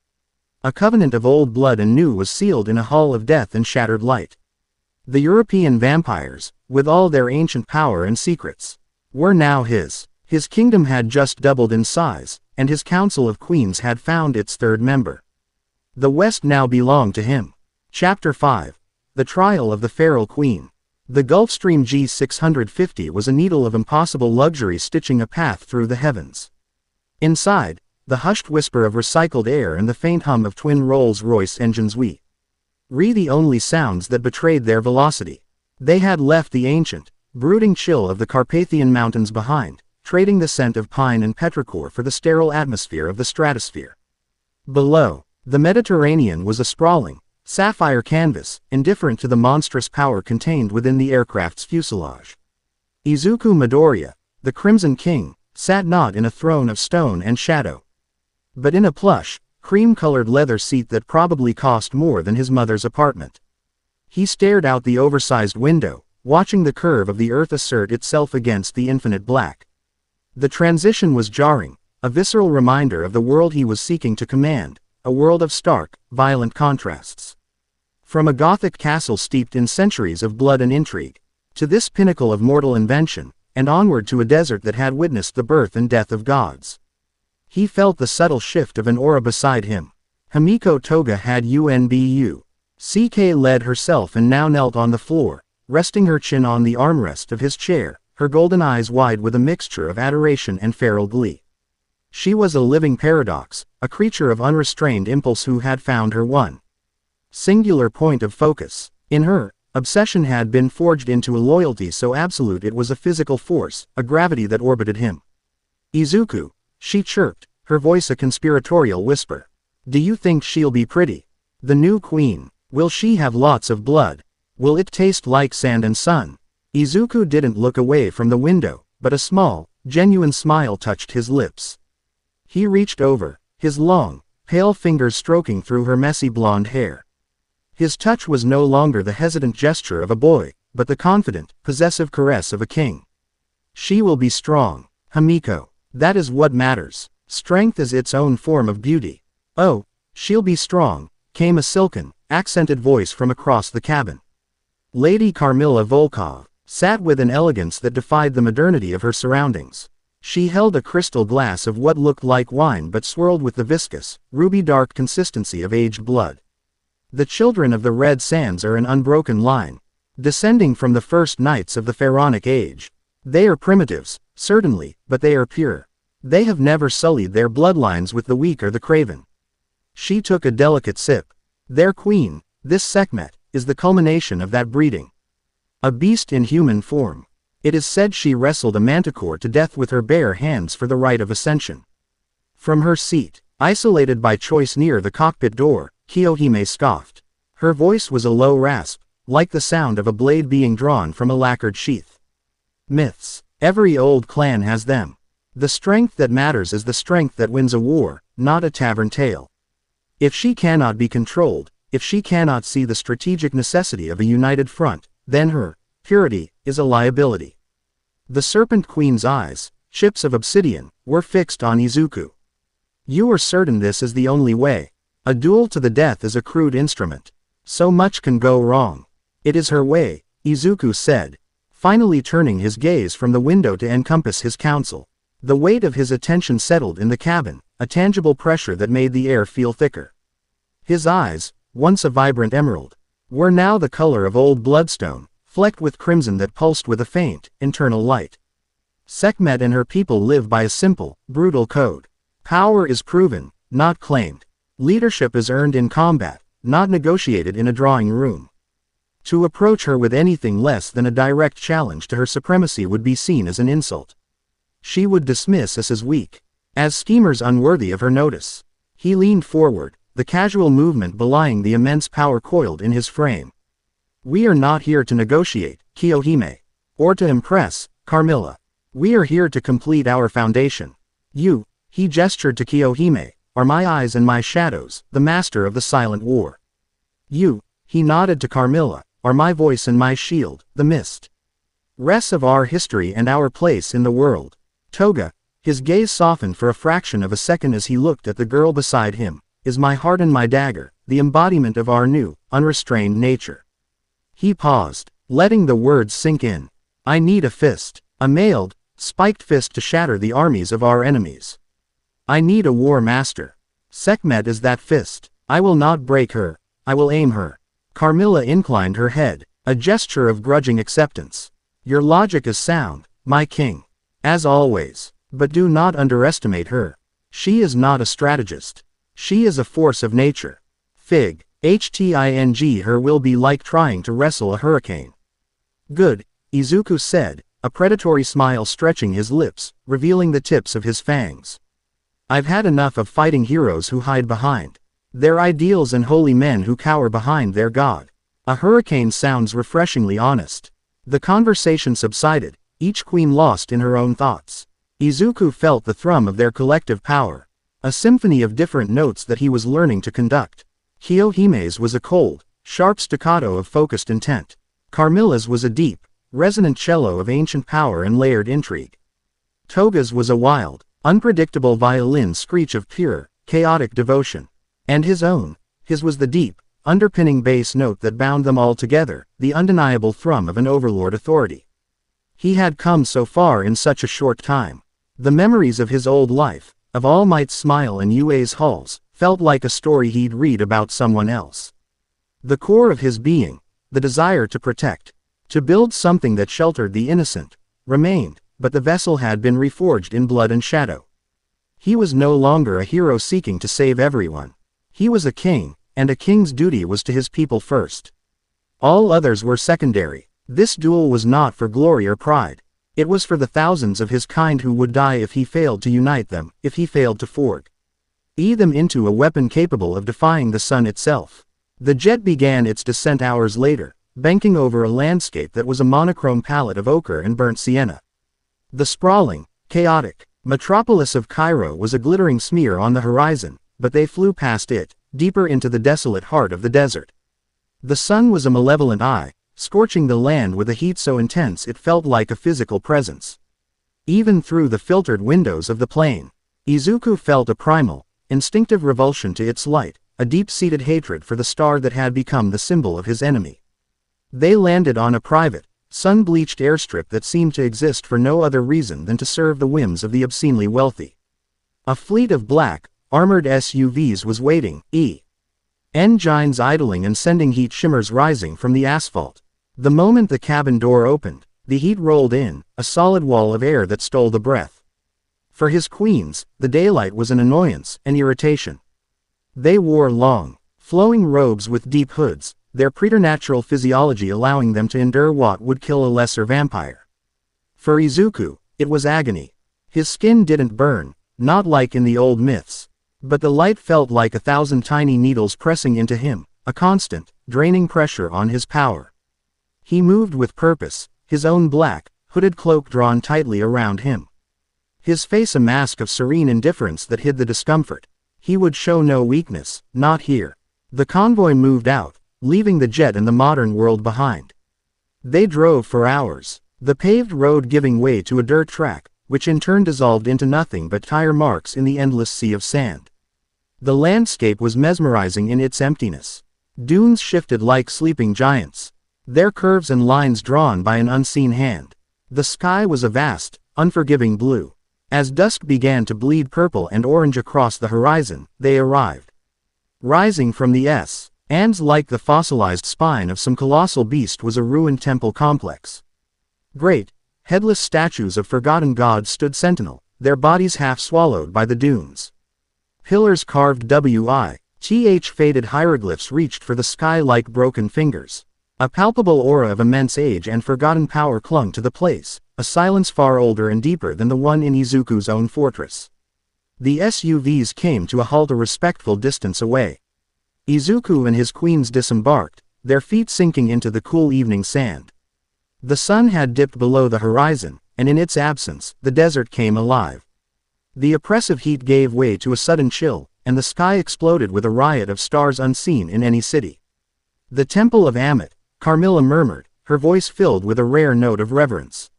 A covenant of old blood and new was sealed in a hall of death and shattered light. The European vampires, with all their ancient power and secrets, were now his. His kingdom had just doubled in size, and his council of queens had found its third member. The West now belonged to him. Chapter 5. The Trial of the Feral Queen. The Gulfstream G650 was a needle of impossible luxury stitching a path through the heavens. Inside, the hushed whisper of recycled air and the faint hum of twin Rolls-Royce engines were the only sounds that betrayed their velocity. They had left the ancient, brooding chill of the Carpathian Mountains behind, trading the scent of pine and petrichor for the sterile atmosphere of the stratosphere. Below, the Mediterranean was a sprawling, sapphire canvas, indifferent to the monstrous power contained within the aircraft's fuselage. Izuku Midoriya, the Crimson King, sat not in a throne of stone and shadow, but in a plush, cream-colored leather seat that probably cost more than his mother's apartment. He stared out the oversized window, watching the curve of the earth assert itself against the infinite black. The transition was jarring, a visceral reminder of the world he was seeking to command, a world of stark, violent contrasts. From a Gothic castle steeped in centuries of blood and intrigue, to this pinnacle of mortal invention, and onward to a desert that had witnessed the birth and death of gods. He felt the subtle shift of an aura beside him. Himiko Toga had UNBU. CK led herself and now knelt on the floor, resting her chin on the armrest of his chair, her golden eyes wide with a mixture of adoration and feral glee. She was a living paradox, a creature of unrestrained impulse who had found her one singular point of focus. In her, obsession had been forged into a loyalty so absolute it was a physical force, a gravity that orbited him. "Izuku," she chirped, her voice a conspiratorial whisper. "Do you think she'll be pretty? The new queen. Will she have lots of blood? Will it taste like sand and sun?" Izuku didn't look away from the window, but a small, genuine smile touched his lips. He reached over, his long, pale fingers stroking through her messy blonde hair. His touch was no longer the hesitant gesture of a boy, but the confident, possessive caress of a king. "She will be strong, Himiko. That is what matters. Strength is its own form of beauty." "Oh, she'll be strong," came a silken, accented voice from across the cabin. Lady Carmilla Volkov sat with an elegance that defied the modernity of her surroundings. She held a crystal glass of what looked like wine but swirled with the viscous, ruby-dark consistency of aged blood. The children of the Red Sands are an unbroken line, descending from the first knights of the Pharaonic age. They are primitives, certainly, but they are pure. They have never sullied their bloodlines with the weak or the craven. She took a delicate sip. Their queen, this Sekhmet, is the culmination of that breeding. A beast in human form. It is said she wrestled a manticore to death with her bare hands for the right of ascension. From her seat, isolated by choice near the cockpit door, Kiyohime scoffed. Her voice was a low rasp, like the sound of a blade being drawn from a lacquered sheath. "Myths. Every old clan has them. The strength that matters is the strength that wins a war, not a tavern tale. If she cannot be controlled, if she cannot see the strategic necessity of a united front, then her purity is a liability." The Serpent Queen's eyes, chips of obsidian, were fixed on Izuku. "You are certain this is the only way? A duel to the death is a crude instrument. So much can go wrong." "It is her way," Izuku said, finally turning his gaze from the window to encompass his counsel. The weight of his attention settled in the cabin, a tangible pressure that made the air feel thicker. His eyes, once a vibrant emerald, were now the color of old bloodstone, flecked with crimson that pulsed with a faint, internal light. Sekhmet and her people live by a simple, brutal code. Power is proven, not claimed. Leadership is earned in combat, not negotiated in a drawing room. To approach her with anything less than a direct challenge to her supremacy would be seen as an insult. She would dismiss us as weak, as schemers unworthy of her notice. He leaned forward, the casual movement belying the immense power coiled in his frame. We are not here to negotiate, Kiyohime, or to impress, Carmilla. We are here to complete our foundation. You, he gestured to Kiyohime, are my eyes and my shadows, the master of the silent war. You, he nodded to Carmilla, are my voice and my shield, the mist. Rests of our history and our place in the world. Toga, his gaze softened for a fraction of a second as he looked at the girl beside him, is my heart and my dagger, the embodiment of our new, unrestrained nature. He paused, letting the words sink in. I need a fist, a mailed, spiked fist to shatter the armies of our enemies. I need a war master. Sekhmet is that fist. I will not break her, I will aim her. Carmilla inclined her head, a gesture of grudging acceptance. Your logic is sound, my king. As always, but do not underestimate her. She is not a strategist. She is a force of nature. Hting her will be like trying to wrestle a hurricane. Good, Izuku said, a predatory smile stretching his lips, revealing the tips of his fangs. I've had enough of fighting heroes who hide behind their ideals and holy men who cower behind their god. A hurricane sounds refreshingly honest. The conversation subsided, each queen lost in her own thoughts. Izuku felt the thrum of their collective power, a symphony of different notes that he was learning to conduct. Kiyohime's was a cold, sharp staccato of focused intent. Carmilla's was a deep, resonant cello of ancient power and layered intrigue. Toga's was a wild, unpredictable violin screech of pure, chaotic devotion. And his was the deep, underpinning bass note that bound them all together, the undeniable thrum of an overlord authority. He had come so far in such a short time. The memories of his old life, of All Might's smile and Yue's halls, felt like a story he'd read about someone else. The core of his being, the desire to protect, to build something that sheltered the innocent, remained, but the vessel had been reforged in blood and shadow. He was no longer a hero seeking to save everyone. He was a king, and a king's duty was to his people first. All others were secondary. This duel was not for glory or pride. It was for the thousands of his kind who would die if he failed to unite them, if he failed to forge them into a weapon capable of defying the sun itself. The jet began its descent hours later, banking over a landscape that was a monochrome palette of ochre and burnt sienna. The sprawling, chaotic metropolis of Cairo was a glittering smear on the horizon, but they flew past it, deeper into the desolate heart of the desert. The sun was a malevolent eye, scorching the land with a heat so intense it felt like a physical presence. Even through the filtered windows of the plane, Izuku felt a primal, instinctive revulsion to its light, a deep-seated hatred for the star that had become the symbol of his enemy. They landed on a private, sun-bleached airstrip that seemed to exist for no other reason than to serve the whims of the obscenely wealthy. A fleet of black, armored SUVs was waiting, engines idling and sending heat shimmers rising from the asphalt. The moment the cabin door opened, the heat rolled in, a solid wall of air that stole the breath. For his queens, the daylight was an annoyance, an irritation. They wore long, flowing robes with deep hoods, their preternatural physiology allowing them to endure what would kill a lesser vampire. For Izuku, it was agony. His skin didn't burn, not like in the old myths. But the light felt like 1,000 tiny needles pressing into him, a constant, draining pressure on his power. He moved with purpose, his own black, hooded cloak drawn tightly around him. His face a mask of serene indifference that hid the discomfort. He would show no weakness, not here. The convoy moved out, leaving the jet and the modern world behind. They drove for hours, the paved road giving way to a dirt track, which in turn dissolved into nothing but tire marks in the endless sea of sand. The landscape was mesmerizing in its emptiness. Dunes shifted like sleeping giants. their curves and lines drawn by an unseen hand. The sky was a vast, unforgiving blue. As dusk began to bleed purple and orange across the horizon, they arrived. Rising from the sands like the fossilized spine of some colossal beast was a ruined temple complex. Great, headless statues of forgotten gods stood sentinel, their bodies half swallowed by the dunes. Pillars carved with faded hieroglyphs reached for the sky like broken fingers. A palpable aura of immense age and forgotten power clung to the place, a silence far older and deeper than the one in Izuku's own fortress. The SUVs came to a halt a respectful distance away. Izuku and his queens disembarked, their feet sinking into the cool evening sand. The sun had dipped below the horizon, and in its absence, the desert came alive. The oppressive heat gave way to a sudden chill, and the sky exploded with a riot of stars unseen in any city. The Temple of Ammit, Carmilla murmured, her voice filled with a rare note of reverence.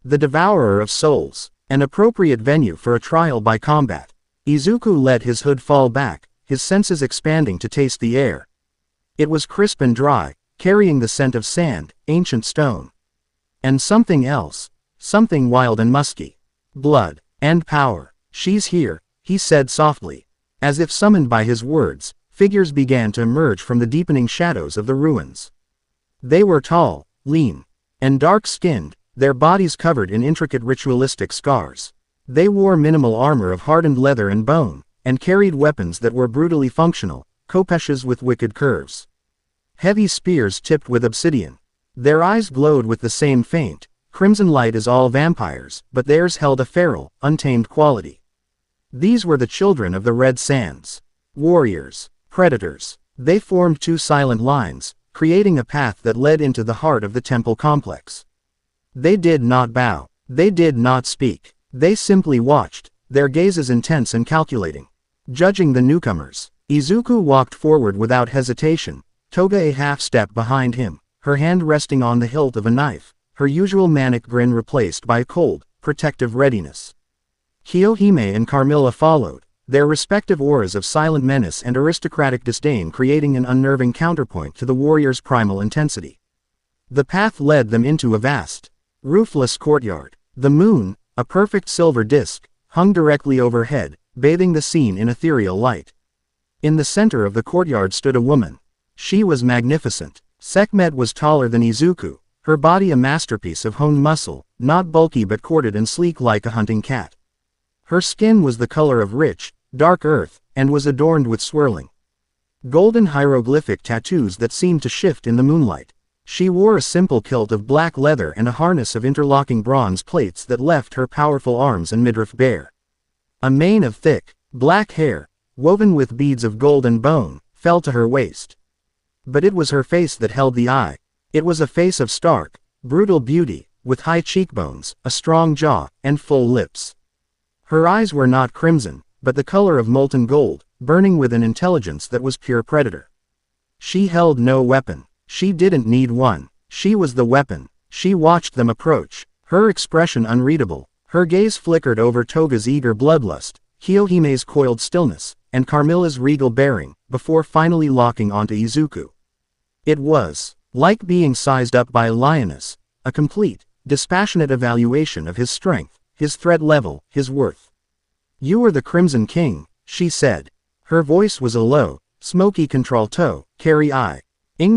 The Devourer of Souls, an appropriate venue for a trial by combat. Izuku let his hood fall back, his senses expanding to taste the air. It was crisp and dry, carrying the scent of sand, ancient stone. And something else, something wild and musky. Blood, and power. She's here, he said softly. As if summoned by his words, figures began to emerge from the deepening shadows of the ruins. They were tall, lean, and dark-skinned, their bodies covered in intricate ritualistic scars. They wore minimal armor of hardened leather and bone, and carried weapons that were brutally functional, kopeshes with wicked curves. Heavy spears tipped with obsidian. Their eyes glowed with the same faint, crimson light as all vampires, but theirs held a feral, untamed quality. These were the children of the Red Sands. Warriors, predators. They formed two silent lines, creating a path that led into the heart of the temple complex. They did not bow. They did not speak. They simply watched, their gazes intense and calculating. Judging the newcomers, Izuku walked forward without hesitation, Toga a half-step behind him, her hand resting on the hilt of a knife, her usual manic grin replaced by a cold, protective readiness. Kiyohime and Carmilla followed, their respective auras of silent menace and aristocratic disdain creating an unnerving counterpoint to the warrior's primal intensity. The path led them into a vast, roofless courtyard. The moon, a perfect silver disk, hung directly overhead, bathing the scene in ethereal light. In the center of the courtyard stood a woman. She was magnificent. Sekhmet was taller than Izuku, her body a masterpiece of honed muscle, not bulky but corded and sleek like a hunting cat. Her skin was the color of rich, dark earth, and was adorned with swirling, golden hieroglyphic tattoos that seemed to shift in the moonlight. She wore a simple kilt of black leather and a harness of interlocking bronze plates that left her powerful arms and midriff bare. A mane of thick, black hair, woven with beads of gold and bone, fell to her waist. But it was her face that held the eye. It was a face of stark, brutal beauty, with high cheekbones, a strong jaw, and full lips. Her eyes were not crimson, but the color of molten gold, burning with an intelligence that was pure predator. She held no weapon. She didn't need one. She was the weapon. She watched them approach, her expression unreadable. Her gaze flickered over Toga's eager bloodlust, Kiyohime's coiled stillness, and Carmilla's regal bearing, before finally locking onto Izuku. It was like being sized up by a lioness, a complete, dispassionate evaluation of his strength, his threat level, his worth. "You are the Crimson King," she said. Her voice was a low, smoky contralto, carrying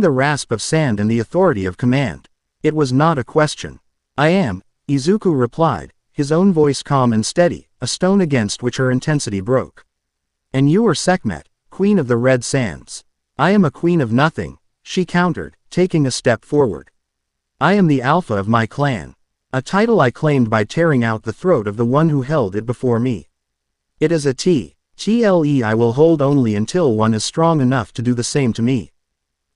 the rasp of sand and the authority of command. It was not a question. "I am," Izuku replied, his own voice calm and steady, a stone against which her intensity broke. "And you are Sekhmet, Queen of the Red Sands." "I am a queen of nothing," she countered, taking a step forward. "I am the alpha of my clan. A title I claimed by tearing out the throat of the one who held it before me. It is a TLE I will hold only until one is strong enough to do the same to me."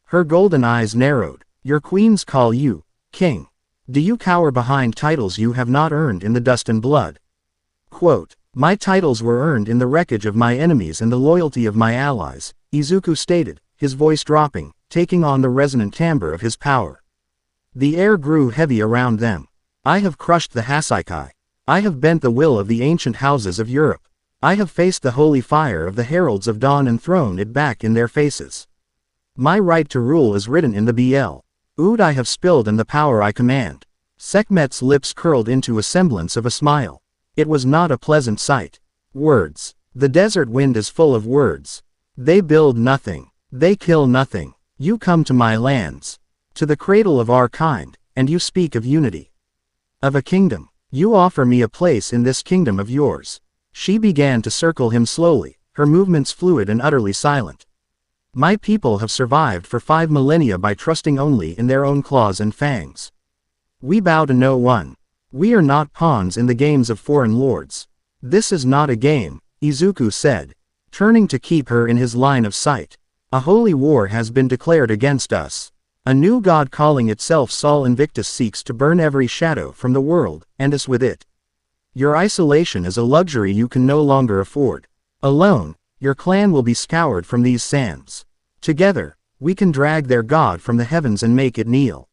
Her golden eyes narrowed. "Your queens call you king. Do you cower behind titles you have not earned in the dust and blood?" Quote, "My titles were earned in the wreckage of my enemies and the loyalty of my allies," Izuku stated, his voice dropping, taking on the resonant timbre of his power. The air grew heavy around them. "I have crushed the Hasaikai. I have bent the will of the ancient houses of Europe. I have faced the holy fire of the heralds of dawn and thrown it back in their faces. My right to rule is written in the Ood I have spilled and the power I command. Sekhmet's lips curled into a semblance of a smile. It was not a pleasant sight. Words. The desert wind is full of words. They build nothing. They kill nothing. You come to my lands. To the cradle of our kind, and you speak of unity. Of a kingdom. You offer me a place in this kingdom of yours. She began to circle him slowly, her movements fluid and utterly silent. My people have survived for 5 millennia by trusting only in their own claws and fangs. We bow to no one. We are not pawns in the games of foreign lords. This is not a game, Izuku said, turning to keep her in his line of sight. A holy war has been declared against us. A new god calling itself Sol Invictus seeks to burn every shadow from the world, and us with it. Your isolation is a luxury you can no longer afford. Alone, your clan will be scoured from these sands. Together, we can drag their god from the heavens and make it kneel.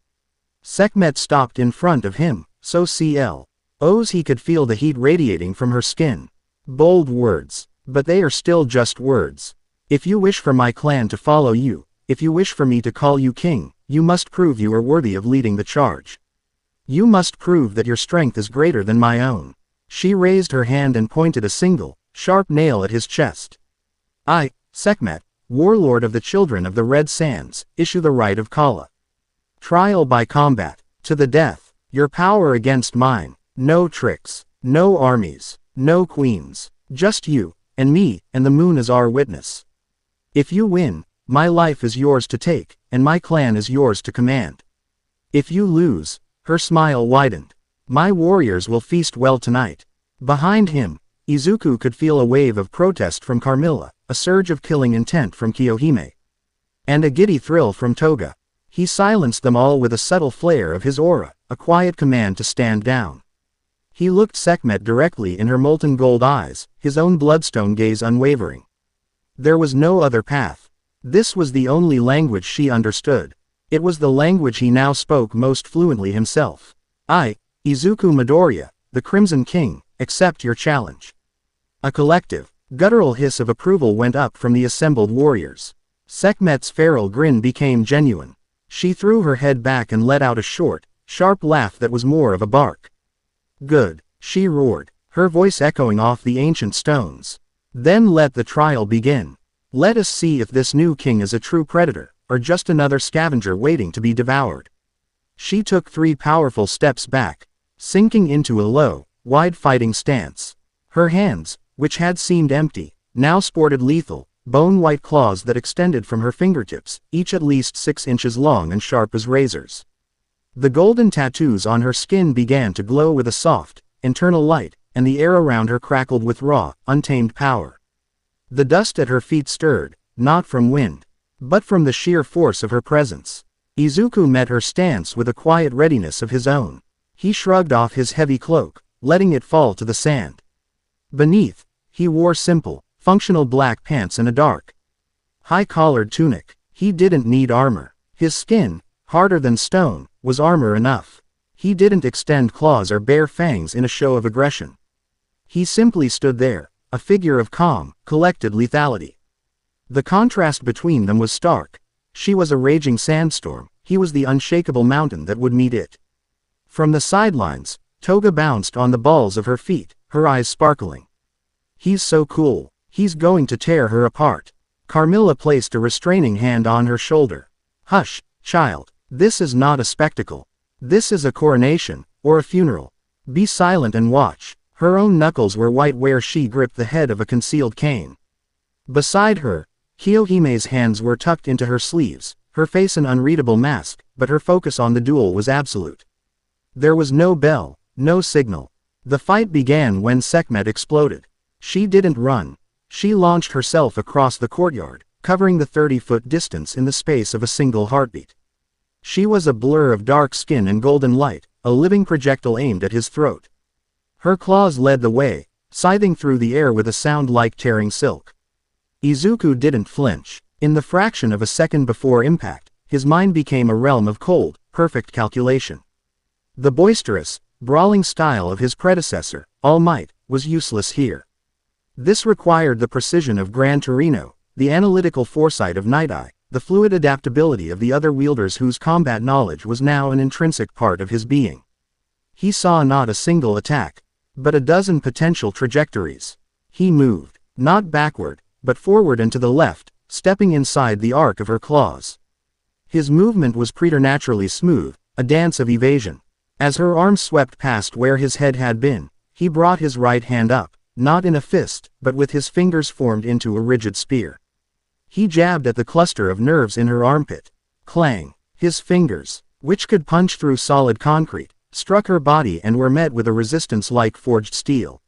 Sekhmet stopped in front of him, so CLOs he could feel the heat radiating from her skin. Bold words, but they are still just words. If you wish for my clan to follow you, if you wish for me to call you king, you must prove you are worthy of leading the charge. You must prove that your strength is greater than my own. She raised her hand and pointed a single, sharp nail at his chest. I, Sekhmet, warlord of the children of the Red Sands, issue the right of Kala. Trial by combat, to the death, your power against mine, no tricks, no armies, no queens, just you, and me, and the moon is our witness. If you win, my life is yours to take, and my clan is yours to command. If you lose, her smile widened. My warriors will feast well tonight. Behind him, Izuku could feel a wave of protest from Carmilla, a surge of killing intent from Kiyohime, and a giddy thrill from Toga. He silenced them all with a subtle flare of his aura, a quiet command to stand down. He looked Sekhmet directly in her molten gold eyes, his own bloodstone gaze unwavering. There was no other path. This was the only language she understood. It was the language he now spoke most fluently himself. I, Izuku Midoriya, the Crimson King, accept your challenge. A collective, guttural hiss of approval went up from the assembled warriors. Sekhmet's feral grin became genuine. She threw her head back and let out a short, sharp laugh that was more of a bark. Good, she roared, her voice echoing off the ancient stones. Then let the trial begin. Let us see if this new king is a true predator, or just another scavenger waiting to be devoured. She took 3 powerful steps back, sinking into a low, wide fighting stance. Her hands, which had seemed empty, now sported lethal, bone-white claws that extended from her fingertips, each at least 6 inches long and sharp as razors. The golden tattoos on her skin began to glow with a soft, internal light, and the air around her crackled with raw, untamed power. The dust at her feet stirred, not from wind, but from the sheer force of her presence. Izuku met her stance with a quiet readiness of his own. He shrugged off his heavy cloak, letting it fall to the sand. Beneath, he wore simple, functional black pants and a dark, high-collared tunic. He didn't need armor. His skin, harder than stone, was armor enough. He didn't extend claws or bare fangs in a show of aggression. He simply stood there, a figure of calm, collected lethality. The contrast between them was stark. She was a raging sandstorm, he was the unshakable mountain that would meet it. From the sidelines, Toga bounced on the balls of her feet, her eyes sparkling. He's so cool. He's going to tear her apart. Carmilla placed a restraining hand on her shoulder. Hush, child. This is not a spectacle. This is a coronation, or a funeral. Be silent and watch. Her own knuckles were white where she gripped the head of a concealed cane. Beside her, Kiyohime's hands were tucked into her sleeves, her face an unreadable mask, but her focus on the duel was absolute. There was no bell, no signal. The fight began when Sekhmet exploded. She didn't run. She launched herself across the courtyard, covering the 30-foot distance in the space of a single heartbeat. She was a blur of dark skin and golden light, a living projectile aimed at his throat. Her claws led the way, scything through the air with a sound like tearing silk. Izuku didn't flinch. In the fraction of a second before impact, his mind became a realm of cold, perfect calculation. The boisterous, brawling style of his predecessor, All Might, was useless here. This required the precision of Gran Torino, the analytical foresight of Night Eye, the fluid adaptability of the other wielders whose combat knowledge was now an intrinsic part of his being. He saw not a single attack, but a dozen potential trajectories. He moved, not backward, but forward and to the left, stepping inside the arc of her claws. His movement was preternaturally smooth, a dance of evasion. As her arm swept past where his head had been, he brought his right hand up, not in a fist, but with his fingers formed into a rigid spear. He jabbed at the cluster of nerves in her armpit. Clang! His fingers, which could punch through solid concrete, struck her body and were met with a resistance like forged steel.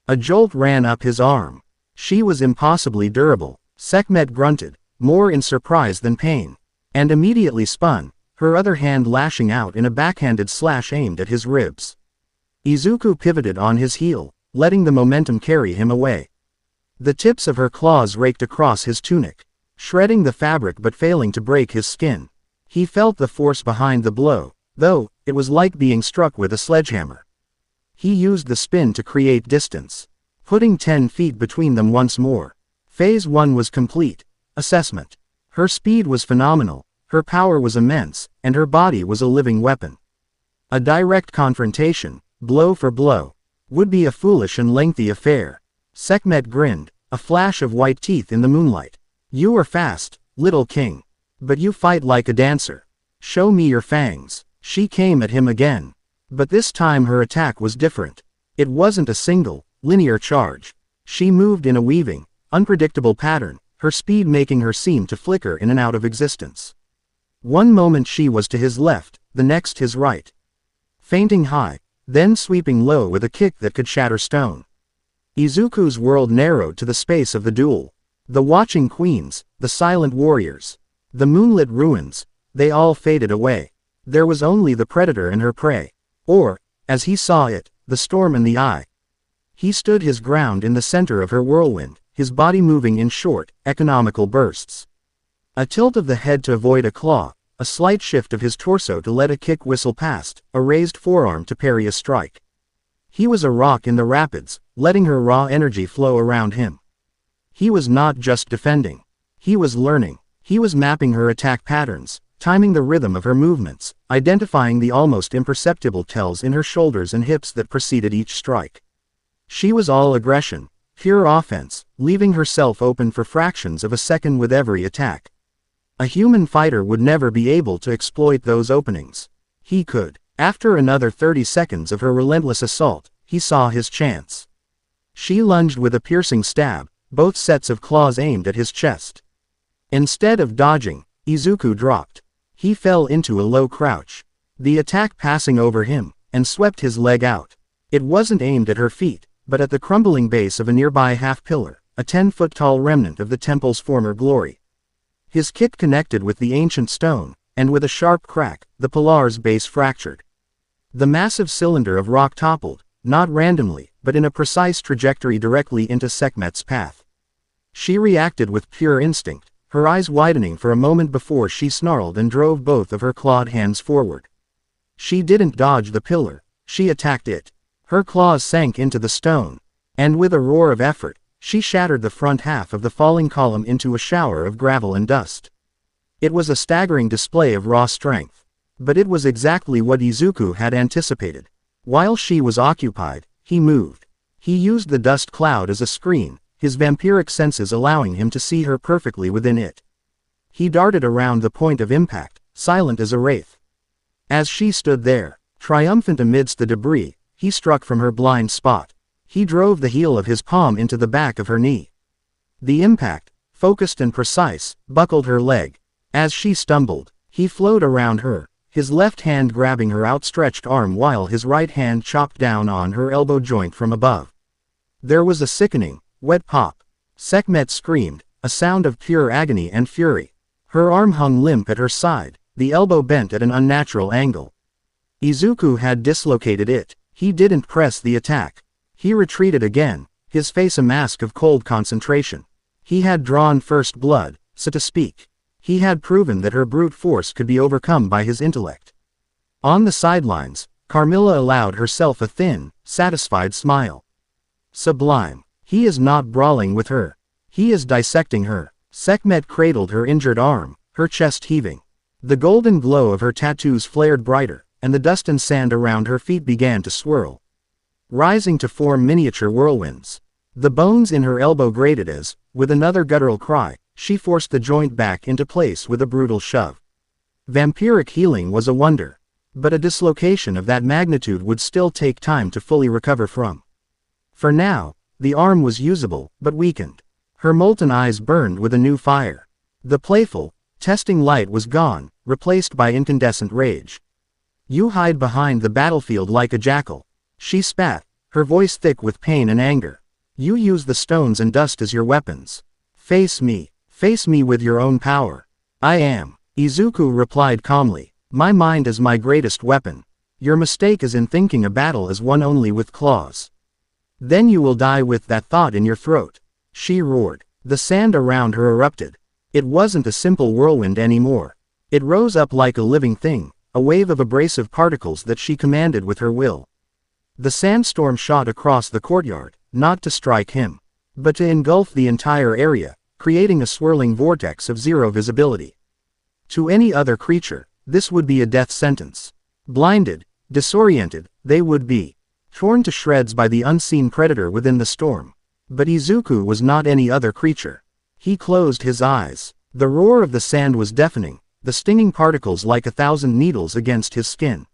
A jolt ran up his arm. She was impossibly durable, Sekhmet grunted, more in surprise than pain, and immediately spun, her other hand lashing out in a backhanded slash aimed at his ribs. Izuku pivoted on his heel, letting the momentum carry him away. The tips of her claws raked across his tunic, shredding the fabric but failing to break his skin. He felt the force behind the blow, though, it was like being struck with a sledgehammer. He used the spin to create distance, putting 10 feet between them once more. Phase 1 was complete. Assessment. Her speed was phenomenal, her power was immense, and her body was a living weapon. A direct confrontation, blow for blow, would be a foolish and lengthy affair. Sekhmet grinned, a flash of white teeth in the moonlight. You are fast, little king. But you fight like a dancer. Show me your fangs. She came at him again. But this time her attack was different. It wasn't a single, linear charge. She moved in a weaving, unpredictable pattern, her speed making her seem to flicker in and out of existence. One moment she was to his left, the next his right. Fainting high, then sweeping low with a kick that could shatter stone. Izuku's world narrowed to the space of the duel. The watching queens, the silent warriors, the moonlit ruins, they all faded away. There was only the predator and her prey. Or, as he saw it, the storm in the eye. He stood his ground in the center of her whirlwind, his body moving in short, economical bursts. A tilt of the head to avoid a claw, a slight shift of his torso to let a kick whistle past, a raised forearm to parry a strike. He was a rock in the rapids, letting her raw energy flow around him. He was not just defending. He was learning. He was mapping her attack patterns, timing the rhythm of her movements, identifying the almost imperceptible tells in her shoulders and hips that preceded each strike. She was all aggression, pure offense, leaving herself open for fractions of a second with every attack. A human fighter would never be able to exploit those openings. He could. After another 30 seconds of her relentless assault, he saw his chance. She lunged with a piercing stab, both sets of claws aimed at his chest. Instead of dodging, Izuku dropped. He fell into a low crouch, the attack passing over him, and swept his leg out. It wasn't aimed at her feet, but at the crumbling base of a nearby half-pillar, a 10-foot-tall remnant of the temple's former glory. His kick connected with the ancient stone, and with a sharp crack, the pilar's base fractured. The massive cylinder of rock toppled, not randomly, but in a precise trajectory directly into Sekhmet's path. She reacted with pure instinct, her eyes widening for a moment before she snarled and drove both of her clawed hands forward. She didn't dodge the pillar, she attacked it. Her claws sank into the stone, and with a roar of effort, she shattered the front half of the falling column into a shower of gravel and dust. It was a staggering display of raw strength. But it was exactly what Izuku had anticipated. While she was occupied, he moved. He used the dust cloud as a screen, his vampiric senses allowing him to see her perfectly within it. He darted around the point of impact, silent as a wraith. As she stood there, triumphant amidst the debris, he struck from her blind spot. He drove the heel of his palm into the back of her knee. The impact, focused and precise, buckled her leg. As she stumbled, he flowed around her, his left hand grabbing her outstretched arm while his right hand chopped down on her elbow joint from above. There was a sickening, wet pop. Sekhmet screamed, a sound of pure agony and fury. Her arm hung limp at her side, the elbow bent at an unnatural angle. Izuku had dislocated it. He didn't press the attack. He retreated again, his face a mask of cold concentration. He had drawn first blood, so to speak. He had proven that her brute force could be overcome by his intellect. On the sidelines, Carmilla allowed herself a thin, satisfied smile. Sublime. He is not brawling with her. He is dissecting her. Sekhmet cradled her injured arm, her chest heaving. The golden glow of her tattoos flared brighter, and the dust and sand around her feet began to swirl, rising to form miniature whirlwinds. The bones in her elbow grated as, with another guttural cry, she forced the joint back into place with a brutal shove. Vampiric healing was a wonder, but a dislocation of that magnitude would still take time to fully recover from. For now, the arm was usable, but weakened. Her molten eyes burned with a new fire. The playful, testing light was gone, replaced by incandescent rage. "You hide behind the battlefield like a jackal," she spat, her voice thick with pain and anger. "You use the stones and dust as your weapons. Face me with your own power." "I am," Izuku replied calmly. "My mind is my greatest weapon. Your mistake is in thinking a battle is won only with claws. Then you will die with that thought in your throat," she roared. The sand around her erupted. It wasn't a simple whirlwind anymore. It rose up like a living thing, a wave of abrasive particles that she commanded with her will. The sandstorm shot across the courtyard, not to strike him, but to engulf the entire area, creating a swirling vortex of zero visibility. To any other creature, this would be a death sentence. Blinded, disoriented, they would be torn to shreds by the unseen predator within the storm. But Izuku was not any other creature. He closed his eyes. The roar of the sand was deafening, the stinging particles like 1,000 needles against his skin.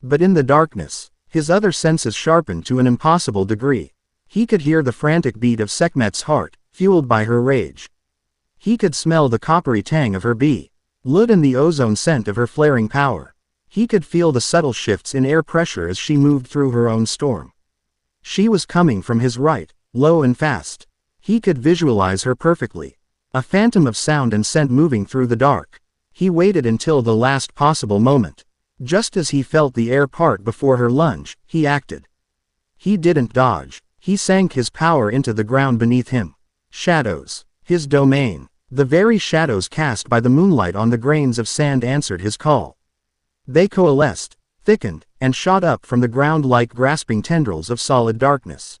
But in the darkness, his other senses sharpened to an impossible degree. He could hear the frantic beat of Sekhmet's heart, fueled by her rage. He could smell the coppery tang of her blood and the ozone scent of her flaring power. He could feel the subtle shifts in air pressure as she moved through her own storm. She was coming from his right, low and fast. He could visualize her perfectly, a phantom of sound and scent moving through the dark. He waited until the last possible moment. Just as he felt the air part before her lunge, he acted. He didn't dodge. He sank his power into the ground beneath him. Shadows. His domain. The very shadows cast by the moonlight on the grains of sand answered his call. They coalesced, thickened, and shot up from the ground like grasping tendrils of solid darkness.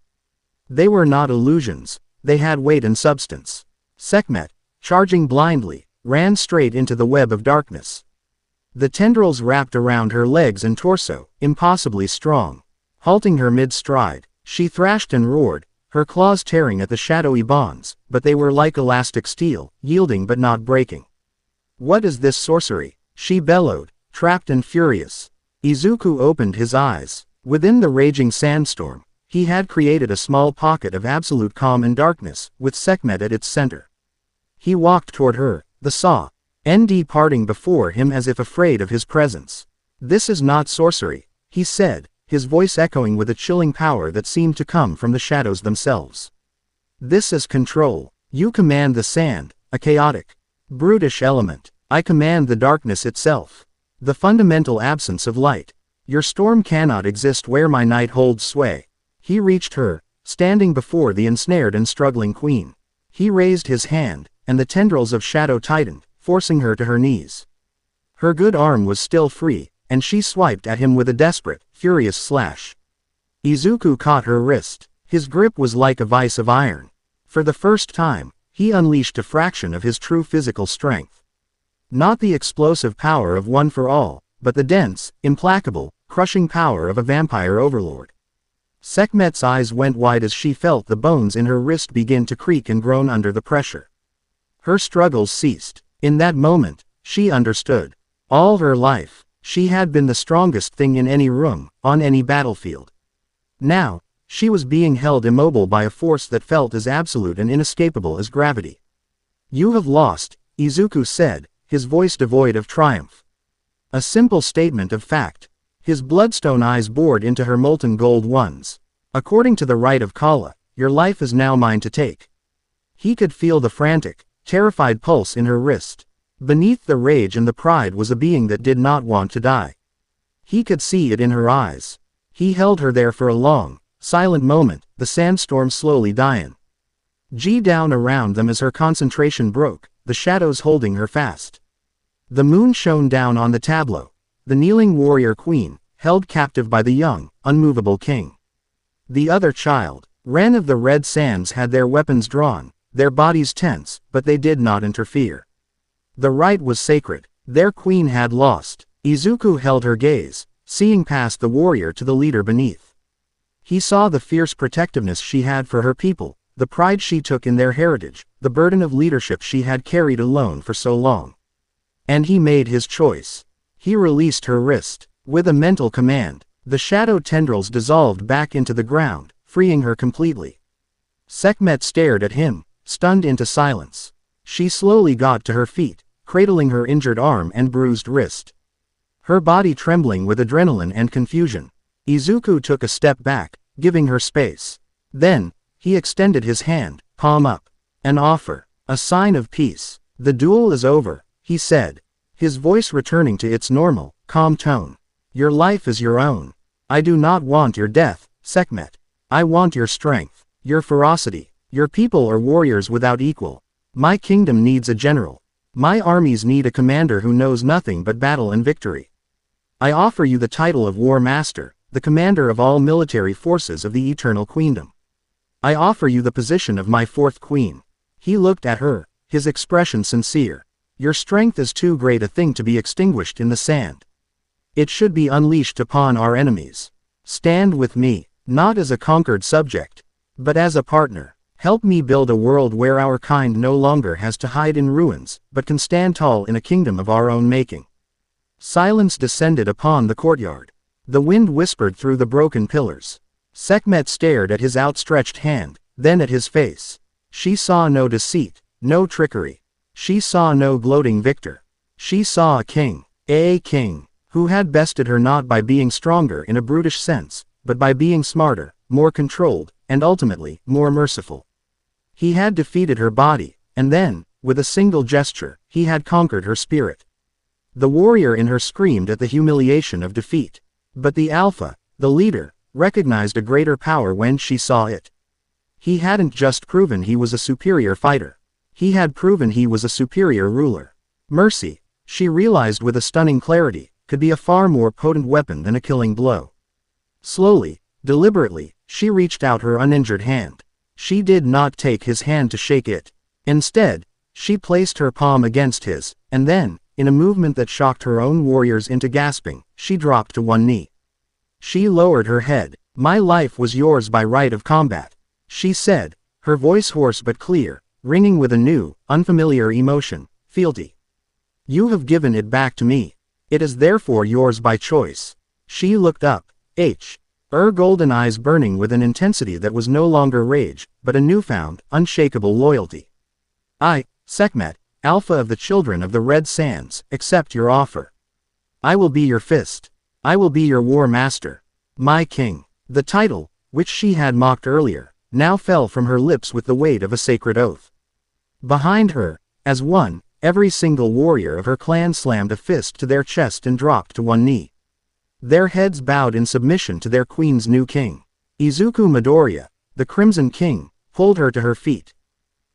They were not illusions, they had weight and substance. Sekhmet, charging blindly, ran straight into the web of darkness. The tendrils wrapped around her legs and torso, impossibly strong. Halting her mid-stride, she thrashed and roared, her claws tearing at the shadowy bonds, but they were like elastic steel, yielding but not breaking. "What is this sorcery?" she bellowed, trapped and furious. Izuku opened his eyes. Within the raging sandstorm, he had created a small pocket of absolute calm and darkness, with Sekhmet at its center. He walked toward her, the saw, ND parting before him as if afraid of his presence. "This is not sorcery," he said, his voice echoing with a chilling power that seemed to come from the shadows themselves. "This is control. You command the sand, a chaotic, brutish element. I command the darkness itself. The fundamental absence of light. Your storm cannot exist where my night holds sway." He reached her, standing before the ensnared and struggling queen. He raised his hand, and the tendrils of shadow tightened, forcing her to her knees. Her good arm was still free, and she swiped at him with a desperate, furious slash. Izuku caught her wrist. His grip was like a vice of iron. For the first time, he unleashed a fraction of his true physical strength. Not the explosive power of One for All, but the dense, implacable, crushing power of a vampire overlord. Sekhmet's eyes went wide as she felt the bones in her wrist begin to creak and groan under the pressure. Her struggles ceased. In that moment, she understood. All her life, she had been the strongest thing in any room, on any battlefield. Now, she was being held immobile by a force that felt as absolute and inescapable as gravity. "You have lost," Izuku said, his voice devoid of triumph. A simple statement of fact. His bloodstone eyes bored into her molten gold ones. "According to the rite of Kala, your life is now mine to take." He could feel the frantic, terrified pulse in her wrist. Beneath the rage and the pride was a being that did not want to die. He could see it in her eyes. He held her there for a long, silent moment, the sandstorm slowly dying. Down around them as her concentration broke, the shadows holding her fast. The moon shone down on the tableau, the kneeling warrior queen, held captive by the young, unmovable king. The other child, Ren of the Red Sands, had their weapons drawn, their bodies tense, but they did not interfere. The rite was sacred. Their queen had lost. Izuku held her gaze, seeing past the warrior to the leader beneath. He saw the fierce protectiveness she had for her people, the pride she took in their heritage, the burden of leadership she had carried alone for so long. And he made his choice. He released her wrist. With a mental command, the shadow tendrils dissolved back into the ground, freeing her completely. Sekhmet stared at him, stunned into silence. She slowly got to her feet, cradling her injured arm and bruised wrist. Her body trembling with adrenaline and confusion. Izuku took a step back, giving her space. Then, he extended his hand, palm up. An offer. A sign of peace. The duel is over, he said, his voice returning to its normal, calm tone. Your life is your own. I do not want your death, Sekhmet. I want your strength, your ferocity. Your people are warriors without equal. My kingdom needs a general. My armies need a commander who knows nothing but battle and victory. I offer you the title of War Master, the commander of all military forces of the Eternal Queendom. I offer you the position of my fourth queen. He looked at her, his expression sincere. Your strength is too great a thing to be extinguished in the sand. It should be unleashed upon our enemies. Stand with me, not as a conquered subject, but as a partner. Help me build a world where our kind no longer has to hide in ruins, but can stand tall in a kingdom of our own making. Silence descended upon the courtyard. The wind whispered through the broken pillars. Sekhmet stared at his outstretched hand, then at his face. She saw no deceit, no trickery. She saw no gloating victor. She saw a king, who had bested her not by being stronger in a brutish sense, but by being smarter, more controlled, and ultimately, more merciful. He had defeated her body, and then, with a single gesture, he had conquered her spirit. The warrior in her screamed at the humiliation of defeat. But the Alpha, the leader, recognized a greater power when she saw it. He hadn't just proven he was a superior fighter. He had proven he was a superior ruler. Mercy, she realized with a stunning clarity, could be a far more potent weapon than a killing blow. Slowly, deliberately, she reached out her uninjured hand. She did not take his hand to shake it. Instead, she placed her palm against his, and then, in a movement that shocked her own warriors into gasping, she dropped to one knee. She lowered her head. My life was yours by right of combat, she said, her voice hoarse but clear, ringing with a new, unfamiliar emotion, fealty. You have given it back to me. It is therefore yours by choice. She looked up, her golden eyes burning with an intensity that was no longer rage, but a newfound, unshakable loyalty. I, Sekhmet, Alpha of the children of the Red Sands, accept your offer. I will be your fist. I will be your war master. My king. The title, which she had mocked earlier, now fell from her lips with the weight of a sacred oath. Behind her, as one, every single warrior of her clan slammed a fist to their chest and dropped to one knee. Their heads bowed in submission to their queen's new king. Izuku Midoriya, the Crimson King, pulled her to her feet.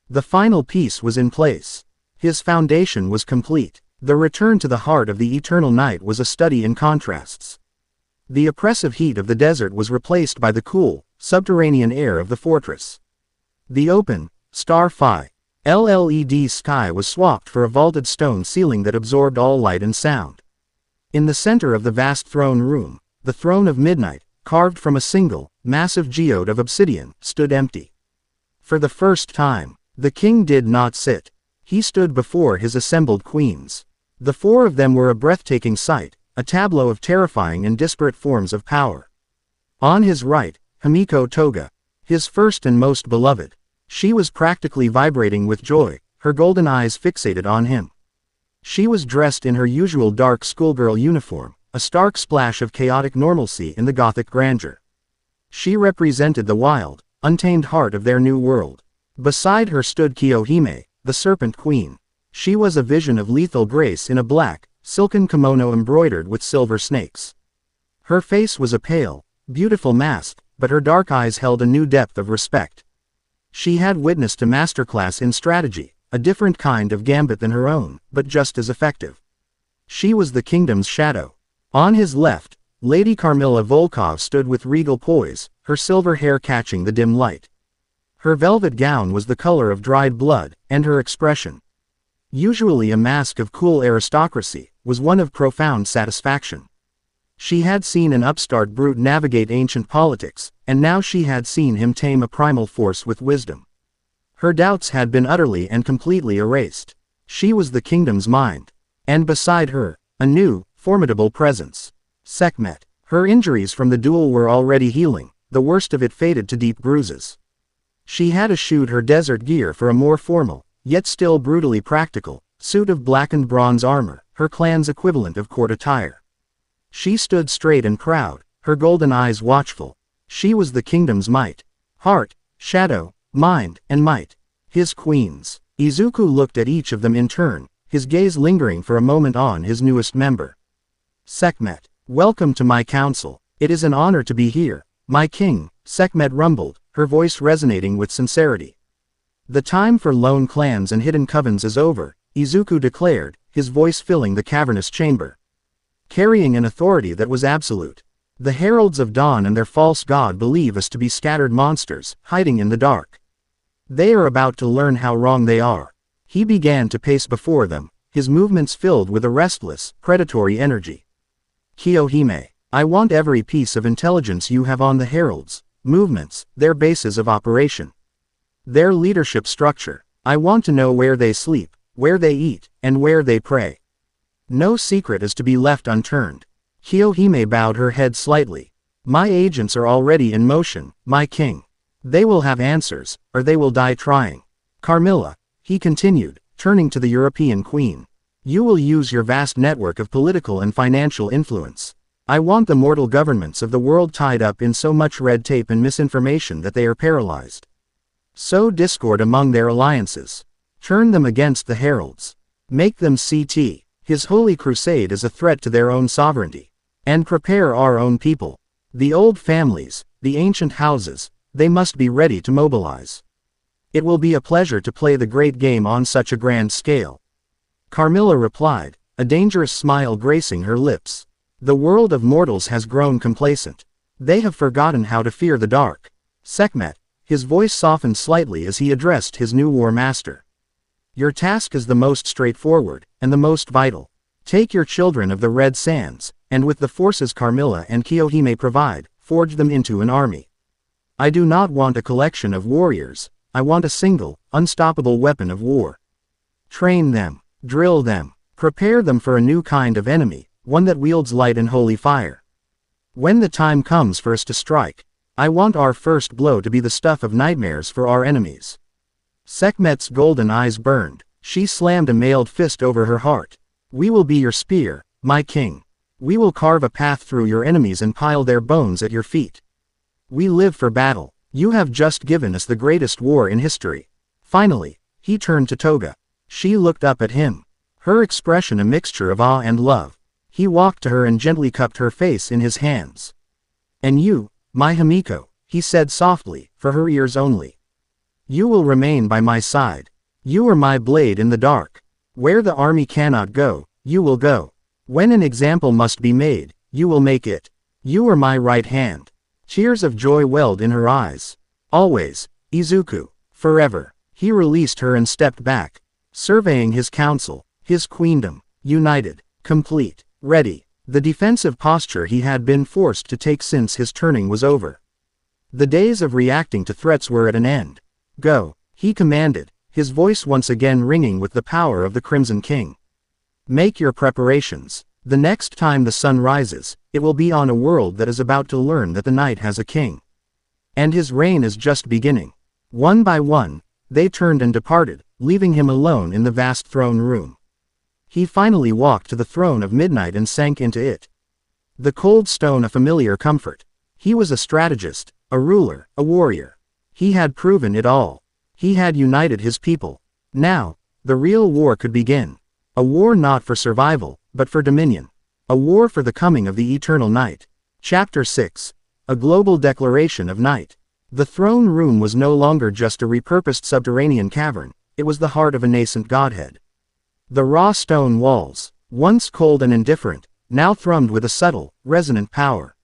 The final piece was in place. His foundation was complete. The return to the heart of the eternal night was a study in contrasts. The oppressive heat of the desert was replaced by the cool, subterranean air of the fortress. The open, star-fi, LED sky was swapped for a vaulted stone ceiling that absorbed all light and sound. In the center of the vast throne room, the throne of midnight, carved from a single, massive geode of obsidian, stood empty. For the first time, the king did not sit. He stood before his assembled queens. The four of them were a breathtaking sight, a tableau of terrifying and disparate forms of power. On his right, Himiko Toga, his first and most beloved. She was practically vibrating with joy, her golden eyes fixated on him. She was dressed in her usual dark schoolgirl uniform, a stark splash of chaotic normalcy in the gothic grandeur. She represented the wild, untamed heart of their new world. Beside her stood Kiyohime, the Serpent Queen. She was a vision of lethal grace in a black, silken kimono embroidered with silver snakes. Her face was a pale, beautiful mask, but her dark eyes held a new depth of respect. She had witnessed a masterclass in strategy, a different kind of gambit than her own, but just as effective. She was the kingdom's shadow. On his left, Lady Carmilla Volkov stood with regal poise, her silver hair catching the dim light. Her velvet gown was the color of dried blood, and her expression, usually a mask of cool aristocracy, was one of profound satisfaction. She had seen an upstart brute navigate ancient politics, and now she had seen him tame a primal force with wisdom. Her doubts had been utterly and completely erased. She was the kingdom's mind. And beside her, a new, formidable presence. Sekhmet. Her injuries from the duel were already healing, the worst of it faded to deep bruises. She had eschewed her desert gear for a more formal, yet still brutally practical, suit of blackened bronze armor, her clan's equivalent of court attire. She stood straight and proud, her golden eyes watchful. She was the kingdom's might. Heart, shadow, mind, and might. His queens. Izuku looked at each of them in turn, his gaze lingering for a moment on his newest member. Sekhmet. Welcome to my council. It is an honor to be here, my king, Sekhmet rumbled, her voice resonating with sincerity. The time for lone clans and hidden covens is over, Izuku declared, his voice filling the cavernous chamber. Carrying an authority that was absolute. The heralds of dawn and their false god believe us to be scattered monsters, hiding in the dark. They are about to learn how wrong they are. He began to pace before them, his movements filled with a restless, predatory energy. Kiyohime, I want every piece of intelligence you have on the heralds, movements, their bases of operation. Their leadership structure. I want to know where they sleep, where they eat, and where they pray. No secret is to be left unturned. Kiyohime bowed her head slightly. My agents are already in motion, my king. They will have answers, or they will die trying. Carmilla, he continued, turning to the European queen. You will use your vast network of political and financial influence. I want the mortal governments of the world tied up in so much red tape and misinformation that they are paralyzed. Sow discord among their alliances. Turn them against the heralds. Make them CT. His holy crusade is a threat to their own sovereignty. And prepare our own people. The old families, the ancient houses, they must be ready to mobilize. It will be a pleasure to play the great game on such a grand scale. Carmilla replied, a dangerous smile gracing her lips. The world of mortals has grown complacent. They have forgotten how to fear the dark. Sekhmet, his voice softened slightly as he addressed his new war master. Your task is the most straightforward, and the most vital. Take your children of the Red Sands, and with the forces Carmilla and Kiyohime provide, forge them into an army. I do not want a collection of warriors, I want a single, unstoppable weapon of war. Train them, drill them, prepare them for a new kind of enemy, one that wields light and holy fire. When the time comes for us to strike, I want our first blow to be the stuff of nightmares for our enemies. Sekhmet's golden eyes burned. She slammed a mailed fist over her heart. We will be your spear, my king. We will carve a path through your enemies and pile their bones at your feet. We live for battle. You have just given us the greatest war in history. Finally, he turned to Toga. She looked up at him. Her expression a mixture of awe and love. He walked to her and gently cupped her face in his hands. And you, my Himiko, he said softly, for her ears only. You will remain by my side. You are my blade in the dark. Where the army cannot go, you will go. When an example must be made, you will make it. You are my right hand. Tears of joy welled in her eyes. Always, Izuku, forever. He released her and stepped back, surveying his council, his queendom, united, complete, ready. The defensive posture he had been forced to take since his turning was over. The days of reacting to threats were at an end. Go, he commanded, his voice once again ringing with the power of the Crimson King. Make your preparations. The next time the sun rises, it will be on a world that is about to learn that the night has a king. And his reign is just beginning. One by one, they turned and departed, leaving him alone in the vast throne room. He finally walked to the throne of midnight and sank into it. The cold stone a familiar comfort. He was a strategist, a ruler, a warrior. He had proven it all. He had united his people. Now, the real war could begin. A war not for survival, but for dominion. A war for the coming of the eternal night. Chapter 6. A global declaration of night. The throne room was no longer just a repurposed subterranean cavern, it was the heart of a nascent godhead. The raw stone walls, once cold and indifferent, now thrummed with a subtle, resonant power.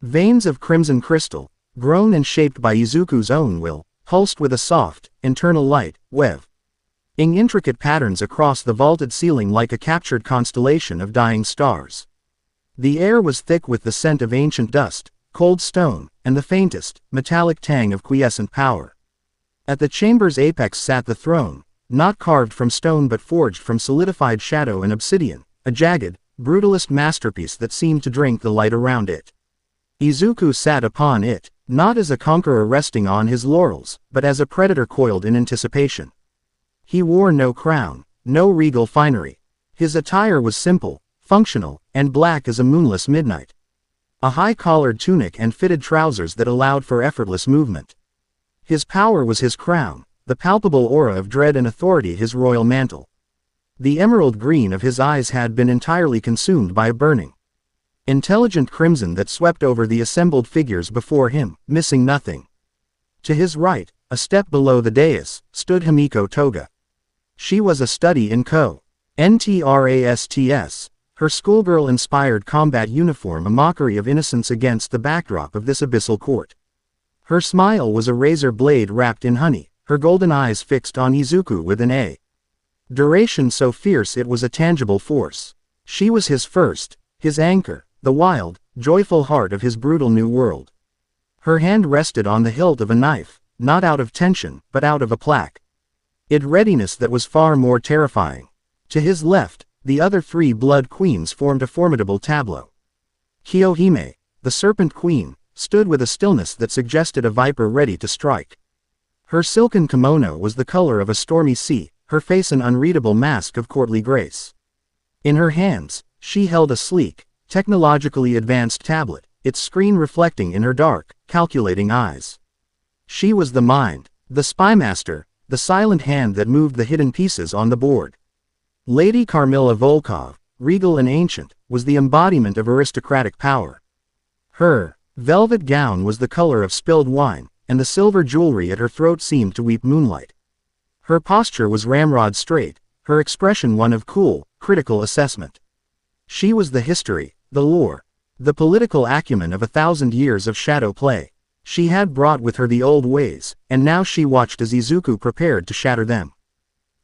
Veins of crimson crystal, grown and shaped by Izuku's own will, pulsed with a soft, internal light, weaving intricate patterns across the vaulted ceiling like a captured constellation of dying stars. The air was thick with the scent of ancient dust, cold stone, and the faintest, metallic tang of quiescent power. At the chamber's apex sat the throne, not carved from stone but forged from solidified shadow and obsidian, a jagged, brutalist masterpiece that seemed to drink the light around it. Izuku sat upon it, not as a conqueror resting on his laurels, but as a predator coiled in anticipation. He wore no crown, no regal finery. His attire was simple, functional, and black as a moonless midnight. A high-collared tunic and fitted trousers that allowed for effortless movement. His power was his crown, the palpable aura of dread and authority his royal mantle. The emerald green of his eyes had been entirely consumed by a burning, intelligent crimson that swept over the assembled figures before him, missing nothing. To his right, a step below the dais, stood Himiko Toga. She was a study in Contrasts, her schoolgirl-inspired combat uniform a mockery of innocence against the backdrop of this abyssal court. Her smile was a razor blade wrapped in honey, her golden eyes fixed on Izuku with an adoration so fierce it was a tangible force. She was his first, his anchor, the wild, joyful heart of his brutal new world. Her hand rested on the hilt of a knife, not out of tension, but out of a plaque. It readiness that was far more terrifying. To his left, the other three blood queens formed a formidable tableau. Kiyohime, the serpent queen, stood with a stillness that suggested a viper ready to strike. Her silken kimono was the color of a stormy sea, her face an unreadable mask of courtly grace. In her hands, she held a sleek, technologically advanced tablet, its screen reflecting in her dark, calculating eyes. She was the mind, the spymaster, the silent hand that moved the hidden pieces on the board. Lady Carmilla Volkov, regal and ancient, was the embodiment of aristocratic power. Her velvet gown was the color of spilled wine, and the silver jewelry at her throat seemed to weep moonlight. Her posture was ramrod straight, her expression one of cool, critical assessment. She was the history, the lore, the political acumen of 1,000 years of shadow play. She had brought with her the old ways, and now she watched as Izuku prepared to shatter them.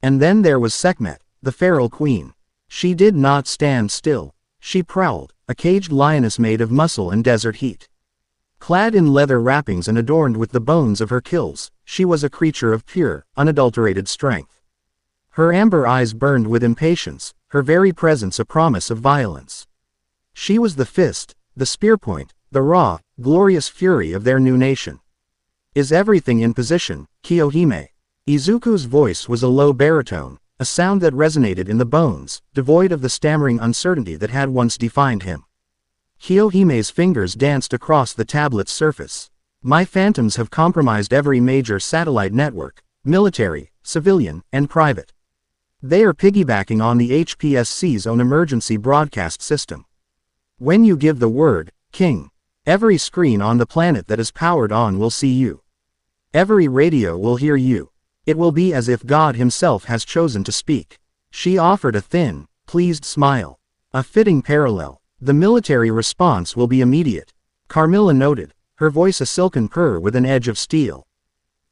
And then there was Sekhmet, the feral queen. She did not stand still. She prowled, a caged lioness made of muscle and desert heat. Clad in leather wrappings and adorned with the bones of her kills, she was a creature of pure, unadulterated strength. Her amber eyes burned with impatience, her very presence a promise of violence. She was the fist, the spearpoint, the raw, glorious fury of their new nation. Is everything in position, Kiyohime? Izuku's voice was a low baritone, a sound that resonated in the bones, devoid of the stammering uncertainty that had once defined him. Kiyohime's fingers danced across the tablet's surface. My phantoms have compromised every major satellite network, military, civilian, and private. They are piggybacking on the HPSC's own emergency broadcast system. When you give the word, King, every screen on the planet that is powered on will see you. Every radio will hear you. It will be as if God himself has chosen to speak. She offered a thin, pleased smile. A fitting parallel. The military response will be immediate. Carmilla noted, her voice a silken purr with an edge of steel.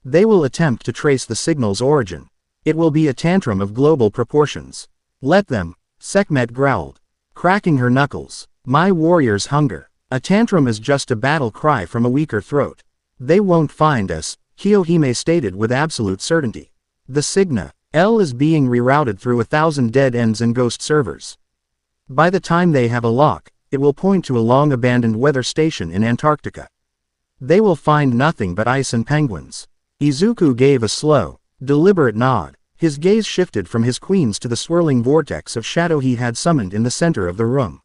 They will attempt to trace the signal's origin. It will be a tantrum of global proportions. Let them, Sekhmet growled, cracking her knuckles. My warriors hunger. A tantrum is just a battle cry from a weaker throat. They won't find us, Kiyohime stated with absolute certainty. The Signa L is being rerouted through 1,000 dead ends and ghost servers. By the time they have a lock, it will point to a long-abandoned weather station in Antarctica. They will find nothing but ice and penguins. Izuku gave a slow, deliberate nod. His gaze shifted from his queens to the swirling vortex of shadow he had summoned in the center of the room.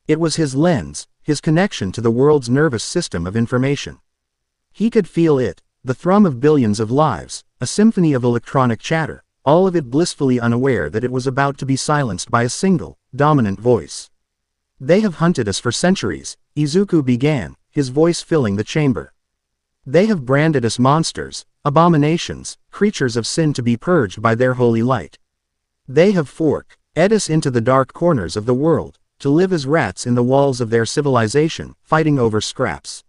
It was his lens, his connection to the world's nervous system of information. He could feel it, the thrum of billions of lives, a symphony of electronic chatter, all of it blissfully unaware that it was about to be silenced by a single, dominant voice. They have hunted us for centuries, Izuku began, his voice filling the chamber. They have branded us monsters, abominations, creatures of sin to be purged by their holy light. They have forked us into the dark corners of the world, to live as rats in the walls of their civilization, fighting over scraps.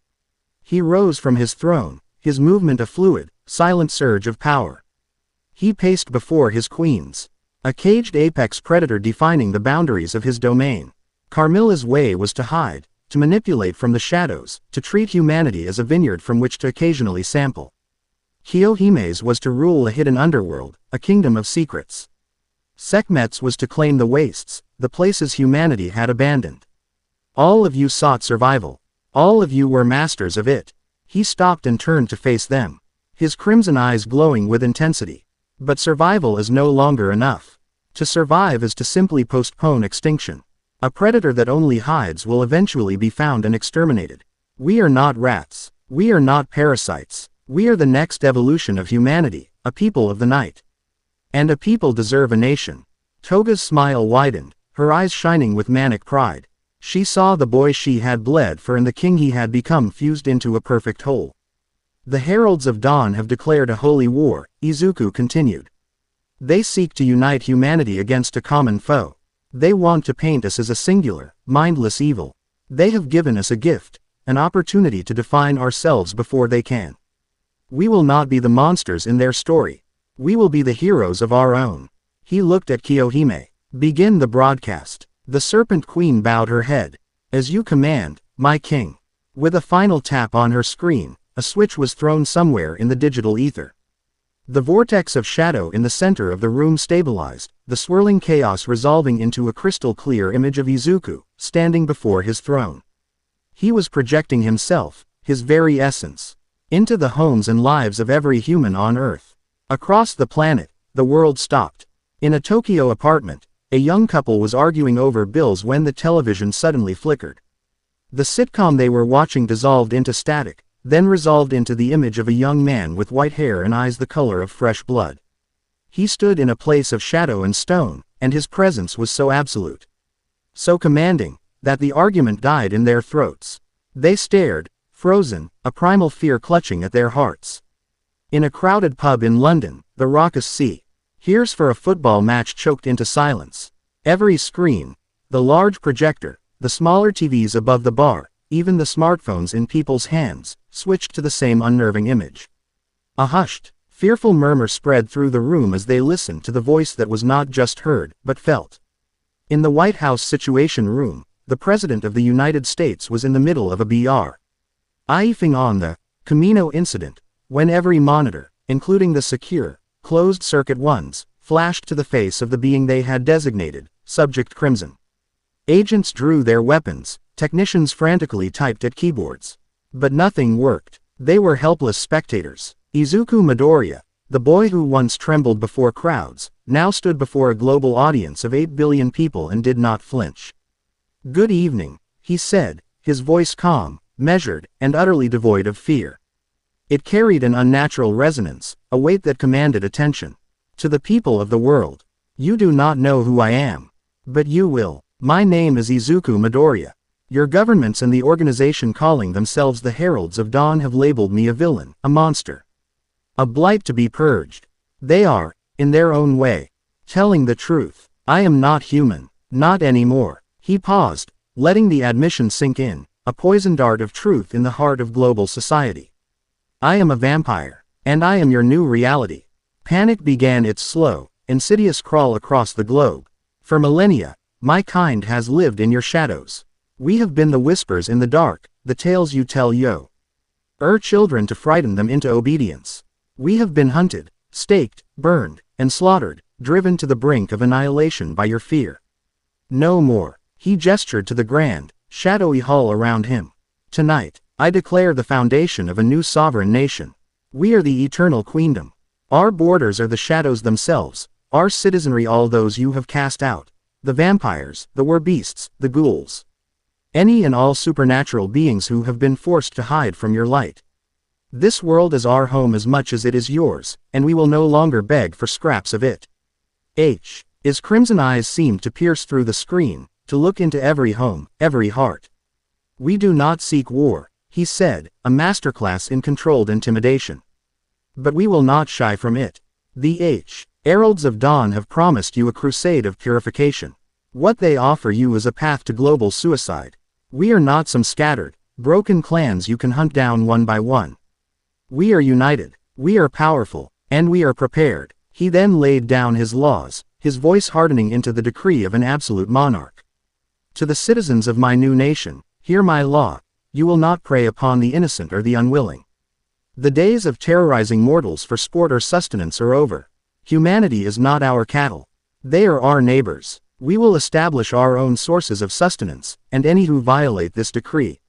He rose from his throne, his movement a fluid, silent surge of power. He paced before his queens, a caged apex predator defining the boundaries of his domain. Carmilla's way was to hide, to manipulate from the shadows, to treat humanity as a vineyard from which to occasionally sample. Kiyohime's was to rule a hidden underworld, a kingdom of secrets. Sekhmet's was to claim the wastes, the places humanity had abandoned. All of you sought survival. All of you were masters of it. He stopped and turned to face them, his crimson eyes glowing with intensity. But survival is no longer enough. To survive is to simply postpone extinction. A predator that only hides will eventually be found and exterminated. We are not rats. We are not parasites. We are the next evolution of humanity, a people of the night. And a people deserve a nation. Toga's smile widened, her eyes shining with manic pride. She saw the boy she had bled for and the king he had become fused into a perfect whole. The heralds of dawn have declared a holy war, Izuku continued. They seek to unite humanity against a common foe. They want to paint us as a singular, mindless evil. They have given us a gift, an opportunity to define ourselves before they can. We will not be the monsters in their story. We will be the heroes of our own. He looked at Kiyohime. Begin the broadcast. The Serpent Queen bowed her head. As you command, my king. With a final tap on her screen, a switch was thrown somewhere in the digital ether. The vortex of shadow in the center of the room stabilized, the swirling chaos resolving into a crystal-clear image of Izuku, standing before his throne. He was projecting himself, his very essence, into the homes and lives of every human on Earth. Across the planet, the world stopped. In a Tokyo apartment, a young couple was arguing over bills when the television suddenly flickered. The sitcom they were watching dissolved into static, then resolved into the image of a young man with white hair and eyes the color of fresh blood. He stood in a place of shadow and stone, and his presence was so absolute, so commanding, that the argument died in their throats. They stared, frozen, a primal fear clutching at their hearts. In a crowded pub in London, the raucous sea. Here's for a football match choked into silence. Every screen, the large projector, the smaller TVs above the bar, even the smartphones in people's hands, switched to the same unnerving image. A hushed, fearful murmur spread through the room as they listened to the voice that was not just heard, but felt. In the White House Situation Room, the President of the United States was in the middle of a briefing on the Camino incident, when every monitor, including the secure, closed-circuit ones, flashed to the face of the being they had designated, Subject Crimson. Agents drew their weapons, technicians frantically typed at keyboards. But nothing worked. They were helpless spectators. Izuku Midoriya, the boy who once trembled before crowds, now stood before a global audience of 8 billion people and did not flinch. "Good evening," he said, his voice calm, measured, and utterly devoid of fear. It carried an unnatural resonance, a weight that commanded attention. "To the people of the world, you do not know who I am. But you will. My name is Izuku Midoriya. Your governments and the organization calling themselves the Heralds of Dawn have labeled me a villain, a monster. A blight to be purged. They are, in their own way, telling the truth. I am not human. Not anymore." He paused, letting the admission sink in, a poison dart of truth in the heart of global society. "I am a vampire. And I am your new reality." Panic began its slow, insidious crawl across the globe. "For millennia, my kind has lived in your shadows. We have been the whispers in the dark, the tales you tell children to frighten them into obedience. We have been hunted, staked, burned, and slaughtered, driven to the brink of annihilation by your fear. No more." He gestured to the grand, shadowy hall around him. "Tonight, I declare the foundation of a new sovereign nation. We are the eternal queendom. Our borders are the shadows themselves, our citizenry all those you have cast out. The vampires, the werbeasts, the ghouls. Any and all supernatural beings who have been forced to hide from your light. This world is our home as much as it is yours, and we will no longer beg for scraps of it." His crimson eyes seemed to pierce through the screen, to look into every home, every heart. "We do not seek war," he said, a masterclass in controlled intimidation. "But we will not shy from it. The Heralds of Dawn have promised you a crusade of purification. What they offer you is a path to global suicide. We are not some scattered, broken clans you can hunt down one by one. We are united, We are powerful, and we are prepared. He then laid down his laws, his voice hardening into the decree of an absolute monarch. To the citizens of my new nation, hear my law: you will not prey upon the innocent or the unwilling. The days of terrorizing mortals for sport or sustenance are over. Humanity is not our cattle. They are our neighbors. We will establish our own sources of sustenance, and any who violate this decree,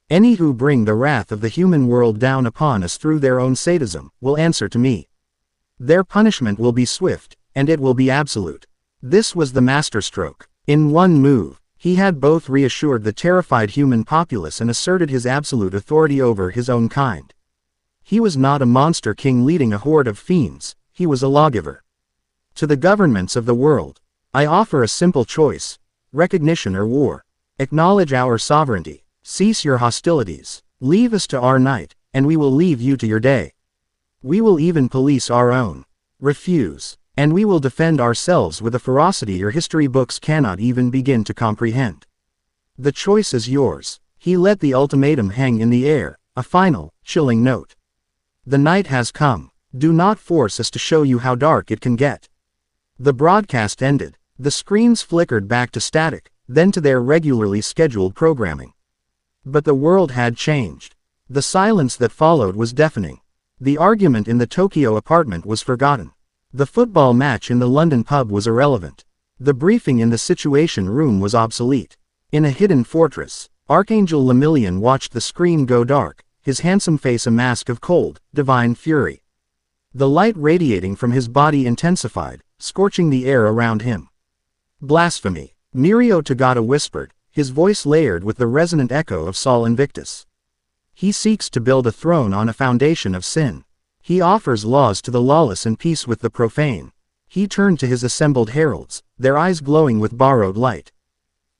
any who bring the wrath of the human world down upon us through their own sadism, will answer to me. Their punishment will be swift, and it will be absolute. This was the masterstroke. In one move, he had both reassured the terrified human populace and asserted his absolute authority over his own kind. He was not a monster king leading a horde of fiends, he was a lawgiver. To the governments of the world, I offer a simple choice: recognition or war. Acknowledge our sovereignty. Cease your hostilities. Leave us to our night, and we will leave you to your day. We will even police our own. Refuse, and we will defend ourselves with a ferocity your history books cannot even begin to comprehend. The choice is yours. He let the ultimatum hang in the air, a final, chilling note. The night has come. Do not force us to show you how dark it can get. The broadcast ended. The screens flickered back to static, then to their regularly scheduled programming. But the world had changed. The silence that followed was deafening. The argument in the Tokyo apartment was forgotten. The football match in the London pub was irrelevant. The briefing in the Situation Room was obsolete. In a hidden fortress, Archangel Lemillion watched the screen go dark, his handsome face a mask of cold, divine fury. The light radiating from his body intensified, scorching the air around him. Blasphemy, Mirio Tagata whispered, his voice layered with the resonant echo of Sol Invictus. He seeks to build a throne on a foundation of sin. He offers laws to the lawless and peace with the profane. He turned to his assembled heralds, their eyes glowing with borrowed light.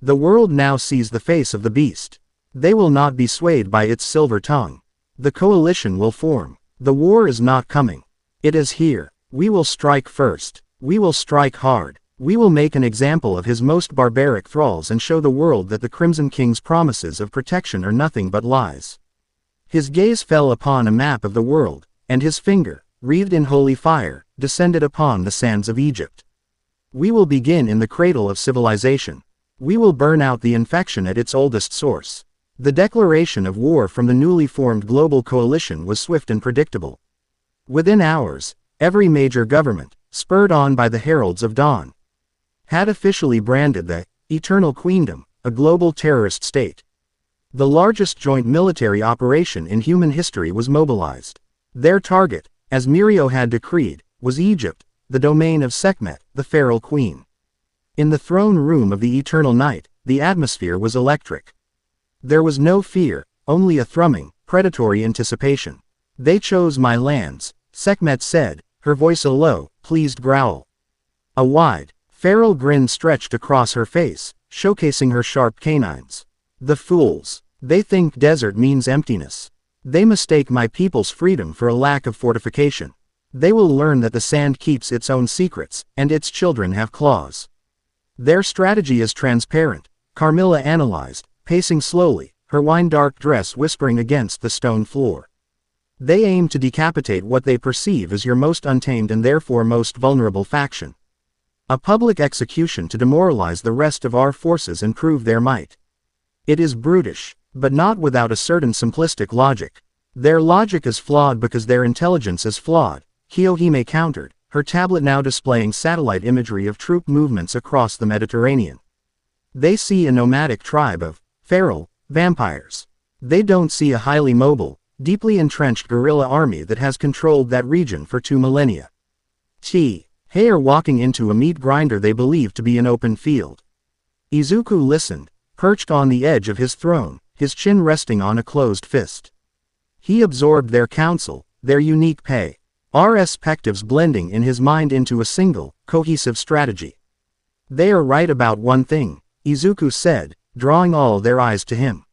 The world now sees the face of the beast. They will not be swayed by its silver tongue. The coalition will form. The war is not coming. It is here. We will strike first. We will strike hard. We will make an example of his most barbaric thralls and show the world that the Crimson King's promises of protection are nothing but lies. His gaze fell upon a map of the world, and his finger, wreathed in holy fire, descended upon the sands of Egypt. We will begin in the cradle of civilization. We will burn out the infection at its oldest source. The declaration of war from the newly formed global coalition was swift and predictable. Within hours, every major government, spurred on by the heralds of dawn, had officially branded the Eternal Queendom a global terrorist state. The largest joint military operation in human history was mobilized. Their target, as Mirio had decreed, was Egypt, the domain of Sekhmet, the feral queen. In the throne room of the eternal night, the atmosphere was electric. There was no fear, only a thrumming, predatory anticipation. They chose my lands, Sekhmet said, her voice a low, pleased growl. A wide, feral grin stretched across her face, showcasing her sharp canines. The fools. They think desert means emptiness. They mistake my people's freedom for a lack of fortification. They will learn that the sand keeps its own secrets, and its children have claws. Their strategy is transparent, Carmilla analyzed, pacing slowly, her wine-dark dress whispering against the stone floor. They aim to decapitate what they perceive as your most untamed and therefore most vulnerable faction. A public execution to demoralize the rest of our forces and prove their might. It is brutish, but not without a certain simplistic logic. Their logic is flawed because their intelligence is flawed, Kiyohime countered, her tablet now displaying satellite imagery of troop movements across the Mediterranean. They see a nomadic tribe of feral vampires. They don't see a highly mobile, deeply entrenched guerrilla army that has controlled that region for 2 millennia. They are walking into a meat grinder they believe to be an open field. Izuku listened, perched on the edge of his throne, his chin resting on a closed fist. He absorbed their counsel, their unique pay, perspectives blending in his mind into a single, cohesive strategy. They are right about one thing, Izuku said, drawing all their eyes to him.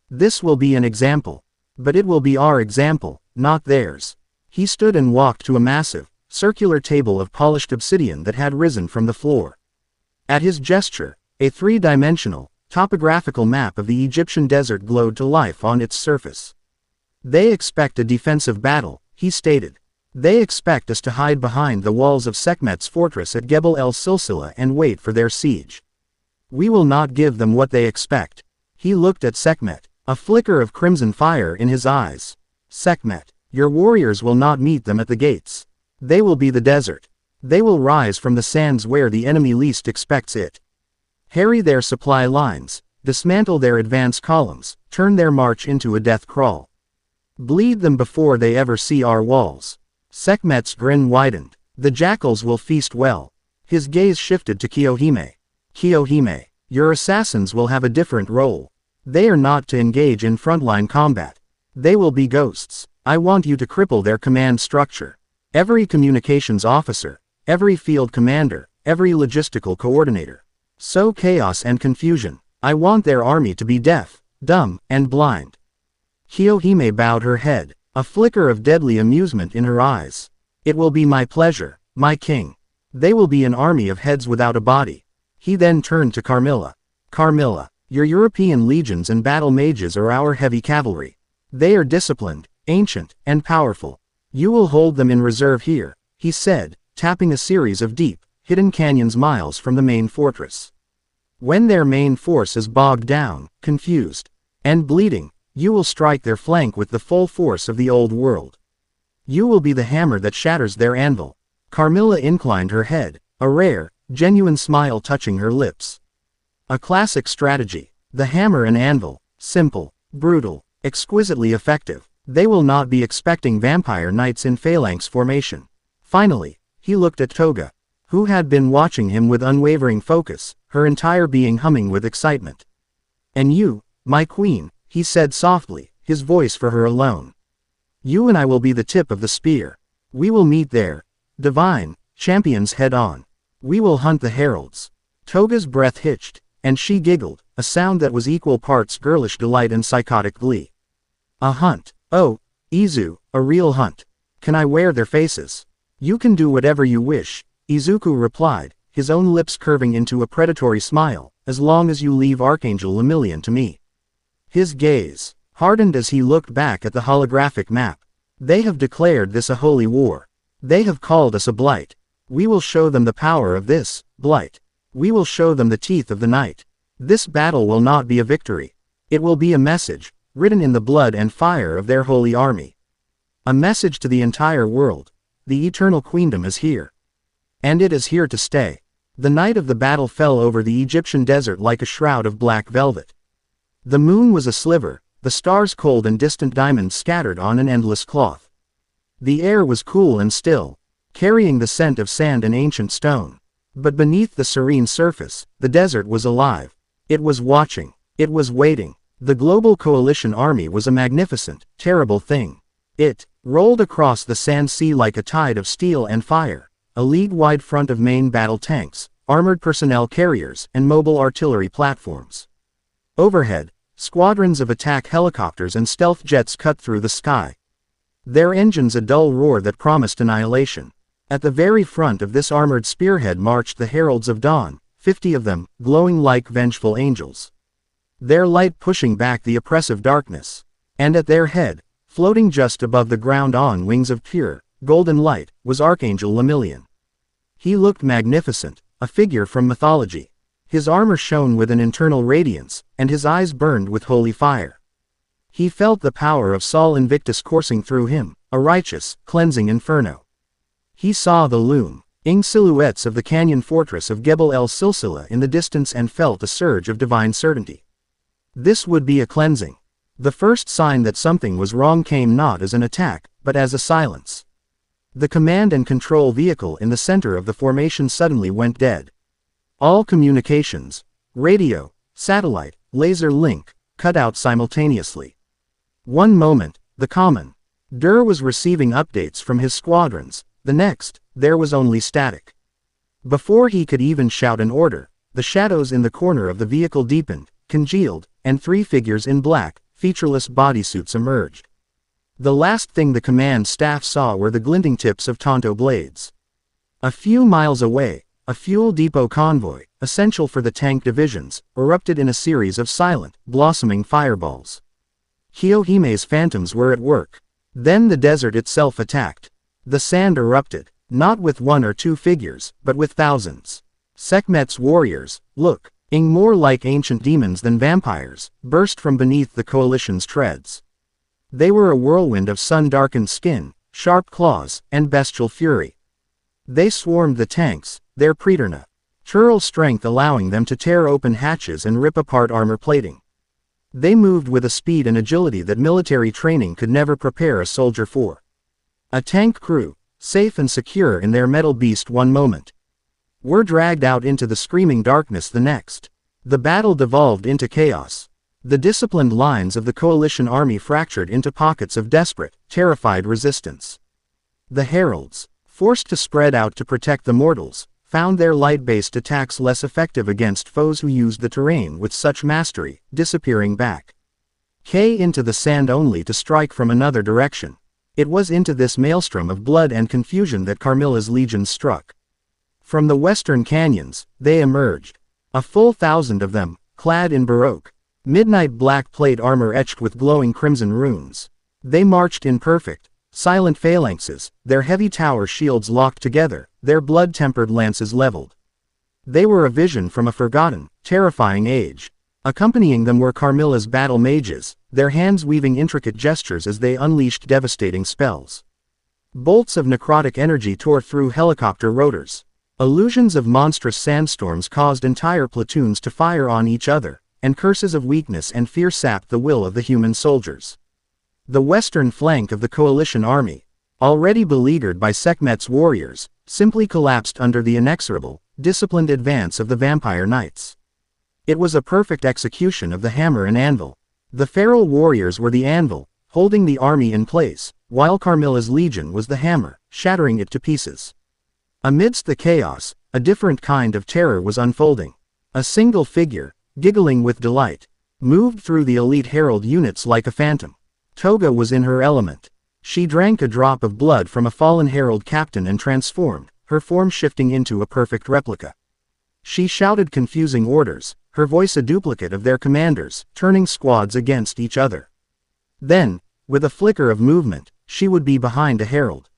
This will be an example. But it will be our example, not theirs. He stood and walked to a massive, circular table of polished obsidian that had risen from the floor. At his gesture, a 3-dimensional, topographical map of the Egyptian desert glowed to life on its surface. They expect a defensive battle, he stated, They expect us to hide behind the walls of Sekhmet's fortress at Gebel el-Silsila and wait for their siege. We will not give them what they expect. He looked at Sekhmet, a flicker of crimson fire in his eyes. Sekhmet, your warriors will not meet them at the gates. They will be the desert. They will rise from the sands where the enemy least expects it. Harry their supply lines, dismantle their advance columns, turn their march into a death crawl. Bleed them before they ever see our walls. Sekhmet's grin widened. The jackals will feast well. His gaze shifted to Kiyohime. Kiyohime, your assassins will have a different role. They are not to engage in frontline combat. They will be ghosts. I want you to cripple their command structure. Every communications officer, every field commander, every logistical coordinator. Sow chaos and confusion. I want their army to be deaf, dumb, and blind. Kiyohime bowed her head, a flicker of deadly amusement in her eyes. It will be my pleasure, my king. They will be an army of heads without a body. He then turned to Carmilla. Carmilla, your European legions and battle mages are our heavy cavalry. They are disciplined, ancient, and powerful. You will hold them in reserve here, he said, tapping a series of deep, hidden canyons miles from the main fortress. When their main force is bogged down, confused, and bleeding, you will strike their flank with the full force of the old world. You will be the hammer that shatters their anvil. Carmilla inclined her head, a rare, genuine smile touching her lips. A classic strategy. The hammer and anvil, simple, brutal, exquisitely effective. They will not be expecting vampire knights in phalanx formation. Finally, he looked at Toga, who had been watching him with unwavering focus, her entire being humming with excitement. And you, my queen, he said softly, his voice for her alone. You and I will be the tip of the spear. We will meet there, divine, champions head on. We will hunt the heralds. Toga's breath hitched, and she giggled, a sound that was equal parts girlish delight and psychotic glee. A hunt. Oh, Izu, a real hunt. Can I wear their faces? You can do whatever you wish, Izuku replied, his own lips curving into a predatory smile, as long as you leave Archangel Lemillion to me. His gaze hardened as he looked back at the holographic map. They have declared this a holy war. They have called us a blight. We will show them the power of this blight. We will show them the teeth of the night. This battle will not be a victory. It will be a message, written in the blood and fire of their holy army. A message to the entire world. The eternal queendom is here. And it is here to stay. The night of the battle fell over the Egyptian desert like a shroud of black velvet. The moon was a sliver, the stars cold and distant diamonds scattered on an endless cloth. The air was cool and still, carrying the scent of sand and ancient stone. But beneath the serene surface, the desert was alive. It was watching. It was waiting. The global coalition army was a magnificent, terrible thing. It rolled across the sand sea like a tide of steel and fire, a league-wide front of main battle tanks, armored personnel carriers, and mobile artillery platforms. Overhead, squadrons of attack helicopters and stealth jets cut through the sky. Their engines a dull roar that promised annihilation. At the very front of this armored spearhead marched the Heralds of Dawn, 50 of them, glowing like vengeful angels. Their light pushing back the oppressive darkness. And at their head, floating just above the ground on wings of pure, golden light, was Archangel Lemillion. He looked magnificent, a figure from mythology. His armor shone with an internal radiance, and his eyes burned with holy fire. He felt the power of Sol Invictus coursing through him, a righteous, cleansing inferno. He saw the loom-ing silhouettes of the canyon fortress of Gebel el-Silsila in the distance and felt a surge of divine certainty. This would be a cleansing. The first sign that something was wrong came not as an attack, but as a silence. The command and control vehicle in the center of the formation suddenly went dead. All communications, radio, satellite, laser link, cut out simultaneously. One moment, the Commander was receiving updates from his squadrons, the next, there was only static. Before he could even shout an order, the shadows in the corner of the vehicle deepened, congealed, and 3 figures in black, featureless bodysuits emerged. The last thing the command staff saw were the glinting tips of Tonto blades. A few miles away, a fuel depot convoy, essential for the tank divisions, erupted in a series of silent, blossoming fireballs. Kiyohime's phantoms were at work. Then the desert itself attacked. The sand erupted, not with one or two figures, but with thousands. Sekhmet's warriors, looking more like ancient demons than vampires, burst from beneath the coalition's treads. They were a whirlwind of sun-darkened skin, sharp claws, and bestial fury. They swarmed the tanks, their preternatural strength allowing them to tear open hatches and rip apart armor plating. They moved with a speed and agility that military training could never prepare a soldier for. A tank crew, safe and secure in their metal beast one moment, were dragged out into the screaming darkness the next. The battle devolved into chaos. The disciplined lines of the coalition army fractured into pockets of desperate, terrified resistance. The heralds, forced to spread out to protect the mortals, found their light-based attacks less effective against foes who used the terrain with such mastery, disappearing back into the sand only to strike from another direction. It was into this maelstrom of blood and confusion that Carmilla's legions struck. From the western canyons, they emerged. A full 1,000 of them, clad in baroque, midnight black plate armor etched with glowing crimson runes. They marched in perfect, silent phalanxes, their heavy tower shields locked together, their blood-tempered lances leveled. They were a vision from a forgotten, terrifying age. Accompanying them were Carmilla's battle mages, their hands weaving intricate gestures as they unleashed devastating spells. Bolts of necrotic energy tore through helicopter rotors. Illusions of monstrous sandstorms caused entire platoons to fire on each other, and curses of weakness and fear sapped the will of the human soldiers. The western flank of the coalition army, already beleaguered by Sekhmet's warriors, simply collapsed under the inexorable, disciplined advance of the vampire knights. It was a perfect execution of the hammer and anvil. The feral warriors were the anvil, holding the army in place, while Carmilla's legion was the hammer, shattering it to pieces. Amidst the chaos, a different kind of terror was unfolding. A single figure, giggling with delight, moved through the elite herald units like a phantom. Toga was in her element. She drank a drop of blood from a fallen herald captain and transformed, her form shifting into a perfect replica. She shouted confusing orders, her voice a duplicate of their commanders, turning squads against each other. Then, with a flicker of movement, she would be behind a herald.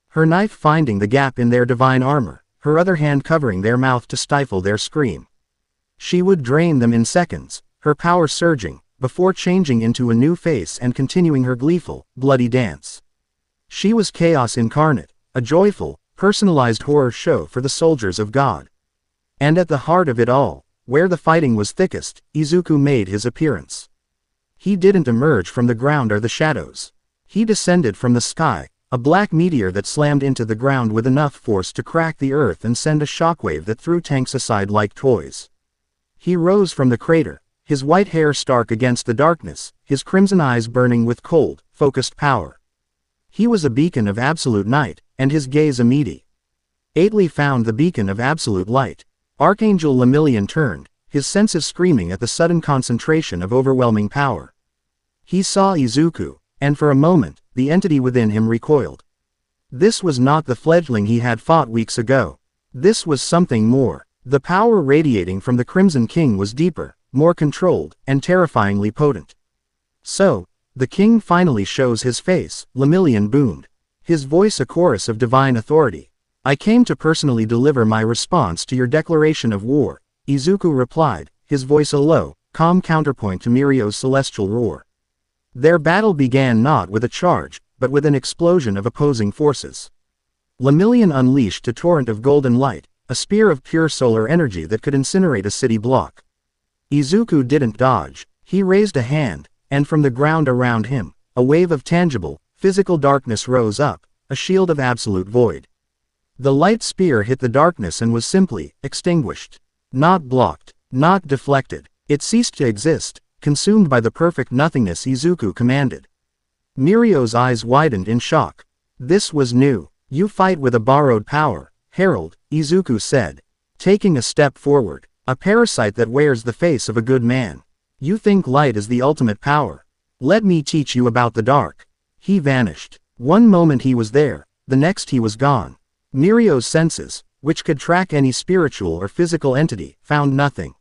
Her knife finding the gap in their divine armor, her other hand covering their mouth to stifle their scream. She would drain them in seconds, her power surging, before changing into a new face and continuing her gleeful, bloody dance. She was chaos incarnate, a joyful, personalized horror show for the soldiers of God. And at the heart of it all, where the fighting was thickest, Izuku made his appearance. He didn't emerge from the ground or the shadows. He descended from the sky, a black meteor that slammed into the ground with enough force to crack the earth and send a shockwave that threw tanks aside like toys. He rose from the crater, his white hair stark against the darkness, his crimson eyes burning with cold, focused power. He was a beacon of absolute night, and his gaze immediately found the beacon of absolute light. Archangel Lemillion turned, his senses screaming at the sudden concentration of overwhelming power. He saw Izuku, and for a moment, the entity within him recoiled. This was not the fledgling he had fought weeks ago. This was something more. The power radiating from the Crimson King was deeper, more controlled, and terrifyingly potent. So, the king finally shows his face, Lemillion boomed. His voice a chorus of divine authority. I came to personally deliver my response to your declaration of war, Izuku replied, his voice a low, calm counterpoint to Mirio's celestial roar. Their battle began not with a charge, but with an explosion of opposing forces. Lemillion unleashed a torrent of golden light, a spear of pure solar energy that could incinerate a city block. Izuku didn't dodge. He raised a hand, and from the ground around him, a wave of tangible, physical darkness rose up, a shield of absolute void. The light spear hit the darkness and was simply extinguished. Not blocked, not deflected. It ceased to exist, consumed by the perfect nothingness Izuku commanded. Mirio's eyes widened in shock. This was new. You fight with a borrowed power, Herald, Izuku said. Taking a step forward, a parasite that wears the face of a good man. You think light is the ultimate power. Let me teach you about the dark. He vanished. One moment he was there, the next he was gone. Mirio's senses, which could track any spiritual or physical entity, found nothing.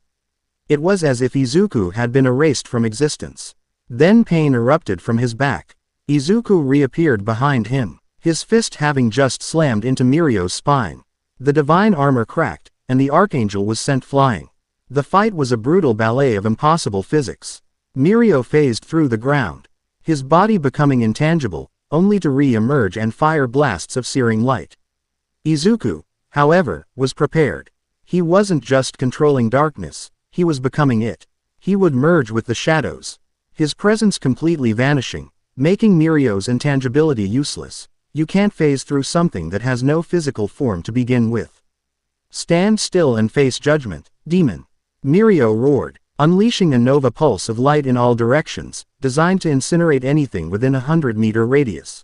It was as if Izuku had been erased from existence. Then pain erupted from his back. Izuku reappeared behind him. his fist having just slammed into Mirio's spine. The divine armor cracked, and the archangel was sent flying. The fight was a brutal ballet of impossible physics. Mirio phased through the ground, his body becoming intangible, only to re-emerge and fire blasts of searing light. Izuku, however, was prepared. He wasn't just controlling darkness, he was becoming it. He would merge with the shadows, his presence completely vanishing, making Mirio's intangibility useless. You can't phase through something that has no physical form to begin with. Stand still and face judgment, demon. Mirio roared, unleashing a nova pulse of light in all directions, designed to incinerate anything within a 100-meter radius.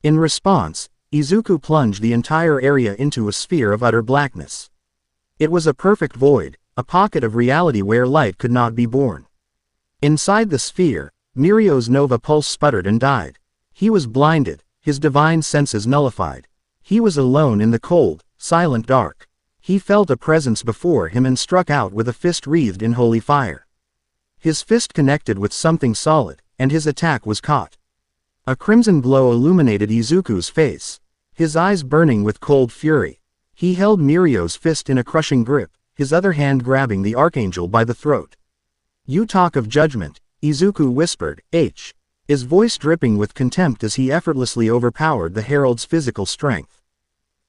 In response, Izuku plunged the entire area into a sphere of utter blackness. It was a perfect void, a pocket of reality where light could not be born. Inside the sphere, Mirio's nova pulse sputtered and died. He was blinded, his divine senses nullified. He was alone in the cold, silent dark. He felt a presence before him and struck out with a fist wreathed in holy fire. His fist connected with something solid, and his attack was caught. A crimson glow illuminated Izuku's face, his eyes burning with cold fury. He held Mirio's fist in a crushing grip, his other hand grabbing the archangel by the throat. "You talk of judgment," Izuku whispered, his voice dripping with contempt as he effortlessly overpowered the herald's physical strength.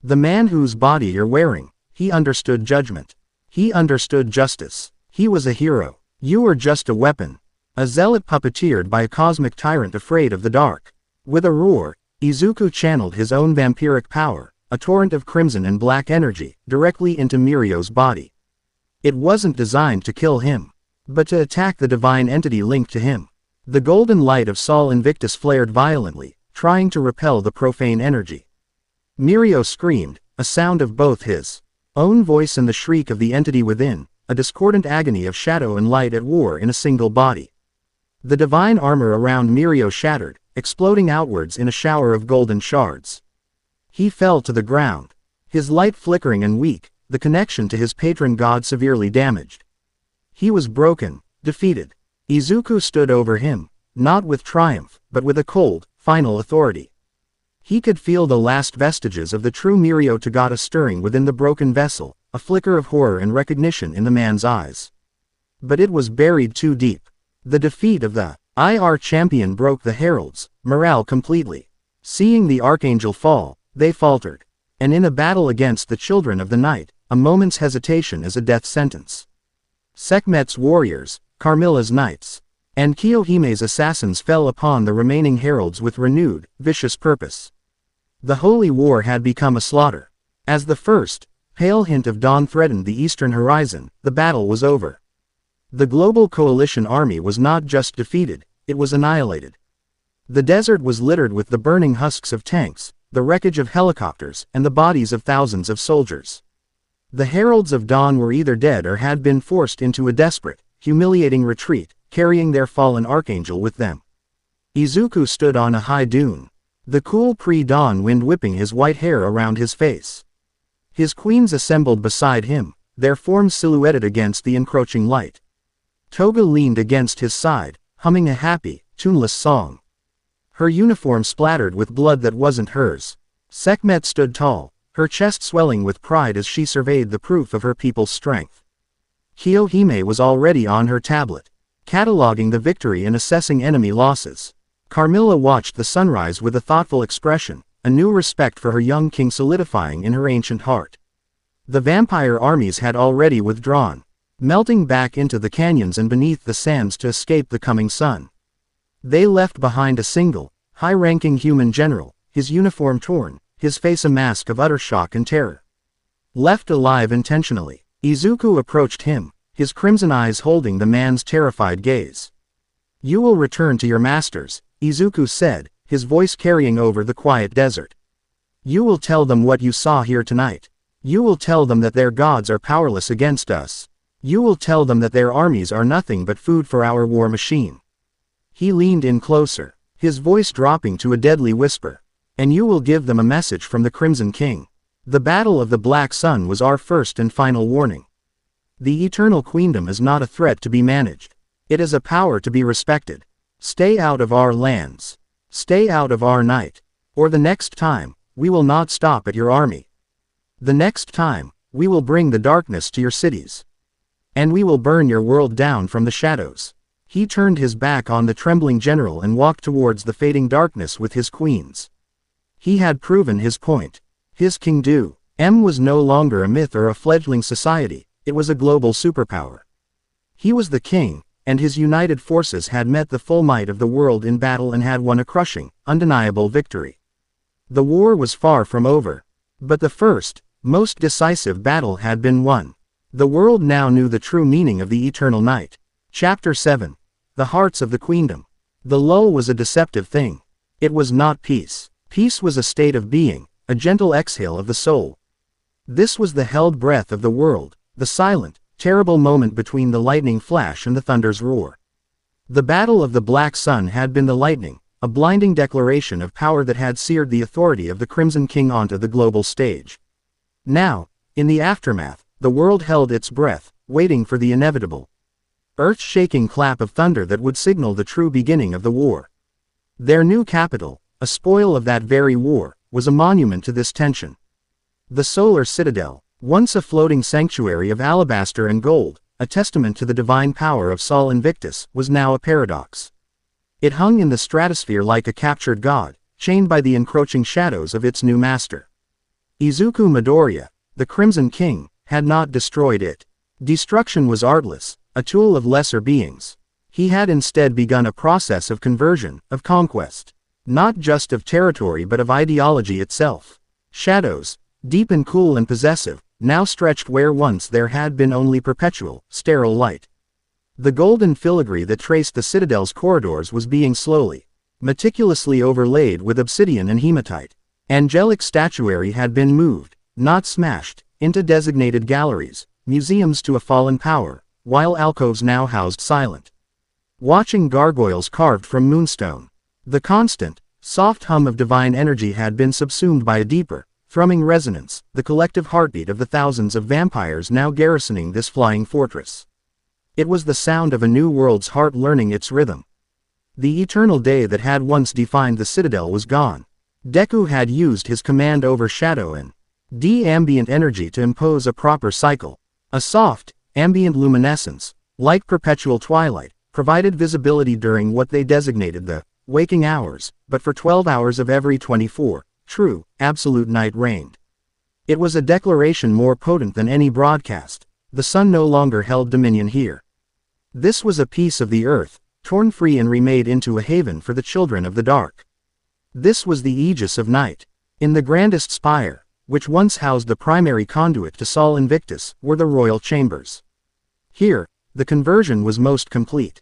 "The man whose body you're wearing, he understood judgment. He understood justice. He was a hero. You were just a weapon. A zealot puppeteered by a cosmic tyrant afraid of the dark." With a roar, Izuku channeled his own vampiric power, a torrent of crimson and black energy, directly into Mirio's body. It wasn't designed to kill him, but to attack the divine entity linked to him. The golden light of Sol Invictus flared violently, trying to repel the profane energy. Mirio screamed, a sound of both his own voice and the shriek of the entity within, a discordant agony of shadow and light at war in a single body. The divine armor around Mirio shattered, exploding outwards in a shower of golden shards. He fell to the ground, his light flickering and weak, the connection to his patron god severely damaged. He was broken, defeated. Izuku stood over him, not with triumph, but with a cold, final authority. He could feel the last vestiges of the true Mirio Tagata stirring within the broken vessel, a flicker of horror and recognition in the man's eyes. But it was buried too deep. The defeat of the IR champion broke the heralds' morale completely. Seeing the archangel fall, they faltered. And in a battle against the children of the night, a moment's hesitation is a death sentence. Sekhmet's warriors, Carmilla's knights, and Kiyohime's assassins fell upon the remaining heralds with renewed, vicious purpose. The holy war had become a slaughter. As the first, pale hint of dawn threatened the eastern horizon, the battle was over. The global coalition army was not just defeated, it was annihilated. The desert was littered with the burning husks of tanks, the wreckage of helicopters, and the bodies of thousands of soldiers. The heralds of dawn were either dead or had been forced into a desperate, humiliating retreat, carrying their fallen archangel with them. Izuku stood on a high dune, the cool pre-dawn wind whipping his white hair around his face. His queens assembled beside him, their forms silhouetted against the encroaching light. Toga leaned against his side, humming a happy, tuneless song. Her uniform splattered with blood that wasn't hers. Sekhmet stood tall, her chest swelling with pride as she surveyed the proof of her people's strength. Kiyohime was already on her tablet, cataloging the victory and assessing enemy losses. Carmilla watched the sunrise with a thoughtful expression, a new respect for her young king solidifying in her ancient heart. The vampire armies had already withdrawn, melting back into the canyons and beneath the sands to escape the coming sun. They left behind a single, high-ranking human general, his uniform torn, his face a mask of utter shock and terror. Left alive intentionally, Izuku approached him, his crimson eyes holding the man's terrified gaze. "You will return to your masters," Izuku said, his voice carrying over the quiet desert. "You will tell them what you saw here tonight. You will tell them that their gods are powerless against us. You will tell them that their armies are nothing but food for our war machine." He leaned in closer, his voice dropping to a deadly whisper. "And you will give them a message from the Crimson King. The Battle of the Black Sun was our first and final warning. The Eternal Queendom is not a threat to be managed. It is a power to be respected. Stay out of our lands. Stay out of our night. Or the next time, we will not stop at your army. The next time, we will bring the darkness to your cities. And we will burn your world down from the shadows. He turned his back on the trembling general and walked towards the fading darkness with his queens. He had proven his point. His kingdom was no longer a myth or a fledgling society, it was a global superpower. He was the king, and his united forces had met the full might of the world in battle and had won a crushing, undeniable victory. The war was far from over. But the first, most decisive battle had been won. The world now knew the true meaning of the eternal night. Chapter 7. The Hearts of the Queendom. The lull was a deceptive thing. It was not peace. Peace was a state of being, a gentle exhale of the soul. This was the held breath of the world, the silent, terrible moment between the lightning flash and the thunder's roar. The battle of the Black Sun had been the lightning, a blinding declaration of power that had seared the authority of the Crimson King onto the global stage. Now, in the aftermath, the world held its breath, waiting for the inevitable. Earth-shaking clap of thunder that would signal the true beginning of the war. Their new capital, a spoil of that very war, was a monument to this tension. The Solar Citadel, once a floating sanctuary of alabaster and gold, a testament to the divine power of Sol Invictus, was now a paradox. It hung in the stratosphere like a captured god, chained by the encroaching shadows of its new master. Izuku Midoriya, the Crimson King, had not destroyed it. Destruction was artless, a tool of lesser beings. He had instead begun a process of conversion, of conquest. Not just of territory but of ideology itself. Shadows, deep and cool and possessive, now stretched where once there had been only perpetual, sterile light. The golden filigree that traced the citadel's corridors was being slowly, meticulously overlaid with obsidian and hematite. Angelic statuary had been moved, not smashed, into designated galleries, museums to a fallen power, while alcoves now housed silent, watching gargoyles carved from moonstone. The constant, soft hum of divine energy had been subsumed by a deeper, thrumming resonance, the collective heartbeat of the thousands of vampires now garrisoning this flying fortress. It was the sound of a new world's heart learning its rhythm. The eternal day that had once defined the citadel was gone. Deku had used his command over shadow and ambient energy to impose a proper cycle. A soft, ambient luminescence, like perpetual twilight, provided visibility during what they designated the waking hours, but for 12 hours of every 24, true, absolute night reigned. It was a declaration more potent than any broadcast. The sun no longer held dominion here. This was a piece of the earth, torn free and remade into a haven for the children of the dark. This was the aegis of night. In the grandest spire, which once housed the primary conduit to Sol Invictus, were the royal chambers. Here, the conversion was most complete.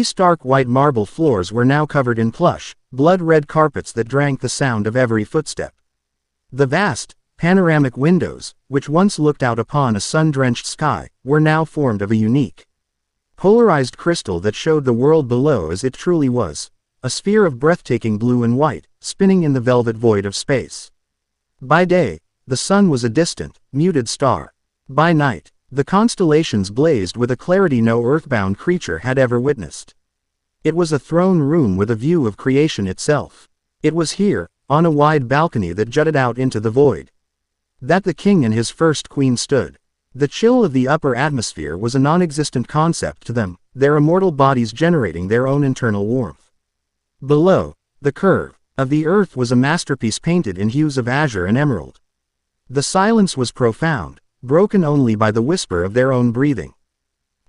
Stark white marble floors were now covered in plush, blood-red carpets that drank the sound of every footstep. The vast, panoramic windows, which once looked out upon a sun-drenched sky, were now formed of a unique, polarized crystal that showed the world below as it truly was, a sphere of breathtaking blue and white, spinning in the velvet void of space. By day, the sun was a distant, muted star. By night, the constellations blazed with a clarity no earthbound creature had ever witnessed. It was a throne room with a view of creation itself. It was here, on a wide balcony that jutted out into the void, that the king and his first queen stood. The chill of the upper atmosphere was a non-existent concept to them, their immortal bodies generating their own internal warmth. Below, the curve of the earth was a masterpiece painted in hues of azure and emerald. The silence was profound, broken only by the whisper of their own breathing.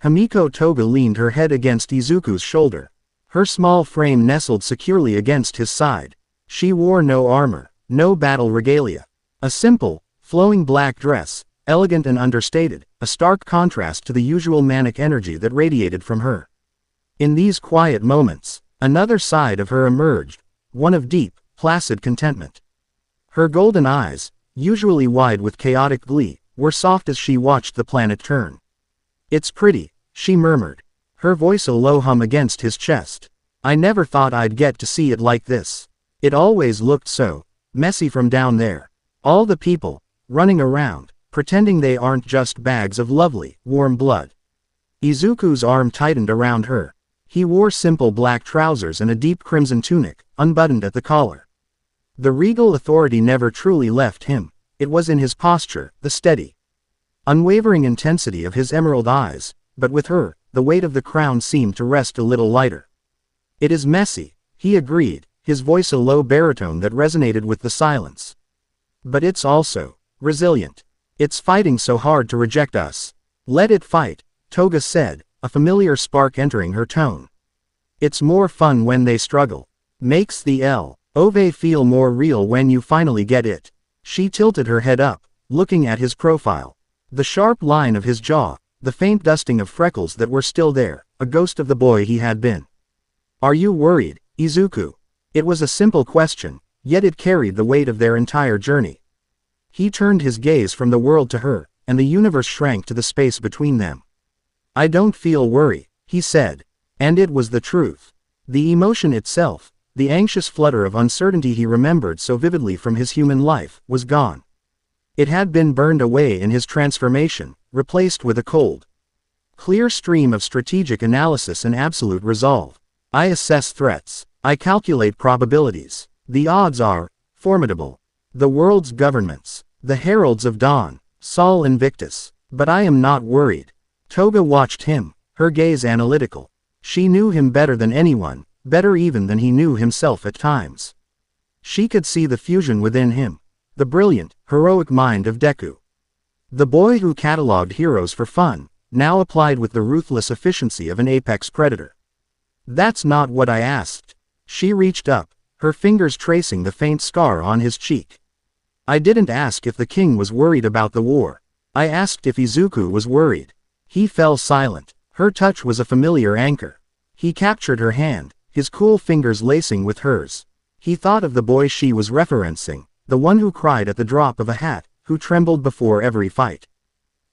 Himiko Toga leaned her head against Izuku's shoulder. Her small frame nestled securely against his side. She wore no armor, no battle regalia. A simple, flowing black dress, elegant and understated, a stark contrast to the usual manic energy that radiated from her. In these quiet moments, another side of her emerged, one of deep, placid contentment. Her golden eyes, usually wide with chaotic glee, were soft as she watched the planet turn. "It's pretty," she murmured, her voice a low hum against his chest. "I never thought I'd get to see it like this. It always looked so messy from down there. All the people, running around, pretending they aren't just bags of lovely, warm blood." Izuku's arm tightened around her. He wore simple black trousers and a deep crimson tunic, unbuttoned at the collar. The regal authority never truly left him. It was in his posture, the steady, unwavering intensity of his emerald eyes, but with her, the weight of the crown seemed to rest a little lighter. "It is messy," he agreed, his voice a low baritone that resonated with the silence. "But it's also resilient. It's fighting so hard to reject us." "Let it fight," Toga said, a familiar spark entering her tone. "It's more fun when they struggle. Makes the Ove feel more real when you finally get it." She tilted her head up, looking at his profile. The sharp line of his jaw, the faint dusting of freckles that were still there, a ghost of the boy he had been. "Are you worried, Izuku?" It was a simple question, yet it carried the weight of their entire journey. He turned his gaze from the world to her, and the universe shrank to the space between them. "I don't feel worry," he said. And it was the truth. The emotion itself, the anxious flutter of uncertainty he remembered so vividly from his human life, was gone. It had been burned away in his transformation, replaced with a cold, clear stream of strategic analysis and absolute resolve. "I assess threats. I calculate probabilities. The odds are formidable. The world's governments, the heralds of dawn, Sol Invictus. But I am not worried." Toga watched him, her gaze analytical. She knew him better than anyone, better even than he knew himself at times. She could see the fusion within him, the brilliant, heroic mind of Deku. The boy who catalogued heroes for fun, now applied with the ruthless efficiency of an apex predator. "That's not what I asked." She reached up, her fingers tracing the faint scar on his cheek. "I didn't ask if the king was worried about the war. I asked if Izuku was worried." He fell silent. Her touch was a familiar anchor. He captured her hand, his cool fingers lacing with hers. He thought of the boy she was referencing, the one who cried at the drop of a hat, who trembled before every fight.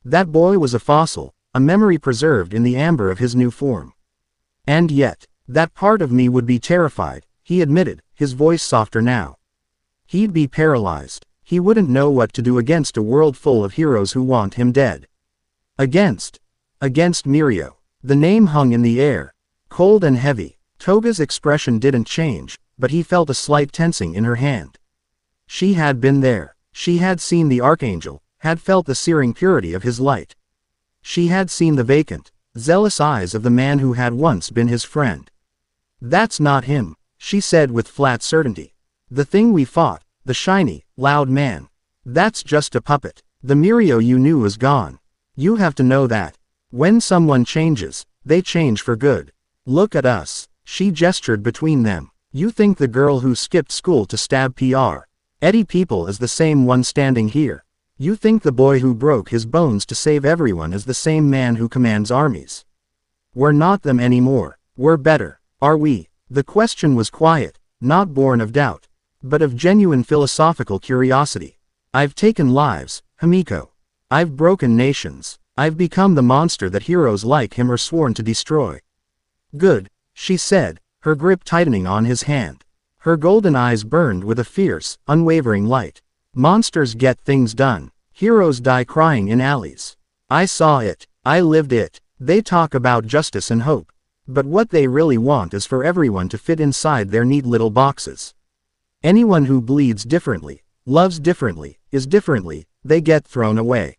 That boy was a fossil, a memory preserved in the amber of his new form. "And yet, that part of me would be terrified," he admitted, his voice softer now. "He'd be paralyzed. He wouldn't know what to do against a world full of heroes who want him dead." Against Mirio. The name hung in the air, cold and heavy. Toga's expression didn't change, but he felt a slight tensing in her hand. She had been there. She had seen the archangel, had felt the searing purity of his light. She had seen the vacant, zealous eyes of the man who had once been his friend. "That's not him," she said with flat certainty. "The thing we fought, the shiny, loud man. That's just a puppet. The Mirio you knew is gone. You have to know that. When someone changes, they change for good. Look at us." She gestured between them. "You think the girl who skipped school to stab Eddie people is the same one standing here. You think the boy who broke his bones to save everyone is the same man who commands armies. We're not them anymore. We're better. Are we?" The question was quiet, not born of doubt, but of genuine philosophical curiosity. "I've taken lives, Himiko. I've broken nations. I've become the monster that heroes like him are sworn to destroy." "Good," she said, her grip tightening on his hand. Her golden eyes burned with a fierce, unwavering light. "Monsters get things done. Heroes die crying in alleys. I saw it. I lived it. They talk about justice and hope. But what they really want is for everyone to fit inside their neat little boxes. Anyone who bleeds differently, loves differently, is differently, they get thrown away.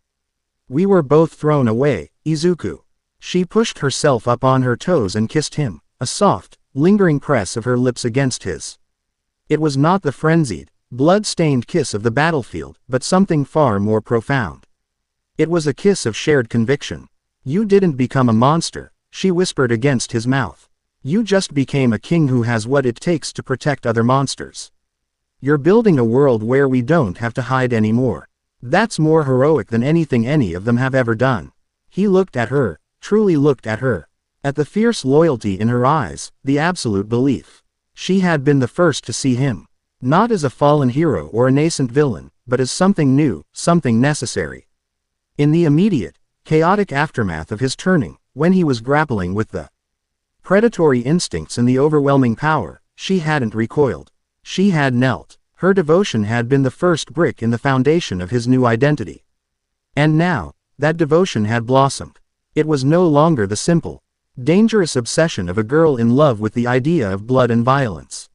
We were both thrown away, Izuku." She pushed herself up on her toes and kissed him, a soft, lingering press of her lips against his. It was not the frenzied, blood-stained kiss of the battlefield, but something far more profound. It was a kiss of shared conviction. "You didn't become a monster," she whispered against his mouth. "You just became a king who has what it takes to protect other monsters. You're building a world where we don't have to hide anymore. That's more heroic than anything any of them have ever done." He looked at her, truly looked at her. At the fierce loyalty in her eyes, the absolute belief. She had been the first to see him. Not as a fallen hero or a nascent villain, but as something new, something necessary. In the immediate, chaotic aftermath of his turning, when he was grappling with the predatory instincts and the overwhelming power, she hadn't recoiled. She had knelt. Her devotion had been the first brick in the foundation of his new identity. And now, that devotion had blossomed. It was no longer the simple, dangerous obsession of a girl in love with the idea of blood and violence.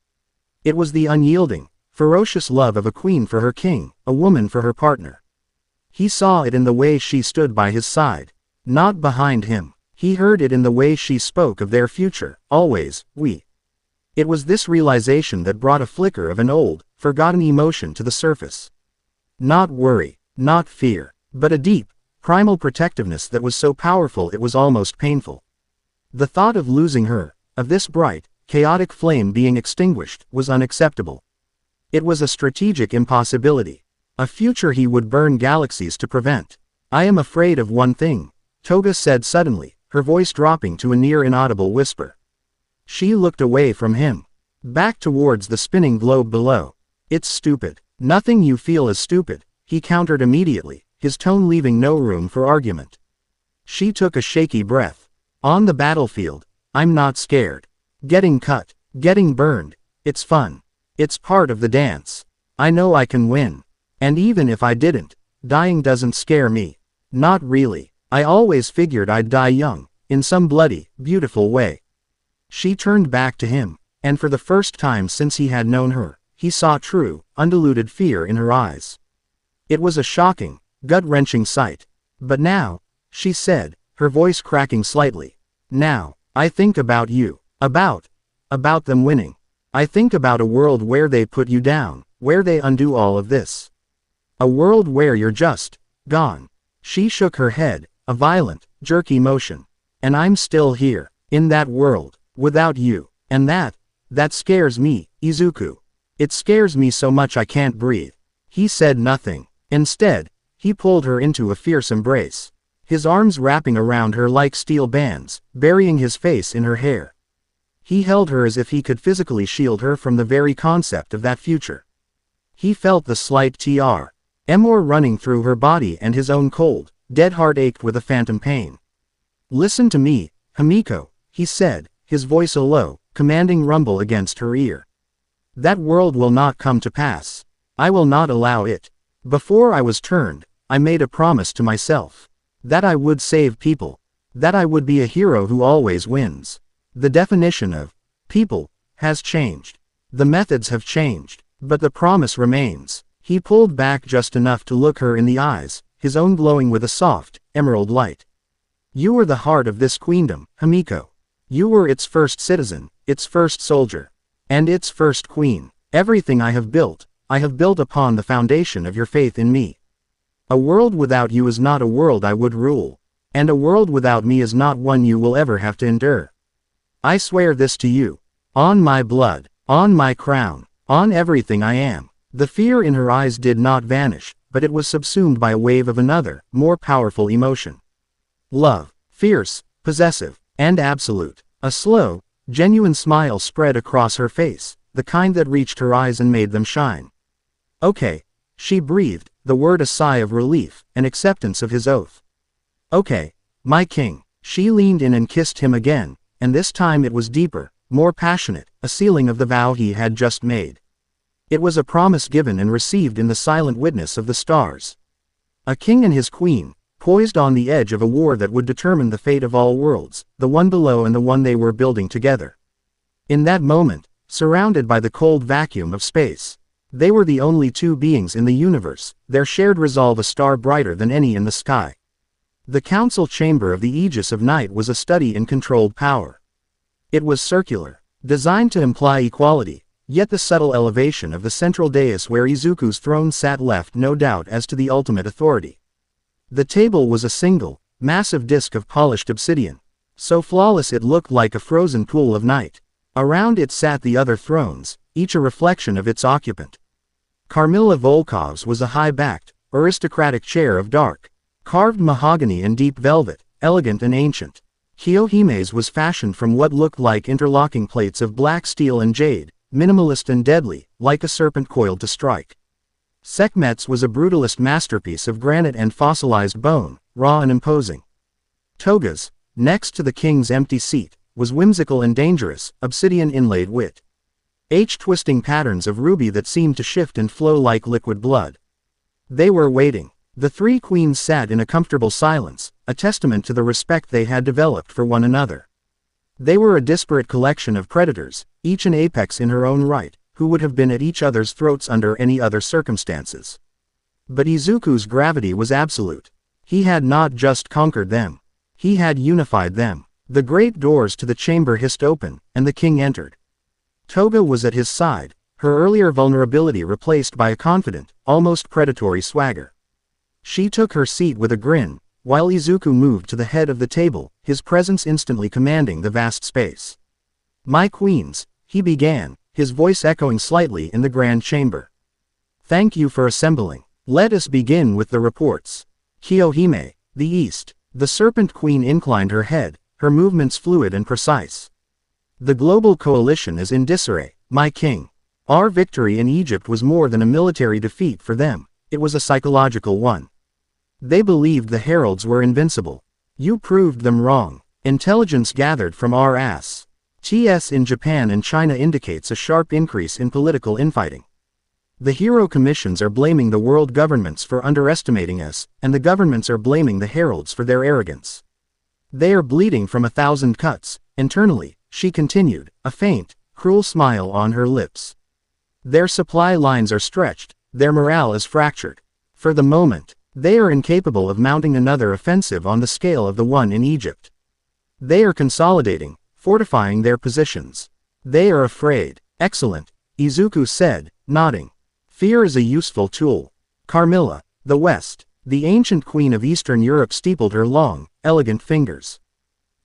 It was the unyielding, ferocious love of a queen for her king, a woman for her partner. He saw it in the way she stood by his side, not behind him. He heard it in the way she spoke of their future, always, we. It was this realization that brought a flicker of an old, forgotten emotion to the surface. Not worry, not fear, but a deep, primal protectiveness that was so powerful it was almost painful. The thought of losing her, of this bright, chaotic flame being extinguished, was unacceptable. It was a strategic impossibility. A future he would burn galaxies to prevent. I am afraid of one thing, Toga said suddenly, her voice dropping to a near inaudible whisper. She looked away from him, back towards the spinning globe below. It's stupid. Nothing you feel is stupid, he countered immediately, his tone leaving no room for argument. She took a shaky breath. On the battlefield, I'm not scared. Getting cut, getting burned, it's fun. It's part of the dance. I know I can win. And even if I didn't, dying doesn't scare me. Not really. I always figured I'd die young, in some bloody, beautiful way. She turned back to him, and for the first time since he had known her, he saw true, undiluted fear in her eyes. It was a shocking, gut-wrenching sight. But now, she said, her voice cracking slightly, now, I think about you, about them winning. I think about a world where they put you down, where they undo all of this. A world where you're just, gone. She shook her head, a violent, jerky motion. And I'm still here, in that world, without you. And that scares me, Izuku. It scares me so much I can't breathe. He said nothing. Instead, he pulled her into a fierce embrace, his arms wrapping around her like steel bands, burying his face in her hair. He held her as if he could physically shield her from the very concept of that future. He felt the slight tremor running through her body, and his own cold, dead heart ached with a phantom pain. Listen to me, Himiko, he said, his voice a low, commanding rumble against her ear. That world will not come to pass. I will not allow it. Before I was turned, I made a promise to myself. That I would save people. That I would be a hero who always wins. The definition of people has changed. The methods have changed, but the promise remains. He pulled back just enough to look her in the eyes, his own glowing with a soft, emerald light. You were the heart of this queendom, Himiko. You were its first citizen, its first soldier, and its first queen. Everything I have built upon the foundation of your faith in me. A world without you is not a world I would rule, and a world without me is not one you will ever have to endure. I swear this to you, on my blood, on my crown, on everything I am. The fear in her eyes did not vanish, but it was subsumed by a wave of another, more powerful emotion. Love, fierce, possessive, and absolute. A slow, genuine smile spread across her face, the kind that reached her eyes and made them shine. Okay, she breathed, the word a sigh of relief, an acceptance of his oath. Okay, my king. She leaned in and kissed him again, and this time it was deeper, more passionate, a sealing of the vow he had just made. It was a promise given and received in the silent witness of the stars. A king and his queen, poised on the edge of a war that would determine the fate of all worlds, the one below and the one they were building together. In that moment, surrounded by the cold vacuum of space, they were the only two beings in the universe, their shared resolve a star brighter than any in the sky. The council chamber of the Aegis of Night was a study in controlled power. It was circular, designed to imply equality, yet the subtle elevation of the central dais where Izuku's throne sat left no doubt as to the ultimate authority. The table was a single, massive disk of polished obsidian, so flawless it looked like a frozen pool of night. Around it sat the other thrones, each a reflection of its occupant. Carmilla Volkov's was a high-backed, aristocratic chair of dark, carved mahogany and deep velvet, elegant and ancient. Kiyohime's was fashioned from what looked like interlocking plates of black steel and jade, minimalist and deadly, like a serpent coiled to strike. Sekhmet's was a brutalist masterpiece of granite and fossilized bone, raw and imposing. Toga's, next to the king's empty seat, was whimsical and dangerous, obsidian inlaid with twisting patterns of ruby that seemed to shift and flow like liquid blood. They were waiting. The three queens sat in a comfortable silence, a testament to the respect they had developed for one another. They were a disparate collection of predators, each an apex in her own right, who would have been at each other's throats under any other circumstances. But Izuku's gravity was absolute. He had not just conquered them. He had unified them. The great doors to the chamber hissed open, and the king entered. Toga was at his side, her earlier vulnerability replaced by a confident, almost predatory swagger. She took her seat with a grin, while Izuku moved to the head of the table, his presence instantly commanding the vast space. "My queens," he began, his voice echoing slightly in the grand chamber. "Thank you for assembling. Let us begin with the reports." Kiyohime, the East. The Serpent Queen inclined her head, her movements fluid and precise. "The global coalition is in disarray, my king. Our victory in Egypt was more than a military defeat for them, it was a psychological one. They believed the heralds were invincible. You proved them wrong. Intelligence gathered from our TS in Japan and China indicates a sharp increase in political infighting. The hero commissions are blaming the world governments for underestimating us, and the governments are blaming the heralds for their arrogance. They are bleeding from 1,000 cuts, internally," she continued, a faint, cruel smile on her lips. "Their supply lines are stretched, their morale is fractured. For the moment, they are incapable of mounting another offensive on the scale of the one in Egypt. They are consolidating, fortifying their positions. They are afraid." "Excellent," Izuku said, nodding. "Fear is a useful tool." Carmilla, the West. The ancient queen of Eastern Europe steepled her long, elegant fingers.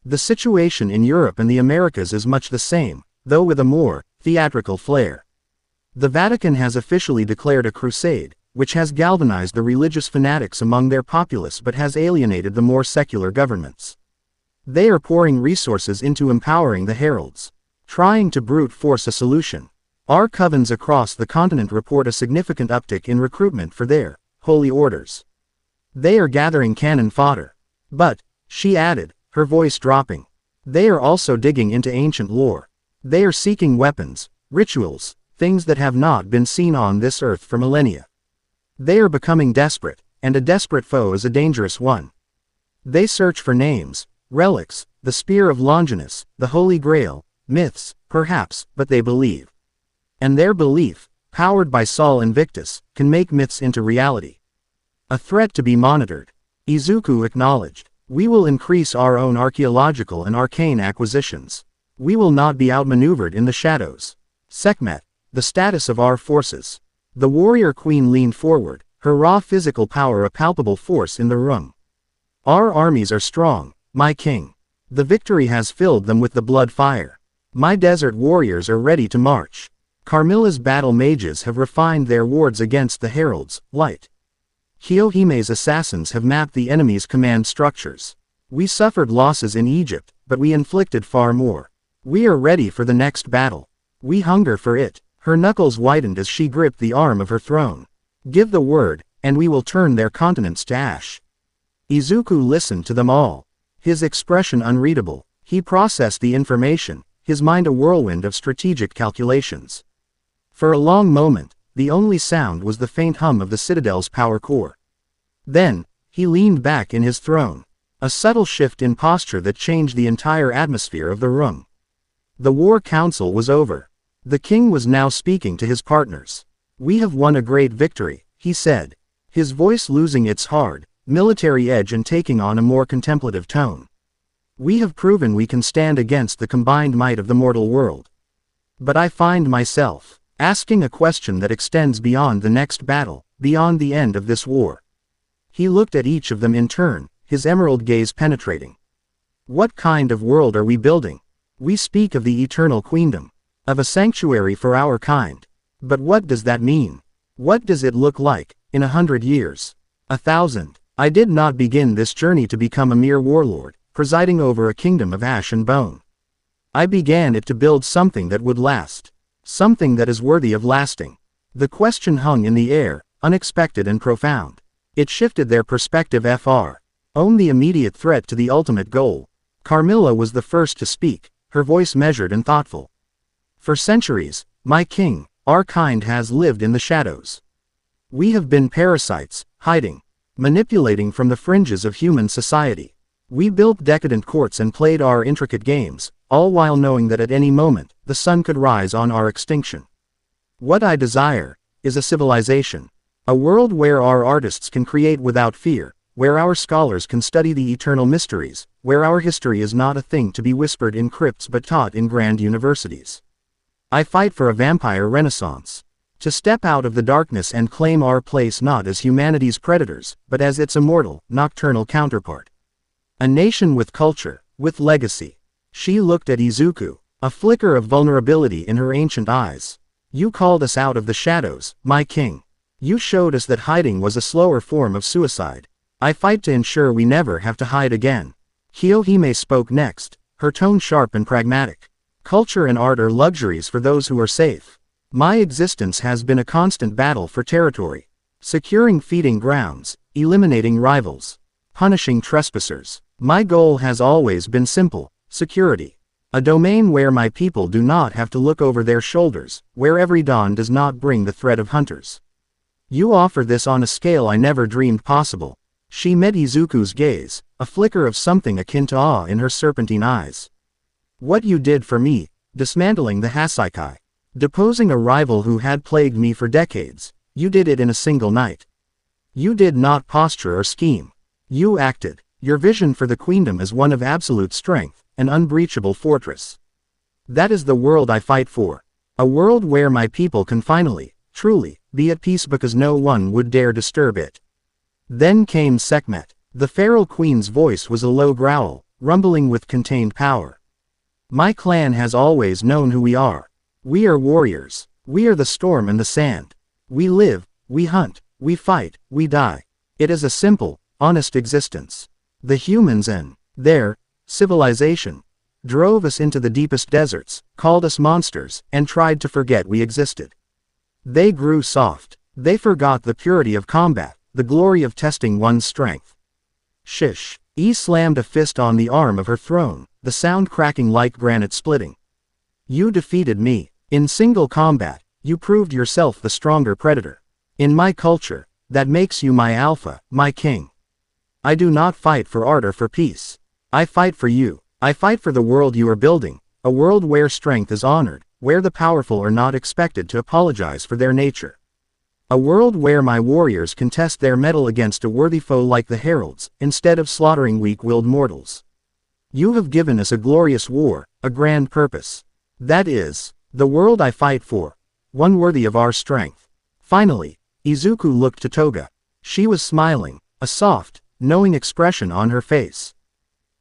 "The situation in Europe and the Americas is much the same, though with a more theatrical flair. The Vatican has officially declared a crusade, which has galvanized the religious fanatics among their populace but has alienated the more secular governments. They are pouring resources into empowering the heralds, trying to brute force a solution. Our covens across the continent report a significant uptick in recruitment for their holy orders. They are gathering cannon fodder. But," she added, her voice dropping, "they are also digging into ancient lore. They are seeking weapons, rituals, things that have not been seen on this earth for millennia. They are becoming desperate, and a desperate foe is a dangerous one. They search for names, relics, the spear of Longinus, the Holy Grail, myths, perhaps, but they believe. And their belief, powered by Sol Invictus, can make myths into reality. A threat to be monitored." Izuku acknowledged. "We will increase our own archaeological and arcane acquisitions. We will not be outmaneuvered in the shadows." "Sekhmet, the status of our forces." The warrior queen leaned forward, her raw physical power a palpable force in the room. "Our armies are strong, my king. The victory has filled them with the blood fire. My desert warriors are ready to march. Carmilla's battle mages have refined their wards against the heralds, light. Kiyohime's assassins have mapped the enemy's command structures. We suffered losses in Egypt, but we inflicted far more. We are ready for the next battle. We hunger for it." Her knuckles widened as she gripped the arm of her throne. "Give the word, and we will turn their continents to ash." Izuku listened to them all. His expression unreadable, he processed the information, his mind a whirlwind of strategic calculations. For a long moment, the only sound was the faint hum of the citadel's power core. Then, he leaned back in his throne. A subtle shift in posture that changed the entire atmosphere of the room. The war council was over. The king was now speaking to his partners. "We have won a great victory," he said, his voice losing its hard, military edge and taking on a more contemplative tone. "We have proven we can stand against the combined might of the mortal world. But I find myself asking a question that extends beyond the next battle, beyond the end of this war." He looked at each of them in turn, his emerald gaze penetrating. "What kind of world are we building? We speak of the eternal queendom, of a sanctuary for our kind. But what does that mean? What does it look like, in 100 years? 1,000? I did not begin this journey to become a mere warlord, presiding over a kingdom of ash and bone. I began it to build something that would last. Something that is worthy of lasting." The question hung in the air, unexpected and profound. It shifted their perspective on the immediate threat to the ultimate goal. Carmilla was the first to speak, her voice measured and thoughtful. "For centuries, my king, our kind has lived in the shadows. We have been parasites, hiding, manipulating from the fringes of human society. We built decadent courts and played our intricate games, all while knowing that at any moment, the sun could rise on our extinction. What I desire is a civilization. A world where our artists can create without fear, where our scholars can study the eternal mysteries, where our history is not a thing to be whispered in crypts but taught in grand universities. I fight for a vampire renaissance. To step out of the darkness and claim our place not as humanity's predators, but as its immortal, nocturnal counterpart. A nation with culture, with legacy. She looked at Izuku, a flicker of vulnerability in her ancient eyes. You called us out of the shadows, my king. You showed us that hiding was a slower form of suicide. I fight to ensure we never have to hide again. Kiyohime spoke next, her tone sharp and pragmatic. Culture and art are luxuries for those who are safe. My existence has been a constant battle for territory. Securing feeding grounds, eliminating rivals, punishing trespassers. My goal has always been simple: security. A domain where my people do not have to look over their shoulders, where every dawn does not bring the threat of hunters. You offer this on a scale I never dreamed possible. She met Izuku's gaze, a flicker of something akin to awe in her serpentine eyes. What you did for me, dismantling the Hasaikai, deposing a rival who had plagued me for decades, you did it in a single night. You did not posture or scheme. You acted. Your vision for the queendom is one of absolute strength, an unbreachable fortress. That is the world I fight for. A world where my people can finally, truly, be at peace because no one would dare disturb it. Then came Sekhmet. The feral queen's voice was a low growl, rumbling with contained power. My clan has always known who we are. We are warriors. We are the storm and the sand. We live, we hunt, we fight, we die. It is a simple, honest existence. The humans and their civilization drove us into the deepest deserts, called us monsters, and tried to forget we existed. They grew soft. They forgot the purity of combat, the glory of testing one's strength. Shish. E slammed a fist on the arm of her throne, the sound cracking like granite splitting. You defeated me. In single combat, you proved yourself the stronger predator. In my culture, that makes you my alpha, my king. I do not fight for art or for peace. I fight for you. I fight for the world you are building, a world where strength is honored, where the powerful are not expected to apologize for their nature. A world where my warriors can test their mettle against a worthy foe like the heralds, instead of slaughtering weak-willed mortals. You have given us a glorious war, a grand purpose. That is the world I fight for, one worthy of our strength. Finally, Izuku looked to Toga. She was smiling, a soft, knowing expression on her face.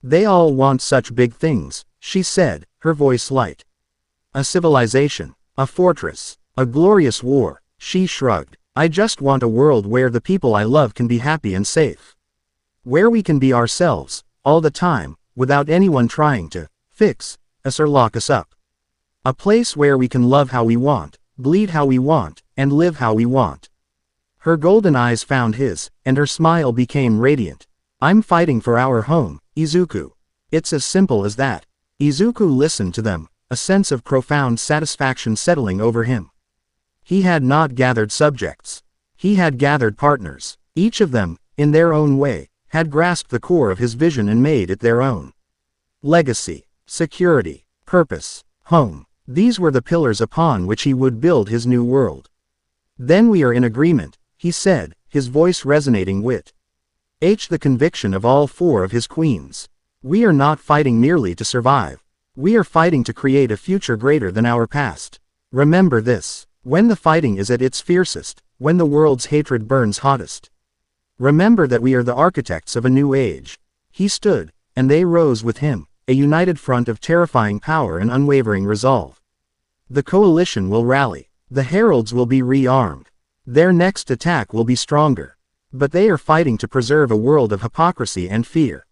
They all want such big things, she said, her voice light. A civilization, a fortress, a glorious war. She shrugged. I just want a world where the people I love can be happy and safe. Where we can be ourselves, all the time, without anyone trying to fix us or lock us up. A place where we can love how we want, bleed how we want, and live how we want. Her golden eyes found his, and her smile became radiant. I'm fighting for our home, Izuku. It's as simple as that. Izuku listened to them, a sense of profound satisfaction settling over him. He had not gathered subjects. He had gathered partners. Each of them, in their own way, had grasped the core of his vision and made it their own. Legacy, security, purpose, home. These were the pillars upon which he would build his new world. Then we are in agreement, he said, his voice resonating with the conviction of all four of his queens. We are not fighting merely to survive. We are fighting to create a future greater than our past. Remember this, when the fighting is at its fiercest, when the world's hatred burns hottest. Remember that we are the architects of a new age. He stood, and they rose with him, a united front of terrifying power and unwavering resolve. The coalition will rally. The heralds will be rearmed. Their next attack will be stronger. But they are fighting to preserve a world of hypocrisy and fear.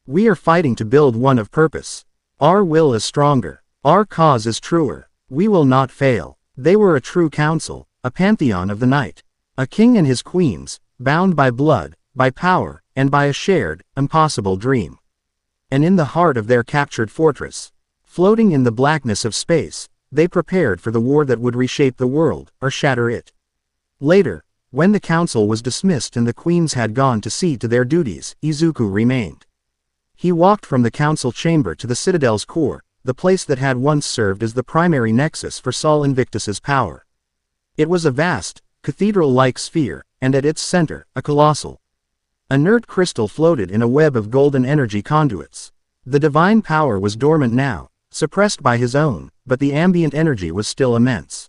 We are fighting to build one of purpose. Our will is stronger. Our cause is truer. We will not fail. They were a true council, a pantheon of the night. A king and his queens, bound by blood, by power, and by a shared, impossible dream. And in the heart of their captured fortress, floating in the blackness of space, they prepared for the war that would reshape the world, or shatter it. Later, when the council was dismissed and the queens had gone to see to their duties, Izuku remained. He walked from the council chamber to the citadel's core, the place that had once served as the primary nexus for Sol Invictus's power. It was a vast, cathedral-like sphere, and at its center, a colossal, inert crystal floated in a web of golden energy conduits. The divine power was dormant now, suppressed by his own, but the ambient energy was still immense.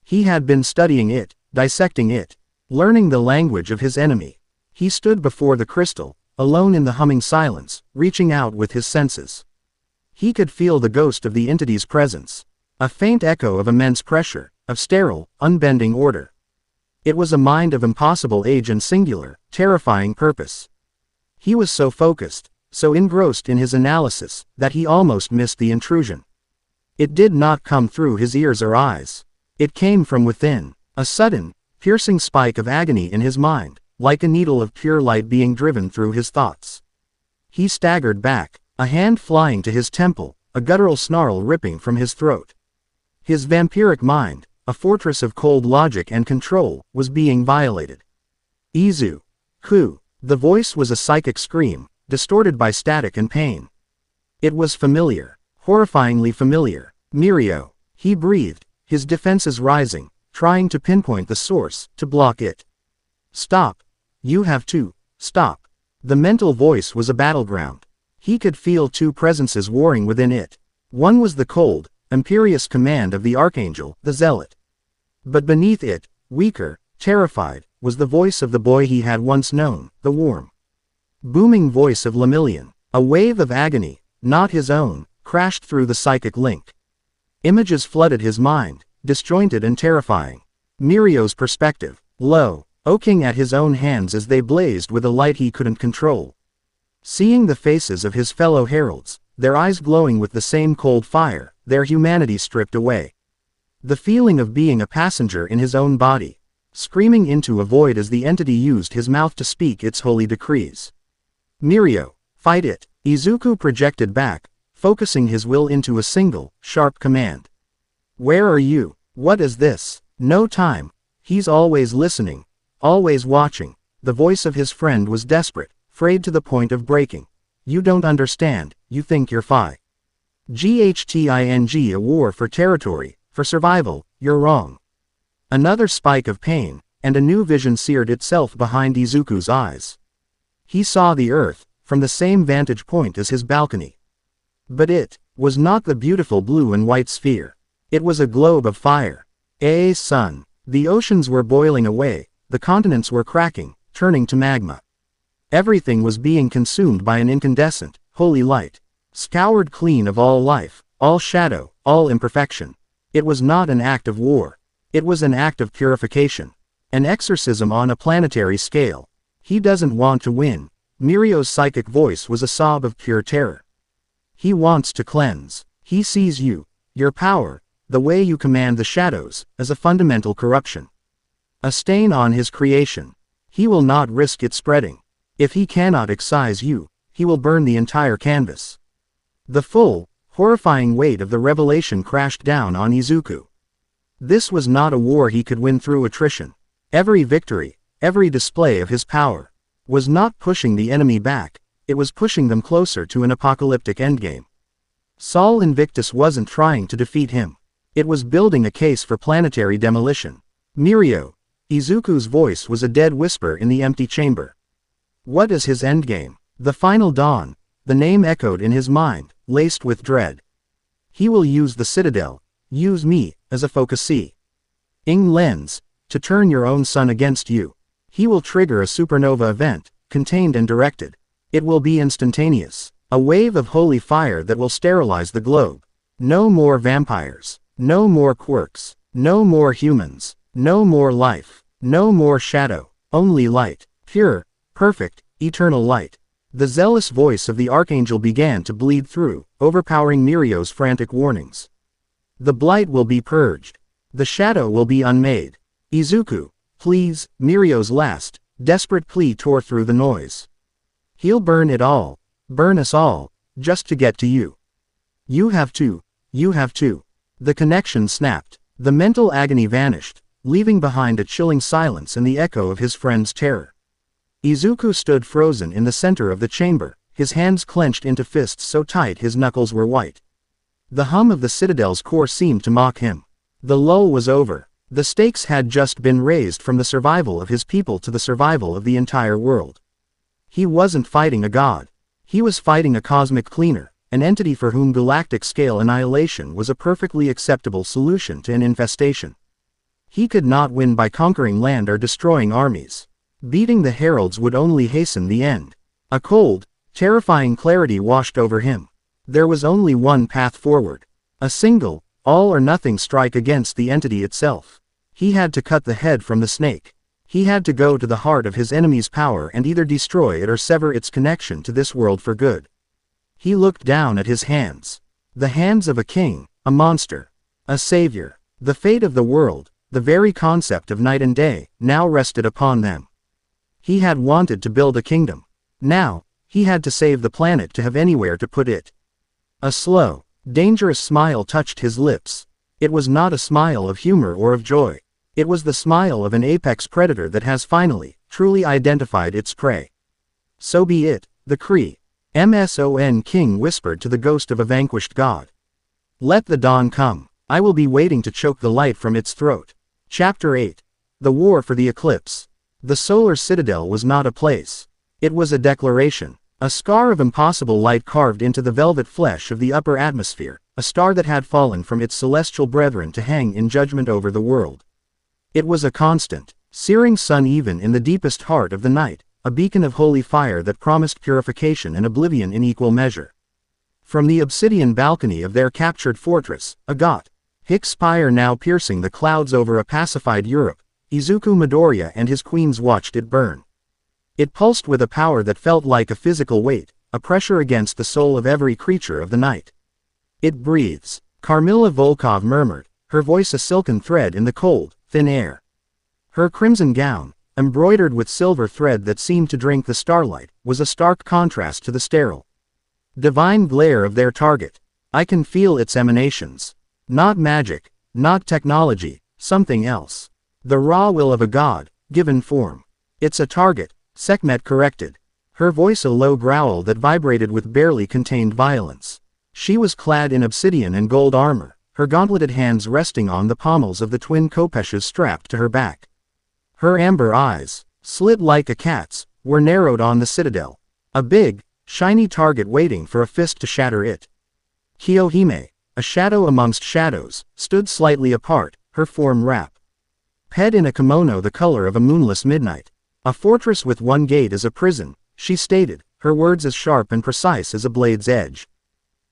He had been studying it, dissecting it, learning the language of his enemy. He stood before the crystal, alone in the humming silence, reaching out with his senses. He could feel the ghost of the entity's presence, a faint echo of immense pressure, of sterile, unbending order. It was a mind of impossible age and singular, terrifying purpose. He was so focused, so engrossed in his analysis, that he almost missed the intrusion. It did not come through his ears or eyes. It came from within, a sudden, piercing spike of agony in his mind, like a needle of pure light being driven through his thoughts. He staggered back, a hand flying to his temple, a guttural snarl ripping from his throat. His vampiric mind, a fortress of cold logic and control, was being violated. Izuku. The voice was a psychic scream, distorted by static and pain. It was familiar, horrifyingly familiar. Mirio. He breathed, his defenses rising, trying to pinpoint the source, to block it. Stop. You have to, stop. The mental voice was a battleground. He could feel two presences warring within it. One was the cold, imperious command of the archangel, the zealot. But beneath it, weaker, terrified, was the voice of the boy he had once known, the warm, booming voice of Lemillion. A wave of agony, not his own, crashed through the psychic link. Images flooded his mind, disjointed and terrifying. Mirio's perspective, low, oaking at his own hands as they blazed with a light he couldn't control. Seeing the faces of his fellow heralds, their eyes glowing with the same cold fire, their humanity stripped away. The feeling of being a passenger in his own body, screaming into a void as the entity used his mouth to speak its holy decrees. Mirio, fight it. Izuku projected back, focusing his will into a single, sharp command. Where are you? What is this? No time. He's always listening, always watching. The voice of his friend was desperate, frayed to the point of breaking. You don't understand, you think you're fi. Ghting, a war for territory, for survival, you're wrong. Another spike of pain, and a new vision seared itself behind Izuku's eyes. He saw the earth, from the same vantage point as his balcony. But it was not the beautiful blue and white sphere. It was a globe of fire. Sun. The oceans were boiling away, the continents were cracking, turning to magma. Everything was being consumed by an incandescent, holy light, scoured clean of all life, all shadow, all imperfection. It was not an act of war. It was an act of purification. An exorcism on a planetary scale. He doesn't want to win. Mirio's psychic voice was a sob of pure terror. He wants to cleanse. He sees you, your power, the way you command the shadows, as a fundamental corruption. A stain on his creation. He will not risk it spreading. If he cannot excise you, he will burn the entire canvas. The full, horrifying weight of the revelation crashed down on Izuku. This was not a war he could win through attrition. Every victory, every display of his power, was not pushing the enemy back, it was pushing them closer to an apocalyptic endgame. Sol Invictus wasn't trying to defeat him. It was building a case for planetary demolition. Mirio. Izuku's voice was a dead whisper in the empty chamber. What is his endgame? The final dawn. The name echoed in his mind, laced with dread. He will use the Citadel, use me, as a focusee. Lens, to turn your own sun against you. He will trigger a supernova event, contained and directed. It will be instantaneous. A wave of holy fire that will sterilize the globe. No more vampires. No more quirks. No more humans. No more life. No more shadow. Only light. Pure, perfect, eternal light. The zealous voice of the archangel began to bleed through, overpowering Mirio's frantic warnings. The blight will be purged. The shadow will be unmade. Izuku, please. Mirio's last, desperate plea tore through the noise. He'll burn it all. Burn us all, just to get to you. You have to. You have to. The connection snapped. The mental agony vanished, leaving behind a chilling silence and the echo of his friend's terror. Izuku stood frozen in the center of the chamber, his hands clenched into fists so tight his knuckles were white. The hum of the citadel's core seemed to mock him. The lull was over. The stakes had just been raised from the survival of his people to the survival of the entire world. He wasn't fighting a god. He was fighting a cosmic cleaner, an entity for whom galactic-scale annihilation was a perfectly acceptable solution to an infestation. He could not win by conquering land or destroying armies. Beating the heralds would only hasten the end. A cold, terrifying clarity washed over him. There was only one path forward. A single, all-or-nothing strike against the entity itself. He had to cut the head from the snake. He had to go to the heart of his enemy's power and either destroy it or sever its connection to this world for good. He looked down at his hands. The hands of a king, a monster, a savior. The fate of the world, the very concept of night and day, now rested upon them. He had wanted to build a kingdom. Now, he had to save the planet to have anywhere to put it. A slow, dangerous smile touched his lips. It was not a smile of humor or of joy. It was the smile of an apex predator that has finally, truly identified its prey. So be it, the Kree. Mson King whispered to the ghost of a vanquished god. Let the dawn come. I will be waiting to choke the light from its throat. Chapter 8. The War for the Eclipse. The solar citadel was not a place. It was a declaration. A scar of impossible light carved into the velvet flesh of the upper atmosphere, a star that had fallen from its celestial brethren to hang in judgment over the world. It was a constant, searing sun even in the deepest heart of the night, a beacon of holy fire that promised purification and oblivion in equal measure. From the obsidian balcony of their captured fortress, a Gothic spire now piercing the clouds over a pacified Europe, Izuku Midoriya and his queens watched it burn. It pulsed with a power that felt like a physical weight, a pressure against the soul of every creature of the night. It breathes, Carmilla Volkov murmured, her voice a silken thread in the cold, thin air. Her crimson gown, embroidered with silver thread that seemed to drink the starlight, was a stark contrast to the sterile, divine glare of their target. I can feel its emanations. Not magic, not technology, something else. The raw will of a god, given form. It's a target, Sekhmet corrected. Her voice a low growl that vibrated with barely contained violence. She was clad in obsidian and gold armor, her gauntleted hands resting on the pommels of the twin kopeshes strapped to her back. Her amber eyes, slit like a cat's, were narrowed on the citadel. A big, shiny target waiting for a fist to shatter it. Kiyohime, a shadow amongst shadows, stood slightly apart, her form wrapped in a kimono the color of a moonless midnight. A fortress with one gate is a prison, she stated, her words as sharp and precise as a blade's edge.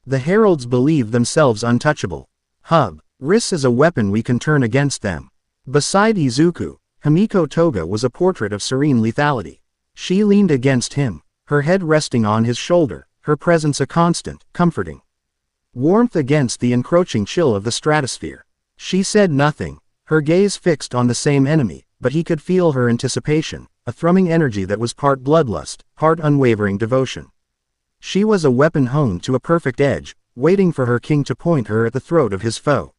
The heralds believe themselves untouchable. Hubris is a weapon we can turn against them. Beside Izuku, Himiko Toga was a portrait of serene lethality. She leaned against him, her head resting on his shoulder, her presence a constant, comforting warmth against the encroaching chill of the stratosphere. She said nothing, her gaze fixed on the same enemy, but he could feel her anticipation, a thrumming energy that was part bloodlust, part unwavering devotion. She was a weapon honed to a perfect edge, waiting for her king to point her at the throat of his foe.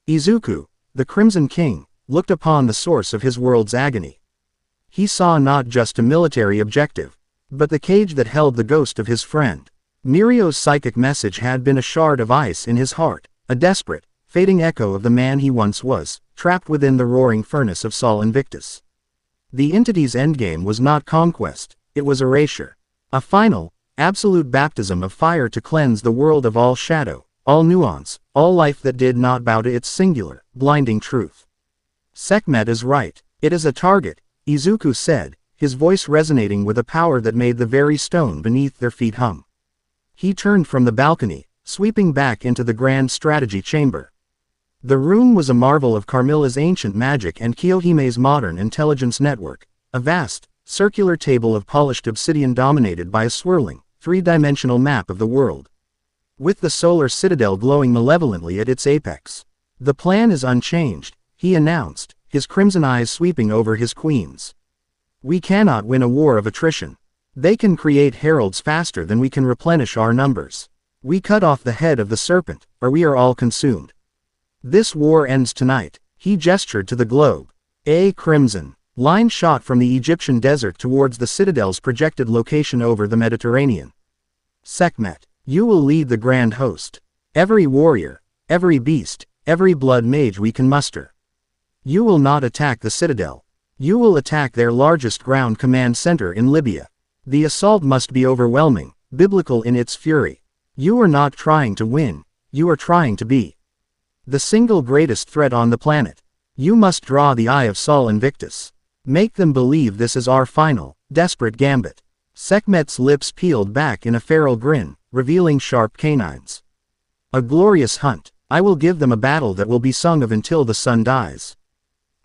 Izuku, the Crimson King, looked upon the source of his world's agony. He saw not just a military objective, but the cage that held the ghost of his friend. Mirio's psychic message had been a shard of ice in his heart, a desperate, fading echo of the man he once was, trapped within the roaring furnace of Sol Invictus. The entity's endgame was not conquest, it was erasure. A final, absolute baptism of fire to cleanse the world of all shadow, all nuance, all life that did not bow to its singular, blinding truth. Sekhmet is right. It is a target, Izuku said, his voice resonating with a power that made the very stone beneath their feet hum. He turned from the balcony, sweeping back into the grand strategy chamber. The room was a marvel of Carmilla's ancient magic and Kiyohime's modern intelligence network, a vast, circular table of polished obsidian dominated by a swirling, three-dimensional map of the world, with the solar citadel glowing malevolently at its apex. The plan is unchanged, he announced, his crimson eyes sweeping over his queens. We cannot win a war of attrition. They can create heralds faster than we can replenish our numbers. We cut off the head of the serpent, or we are all consumed. This war ends tonight. He gestured to the globe. A crimson line shot from the Egyptian desert towards the citadel's projected location over the Mediterranean. Sekhmet, you will lead the grand host. Every warrior, every beast, every blood mage we can muster. You will not attack the citadel. You will attack their largest ground command center in Libya. The assault must be overwhelming, biblical in its fury. You are not trying to win, you are trying to be the single greatest threat on the planet. You must draw the eye of Sol Invictus. Make them believe this is our final, desperate gambit. Sekhmet's lips peeled back in a feral grin, revealing sharp canines. A glorious hunt. I will give them a battle that will be sung of until the sun dies.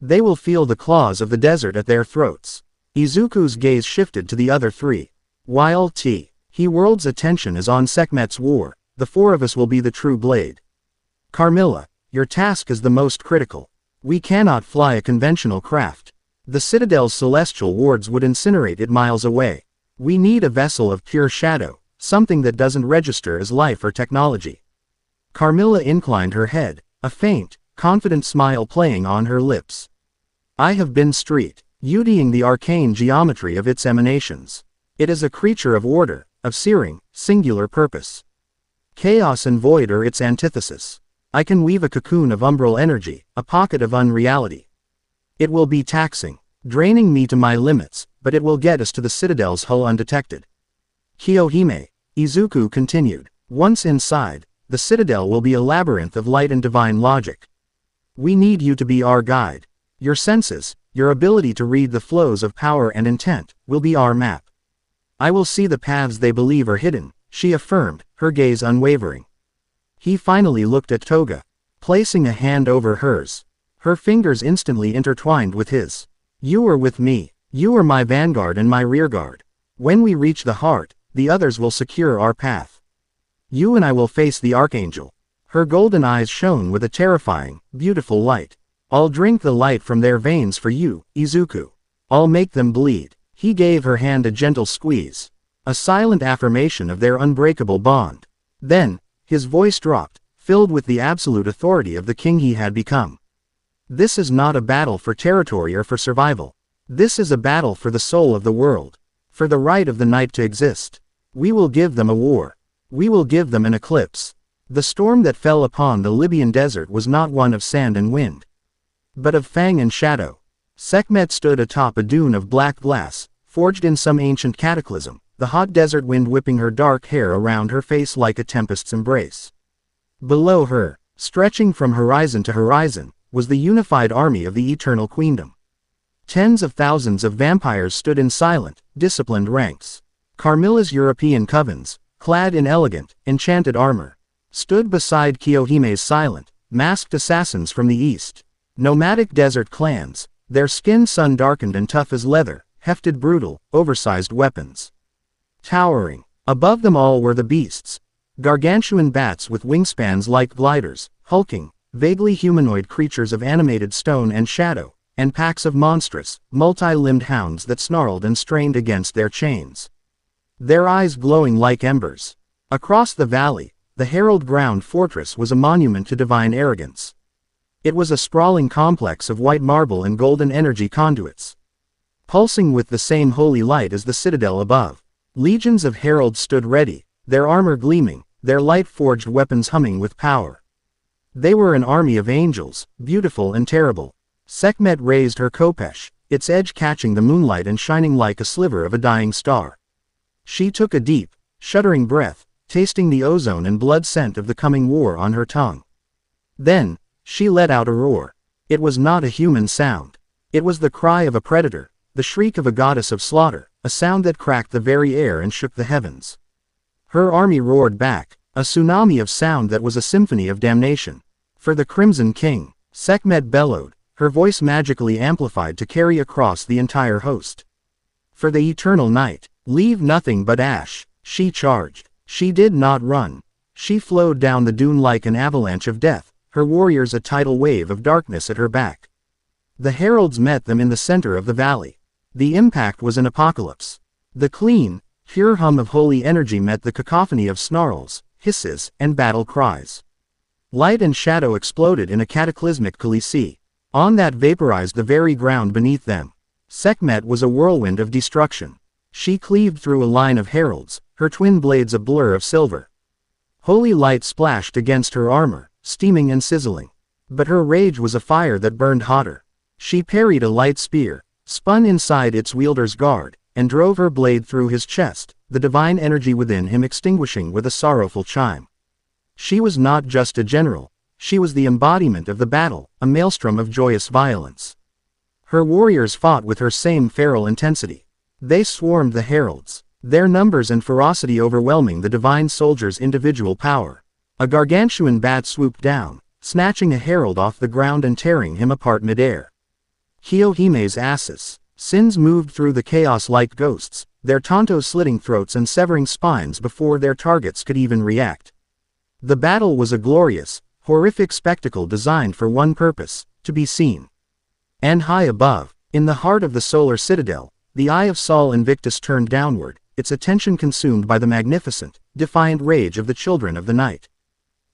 They will feel the claws of the desert at their throats. Izuku's gaze shifted to the other three. While he world's attention is on Sekhmet's war, the four of us will be the true blade. Carmilla, your task is the most critical. We cannot fly a conventional craft. The Citadel's celestial wards would incinerate it miles away. We need a vessel of pure shadow, something that doesn't register as life or technology. Carmilla inclined her head, a faint, confident smile playing on her lips. I have been studying the arcane geometry of its emanations. It is a creature of order, of searing, singular purpose. Chaos and void are its antithesis. I can weave a cocoon of umbral energy, a pocket of unreality. It will be taxing, draining me to my limits, but it will get us to the Citadel's hull undetected. Kiyohime, Izuku continued, once inside, the Citadel will be a labyrinth of light and divine logic. We need you to be our guide. Your senses, your ability to read the flows of power and intent, will be our map. I will see the paths they believe are hidden, she affirmed, her gaze unwavering. He finally looked at Toga, placing a hand over hers. Her fingers instantly intertwined with his. You are with me. You are my vanguard and my rearguard. When we reach the heart, the others will secure our path. You and I will face the Archangel. Her golden eyes shone with a terrifying, beautiful light. I'll drink the light from their veins for you, Izuku. I'll make them bleed. He gave her hand a gentle squeeze. A silent affirmation of their unbreakable bond. Then, his voice dropped, filled with the absolute authority of the king he had become. This is not a battle for territory or for survival. This is a battle for the soul of the world. For the right of the night to exist. We will give them a war. We will give them an eclipse. The storm that fell upon the Libyan desert was not one of sand and wind, but of fang and shadow. Sekhmet stood atop a dune of black glass, forged in some ancient cataclysm, the hot desert wind whipping her dark hair around her face like a tempest's embrace. Below her, stretching from horizon to horizon, was the unified army of the Eternal Queendom. Tens of thousands of vampires stood in silent, disciplined ranks. Carmilla's European covens, clad in elegant, enchanted armor, stood beside Kiyohime's silent, masked assassins from the east. Nomadic desert clans, their skin sun-darkened and tough as leather, hefted brutal, oversized weapons. Towering above them all were the beasts. Gargantuan bats with wingspans like gliders, hulking, vaguely humanoid creatures of animated stone and shadow, and packs of monstrous, multi-limbed hounds that snarled and strained against their chains. Their eyes glowing like embers. Across the valley, the Herald Ground Fortress was a monument to divine arrogance. It was a sprawling complex of white marble and golden energy conduits, pulsing with the same holy light as the citadel above. Legions of heralds stood ready, their armor gleaming, their light-forged weapons humming with power. They were an army of angels, beautiful and terrible. Sekhmet raised her khopesh, its edge catching the moonlight and shining like a sliver of a dying star. She took a deep, shuddering breath, tasting the ozone and blood scent of the coming war on her tongue. Then, she let out a roar. It was not a human sound. It was the cry of a predator, the shriek of a goddess of slaughter, a sound that cracked the very air and shook the heavens. Her army roared back, a tsunami of sound that was a symphony of damnation. For the Crimson King, Sekhmet bellowed, her voice magically amplified to carry across the entire host. For the eternal night, leave nothing but ash, she charged. She did not run. She flowed down the dune like an avalanche of death, her warriors a tidal wave of darkness at her back. The heralds met them in the center of the valley. The impact was an apocalypse. The clean, pure hum of holy energy met the cacophony of snarls, hisses, and battle cries. Light and shadow exploded in a cataclysmic collision. On that vaporized the very ground beneath them. Sekhmet was a whirlwind of destruction. She cleaved through a line of heralds, her twin blades a blur of silver. Holy light splashed against her armor, steaming and sizzling. But her rage was a fire that burned hotter. She parried a light spear, spun inside its wielder's guard, and drove her blade through his chest, the divine energy within him extinguishing with a sorrowful chime. She was not just a general, she was the embodiment of the battle, a maelstrom of joyous violence. Her warriors fought with her same feral intensity. They swarmed the heralds, their numbers and ferocity overwhelming the divine soldier's individual power. A gargantuan bat swooped down, snatching a herald off the ground and tearing him apart midair. Kiyohime's asses. Sins moved through the chaos like ghosts, their tontos slitting throats and severing spines before their targets could even react. The battle was a glorious, horrific spectacle designed for one purpose, to be seen. And high above, in the heart of the solar citadel, the eye of Sol Invictus turned downward, its attention consumed by the magnificent, defiant rage of the children of the night.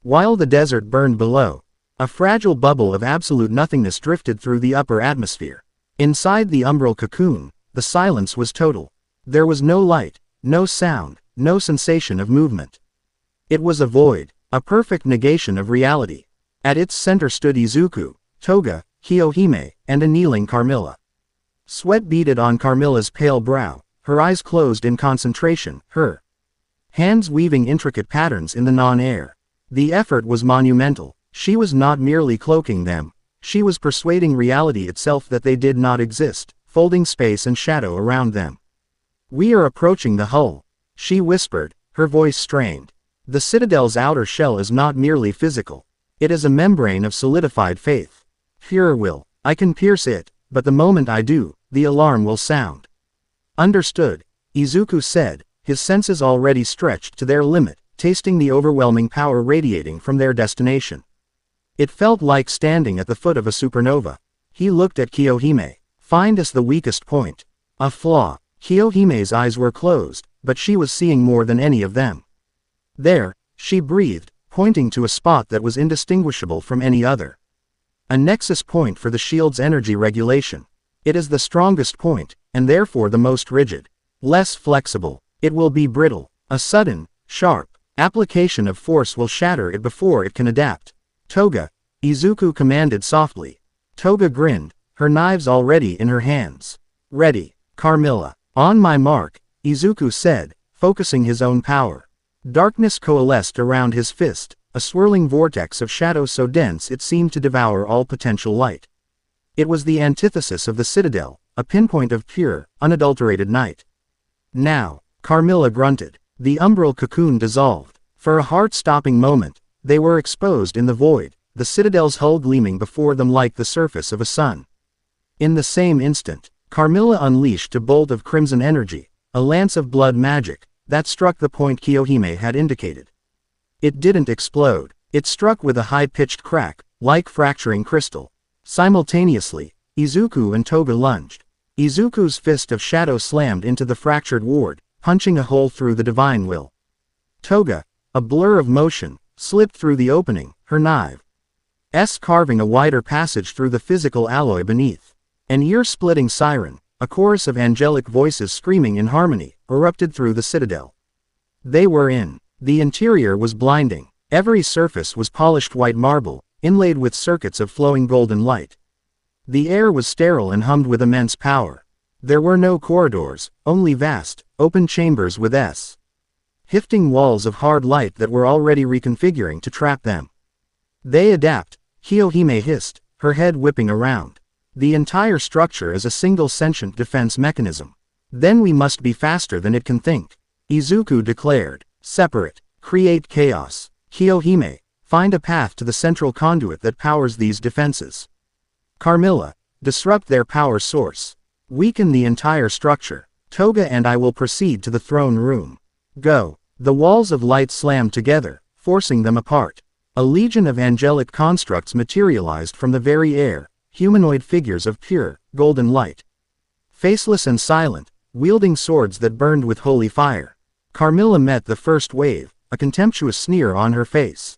While the desert burned below, a fragile bubble of absolute nothingness drifted through the upper atmosphere. Inside the umbral cocoon, the silence was total. There was no light, no sound, no sensation of movement. It was a void, a perfect negation of reality. At its center stood Izuku, Toga, Kiyohime, and a kneeling Carmilla. Sweat beaded on Carmilla's pale brow, her eyes closed in concentration, her hands weaving intricate patterns in the non-air. The effort was monumental. She was not merely cloaking them. She was persuading reality itself that they did not exist, folding space and shadow around them. "We are approaching the hull," she whispered, her voice strained. "The citadel's outer shell is not merely physical. It is a membrane of solidified faith. Pure will. I can pierce it, but the moment I do, the alarm will sound." "Understood," Izuku said, his senses already stretched to their limit, tasting the overwhelming power radiating from their destination. It felt like standing at the foot of a supernova. He looked at Kiyohime. "Find us the weakest point." A flaw. Kiyohime's eyes were closed, but she was seeing more than any of them. "There," she breathed, pointing to a spot that was indistinguishable from any other. "A nexus point for the shield's energy regulation. It is the strongest point, and therefore the most rigid. Less flexible. It will be brittle. A sudden, sharp application of force will shatter it before it can adapt." "Toga," Izuku commanded softly. Toga grinned, her knives already in her hands. "Ready, Carmilla." "On my mark," Izuku said, focusing his own power. Darkness coalesced around his fist, a swirling vortex of shadow so dense it seemed to devour all potential light. It was the antithesis of the citadel, a pinpoint of pure, unadulterated night. "Now," Carmilla grunted. The umbral cocoon dissolved. For a heart-stopping moment, they were exposed in the void, the citadel's hull gleaming before them like the surface of a sun. In the same instant, Carmilla unleashed a bolt of crimson energy, a lance of blood magic, that struck the point Kiyohime had indicated. It didn't explode. It struck with a high-pitched crack, like fracturing crystal. Simultaneously, Izuku and Toga lunged. Izuku's fist of shadow slammed into the fractured ward, punching a hole through the divine will. Toga, a blur of motion, slipped through the opening, her knife carving a wider passage through the physical alloy beneath. An ear-splitting siren, a chorus of angelic voices screaming in harmony, erupted through the citadel. They were in. The interior was blinding. Every surface was polished white marble, inlaid with circuits of flowing golden light. The air was sterile and hummed with immense power. There were no corridors, only vast, open chambers with shifting walls of hard light that were already reconfiguring to trap them. "They adapt," Kiyohime hissed, her head whipping around. "The entire structure is a single sentient defense mechanism. Then we must be faster than it can think," Izuku declared. "Separate. Create chaos. Kiyohime, find a path to the central conduit that powers these defenses. Carmilla, disrupt their power source. Weaken the entire structure. Toga and I will proceed to the throne room. Go." The walls of light slammed together, forcing them apart. A legion of angelic constructs materialized from the very air, humanoid figures of pure, golden light. Faceless and silent, wielding swords that burned with holy fire. Carmilla met the first wave, a contemptuous sneer on her face.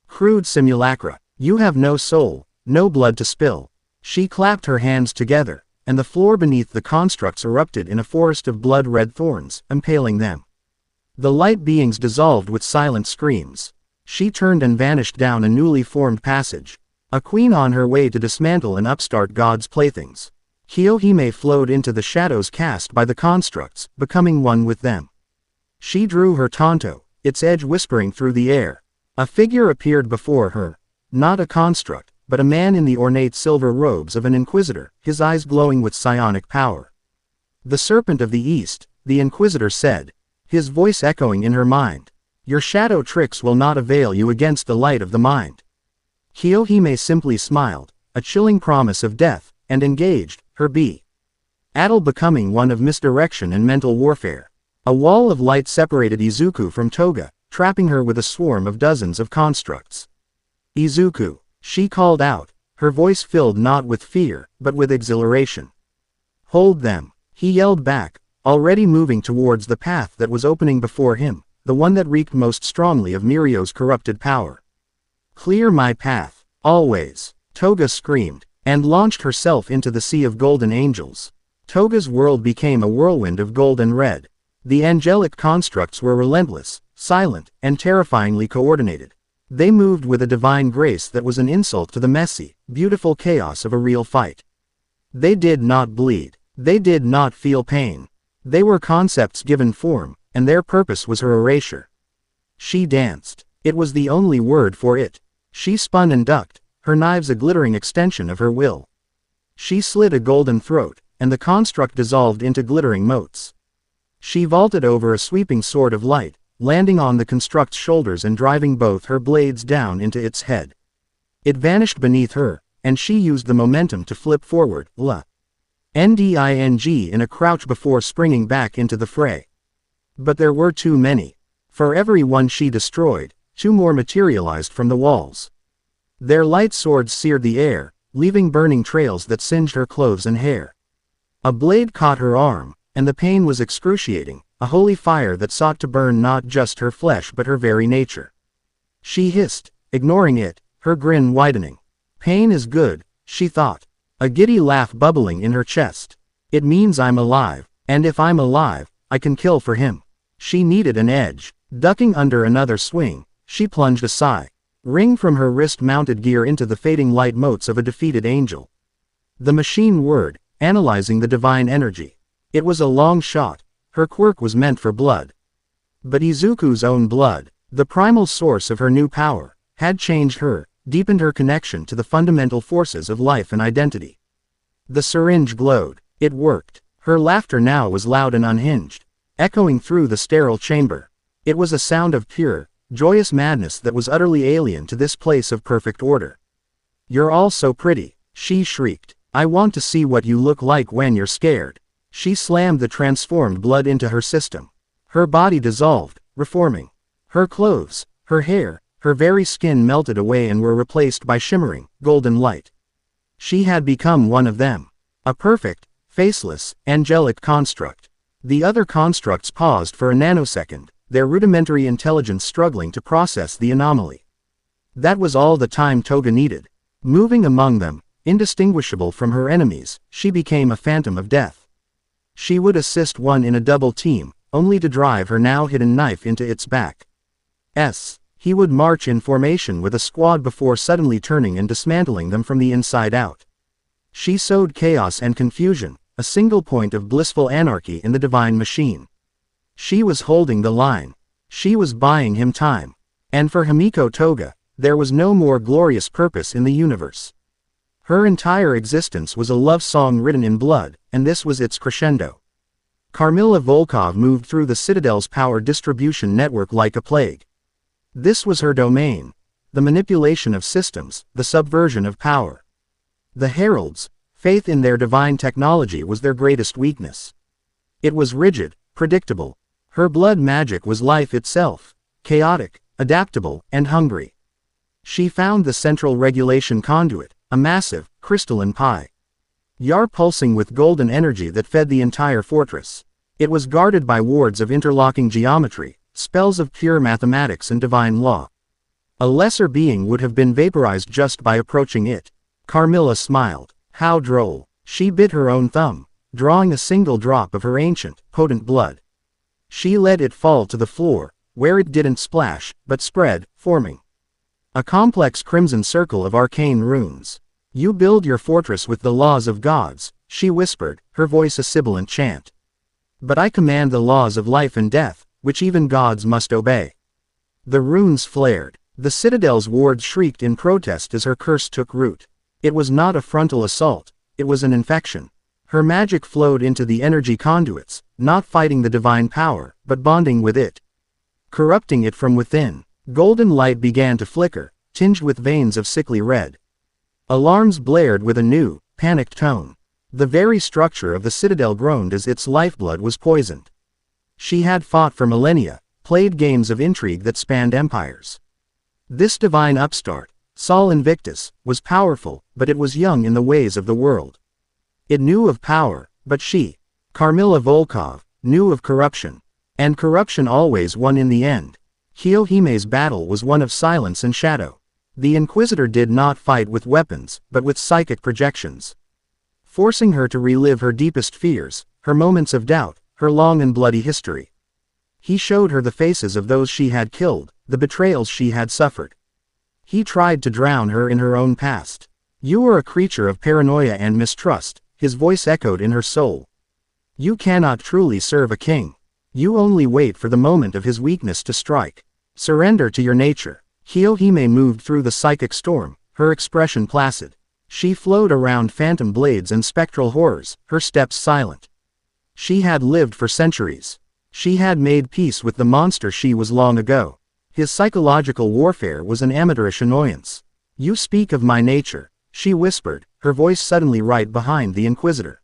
"Crude simulacra, you have no soul, no blood to spill." She clapped her hands together, and the floor beneath the constructs erupted in a forest of blood-red thorns, impaling them. The light beings dissolved with silent screams. She turned and vanished down a newly formed passage. A queen on her way to dismantle an upstart god's playthings. Kiyohime flowed into the shadows cast by the constructs, becoming one with them. She drew her tanto, its edge whispering through the air. A figure appeared before her. Not a construct, but a man in the ornate silver robes of an inquisitor, his eyes glowing with psionic power. "The Serpent of the East," the inquisitor said, his voice echoing in her mind. "Your shadow tricks will not avail you against the light of the mind." Kiyohime simply smiled, a chilling promise of death, and engaged her battle becoming one of misdirection and mental warfare. A wall of light separated Izuku from Toga, trapping her with a swarm of dozens of constructs. "Izuku," she called out, her voice filled not with fear, but with exhilaration. "Hold them," he yelled back, already moving towards the path that was opening before him, the one that reeked most strongly of Mirio's corrupted power. "Clear my path, always," Toga screamed, and launched herself into the sea of golden angels. Toga's world became a whirlwind of gold and red. The angelic constructs were relentless, silent, and terrifyingly coordinated. They moved with a divine grace that was an insult to the messy, beautiful chaos of a real fight. They did not bleed. They did not feel pain. They were concepts given form, and their purpose was her erasure. She danced. It was the only word for it. She spun and ducked, her knives a glittering extension of her will. She slit a golden throat, and the construct dissolved into glittering motes. She vaulted over a sweeping sword of light, landing on the construct's shoulders and driving both her blades down into its head. It vanished beneath her, and she used the momentum to flip forward, landing in a crouch before springing back into the fray. But there were too many. For every one she destroyed, two more materialized from the walls. Their light swords seared the air, leaving burning trails that singed her clothes and hair. A blade caught her arm, and the pain was excruciating, a holy fire that sought to burn not just her flesh but her very nature. She hissed, ignoring it, her grin widening. "Pain is good," she thought. A giddy laugh bubbling in her chest. "It means I'm alive, and if I'm alive, I can kill for him." She needed an edge. Ducking under another swing, she plunged a sigh. Ring from her wrist mounted gear into the fading light motes of a defeated angel. The machine whirred, analyzing the divine energy. It was a long shot. Her quirk was meant for blood. But Izuku's own blood, the primal source of her new power, had changed her, deepened her connection to the fundamental forces of life and identity. The syringe glowed. It worked. Her laughter now was loud and unhinged, echoing through the sterile chamber. It was a sound of pure, joyous madness that was utterly alien to this place of perfect order. "You're all so pretty," she shrieked. "I want to see what you look like when you're scared." She slammed the transformed blood into her system. Her body dissolved, reforming. Her clothes, her hair, her very skin melted away and were replaced by shimmering, golden light. She had become one of them. A perfect, faceless, angelic construct. The other constructs paused for a nanosecond, their rudimentary intelligence struggling to process the anomaly. That was all the time Toga needed. Moving among them, indistinguishable from her enemies, she became a phantom of death. She would assist one in a double team, only to drive her now hidden knife into its back. He would march in formation with a squad before suddenly turning and dismantling them from the inside out. She sowed chaos and confusion, a single point of blissful anarchy in the divine machine. She was holding the line. She was buying him time. And for Himiko Toga, there was no more glorious purpose in the universe. Her entire existence was a love song written in blood, and this was its crescendo. Carmilla Volkov moved through the Citadel's power distribution network like a plague. This was her domain. The manipulation of systems, the subversion of power. The Heralds, faith in their divine technology was their greatest weakness. It was rigid, predictable. Her blood magic was life itself, chaotic, adaptable, and hungry. She found the central regulation conduit, a massive, crystalline yar pulsing with golden energy that fed the entire fortress. It was guarded by wards of interlocking geometry, spells of pure mathematics and divine law. A lesser being would have been vaporized just by approaching it. Carmilla smiled. How droll. She bit her own thumb, drawing a single drop of her ancient, potent blood. She let it fall to the floor, where it didn't splash, but spread, forming a complex crimson circle of arcane runes. You build your fortress with the laws of gods, she whispered, her voice a sibilant chant. But I command the laws of life and death, which even gods must obey. The runes flared. The citadel's wards shrieked in protest as her curse took root. It was not a frontal assault, it was an infection. Her magic flowed into the energy conduits, not fighting the divine power, but bonding with it, corrupting it from within. Golden light began to flicker, tinged with veins of sickly red. Alarms blared with a new, panicked tone. The very structure of the citadel groaned as its lifeblood was poisoned. She had fought for millennia, played games of intrigue that spanned empires. This divine upstart, Sol Invictus, was powerful, but it was young in the ways of the world. It knew of power, but she, Carmilla Volkov, knew of corruption. And corruption always won in the end. Kiyohime's battle was one of silence and shadow. The Inquisitor did not fight with weapons, but with psychic projections, forcing her to relive her deepest fears, her moments of doubt, her long and bloody history. He showed her the faces of those she had killed, the betrayals she had suffered. He tried to drown her in her own past. You are a creature of paranoia and mistrust, his voice echoed in her soul. You cannot truly serve a king. You only wait for the moment of his weakness to strike. Surrender to your nature. Kiyohime moved through the psychic storm, her expression placid. She flowed around phantom blades and spectral horrors, her steps silent. She had lived for centuries. She had made peace with the monster she was long ago. His psychological warfare was an amateurish annoyance. You speak of my nature, she whispered, her voice suddenly right behind the Inquisitor.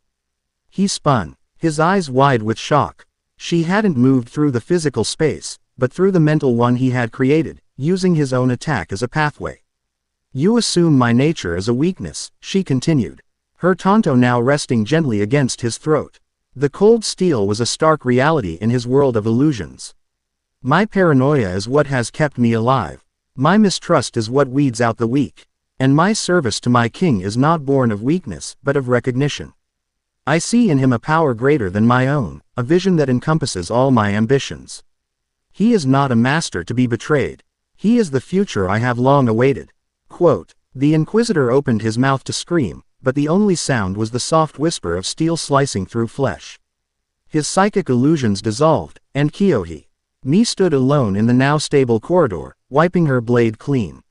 He spun, his eyes wide with shock. She hadn't moved through the physical space, but through the mental one he had created, using his own attack as a pathway. You assume my nature as a weakness, she continued, her tanto now resting gently against his throat. The cold steel was a stark reality in his world of illusions. My paranoia is what has kept me alive. My mistrust is what weeds out the weak. And my service to my king is not born of weakness, but of recognition. I see in him a power greater than my own, a vision that encompasses all my ambitions. He is not a master to be betrayed. He is the future I have long awaited. Quote, the Inquisitor opened his mouth to scream, but the only sound was the soft whisper of steel slicing through flesh. His psychic illusions dissolved, and Kiyohime stood alone in the now stable corridor, wiping her blade clean.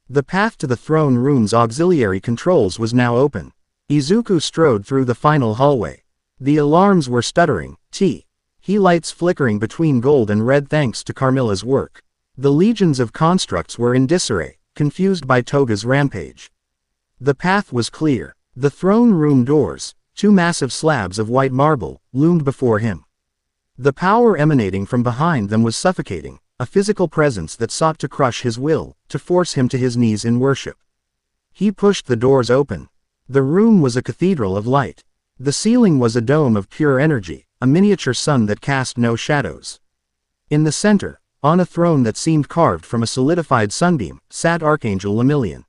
The path to the throne room's auxiliary controls was now open. Izuku strode through the final hallway. The alarms were stuttering, he lights flickering between gold and red thanks to Carmilla's work. The legions of constructs were in disarray, confused by Toga's rampage. The path was clear. The throne room doors, two massive slabs of white marble, loomed before him. The power emanating from behind them was suffocating, a physical presence that sought to crush his will, to force him to his knees in worship. He pushed the doors open. The room was a cathedral of light. The ceiling was a dome of pure energy, a miniature sun that cast no shadows. In the center, on a throne that seemed carved from a solidified sunbeam, sat Archangel Lemillion.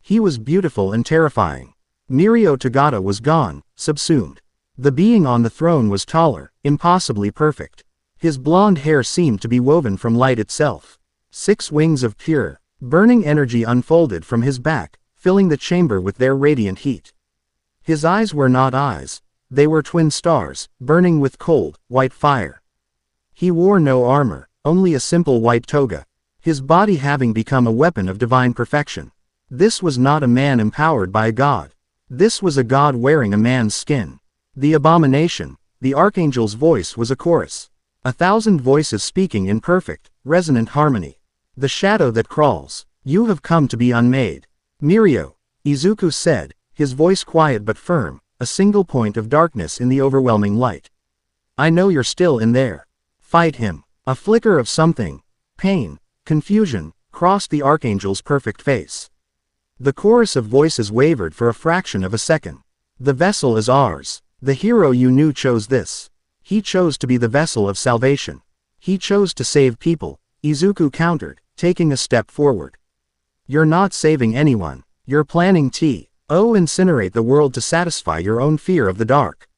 He was beautiful and terrifying. Mirio Tagata was gone, subsumed. The being on the throne was taller, impossibly perfect. His blonde hair seemed to be woven from light itself. 6 wings of pure, burning energy unfolded from his back, filling the chamber with their radiant heat. His eyes were not eyes, they were twin stars, burning with cold, white fire. He wore no armor, only a simple white toga, his body having become a weapon of divine perfection. This was not a man empowered by a god. This was a god wearing a man's skin. The abomination, the archangel's voice was a chorus. 1,000 voices speaking in perfect, resonant harmony. The shadow that crawls, you have come to be unmade. Mirio, Izuku said, his voice quiet but firm, a single point of darkness in the overwhelming light. I know you're still in there. Fight him. A flicker of something, pain, confusion, crossed the archangel's perfect face. The chorus of voices wavered for a fraction of a second. The vessel is ours. The hero you knew chose this. He chose to be the vessel of salvation. He chose to save people, Izuku countered, taking a step forward. You're not saving anyone. You're planning to incinerate the world to satisfy your own fear of the dark.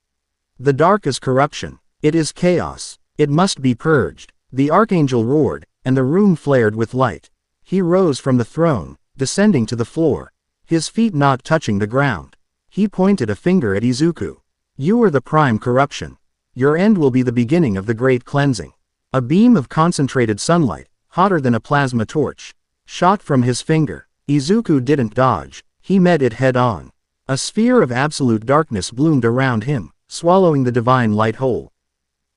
The dark is corruption. It is chaos. It must be purged. The archangel roared, and the room flared with light. He rose from the throne, descending to the floor, his feet not touching the ground. He pointed a finger at Izuku. You are the prime corruption. Your end will be the beginning of the great cleansing. A beam of concentrated sunlight, hotter than a plasma torch, shot from his finger. Izuku didn't dodge, he met it head-on. A sphere of absolute darkness bloomed around him, swallowing the divine light whole.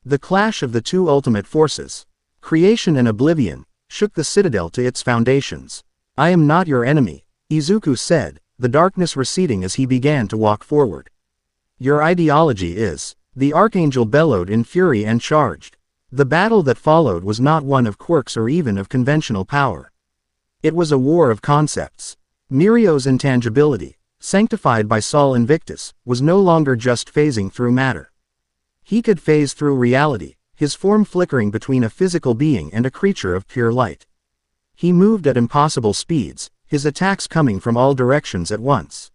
The clash of the two ultimate forces, creation and oblivion, shook the citadel to its foundations. I am not your enemy, Izuku said, the darkness receding as he began to walk forward. Your ideology is, the archangel bellowed in fury and charged. The battle that followed was not one of quirks or even of conventional power. It was a war of concepts. Mirio's intangibility, sanctified by Sol Invictus, was no longer just phasing through matter. He could phase through reality, his form flickering between a physical being and a creature of pure light. He moved at impossible speeds, his attacks coming from all directions at once.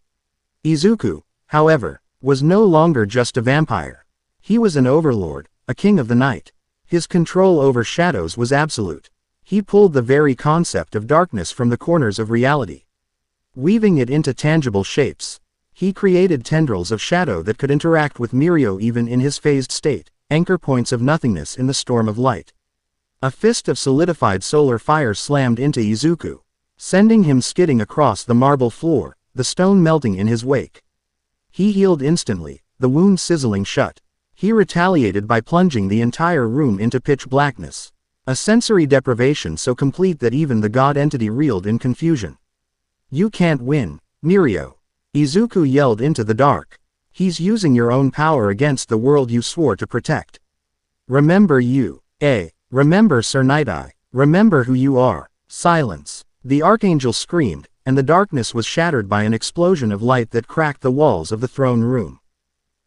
Izuku, however, was no longer just a vampire. He was an overlord, a king of the night. His control over shadows was absolute. He pulled the very concept of darkness from the corners of reality, weaving it into tangible shapes. He created tendrils of shadow that could interact with Mirio even in his phased state, anchor points of nothingness in the storm of light. A fist of solidified solar fire slammed into Izuku, sending him skidding across the marble floor, the stone melting in his wake. He healed instantly, the wound sizzling shut. He retaliated by plunging the entire room into pitch blackness, a sensory deprivation so complete that even the god entity reeled in confusion. You can't win, Mirio, Izuku yelled into the dark. He's using your own power against the world you swore to protect. Remember remember Sir Night-Eye, remember who you are. Silence. The archangel screamed, and the darkness was shattered by an explosion of light that cracked the walls of the throne room.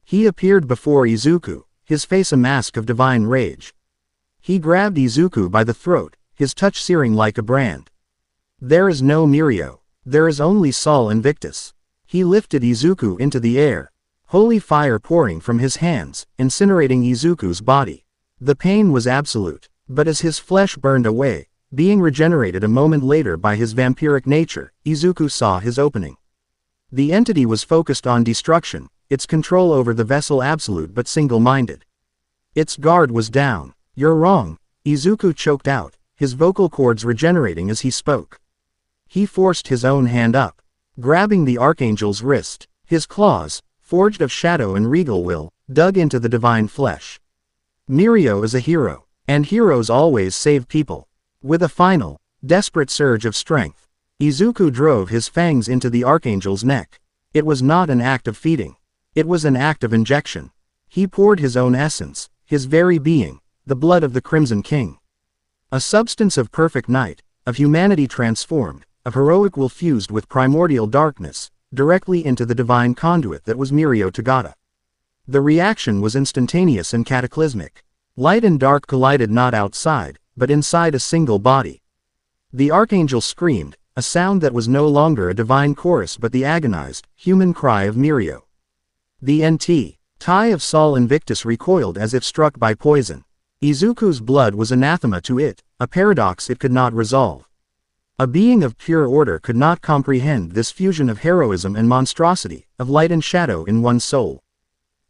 He appeared before Izuku, his face a mask of divine rage. He grabbed Izuku by the throat, his touch searing like a brand. There is no Mirio. There is only Sol Invictus. He lifted Izuku into the air, holy fire pouring from his hands, incinerating Izuku's body. The pain was absolute, but as his flesh burned away, being regenerated a moment later by his vampiric nature, Izuku saw his opening. The entity was focused on destruction, its control over the vessel absolute but single-minded. Its guard was down. You're wrong, Izuku choked out, his vocal cords regenerating as he spoke. He forced his own hand up, grabbing the archangel's wrist. His claws, forged of shadow and regal will, dug into the divine flesh. Mirio is a hero, and heroes always save people. With a final, desperate surge of strength, Izuku drove his fangs into the archangel's neck. It was not an act of feeding. It was an act of injection. He poured his own essence, his very being, the blood of the Crimson King. A substance of perfect night, of humanity transformed, of heroic will fused with primordial darkness, directly into the divine conduit that was Mirio Tagata. The reaction was instantaneous and cataclysmic. Light and dark collided not outside, but inside a single body. The archangel screamed, a sound that was no longer a divine chorus but the agonized, human cry of Mirio. The tie of Sol Invictus recoiled as if struck by poison. Izuku's blood was anathema to it, a paradox it could not resolve. A being of pure order could not comprehend this fusion of heroism and monstrosity, of light and shadow in one soul.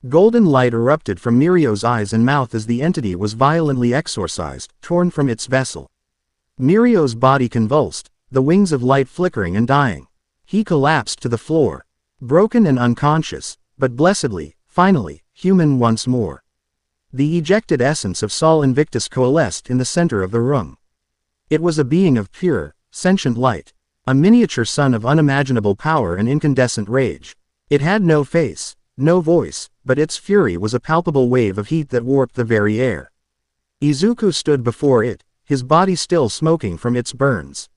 Golden light erupted from Mirio's eyes and mouth as the entity was violently exorcised, torn from its vessel. Mirio's body convulsed, the wings of light flickering and dying. He collapsed to the floor, broken and unconscious, but blessedly, finally, human once more. The ejected essence of Sol Invictus coalesced in the center of the room. It was a being of pure, sentient light, a miniature sun of unimaginable power and incandescent rage. It had no face, no voice, but its fury was a palpable wave of heat that warped the very air. Izuku stood before it, his body still smoking from its burns,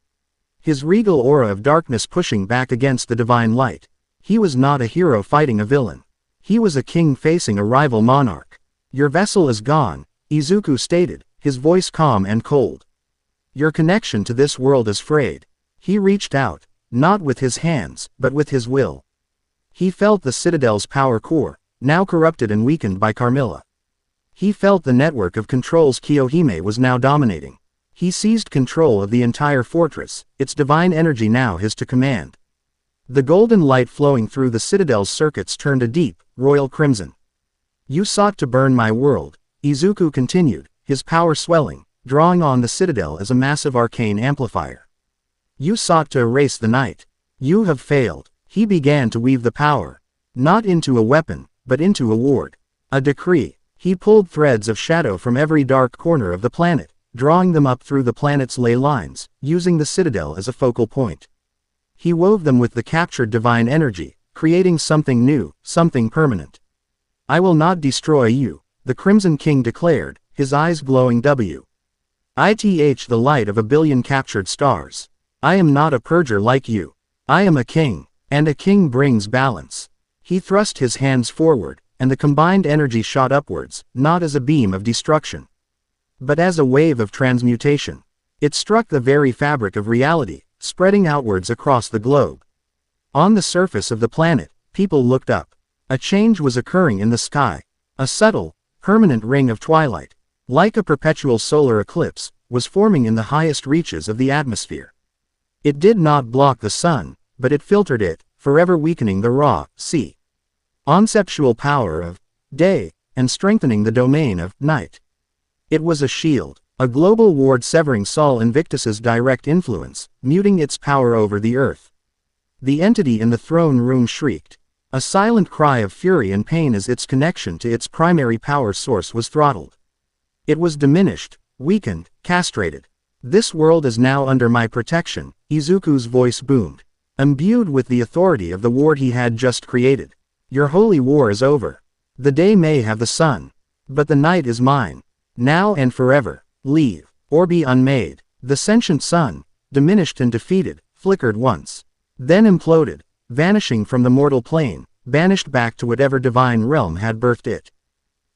his regal aura of darkness pushing back against the divine light. He was not a hero fighting a villain. He was a king facing a rival monarch. Your vessel is gone, Izuku stated, his voice calm and cold. Your connection to this world is frayed. He reached out, not with his hands, but with his will. He felt the citadel's power core, now corrupted and weakened by Carmilla. He felt the network of controls Kiyohime was now dominating. He seized control of the entire fortress, its divine energy now his to command. The golden light flowing through the citadel's circuits turned a deep, royal crimson. You sought to burn my world, Izuku continued, his power swelling, drawing on the citadel as a massive arcane amplifier. You sought to erase the night. You have failed. He began to weave the power, not into a weapon, but into a ward. A decree. He pulled threads of shadow from every dark corner of the planet, drawing them up through the planet's ley lines, using the citadel as a focal point. He wove them with the captured divine energy, creating something new, something permanent. I will not destroy you, the Crimson King declared, his eyes glowing with the light of a billion captured stars. I am not a purger like you. I am a king, and a king brings balance. He thrust his hands forward, and the combined energy shot upwards, not as a beam of destruction, but as a wave of transmutation. It struck the very fabric of reality, spreading outwards across the globe. On the surface of the planet, people looked up. A change was occurring in the sky. A subtle, permanent ring of twilight, like a perpetual solar eclipse, was forming in the highest reaches of the atmosphere. It did not block the sun, but it filtered it, forever weakening the raw, conceptual power of day, and strengthening the domain of night. It was a shield, a global ward severing Sol Invictus's direct influence, muting its power over the earth. The entity in the throne room shrieked, a silent cry of fury and pain as its connection to its primary power source was throttled. It was diminished, weakened, castrated. This world is now under my protection, Izuku's voice boomed, imbued with the authority of the ward he had just created. Your holy war is over. The day may have the sun, but the night is mine, now and forever. Leave, or be unmade. The sentient sun, diminished and defeated, flickered once, then imploded, vanishing from the mortal plane, banished back to whatever divine realm had birthed it.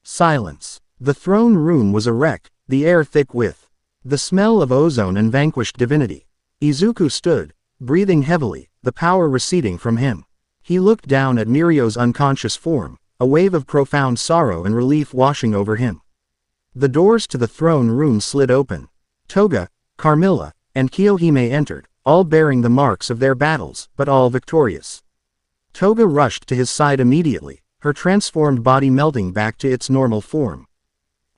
Silence. The throne room was a wreck, the air thick with the smell of ozone and vanquished divinity. Izuku stood, breathing heavily, the power receding from him. He looked down at Mirio's unconscious form, a wave of profound sorrow and relief washing over him. The doors to the throne room slid open. Toga, Carmilla, and Kiyohime entered, all bearing the marks of their battles, but all victorious. Toga rushed to his side immediately, her transformed body melting back to its normal form,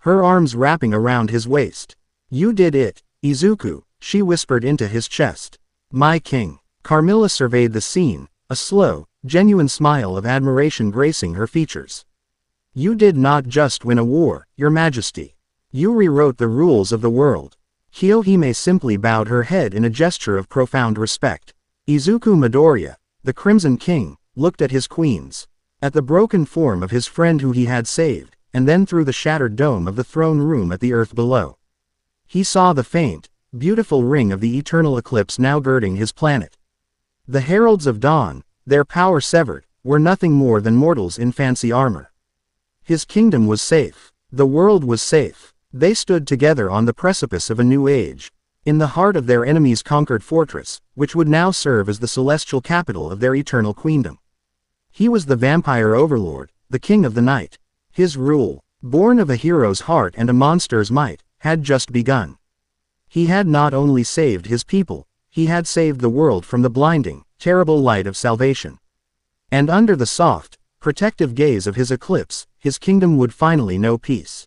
her arms wrapping around his waist. You did it, Izuku, she whispered into his chest. My king. Carmilla surveyed the scene, a slow, genuine smile of admiration gracing her features. You did not just win a war, your majesty. You rewrote the rules of the world. Kiyohime simply bowed her head in a gesture of profound respect. Izuku Midoriya, the Crimson King, looked at his queens, at the broken form of his friend who he had saved, and then through the shattered dome of the throne room at the earth below. He saw the faint, beautiful ring of the eternal eclipse now girding his planet. The heralds of dawn, their power severed, were nothing more than mortals in fancy armor. His kingdom was safe. The world was safe. They stood together on the precipice of a new age, in the heart of their enemy's conquered fortress, which would now serve as the celestial capital of their eternal queendom. He was the vampire overlord, the king of the night. His rule, born of a hero's heart and a monster's might, had just begun. He had not only saved his people, he had saved the world from the blinding, terrible light of salvation. And under the soft, protective gaze of his eclipse, his kingdom would finally know peace.